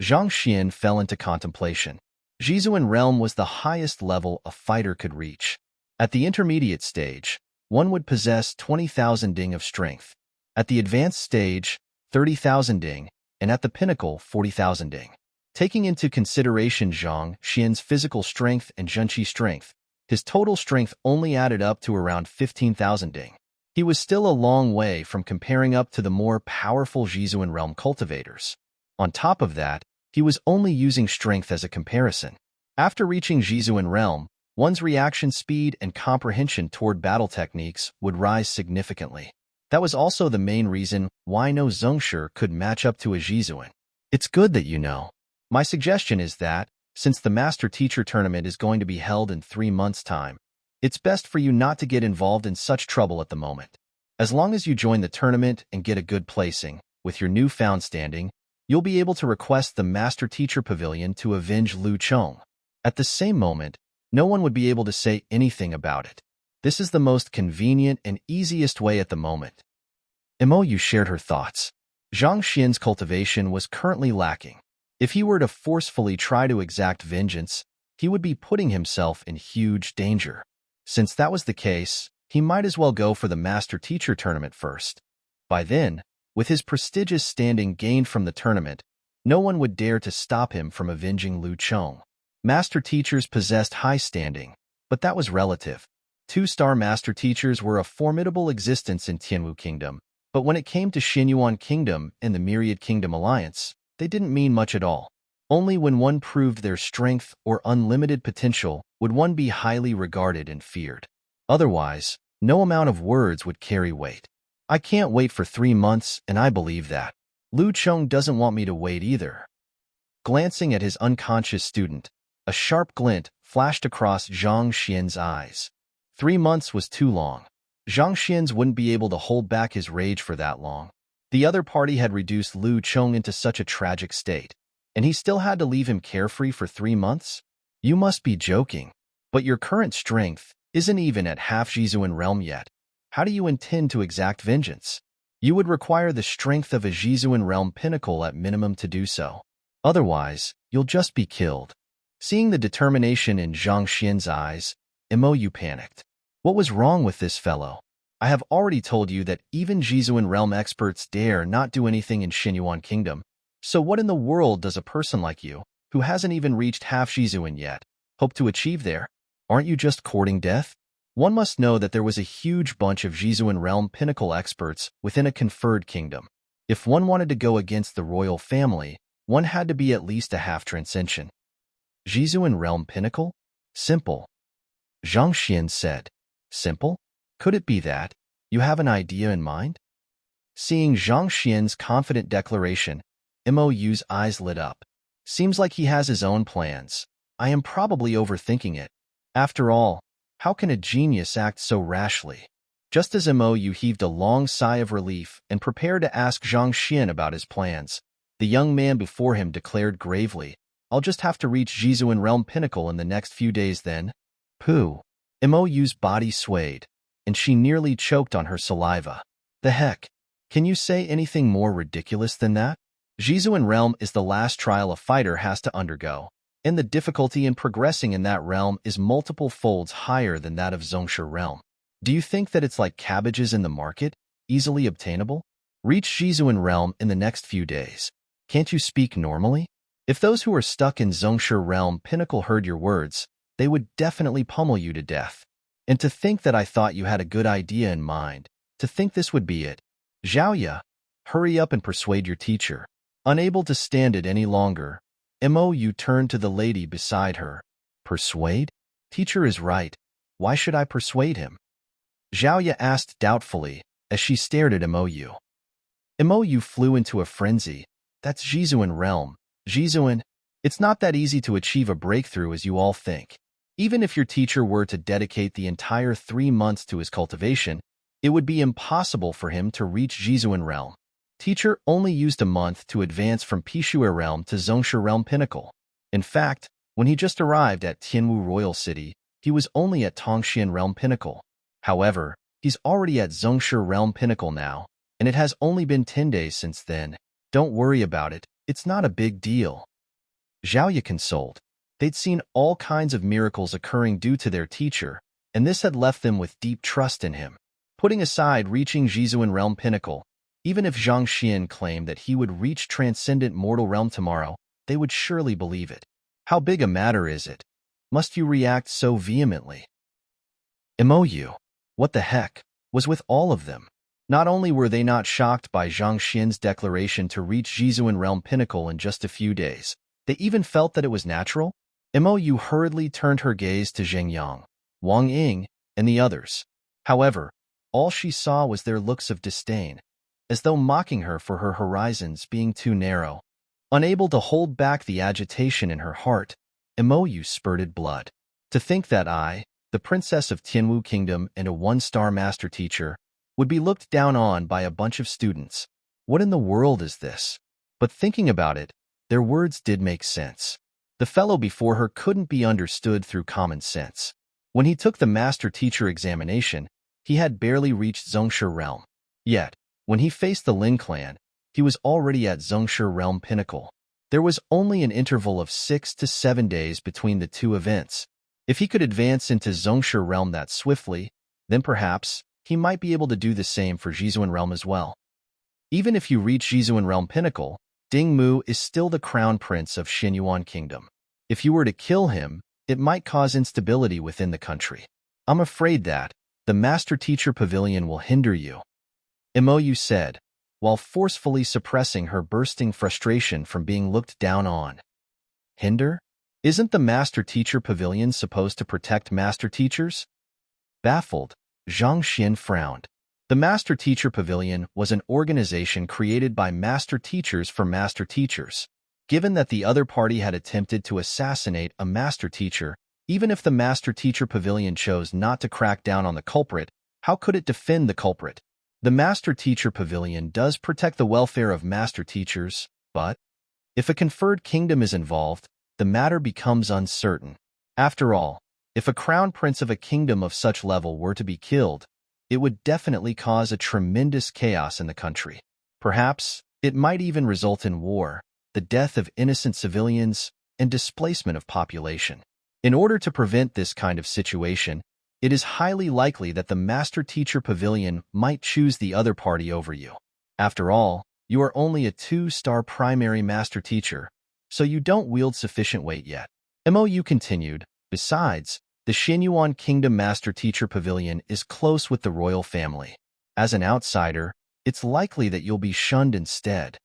Zhang Xian fell into contemplation. Jizuan Realm was the highest level a fighter could reach. At the intermediate stage, one would possess 20,000 ding of strength. At the advanced stage, 30,000 ding, and at the pinnacle, 40,000 ding. Taking into consideration Zhang Xian's physical strength and Zhenqi strength, his total strength only added up to around 15,000 ding. He was still a long way from comparing up to the more powerful Jizuan Realm cultivators. On top of that, he was only using strength as a comparison. After reaching Jizuan Realm, one's reaction speed and comprehension toward battle techniques would rise significantly. That was also the main reason why no Zhongshi could match up to a Jizuan. It's good that you know. My suggestion is that, since the Master Teacher Tournament is going to be held in 3 months' time, it's best for you not to get involved in such trouble at the moment. As long as you join the tournament and get a good placing, with your newfound standing, you'll be able to request the Master Teacher Pavilion to avenge Lu Chong. At the same moment, no one would be able to say anything about it. This is the most convenient and easiest way at the moment. Imoyu shared her thoughts. Zhang Xian's cultivation was currently lacking. If he were to forcefully try to exact vengeance, he would be putting himself in huge danger. Since that was the case, he might as well go for the Master Teacher Tournament first. By then, with his prestigious standing gained from the tournament, no one would dare to stop him from avenging Lu Chong. Master Teachers possessed high standing, but that was relative. 2-star Master Teachers were a formidable existence in Tianwu Kingdom, but when it came to Xianyuan Kingdom and the Myriad Kingdom Alliance, they didn't mean much at all. Only when one proved their strength or unlimited potential would one be highly regarded and feared. Otherwise, no amount of words would carry weight. I can't wait for 3 months, and I believe that. Lu Chong doesn't want me to wait either. Glancing at his unconscious student, a sharp glint flashed across Zhang Xian's eyes. 3 months was too long. Zhang Xian wouldn't be able to hold back his rage for that long. The other party had reduced Lu Chong into such a tragic state, and he still had to leave him carefree for 3 months? You must be joking. But your current strength isn't even at half Jizuan Realm yet. How do you intend to exact vengeance? You would require the strength of a Jizuan Realm pinnacle at minimum to do so. Otherwise, you'll just be killed. Seeing the determination in Zhang Xian's eyes, Imoyu panicked. What was wrong with this fellow? I have already told you that even Jizuan Realm experts dare not do anything in Xianyuan Kingdom. So what in the world does a person like you, who hasn't even reached half Jizuan yet, hope to achieve there? Aren't you just courting death? One must know that there was a huge bunch of Jizuan Realm pinnacle experts within a conferred kingdom. If one wanted to go against the royal family, one had to be at least a half transcension. Jizuan Realm pinnacle? Simple. Zhang Xian said. Simple? Could it be that you have an idea in mind? Seeing Zhang Xian's confident declaration, Moyu's eyes lit up. Seems like he has his own plans. I am probably overthinking it. After all, how can a genius act so rashly? Just as Mo heaved a long sigh of relief and prepared to ask Zhang Xian about his plans, the young man before him declared gravely, I'll just have to reach Jizuan Realm Pinnacle in the next few days then. Pooh. Mo's body swayed, and she nearly choked on her saliva. The heck? Can you say anything more ridiculous than that? Jizuan Realm is the last trial a fighter has to undergo, and the difficulty in progressing in that realm is multiple folds higher than that of Zhongshe Realm. Do you think that it's like cabbages in the market, easily obtainable? Reach Jizuan Realm in the next few days. Can't you speak normally? If those who are stuck in Zhongshe Realm Pinnacle heard your words, they would definitely pummel you to death. And to think that I thought you had a good idea in mind, to think this would be it. Zhaoya, hurry up and persuade your teacher. Unable to stand it any longer, Mou turned to the lady beside her. Persuade? Teacher is right. Why should I persuade him? Zhaoya asked doubtfully as she stared at Mou. Mou flew into a frenzy. That's Jizuan Realm. Jizuan, it's not that easy to achieve a breakthrough as you all think. Even if your teacher were to dedicate the entire 3 months to his cultivation, it would be impossible for him to reach Jizuan Realm. Teacher only used a month to advance from Pishuer Realm to Zhongshe Realm Pinnacle. In fact, when he just arrived at Tianwu Royal City, he was only at Tongxian Realm Pinnacle. However, he's already at Zhongshe Realm Pinnacle now, and it has only been 10 days since then. Don't worry about it, it's not a big deal. Zhaoya consoled. They'd seen all kinds of miracles occurring due to their teacher, and this had left them with deep trust in him. Putting aside reaching Jizuan Realm Pinnacle, even if Zhang Xian claimed that he would reach Transcendent Mortal Realm tomorrow, they would surely believe it. How big a matter is it? Must you react so vehemently? Mou, what the heck, was with all of them? Not only were they not shocked by Zhang Xian's declaration to reach Jizuan Realm Pinnacle in just a few days, they even felt that it was natural. Mou hurriedly turned her gaze to Zheng Yang, Wang Ying, and the others. However, all she saw was their looks of disdain, as though mocking her for her horizons being too narrow. Unable to hold back the agitation in her heart, Mou spurted blood. To think that I, the princess of Tianwu Kingdom and a 1-star master teacher, would be looked down on by a bunch of students. What in the world is this? But thinking about it, their words did make sense. The fellow before her couldn't be understood through common sense. When he took the master teacher examination, he had barely reached Zhongshe Realm. Yet, when he faced the Lin clan, he was already at Zhongshe Realm Pinnacle. There was only an interval of 6 to 7 days between the two events. If he could advance into Zhongshe Realm that swiftly, then perhaps he might be able to do the same for Jizuan Realm as well. Even if you reach Jizuan Realm Pinnacle, Ding Mu is still the crown prince of Xinyuan Kingdom. If you were to kill him, it might cause instability within the country. I'm afraid that the Master Teacher Pavilion will hinder you, Mou said, while forcefully suppressing her bursting frustration from being looked down on. Hinder? Isn't the Master Teacher Pavilion supposed to protect Master Teachers? Baffled, Zhang Xian frowned. The Master Teacher Pavilion was an organization created by Master Teachers for Master Teachers. Given that the other party had attempted to assassinate a Master Teacher, even if the Master Teacher Pavilion chose not to crack down on the culprit, how could it defend the culprit? The Master Teacher Pavilion does protect the welfare of Master Teachers, but if a conferred kingdom is involved, the matter becomes uncertain. After all, if a crown prince of a kingdom of such level were to be killed, it would definitely cause a tremendous chaos in the country. Perhaps it might even result in war, the death of innocent civilians, and displacement of population. In order to prevent this kind of situation, it is highly likely that the Master Teacher Pavilion might choose the other party over you. After all, you are only a 2-star primary Master Teacher, so you don't wield sufficient weight yet. Mou continued, besides, the Xinyuan Kingdom Master Teacher Pavilion is close with the royal family. As an outsider, it's likely that you'll be shunned instead.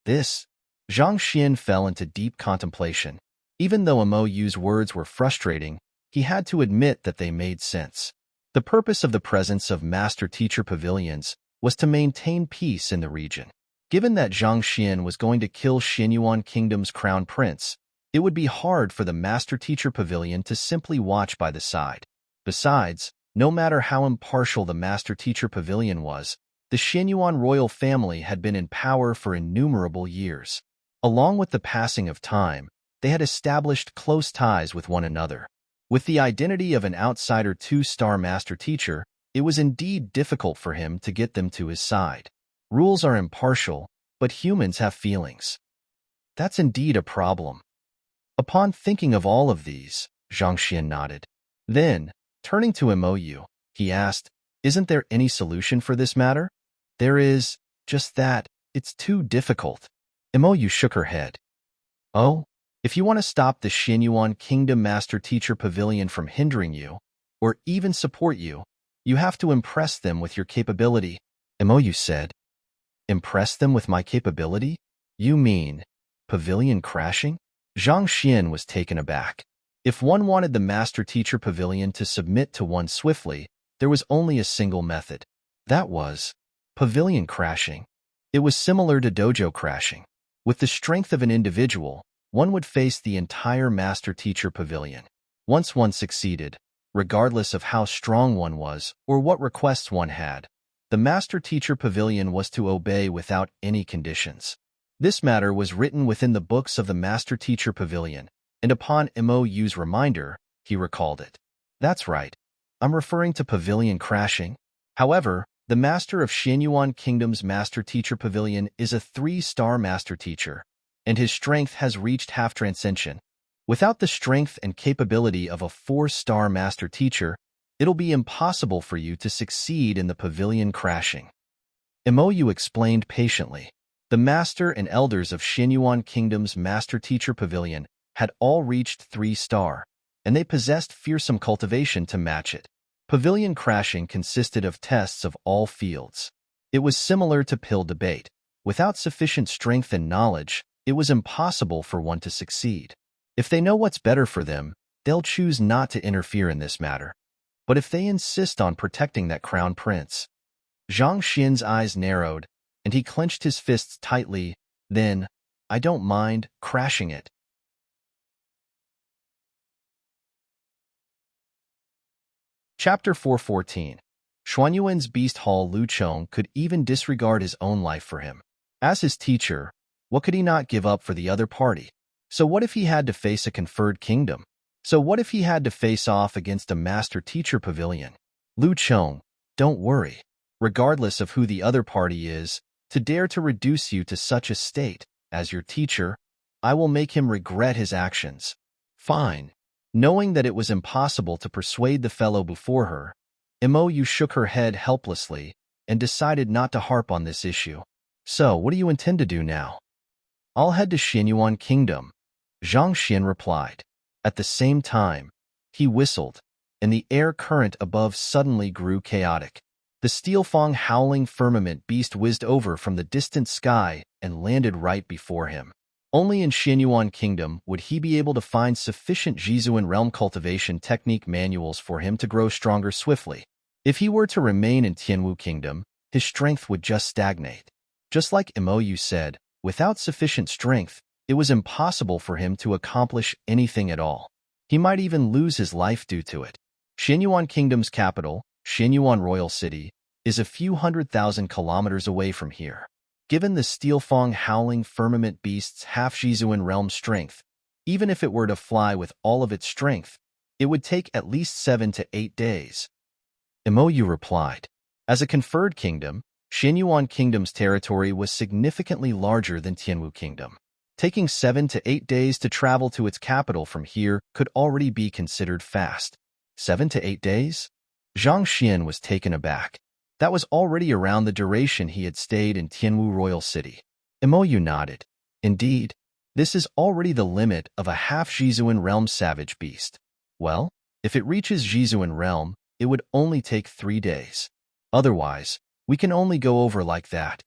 Zhang Xian fell into deep contemplation. Even though Mou's words were frustrating, he had to admit that they made sense. The purpose of the presence of Master Teacher Pavilions was to maintain peace in the region. Given that Zhang Xian was going to kill Xinyuan Kingdom's crown prince, It would be hard for the master-teacher pavilion to simply watch by the side. Besides, no matter how impartial the master-teacher pavilion was, the Xianyuan royal family had been in power for innumerable years. Along with the passing of time, they had established close ties with one another. With the identity of an outsider two-star master-teacher, it was indeed difficult for him to get them to his side. Rules are impartial, but humans have feelings. That's indeed a problem. Upon thinking of all of these, Zhang Xian nodded. Then, turning to Mou, he asked, "Isn't there any solution for this matter?" "There is, just that, it's too difficult." Mou shook her head. "Oh, if you want to stop the Xianyuan Kingdom Master-Teacher Pavilion from hindering you, or even support you, you have to impress them with your capability," Mou said. "Impress them with my capability? You mean pavilion crashing?" Zhang Xian was taken aback. If one wanted the Master-Teacher Pavilion to submit to one swiftly, there was only a single method. That was pavilion crashing. It was similar to dojo crashing. With the strength of an individual, one would face the entire Master-Teacher Pavilion. Once one succeeded, regardless of how strong one was or what requests one had, the Master-Teacher Pavilion was to obey without any conditions. This matter was written within the books of the Master-Teacher Pavilion, and upon Mou's reminder, he recalled it. "That's right. I'm referring to pavilion crashing." However, the Master of Xianyuan Kingdom's Master-Teacher Pavilion is a 3-star Master-Teacher, and his strength has reached half-transcension. Without the strength and capability of a 4-star Master-Teacher, it'll be impossible for you to succeed in the pavilion crashing. Mou explained patiently. The Master and Elders of Xianyuan Kingdom's Master-Teacher Pavilion had all reached 3-star, and they possessed fearsome cultivation to match it. Pavilion crashing consisted of tests of all fields. It was similar to pill debate. Without sufficient strength and knowledge, it was impossible for one to succeed. If they know what's better for them, they'll choose not to interfere in this matter. But if they insist on protecting that crown prince... Zhang Xian's eyes narrowed, and he clenched his fists tightly. "Then, I don't mind crashing it." Chapter 414. Xuanyuan's Beast Hall Lu Chong could even disregard his own life for him. As his teacher, what could he not give up for the other party? So what if he had to face a conferred kingdom? So what if he had to face off against a Master-Teacher Pavilion? "Lu Chong, don't worry. Regardless of who the other party is, to dare to reduce you to such a state, as your teacher, I will make him regret his actions." "Fine." Knowing that it was impossible to persuade the fellow before her, Mou shook her head helplessly and decided not to harp on this issue. "So, what do you intend to do now?" "I'll head to Xianyuan Kingdom," Zhang Xian replied. At the same time, he whistled, and the air current above suddenly grew chaotic. The steel-fang howling firmament beast whizzed over from the distant sky and landed right before him. Only in Xianyuan Kingdom would he be able to find sufficient Jizuan realm cultivation technique manuals for him to grow stronger swiftly. If he were to remain in Tianwu Kingdom, his strength would just stagnate. Just like Mou said, without sufficient strength, it was impossible for him to accomplish anything at all. He might even lose his life due to it. Xianyuan Kingdom's capital, Xianyuan Royal City, is a few 100,000 kilometers away from here. Given the steel-fang howling firmament beast's half-Jizuan realm strength, even if it were to fly with all of its strength, it would take at least 7 to 8 days. Mou replied. As a conferred kingdom, Xianyuan Kingdom's territory was significantly larger than Tianwu Kingdom. Taking 7 to 8 days to travel to its capital from here could already be considered fast. 7 to 8 days? Zhang Xian was taken aback. That was already around the duration he had stayed in Tianwu Royal City. Mou nodded. Indeed, this is already the limit of a half-Jizuan realm savage beast. Well, if it reaches Jizuan realm, it would only take 3 days. Otherwise, we can only go over like that.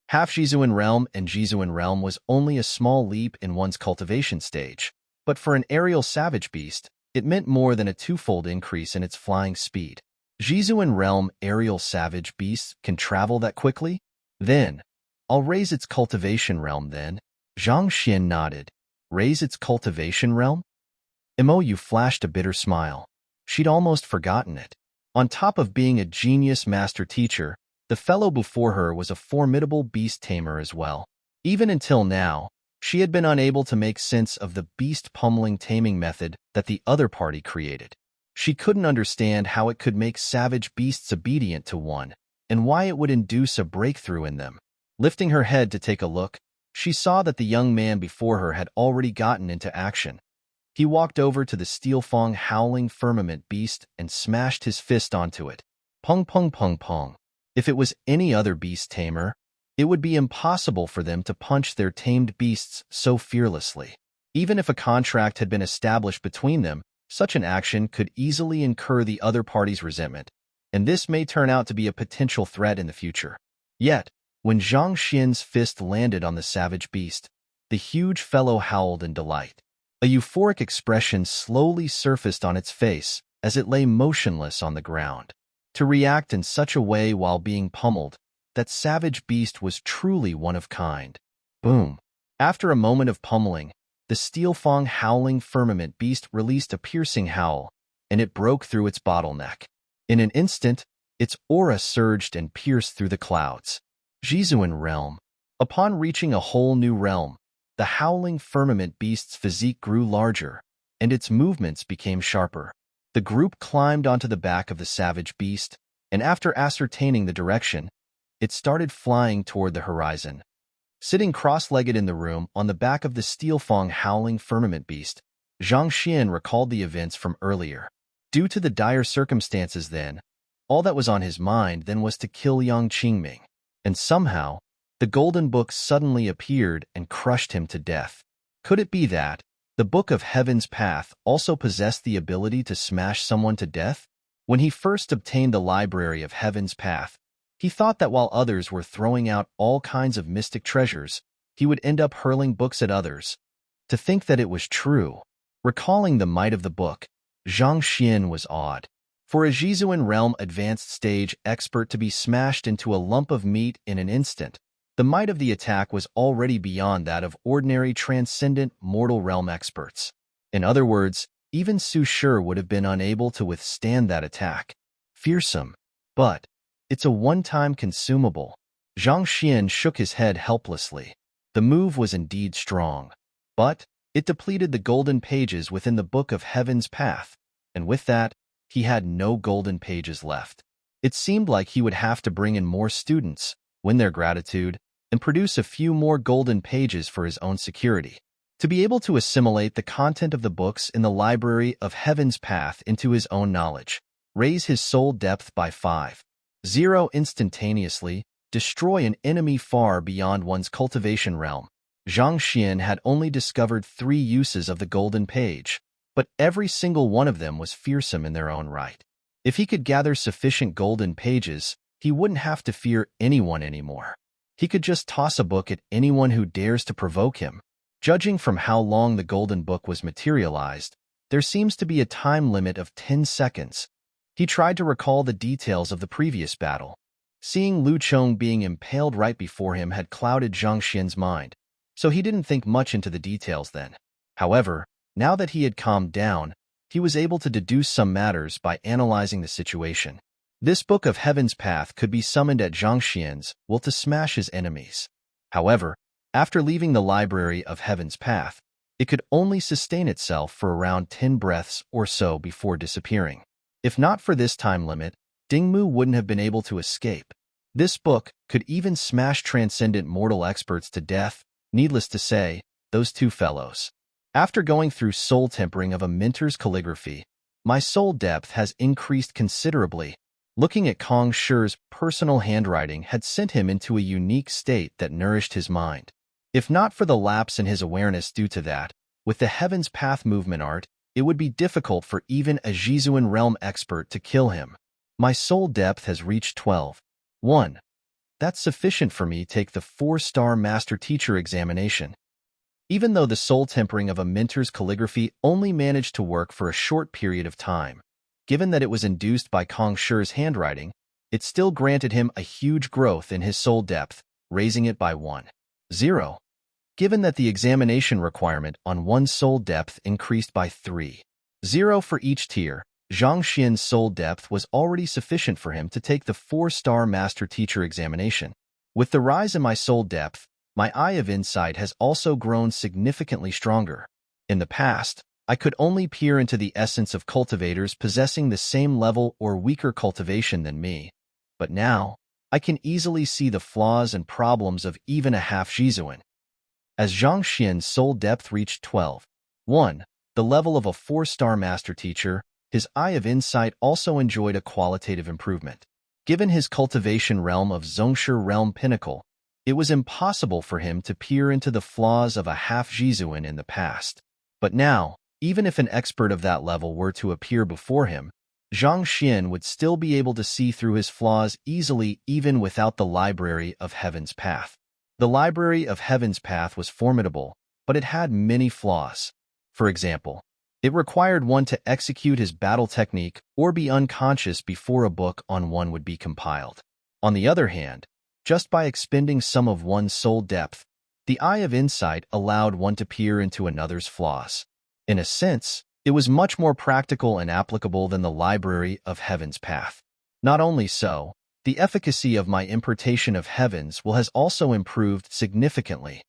Half-Jizuan realm and Jizuan realm was only a small leap in one's cultivation stage, but for an aerial savage beast, it meant more than a 2-fold increase in its flying speed. Jizuan realm aerial savage beasts can travel that quickly? Then, I'll raise its cultivation realm then. Zhang Xian nodded. Raise its cultivation realm? Imoyu flashed a bitter smile. She'd almost forgotten it. On top of being a genius master teacher, the fellow before her was a formidable beast tamer as well. Even until now, she had been unable to make sense of the beast pummeling taming method that the other party created. She couldn't understand how it could make savage beasts obedient to one, and why it would induce a breakthrough in them. Lifting her head to take a look, she saw that the young man before her had already gotten into action. He walked over to the steel-fang howling firmament beast and smashed his fist onto it. Pong pong pong pong. If it was any other beast tamer, it would be impossible for them to punch their tamed beasts so fearlessly. Even if a contract had been established between them, such an action could easily incur the other party's resentment, and this may turn out to be a potential threat in the future. Yet, when Zhang Xian's fist landed on the savage beast, the huge fellow howled in delight. A euphoric expression slowly surfaced on its face as it lay motionless on the ground. To react in such a way while being pummeled, that savage beast was truly one of kind. Boom! After a moment of pummeling, the steel-fang howling firmament beast released a piercing howl, and it broke through its bottleneck. In an instant, its aura surged and pierced through the clouds. Jizuan realm. Upon reaching a whole new realm, the howling firmament beast's physique grew larger, and its movements became sharper. The group climbed onto the back of the savage beast, and after ascertaining the direction, it started flying toward the horizon. Sitting cross-legged in the room on the back of the steel-fang howling firmament beast, Zhang Xian recalled the events from earlier. Due to the dire circumstances then, all that was on his mind then was to kill Yang Qingming. And somehow, the golden book suddenly appeared and crushed him to death. Could it be that the Book of Heaven's Path also possessed the ability to smash someone to death? When he first obtained the Library of Heaven's Path, he thought that while others were throwing out all kinds of mystic treasures, he would end up hurling books at others. To think that it was true. Recalling the might of the book, Zhang Xian was awed. For a Jizuan realm advanced stage expert to be smashed into a lump of meat in an instant, the might of the attack was already beyond that of ordinary transcendent mortal realm experts. In other words, even Su Shi would have been unable to withstand that attack. Fearsome. But it's a one-time consumable. Zhang Xian shook his head helplessly. The move was indeed strong, but it depleted the golden pages within the Book of Heaven's Path, and with that, he had no golden pages left. It seemed like he would have to bring in more students, win their gratitude, and produce a few more golden pages for his own security. To be able to assimilate the content of the books in the Library of Heaven's Path into his own knowledge, raise his soul depth by 5.0 instantaneously, destroy an enemy far beyond one's cultivation realm. Zhang Xian had only discovered 3 uses of the golden page, but every single one of them was fearsome in their own right. If he could gather sufficient golden pages, he wouldn't have to fear anyone anymore. He could just toss a book at anyone who dares to provoke him. Judging from how long the golden book was materialized, there seems to be a time limit of 10 seconds. He tried to recall the details of the previous battle. Seeing Lu Chong being impaled right before him had clouded Zhang Xian's mind, so he didn't think much into the details then. However, now that he had calmed down, he was able to deduce some matters by analyzing the situation. This Book of Heaven's Path could be summoned at Zhang Xian's will to smash his enemies. However, after leaving the Library of Heaven's Path, it could only sustain itself for around 10 breaths or so before disappearing. If not for this time limit, Dingmu wouldn't have been able to escape. This book could even smash transcendent mortal experts to death. Needless to say, those two fellows. After going through soul tempering of a mentor's calligraphy, my soul depth has increased considerably. Looking at Kong Shi's personal handwriting had sent him into a unique state that nourished his mind. If not for the lapse in his awareness due to that, with the Heaven's Path movement art, it would be difficult for even a Jizuan realm expert to kill him. My soul depth has reached 12.1. That's sufficient for me to take the 4-star Master Teacher examination. Even though the soul tempering of a mentor's calligraphy only managed to work for a short period of time, given that it was induced by Kong Shi's handwriting, it still granted him a huge growth in his soul depth, raising it by 1.0. given that the examination requirement on one's soul depth increased by 3.0 for each tier. Zhang Xian's soul depth was already sufficient for him to take the 4-star Master Teacher examination. With the rise in my soul depth, my eye of insight has also grown significantly stronger. In the past, I could only peer into the essence of cultivators possessing the same level or weaker cultivation than me, but now, I can easily see the flaws and problems of even a half-Jizuan. As Zhang Xian's soul depth reached 12.1, the level of a 4-star Master Teacher, his eye of insight also enjoyed a qualitative improvement. Given his cultivation realm of Zhongshe Realm Pinnacle, it was impossible for him to peer into the flaws of a half-Jizuan in the past. But now, even if an expert of that level were to appear before him, Zhang Xian would still be able to see through his flaws easily even without the Library of Heaven's Path. The Library of Heaven's Path was formidable, but it had many flaws. For example, it required one to execute his battle technique or be unconscious before a book on one would be compiled. On the other hand, just by expending some of one's soul depth, the eye of insight allowed one to peer into another's flaws. In a sense, it was much more practical and applicable than the Library of Heaven's Path. Not only so, the efficacy of my Importation of Heavens has also improved significantly.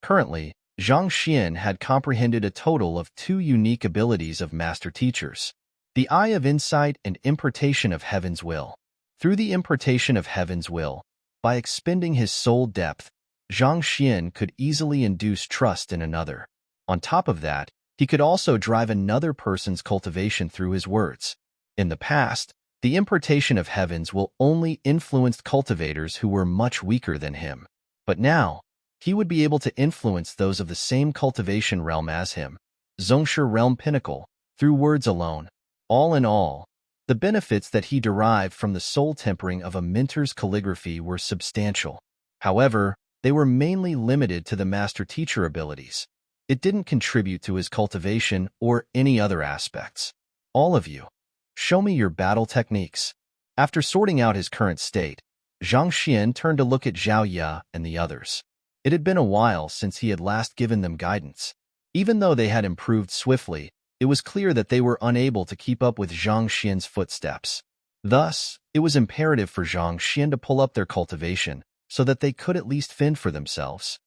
Currently, Zhang Xian had comprehended a total of 2 unique abilities of Master Teachers, the Eye of Insight and Importation of Heaven's Will. Through the Importation of Heaven's Will, by expending his soul depth, Zhang Xian could easily induce trust in another. On top of that, he could also drive another person's cultivation through his words. In the past, the Importation of Heaven's Will only influenced cultivators who were much weaker than him. But now, he would be able to influence those of the same cultivation realm as him, Zhongshe Realm Pinnacle, through words alone. All in all, the benefits that he derived from the soul tempering of a mentor's calligraphy were substantial. However, they were mainly limited to the Master Teacher abilities. It didn't contribute to his cultivation or any other aspects. All of you, show me your battle techniques. After sorting out his current state, Zhang Xian turned to look at Zhao Ye and the others. It had been a while since he had last given them guidance. Even though they had improved swiftly, it was clear that they were unable to keep up with Zhang Xian's footsteps. Thus, it was imperative for Zhang Xian to pull up their cultivation so that they could at least fend for themselves.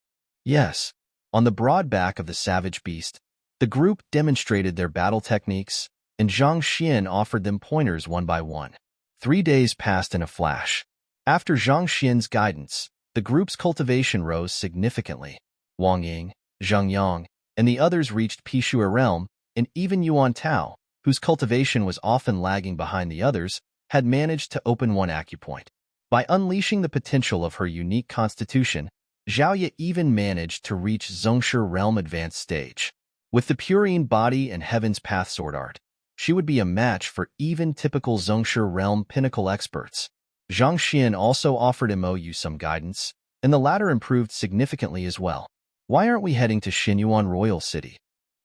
Yes, on the broad back of the savage beast, the group demonstrated their battle techniques, and Zhang Xian offered them pointers one by one. 3 days passed in a flash. After Zhang Xian's guidance, the group's cultivation rose significantly. Wang Ying, Zhang Yang, and the others reached Pishua Realm, and even Yuan Tao, whose cultivation was often lagging behind the others, had managed to open one acupoint. By unleashing the potential of her unique constitution, Zhao Ye even managed to reach Zhongshe Realm Advanced Stage. With the Purine Body and Heaven's Path Sword Art, she would be a match for even typical Zhongshe Realm Pinnacle experts. Zhang Xian also offered Mo some guidance, and the latter improved significantly as well. Why aren't we heading to Xinyuan Royal City?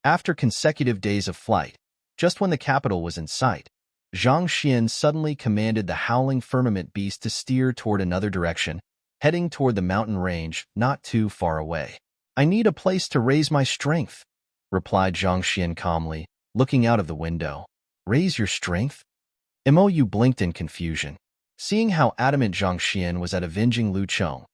After consecutive days of flight, just when the capital was in sight, Zhang Xian suddenly commanded the howling firmament beast to steer toward another direction, heading toward the mountain range not too far away. I need a place to raise my strength, replied Zhang Xian calmly, looking out of the window. Raise your strength? Mou blinked in confusion. Seeing how adamant Zhang Xian was at avenging Lu Chong,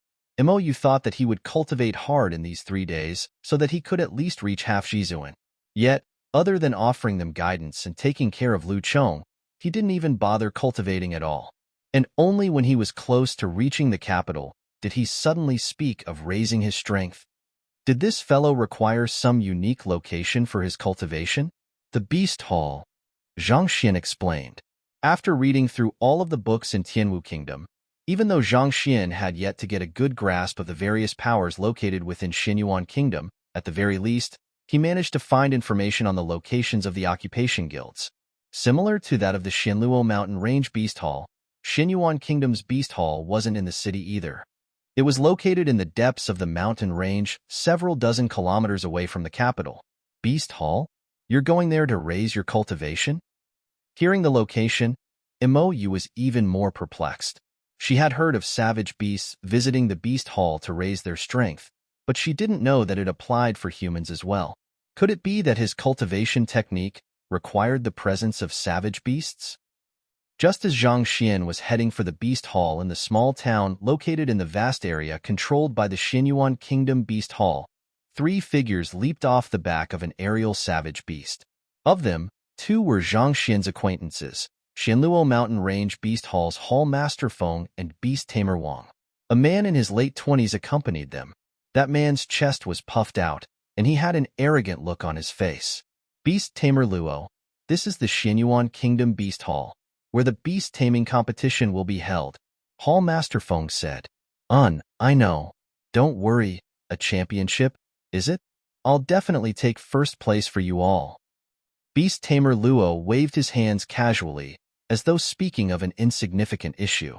Mou thought that he would cultivate hard in these 3 days so that he could at least reach half Jizuan. Yet, other than offering them guidance and taking care of Lu Chong, he didn't even bother cultivating at all. And only when he was close to reaching the capital did he suddenly speak of raising his strength. Did this fellow require some unique location for his cultivation? The Beast Hall, Zhang Xian explained. After reading through all of the books in Tianwu Kingdom, even though Zhang Xian had yet to get a good grasp of the various powers located within Xinyuan Kingdom, at the very least, he managed to find information on the locations of the occupation guilds. Similar to that of the Xinluo Mountain Range Beast Hall, Xinyuan Kingdom's Beast Hall wasn't in the city either. It was located in the depths of the mountain range, several dozen kilometers away from the capital. Beast Hall? You're going there to raise your cultivation? Hearing the location, Mou was even more perplexed. She had heard of savage beasts visiting the Beast Hall to raise their strength, but she didn't know that it applied for humans as well. Could it be that his cultivation technique required the presence of savage beasts? Just as Zhang Xian was heading for the Beast Hall in the small town located in the vast area controlled by the Xinyuan Kingdom Beast Hall, 3 figures leaped off the back of an aerial savage beast. Of them, 2 were Zhang Xian's acquaintances, Xianluo Mountain Range Beast Hall's Hall Master Feng and Beast Tamer Wang. A man in his late 20s accompanied them. That man's chest was puffed out, and he had an arrogant look on his face. Beast Tamer Luo, this is the Xinyuan Kingdom Beast Hall, where the beast taming competition will be held, Hall Master Feng said. I know. Don't worry, a championship, is it? I'll definitely take first place for you all. Beast Tamer Luo waved his hands casually, as though speaking of an insignificant issue.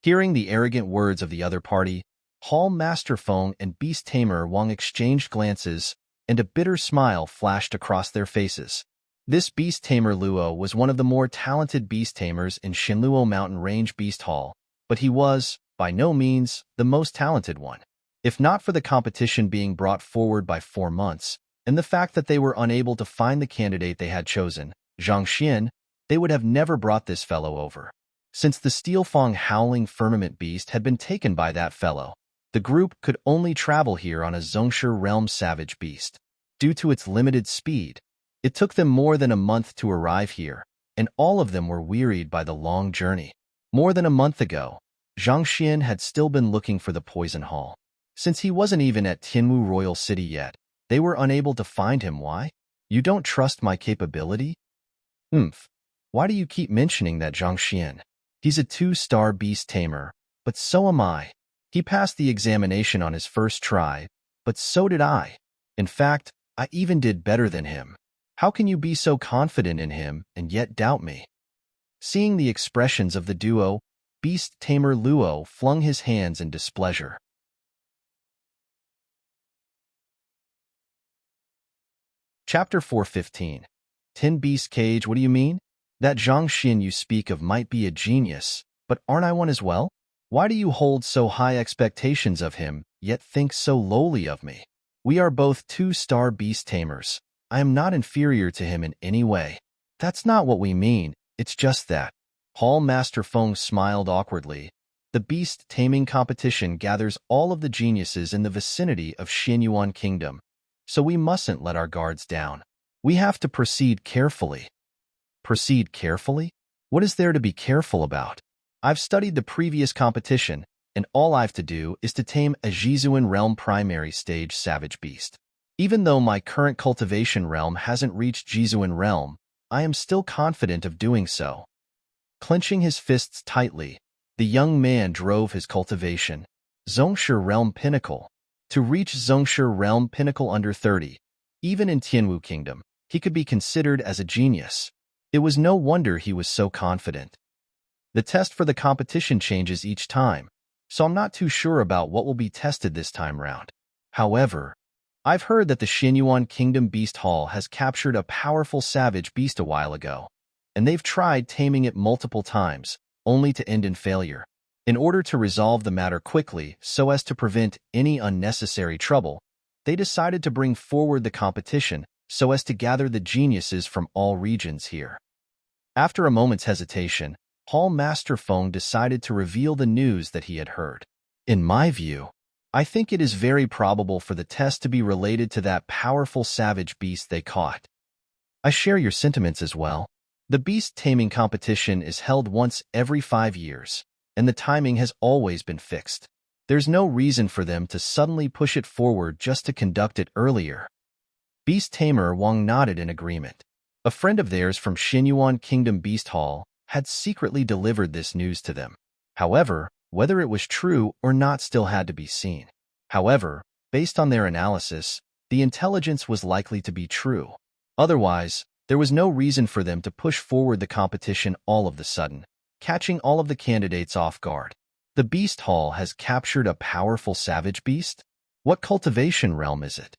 Hearing the arrogant words of the other party, Hall Master Feng and Beast Tamer Wang exchanged glances, and a bitter smile flashed across their faces. This Beast Tamer Luo was one of the more talented beast tamers in Xianluo Mountain Range Beast Hall, but he was, by no means, the most talented one. If not for the competition being brought forward by 4 months, and the fact that they were unable to find the candidate they had chosen, Zhang Xian, they would have never brought this fellow over. Since the Steelfang Howling Firmament Beast had been taken by that fellow, the group could only travel here on a Zhongshe Realm Savage Beast. Due to its limited speed, it took them more than a month to arrive here, and all of them were wearied by the long journey. More than a month ago, Zhang Xian had still been looking for the Poison Hall. Since he wasn't even at Tianwu Royal City yet, they were unable to find him. Why? You don't trust my capability? Why do you keep mentioning that Zhang Xian? He's a 2-star beast tamer, but so am I. He passed the examination on his first try, but so did I. In fact, I even did better than him. How can you be so confident in him and yet doubt me? Seeing the expressions of the duo, Beast Tamer Luo flung his hands in displeasure. Chapter 415. Tin Beast Cage, what do you mean? That Zhang Xian you speak of might be a genius, but aren't I one as well? Why do you hold so high expectations of him, yet think so lowly of me? We are both 2-star beast tamers. I am not inferior to him in any way. That's not what we mean, it's just that. Hall Master Feng smiled awkwardly. The beast taming competition gathers all of the geniuses in the vicinity of Xinyuan Kingdom, so we mustn't let our guards down. We have to proceed carefully. Proceed carefully? What is there to be careful about? I've studied the previous competition, and all I've to do is to tame a Jizuan Realm Primary Stage Savage Beast. Even though my current cultivation realm hasn't reached Jizuan Realm, I am still confident of doing so. Clenching his fists tightly, the young man drove his cultivation. Zhongshe Realm Pinnacle. To reach Zhongshe Realm Pinnacle under 30, even in Tianwu Kingdom, he could be considered as a genius. It was no wonder he was so confident. The test for the competition changes each time, so I'm not too sure about what will be tested this time round. However, I've heard that the Xinyuan Kingdom Beast Hall has captured a powerful savage beast a while ago, and they've tried taming it multiple times, only to end in failure. In order to resolve the matter quickly so as to prevent any unnecessary trouble, they decided to bring forward the competition so as to gather the geniuses from all regions here. After a moment's hesitation, Hall Master Feng decided to reveal the news that he had heard. In my view, I think it is very probable for the test to be related to that powerful savage beast they caught. I share your sentiments as well. The beast taming competition is held once every 5 years, and the timing has always been fixed. There's no reason for them to suddenly push it forward just to conduct it earlier. Beast Tamer Wang nodded in agreement. A friend of theirs from Xinyuan Kingdom Beast Hall had secretly delivered this news to them. However, whether it was true or not still had to be seen. However, based on their analysis, the intelligence was likely to be true. Otherwise, there was no reason for them to push forward the competition all of the sudden, catching all of the candidates off guard. The Beast Hall has captured a powerful savage beast? What cultivation realm is it?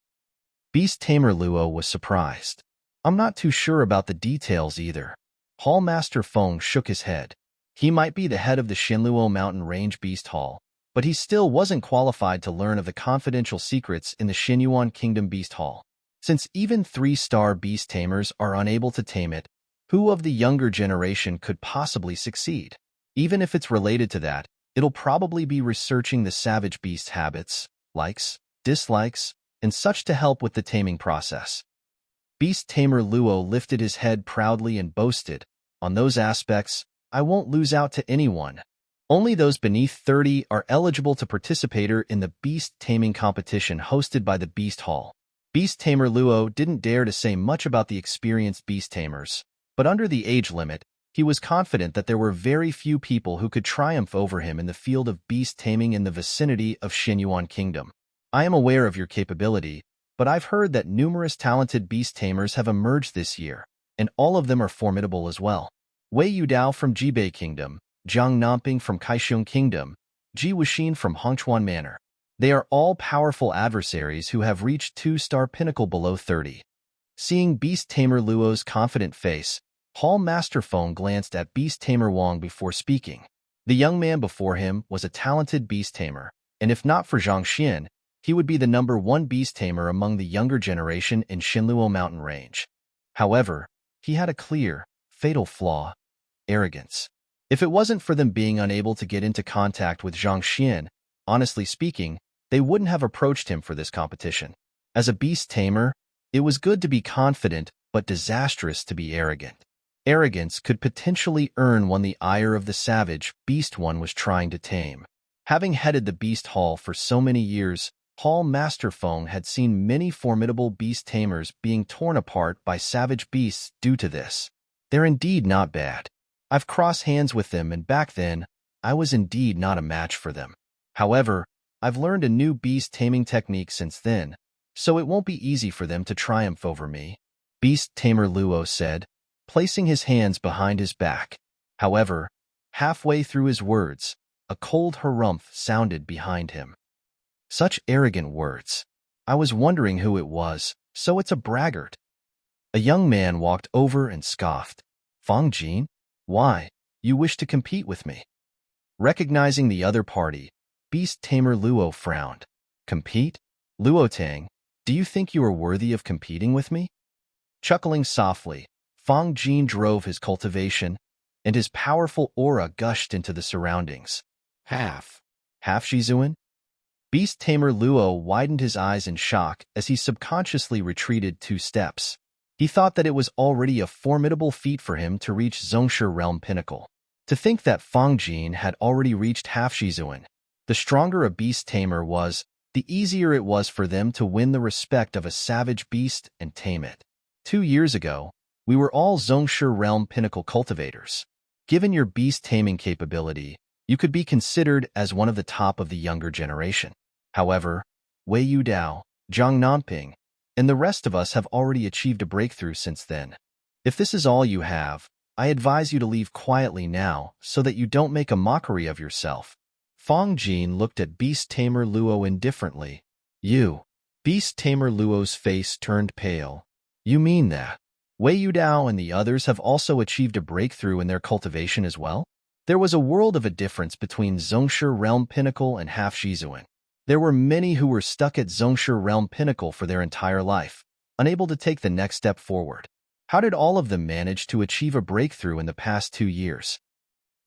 Beast Tamer Luo was surprised. I'm not too sure about the details either. Hall Master Feng shook his head. He might be the head of the Xianluo Mountain Range Beast Hall, but he still wasn't qualified to learn of the confidential secrets in the Xinyuan Kingdom Beast Hall. Since even 3-star beast tamers are unable to tame it, who of the younger generation could possibly succeed? Even if it's related to that, it'll probably be researching the savage beast's habits, likes, dislikes, and such to help with the taming process. Beast tamer Luo lifted his head proudly and boasted, "On those aspects, I won't lose out to anyone. Only those beneath 30 are eligible to participate in the beast taming competition hosted by the Beast Hall." Beast tamer Luo didn't dare to say much about the experienced beast tamers, but under the age limit, he was confident that there were very few people who could triumph over him in the field of beast taming in the vicinity of Xinyuan Kingdom. "I am aware of your capability, but I've heard that numerous talented beast tamers have emerged this year, and all of them are formidable as well. Wei Yudao from Jibei Kingdom, Zhang Namping from Kaixing Kingdom, Ji Wuxin from Hongchuan Manor. They are all powerful adversaries who have reached 2-star pinnacle below 30. Seeing Beast Tamer Luo's confident face, Hall Master Feng glanced at Beast Tamer Wang before speaking. The young man before him was a talented beast tamer, and if not for Zhang Xian, he would be the #1 beast tamer among the younger generation in Xinluo Mountain Range. However, he had a clear, fatal flaw: arrogance. If it wasn't for them being unable to get into contact with Zhang Xian, honestly speaking, they wouldn't have approached him for this competition. As a beast tamer, it was good to be confident, but disastrous to be arrogant. Arrogance could potentially earn one the ire of the savage beast one was trying to tame. Having headed the Beast Hall for so many years, Hall Master Feng had seen many formidable beast tamers being torn apart by savage beasts due to this. They're indeed not bad. I've crossed hands with them, and back then, I was indeed not a match for them. However, I've learned a new beast taming technique since then, so it won't be easy for them to triumph over me," Beast Tamer Luo said, placing his hands behind his back. However, halfway through his words, a cold harumph sounded behind him. Such arrogant words. I was wondering who it was, so it's a braggart. A young man walked over and scoffed. "Fang Jin? Why, you wish to compete with me?" Recognizing the other party, Beast Tamer Luo frowned. "Compete? Luo Tang, do you think you are worthy of competing with me?" Chuckling softly, Fang Jin drove his cultivation, and his powerful aura gushed into the surroundings. Half Shizuan? Beast Tamer Luo widened his eyes in shock as he subconsciously retreated 2 steps. He thought that it was already a formidable feat for him to reach Zhongshe Realm Pinnacle. To think that Fang Jin had already reached half Shizuan. The stronger a beast tamer was, the easier it was for them to win the respect of a savage beast and tame it. 2 years ago, we were all Zhongshe Realm Pinnacle cultivators. Given your beast taming capability, you could be considered as one of the top of the younger generation. However, Wei Yudao, Zhang Nanping, and the rest of us have already achieved a breakthrough since then. If this is all you have, I advise you to leave quietly now so that you don't make a mockery of yourself." Fang Jin looked at Beast Tamer Luo indifferently. "You?" Beast Tamer Luo's face turned pale. "You mean that Wei Yudao and the others have also achieved a breakthrough in their cultivation as well?" There was a world of a difference between Zhongshe Realm Pinnacle and half Shizuan. There were many who were stuck at Zhongshe Realm Pinnacle for their entire life, unable to take the next step forward. How did all of them manage to achieve a breakthrough in the past 2 years?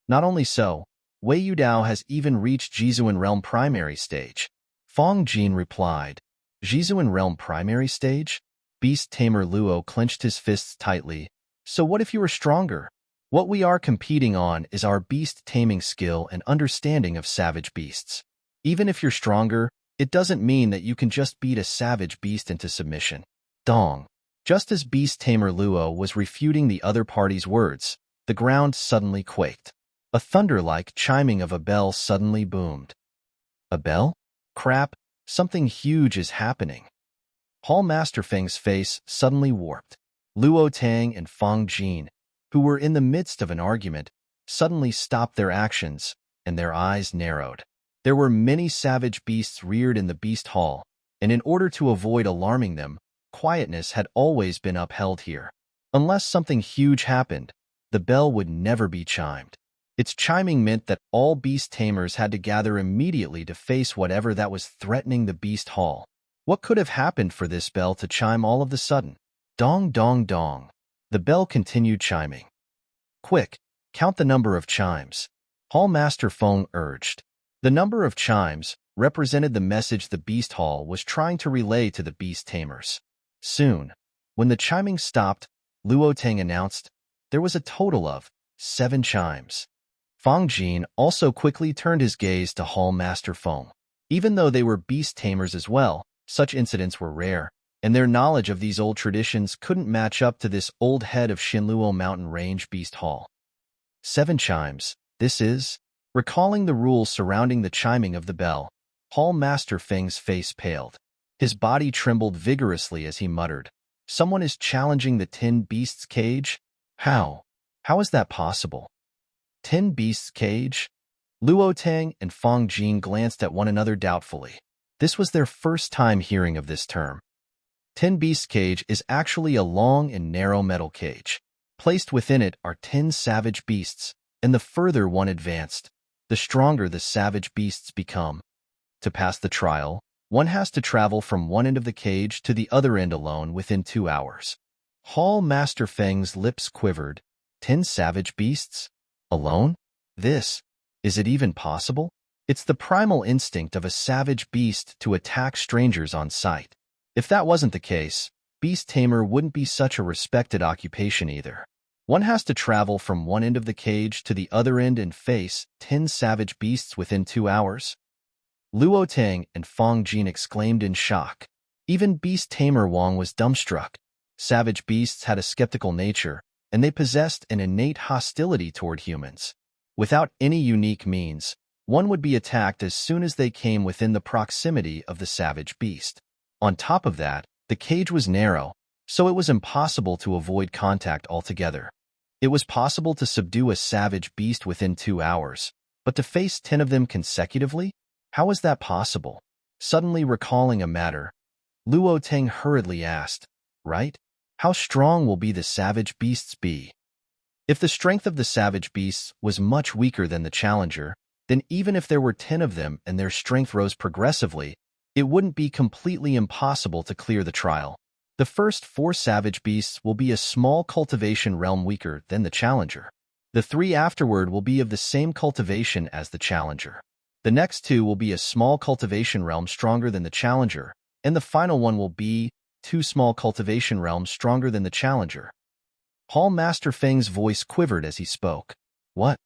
Not only so, Wei Yudao has even reached Jizuan Realm Primary Stage. Fang Jin replied. "Jizuan Realm Primary Stage?" Beast Tamer Luo clenched his fists tightly. "So what if you are stronger? What we are competing on is our beast taming skill and understanding of savage beasts. Even if you're stronger, it doesn't mean that you can just beat a savage beast into submission." Dong. Just as Beast Tamer Luo was refuting the other party's words, the ground suddenly quaked. A thunder-like chiming of a bell suddenly boomed. A bell? Crap, something huge is happening. Hall Master Feng's face suddenly warped. Luo Tang and Fang Jin, who were in the midst of an argument, suddenly stopped their actions, and their eyes narrowed. There were many savage beasts reared in the Beast Hall, and in order to avoid alarming them, quietness had always been upheld here. Unless something huge happened, the bell would never be chimed. Its chiming meant that all beast tamers had to gather immediately to face whatever that was threatening the beast hall. What could have happened for this bell to chime all of a sudden? Dong, dong, dong. The bell continued chiming. Quick, count the number of chimes. Hall Master Feng urged. The number of chimes represented the message the beast hall was trying to relay to the beast tamers. Soon, when the chiming stopped, Luo Tang announced there was a total of 7 chimes. Fang Jin also quickly turned his gaze to Hall Master Feng. Even though they were beast tamers as well, such incidents were rare, and their knowledge of these old traditions couldn't match up to this old head of Xinluo Mountain Range Beast Hall. 7 chimes, this is? Recalling the rules surrounding the chiming of the bell, Hall Master Feng's face paled. His body trembled vigorously as he muttered, "Someone is challenging the 10 Beasts' cage? How? How is that possible? 10 Beasts' cage?" Luo Tang and Fang Jin glanced at one another doubtfully. This was their first time hearing of this term. 10 Beasts' cage is actually a long and narrow metal cage. Placed within it are 10 savage beasts, and the further one advanced, the stronger the savage beasts become. To pass the trial, one has to travel from one end of the cage to the other end alone within 2 hours. Hall Master Feng's lips quivered. 10 savage beasts? Alone? Is it even possible? It's the primal instinct of a savage beast to attack strangers on sight. If that wasn't the case, beast tamer wouldn't be such a respected occupation either. One has to travel from one end of the cage to the other end and face 10 savage beasts within 2 hours. Luo Tang and Fang Jin exclaimed in shock. Even beast tamer Wang was dumbstruck. Savage beasts had a skeptical nature, and they possessed an innate hostility toward humans. Without any unique means, one would be attacked as soon as they came within the proximity of the savage beast. On top of that, the cage was narrow, so it was impossible to avoid contact altogether. It was possible to subdue a savage beast within 2 hours, but to face 10 of them consecutively? How was that possible? Suddenly recalling a matter, Luo Tang hurriedly asked, "Right? How strong will the savage beasts be?" If the strength of the savage beasts was much weaker than the challenger, then even if there were 10 of them and their strength rose progressively, it wouldn't be completely impossible to clear the trial. The first 4 savage beasts will be a small cultivation realm weaker than the challenger. The 3 afterward will be of the same cultivation as the challenger. The next 2 will be a small cultivation realm stronger than the challenger, and the final one will be 2 small cultivation realms stronger than the challenger. Hall Master Feng's voice quivered as he spoke. What?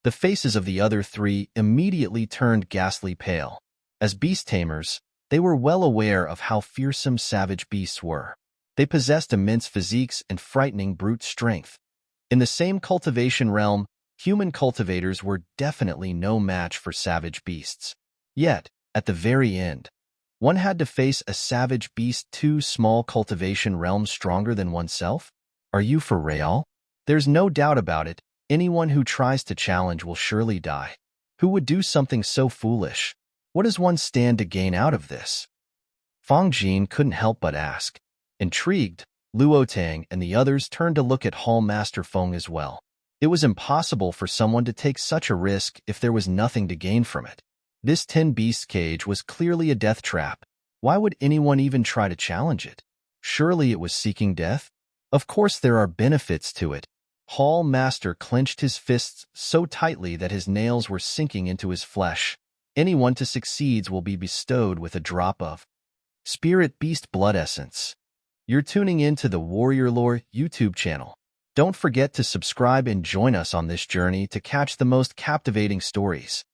The faces of the other 3 immediately turned ghastly pale. As beast tamers, they were well aware of how fearsome savage beasts were. They possessed immense physiques and frightening brute strength. In the same cultivation realm, human cultivators were definitely no match for savage beasts. Yet, at the very end, one had to face a savage beast 2 small cultivation realms stronger than oneself? Are you for real? There's no doubt about it. Anyone who tries to challenge will surely die. Who would do something so foolish? What does one stand to gain out of this? Fang Jin couldn't help but ask. Intrigued, Luo Tang and the others turned to look at Hall Master Feng as well. It was impossible for someone to take such a risk if there was nothing to gain from it. This 10-beast cage was clearly a death trap. Why would anyone even try to challenge it? Surely it was seeking death? Of course there are benefits to it. Hall Master clenched his fists so tightly that his nails were sinking into his flesh. Anyone to succeeds will be bestowed with a drop of Spirit Beast Blood Essence. You're tuning in to the Warrior Lore YouTube channel. Don't forget to subscribe and join us on this journey to catch the most captivating stories.